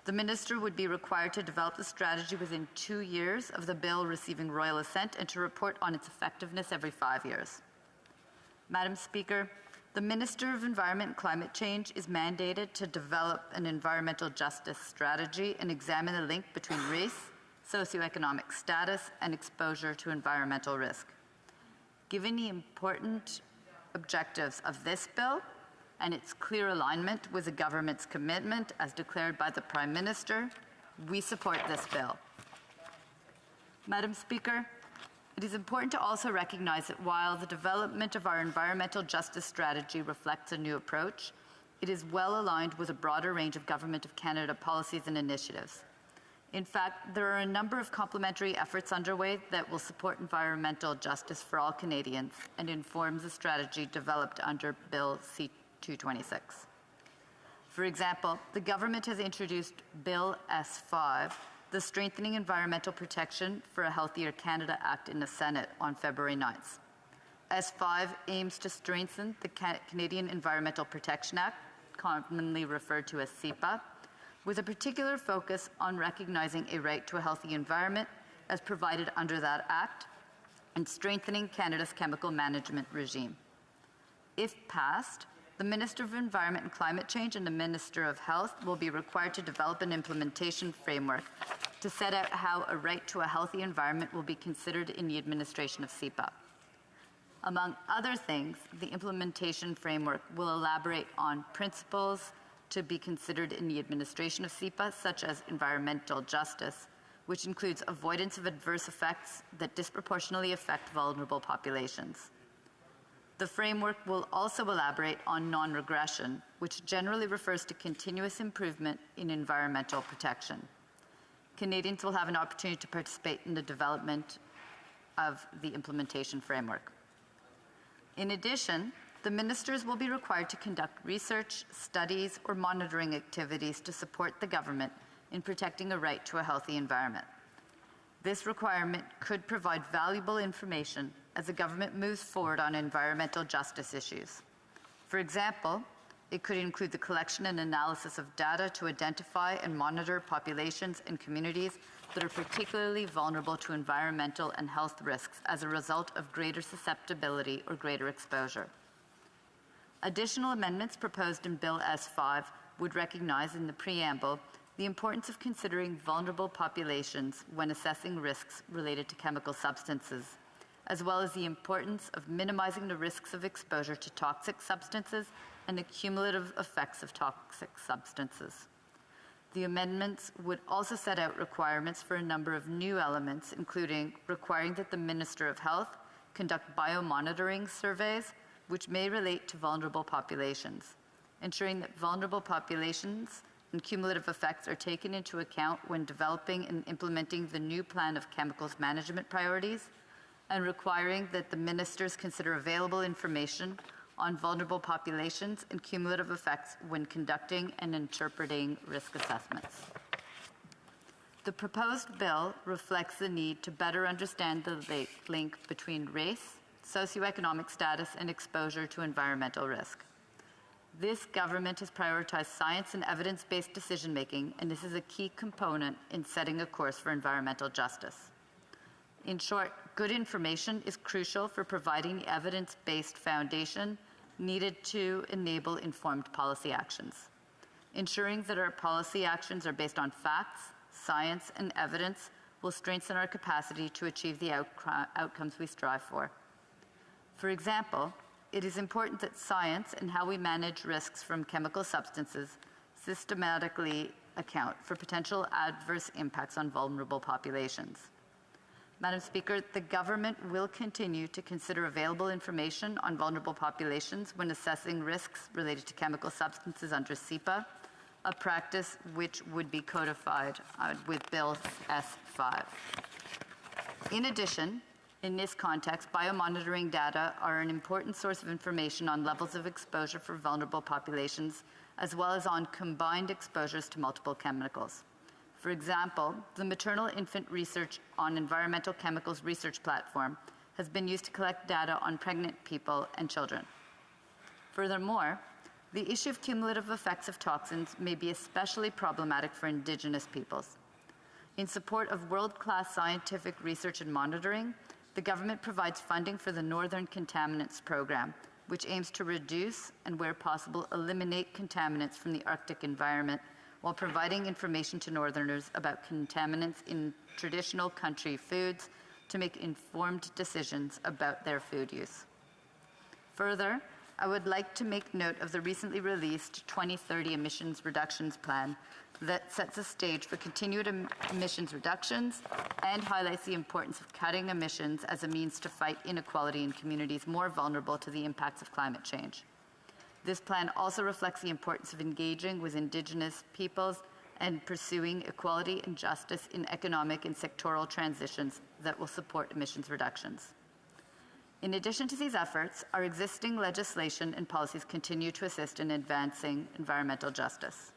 The Minister would be required to develop the strategy within 2 years of the bill receiving royal assent and to report on its effectiveness every 5 years. Madam Speaker, the Minister of Environment and Climate Change is mandated to develop an environmental justice strategy and examine the link between race, socioeconomic status, and exposure to environmental risk. Given the important objectives of this bill, and its clear alignment with the government's commitment as declared by the Prime Minister, we support this bill. Madam Speaker, it is important to also recognize that while the development of our environmental justice strategy reflects a new approach, it is well aligned with a broader range of Government of Canada policies and initiatives. In fact, there are a number of complementary efforts underway that will support environmental justice for all Canadians and informs the strategy developed under Bill C-226. For example, the government has introduced Bill S-5, the Strengthening Environmental Protection for a Healthier Canada Act in the Senate on February 9th. S-5 aims to strengthen the Canadian Environmental Protection Act, commonly referred to as CEPA, with a particular focus on recognizing a right to a healthy environment as provided under that act and strengthening Canada's chemical management regime. If passed, the Minister of Environment and Climate Change and the Minister of Health will be required to develop an implementation framework to set out how a right to a healthy environment will be considered in the administration of CEPA. Among other things, the implementation framework will elaborate on principles to be considered in the administration of CEPA, such as environmental justice, which includes avoidance of adverse effects that disproportionately affect vulnerable populations. The framework will also elaborate on non-regression, which generally refers to continuous improvement in environmental protection. Canadians will have an opportunity to participate in the development of the implementation framework. In addition, the ministers will be required to conduct research, studies, or monitoring activities to support the government in protecting a right to a healthy environment. This requirement could provide valuable information as the government moves forward on environmental justice issues. For example, it could include the collection and analysis of data to identify and monitor populations and communities that are particularly vulnerable to environmental and health risks as a result of greater susceptibility or greater exposure. Additional amendments proposed in Bill S-5 would recognize in the preamble the importance of considering vulnerable populations when assessing risks related to chemical substances, as well as the importance of minimizing the risks of exposure to toxic substances and the cumulative effects of toxic substances. The amendments would also set out requirements for a number of new elements, including requiring that the Minister of Health conduct biomonitoring surveys which may relate to vulnerable populations, ensuring that vulnerable populations and cumulative effects are taken into account when developing and implementing the new plan of chemicals management priorities, and requiring that the ministers consider available information on vulnerable populations and cumulative effects when conducting and interpreting risk assessments. The proposed bill reflects the need to better understand the link between race, socioeconomic status, and exposure to environmental risk. This government has prioritized science and evidence-based decision-making, and this is a key component in setting a course for environmental justice. In short, good information is crucial for providing the evidence-based foundation needed to enable informed policy actions. Ensuring that our policy actions are based on facts, science, and evidence will strengthen our capacity to achieve the outcomes we strive for. For example, it is important that science and how we manage risks from chemical substances systematically account for potential adverse impacts on vulnerable populations. Madam Speaker, the government will continue to consider available information on vulnerable populations when assessing risks related to chemical substances under CEPA, a practice which would be codified with Bill S5. In addition, in this context, biomonitoring data are an important source of information on levels of exposure for vulnerable populations, as well as on combined exposures to multiple chemicals. For example, the Maternal Infant Research on Environmental Chemicals research platform has been used to collect data on pregnant people and children. Furthermore, the issue of cumulative effects of toxins may be especially problematic for Indigenous peoples. In support of world-class scientific research and monitoring, the government provides funding for the Northern Contaminants Program, which aims to reduce and, where possible, eliminate contaminants from the Arctic environment while providing information to Northerners about contaminants in traditional country foods to make informed decisions about their food use. Further, I would like to make note of the recently released 2030 emissions reductions plan that sets a stage for continued emissions reductions and highlights the importance of cutting emissions as a means to fight inequality in communities more vulnerable to the impacts of climate change. This plan also reflects the importance of engaging with Indigenous peoples and pursuing equality and justice in economic and sectoral transitions that will support emissions reductions. In addition to these efforts, our existing legislation and policies continue to assist in advancing environmental justice.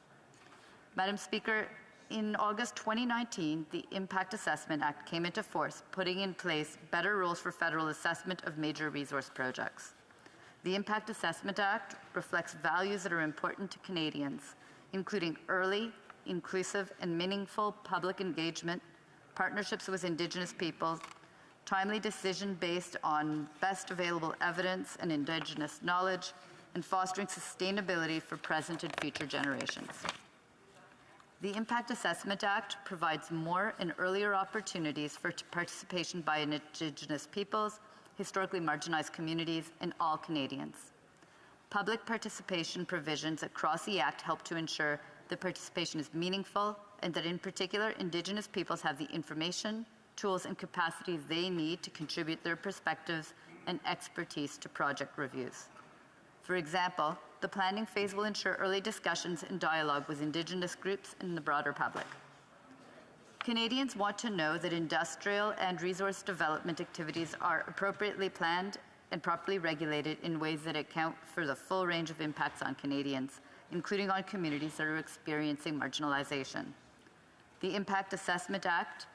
Madam Speaker, in August 2019, the Impact Assessment Act came into force, putting in place better rules for federal assessment of major resource projects. The Impact Assessment Act reflects values that are important to Canadians, including early, inclusive, and meaningful public engagement, partnerships with Indigenous peoples, timely decision based on best available evidence and Indigenous knowledge, and fostering sustainability for present and future generations. The Impact Assessment Act provides more and earlier opportunities for participation by Indigenous peoples, historically marginalized communities, and all Canadians. Public participation provisions across the Act help to ensure that participation is meaningful and that, in particular, Indigenous peoples have the information, tools, and capacities they need to contribute their perspectives and expertise to project reviews. For example, the planning phase will ensure early discussions and dialogue with Indigenous groups and the broader public. Canadians want to know that industrial and resource development activities are appropriately planned and properly regulated in ways that account for the full range of impacts on Canadians, including on communities that are experiencing marginalization. The Impact Assessment Act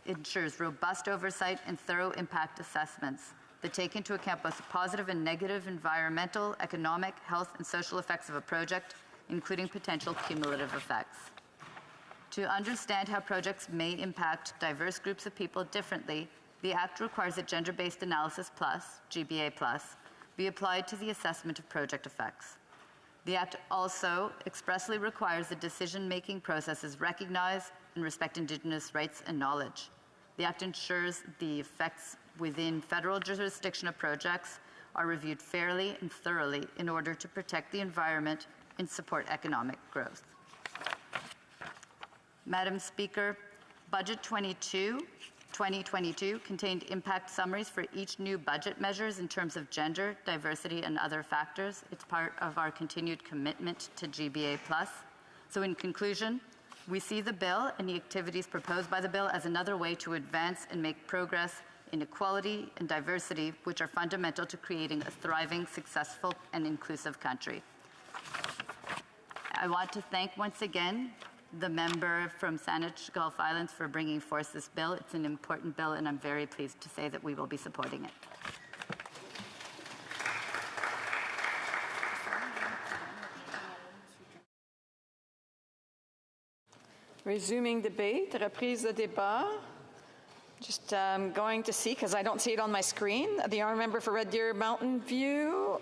ensures robust oversight and thorough impact assessments that take into account both the positive and negative environmental, economic, health, and social effects of a project, including potential cumulative effects. To understand how projects may impact diverse groups of people differently, the Act requires that Gender-Based Analysis Plus, GBA Plus, be applied to the assessment of project effects. The Act also expressly requires that decision-making processes recognize and respect Indigenous rights and knowledge. The Act ensures the effects within federal jurisdiction of projects are reviewed fairly and thoroughly in order to protect the environment and support economic growth. Madam Speaker, Budget 2022 contained impact summaries for each new budget measures in terms of gender, diversity, and other factors. It's part of our continued commitment to GBA+. So in conclusion, we see the bill and the activities proposed by the bill as another way to advance and make progress in equality and diversity, which are fundamental to creating a thriving, successful, and inclusive country. I want to thank once again the member from Saanich Gulf Islands for bringing forth this bill. It's an important bill, and I'm very pleased to say that we will be supporting it. Resuming debate, reprise de débat. Just going to see, because I don't see it on my screen, the honourable member for Red Deer Mountain View.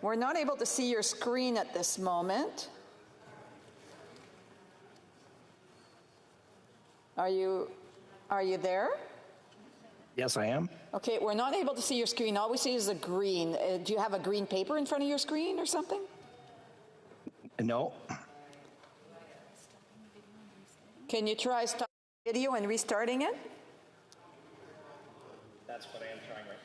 We're not able to see your screen at this moment. Are you there? Yes, I am. Okay, we're not able to see your screen. All we see is the green. Do you have a green paper in front of your screen or something? No. Can you try stopping the video and restarting it? That's what I am trying right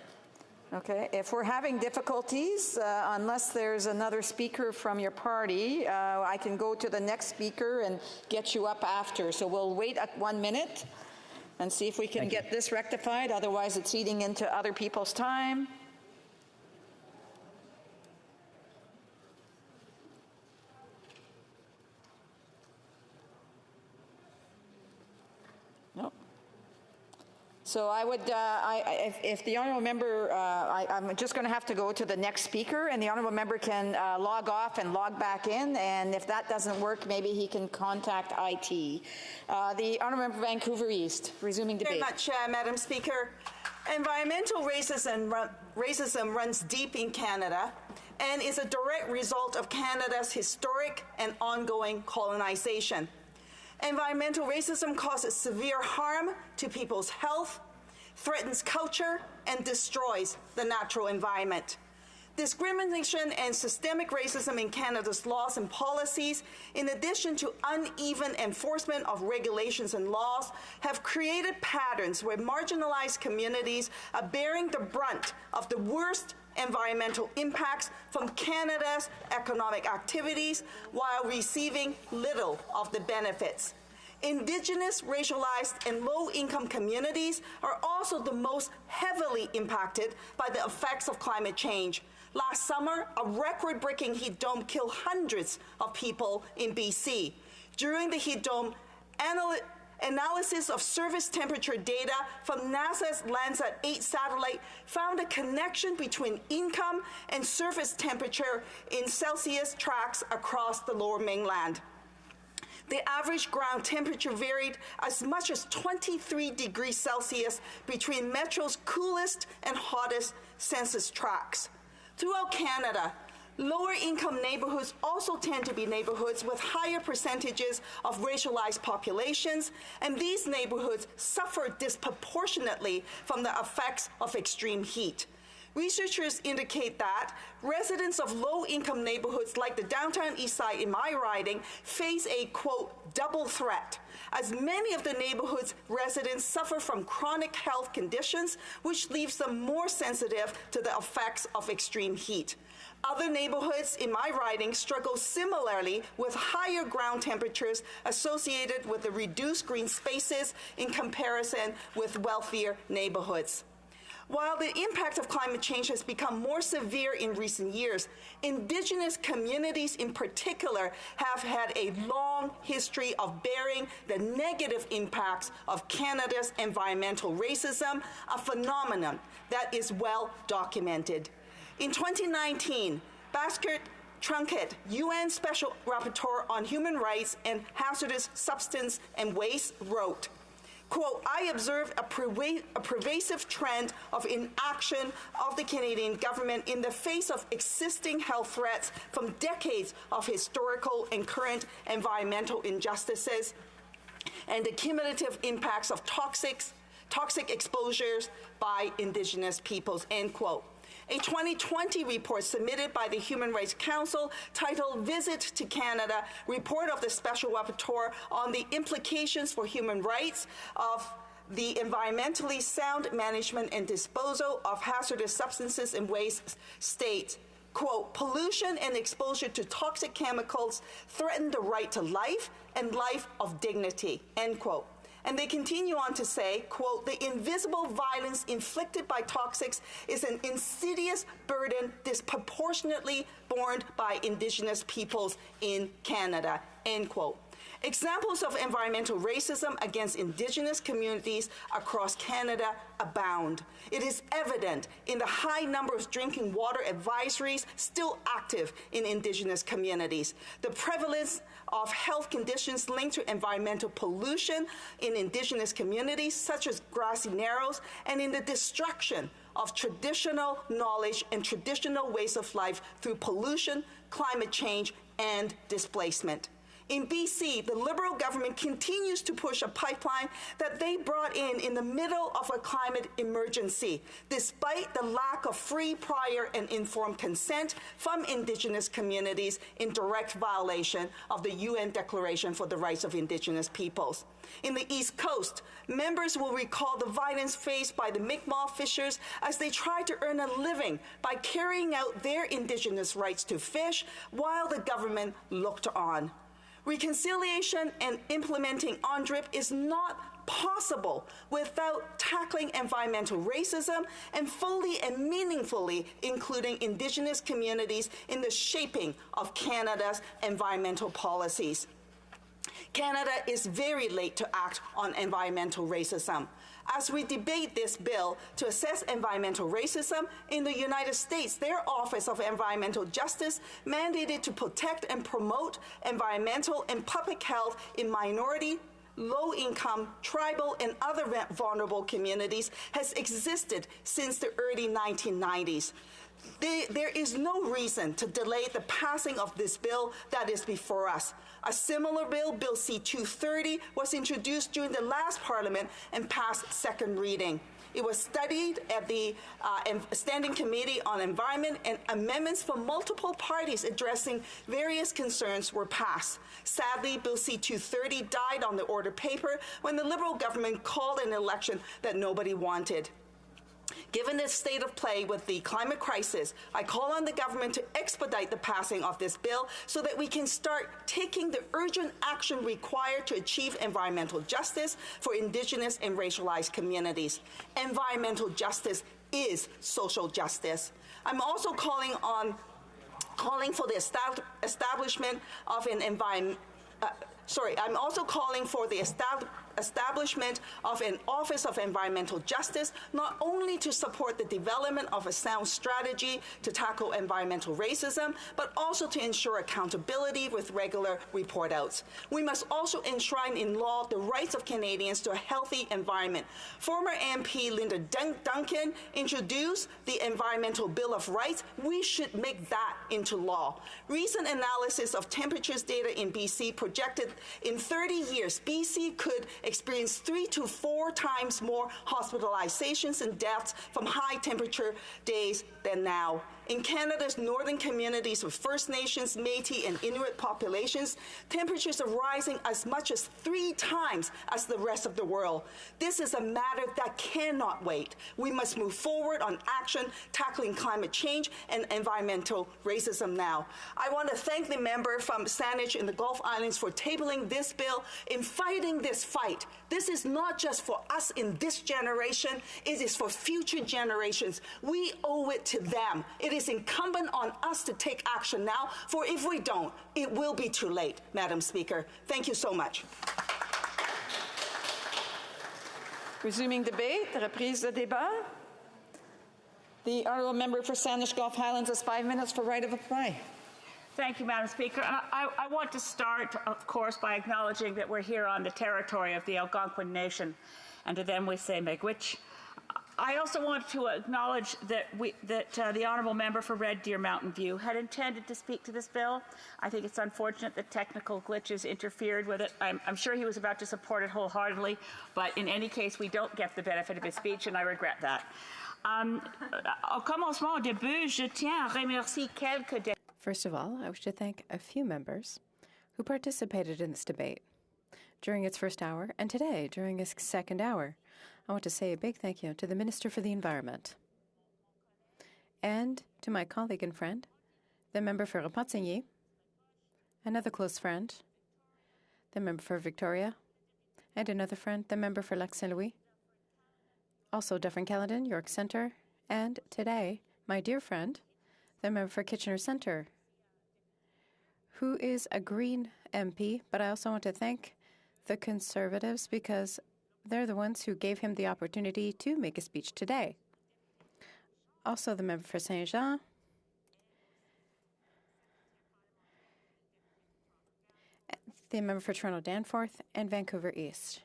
now. Okay, if we're having difficulties, unless there's another speaker from your party, I can go to the next speaker and get you up after. So we'll wait 1 minute and see if we can get this rectified. Otherwise, it's eating into other people's time. So I would, if the honourable member, I'm just going to have to go to the next speaker, and the honourable member can log off and log back in, and if that doesn't work, maybe he can contact IT. The honourable member Vancouver East, resuming debate. Thank you very much, Madam Speaker. Environmental racism runs deep in Canada and is a direct result of Canada's historic and ongoing colonization. Environmental racism causes severe harm to people's health, threatens culture, and destroys the natural environment. Discrimination and systemic racism in Canada's laws and policies, in addition to uneven enforcement of regulations and laws, have created patterns where marginalized communities are bearing the brunt of the worst environmental impacts from Canada's economic activities while receiving little of the benefits. Indigenous, racialized, and low-income communities are also the most heavily impacted by the effects of climate change. Last summer, a record-breaking heat dome killed hundreds of people in BC. During the heat dome, analysis of surface temperature data from NASA's Landsat 8 satellite found a connection between income and surface temperature in Celsius tracks across the Lower Mainland. The average ground temperature varied as much as 23 degrees Celsius between Metro's coolest and hottest census tracts. Throughout Canada, lower-income neighborhoods also tend to be neighborhoods with higher percentages of racialized populations, and these neighborhoods suffer disproportionately from the effects of extreme heat. Researchers indicate that residents of low-income neighborhoods like the downtown east side in my riding face a, quote, double threat, as many of the neighborhood's residents suffer from chronic health conditions, which leaves them more sensitive to the effects of extreme heat. Other neighborhoods in my riding struggle similarly with higher ground temperatures associated with the reduced green spaces in comparison with wealthier neighborhoods. While the impact of climate change has become more severe in recent years, Indigenous communities in particular have had a long history of bearing the negative impacts of Canada's environmental racism, a phenomenon that is well documented. In 2019, Bhaskar Trunkett, UN Special Rapporteur on Human Rights and Hazardous Substance and Waste, wrote, quote, I observe a pervasive trend of inaction of the Canadian government in the face of existing health threats from decades of historical and current environmental injustices and the cumulative impacts of toxic exposures by Indigenous peoples, end quote. A 2020 report submitted by the Human Rights Council titled Visit to Canada, Report of the Special Rapporteur on the Implications for Human Rights of the Environmentally Sound Management and Disposal of Hazardous Substances and Waste states, Quote, pollution and exposure to toxic chemicals threaten the right to life and life of dignity, end quote. And they continue on to say, quote, the invisible violence inflicted by toxics is an insidious burden disproportionately borne by Indigenous peoples in Canada, end quote. Examples of environmental racism against Indigenous communities across Canada abound. It is evident in the high number of drinking water advisories still active in Indigenous communities, the prevalence of health conditions linked to environmental pollution in Indigenous communities, such as grassy narrows, and in the destruction of traditional knowledge and traditional ways of life through pollution, climate change, and displacement. In BC, the Liberal government continues to push a pipeline that they brought in the middle of a climate emergency, despite the lack of free, prior, and informed consent from Indigenous communities in direct violation of the UN Declaration for the Rights of Indigenous Peoples. In the East Coast, members will recall the violence faced by the Mi'kmaq fishers as they tried to earn a living by carrying out their Indigenous rights to fish while the government looked on. Reconciliation and implementing UNDRIP is not possible without tackling environmental racism and fully and meaningfully including Indigenous communities in the shaping of Canada's environmental policies. Canada is very late to act on environmental racism. As we debate this bill to assess environmental racism in the United States, their Office of Environmental Justice, mandated to protect and promote environmental and public health in minority, low-income, tribal, and other vulnerable communities, has existed since the early 1990s. There is no reason to delay the passing of this bill that is before us. A similar bill, Bill C-230, was introduced during the last Parliament and passed second reading. It was studied at the Standing Committee on Environment, and amendments from multiple parties addressing various concerns were passed. Sadly, Bill C-230 died on the order paper when the Liberal government called an election that nobody wanted. Given the state of play with the climate crisis, I call on the government to expedite the passing of this bill so that we can start taking the urgent action required to achieve environmental justice for Indigenous and racialized communities. Environmental justice is social justice. I'm also calling for the establishment of an establishment of an Office of Environmental Justice, not only to support the development of a sound strategy to tackle environmental racism, but also to ensure accountability with regular report outs. We must also enshrine in law the rights of Canadians to a healthy environment. Former MP Linda Duncan introduced the Environmental Bill of Rights. We should make that into law. Recent analysis of temperatures data in BC projected in 30 years, BC could experience 3 to 4 times more hospitalizations and deaths from high temperature days than now. In Canada's northern communities with First Nations, Métis, and Inuit populations, temperatures are rising as much as 3 times as the rest of the world. This is a matter that cannot wait. We must move forward on action tackling climate change and environmental racism now. I want to thank the member from Saanich in the Gulf Islands for tabling this bill in fighting this fight. This is not just for us in this generation, it is for future generations. We owe it to them. It is incumbent on us to take action now, for if we don't, it will be too late, Madam Speaker. Thank you so much. Resuming debate, reprise de débat. The honourable member for Saanich Gulf Highlands has 5 minutes for right of reply. Thank you, Madam Speaker. I want to start, of course, by acknowledging that we're here on the territory of the Algonquin Nation, and to them we say Miigwech. I also want to acknowledge that the honourable member for Red Deer Mountain View had intended to speak to this bill. I think it's unfortunate that technical glitches interfered with it. I'm sure he was about to support it wholeheartedly, but in any case, we don't get the benefit of his speech, and I regret that. Au commencement, au début, je tiens à remercier quelques. First of all, I wish to thank a few members who participated in this debate during its first hour and today during its second hour. I want to say a big thank you to the Minister for the Environment and to my colleague and friend, the member for Repentigny, another close friend, the member for Victoria, and another friend, the member for Lac Saint-Louis, also Dufferin-Caledon, York Centre, and today, my dear friend, the member for Kitchener Centre, who is a Green MP, but I also want to thank the Conservatives because they're the ones who gave him the opportunity to make a speech today. Also the member for Saint-Jean, the member for Toronto Danforth, and Vancouver East.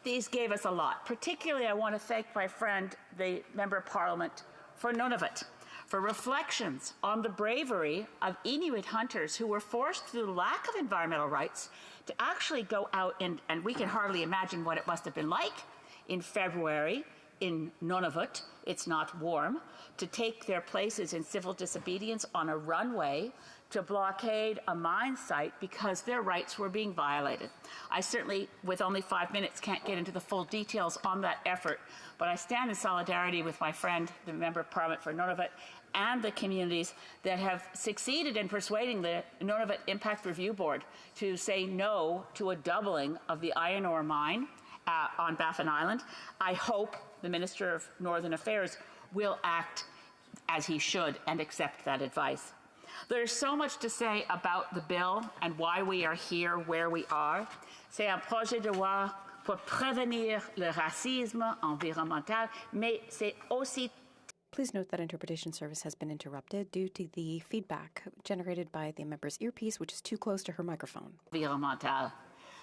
These gave us a lot. Particularly, I want to thank my friend, the Member of Parliament for Nunavut, for reflections on the bravery of Inuit hunters who were forced through the lack of environmental rights to actually go out and we can hardly imagine what it must have been like in February in Nunavut, it's not warm, to take their places in civil disobedience on a runway to blockade a mine site because their rights were being violated. I certainly, with only 5 minutes, can't get into the full details on that effort, but I stand in solidarity with my friend, the Member of Parliament for Nunavut, and the communities that have succeeded in persuading the Nunavut Impact Review Board to say no to a doubling of the iron ore mine on Baffin Island. I hope the Minister of Northern Affairs will act as he should and accept that advice. There's so much to say about the bill and why we are here where we are. C'est un projet de loi pour prévenir le racisme environnemental, mais c'est aussi. Please note that interpretation service has been interrupted due to the feedback generated by the member's earpiece, which is too close to her microphone. Environnemental.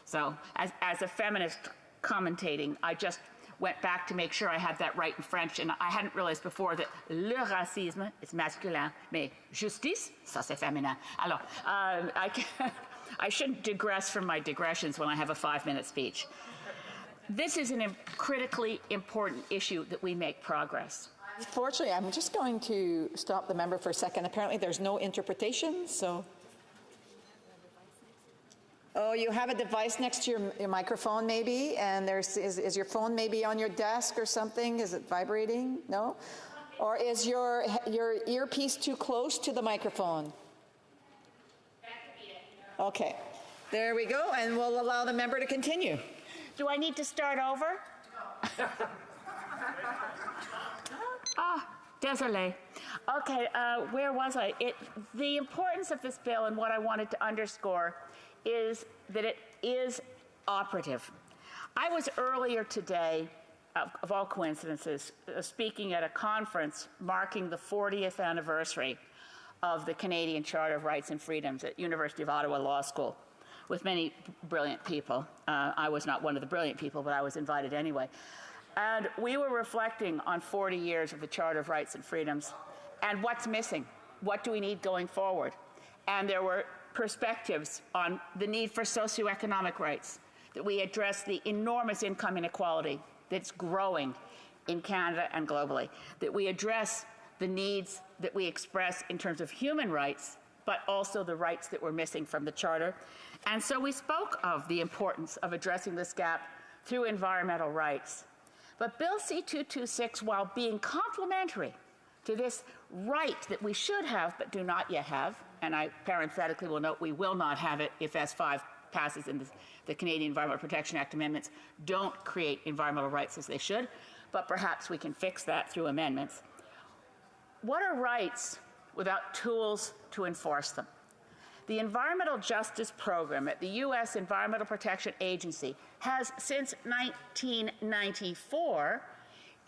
So, as a feminist commentating, I just went back to make sure I had that right in French, and I hadn't realized before that le racisme is masculin, mais justice, ça c'est féminin. Alors, I shouldn't digress from my digressions when I have a 5-minute speech. This is a critically important issue that we make progress. Fortunately, I'm just going to stop the member for a second. Apparently, there's no interpretation, so. Oh, you have a device next to your microphone, maybe, and is your phone maybe on your desk or something? Is it vibrating? No? Or is your earpiece too close to the microphone? Okay, there we go, and we'll allow the member to continue. Do I need to start over? Désolé. Okay, where was I? The importance of this bill and what I wanted to underscore is that it is operative. I was earlier today, of all coincidences, speaking at a conference marking the 40th anniversary of the Canadian Charter of Rights and Freedoms at University of Ottawa Law School with many brilliant people. I was not one of the brilliant people, but I was invited anyway. And we were reflecting on 40 years of the Charter of Rights and Freedoms and what's missing. What do we need going forward? And there were perspectives on the need for socioeconomic rights, that we address the enormous income inequality that's growing in Canada and globally, that we address the needs that we express in terms of human rights, but also the rights that were missing from the Charter. And so we spoke of the importance of addressing this gap through environmental rights. But Bill C-226, while being complementary to this right that we should have but do not yet have, and I parenthetically will note we will not have it if S5 passes and the Canadian Environmental Protection Act amendments don't create environmental rights as they should, but perhaps we can fix that through amendments. What are rights without tools to enforce them? The Environmental Justice Program at the U.S. Environmental Protection Agency has, since 1994,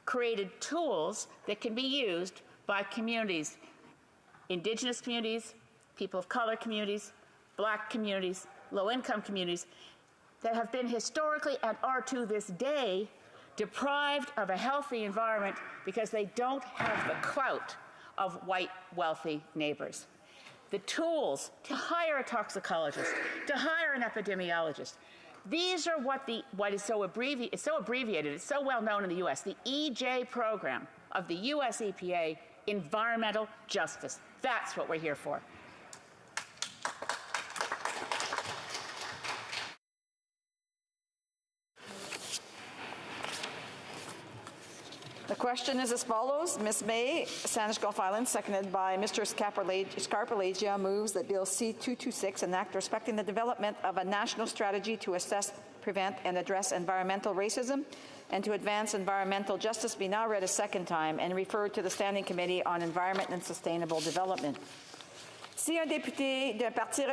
created tools that can be used by communities, Indigenous communities, people of color communities, Black communities, low-income communities, that have been historically and are to this day deprived of a healthy environment because they don't have the clout of white, wealthy neighbors. The tools to hire a toxicologist, to hire an epidemiologist. These are what is so abbreviated, it's so well known in the U.S., the EJ program of the U.S. EPA, environmental justice. That's what we're here for. question is as follows. Ms. May, Saanich Gulf Islands, seconded by Mr. Scarpalagia, moves that Bill C-226, an act respecting the development of a national strategy to assess, prevent, and address environmental racism and to advance environmental justice, be now read a second time and referred to the Standing Committee on Environment and Sustainable Development. Si un député d'un parti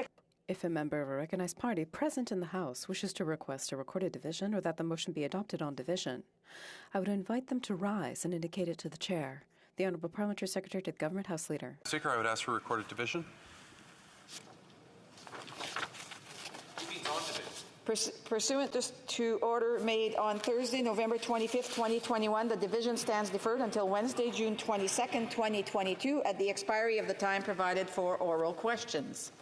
If a member of a recognized party present in the House wishes to request a recorded division or that the motion be adopted on division, I would invite them to rise and indicate it to the Chair. The Honourable Parliamentary Secretary to the Government House Leader. Speaker, I would ask for recorded division. Pursuant to order made on Thursday, November 25th, 2021, the division stands deferred until Wednesday, June 22nd, 2022, at the expiry of the time provided for oral questions.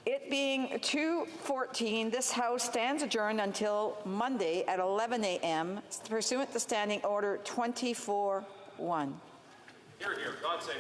It being 2:14, this House stands adjourned until Monday at 11 a.m. pursuant to Standing Order 24-1. Here, God save.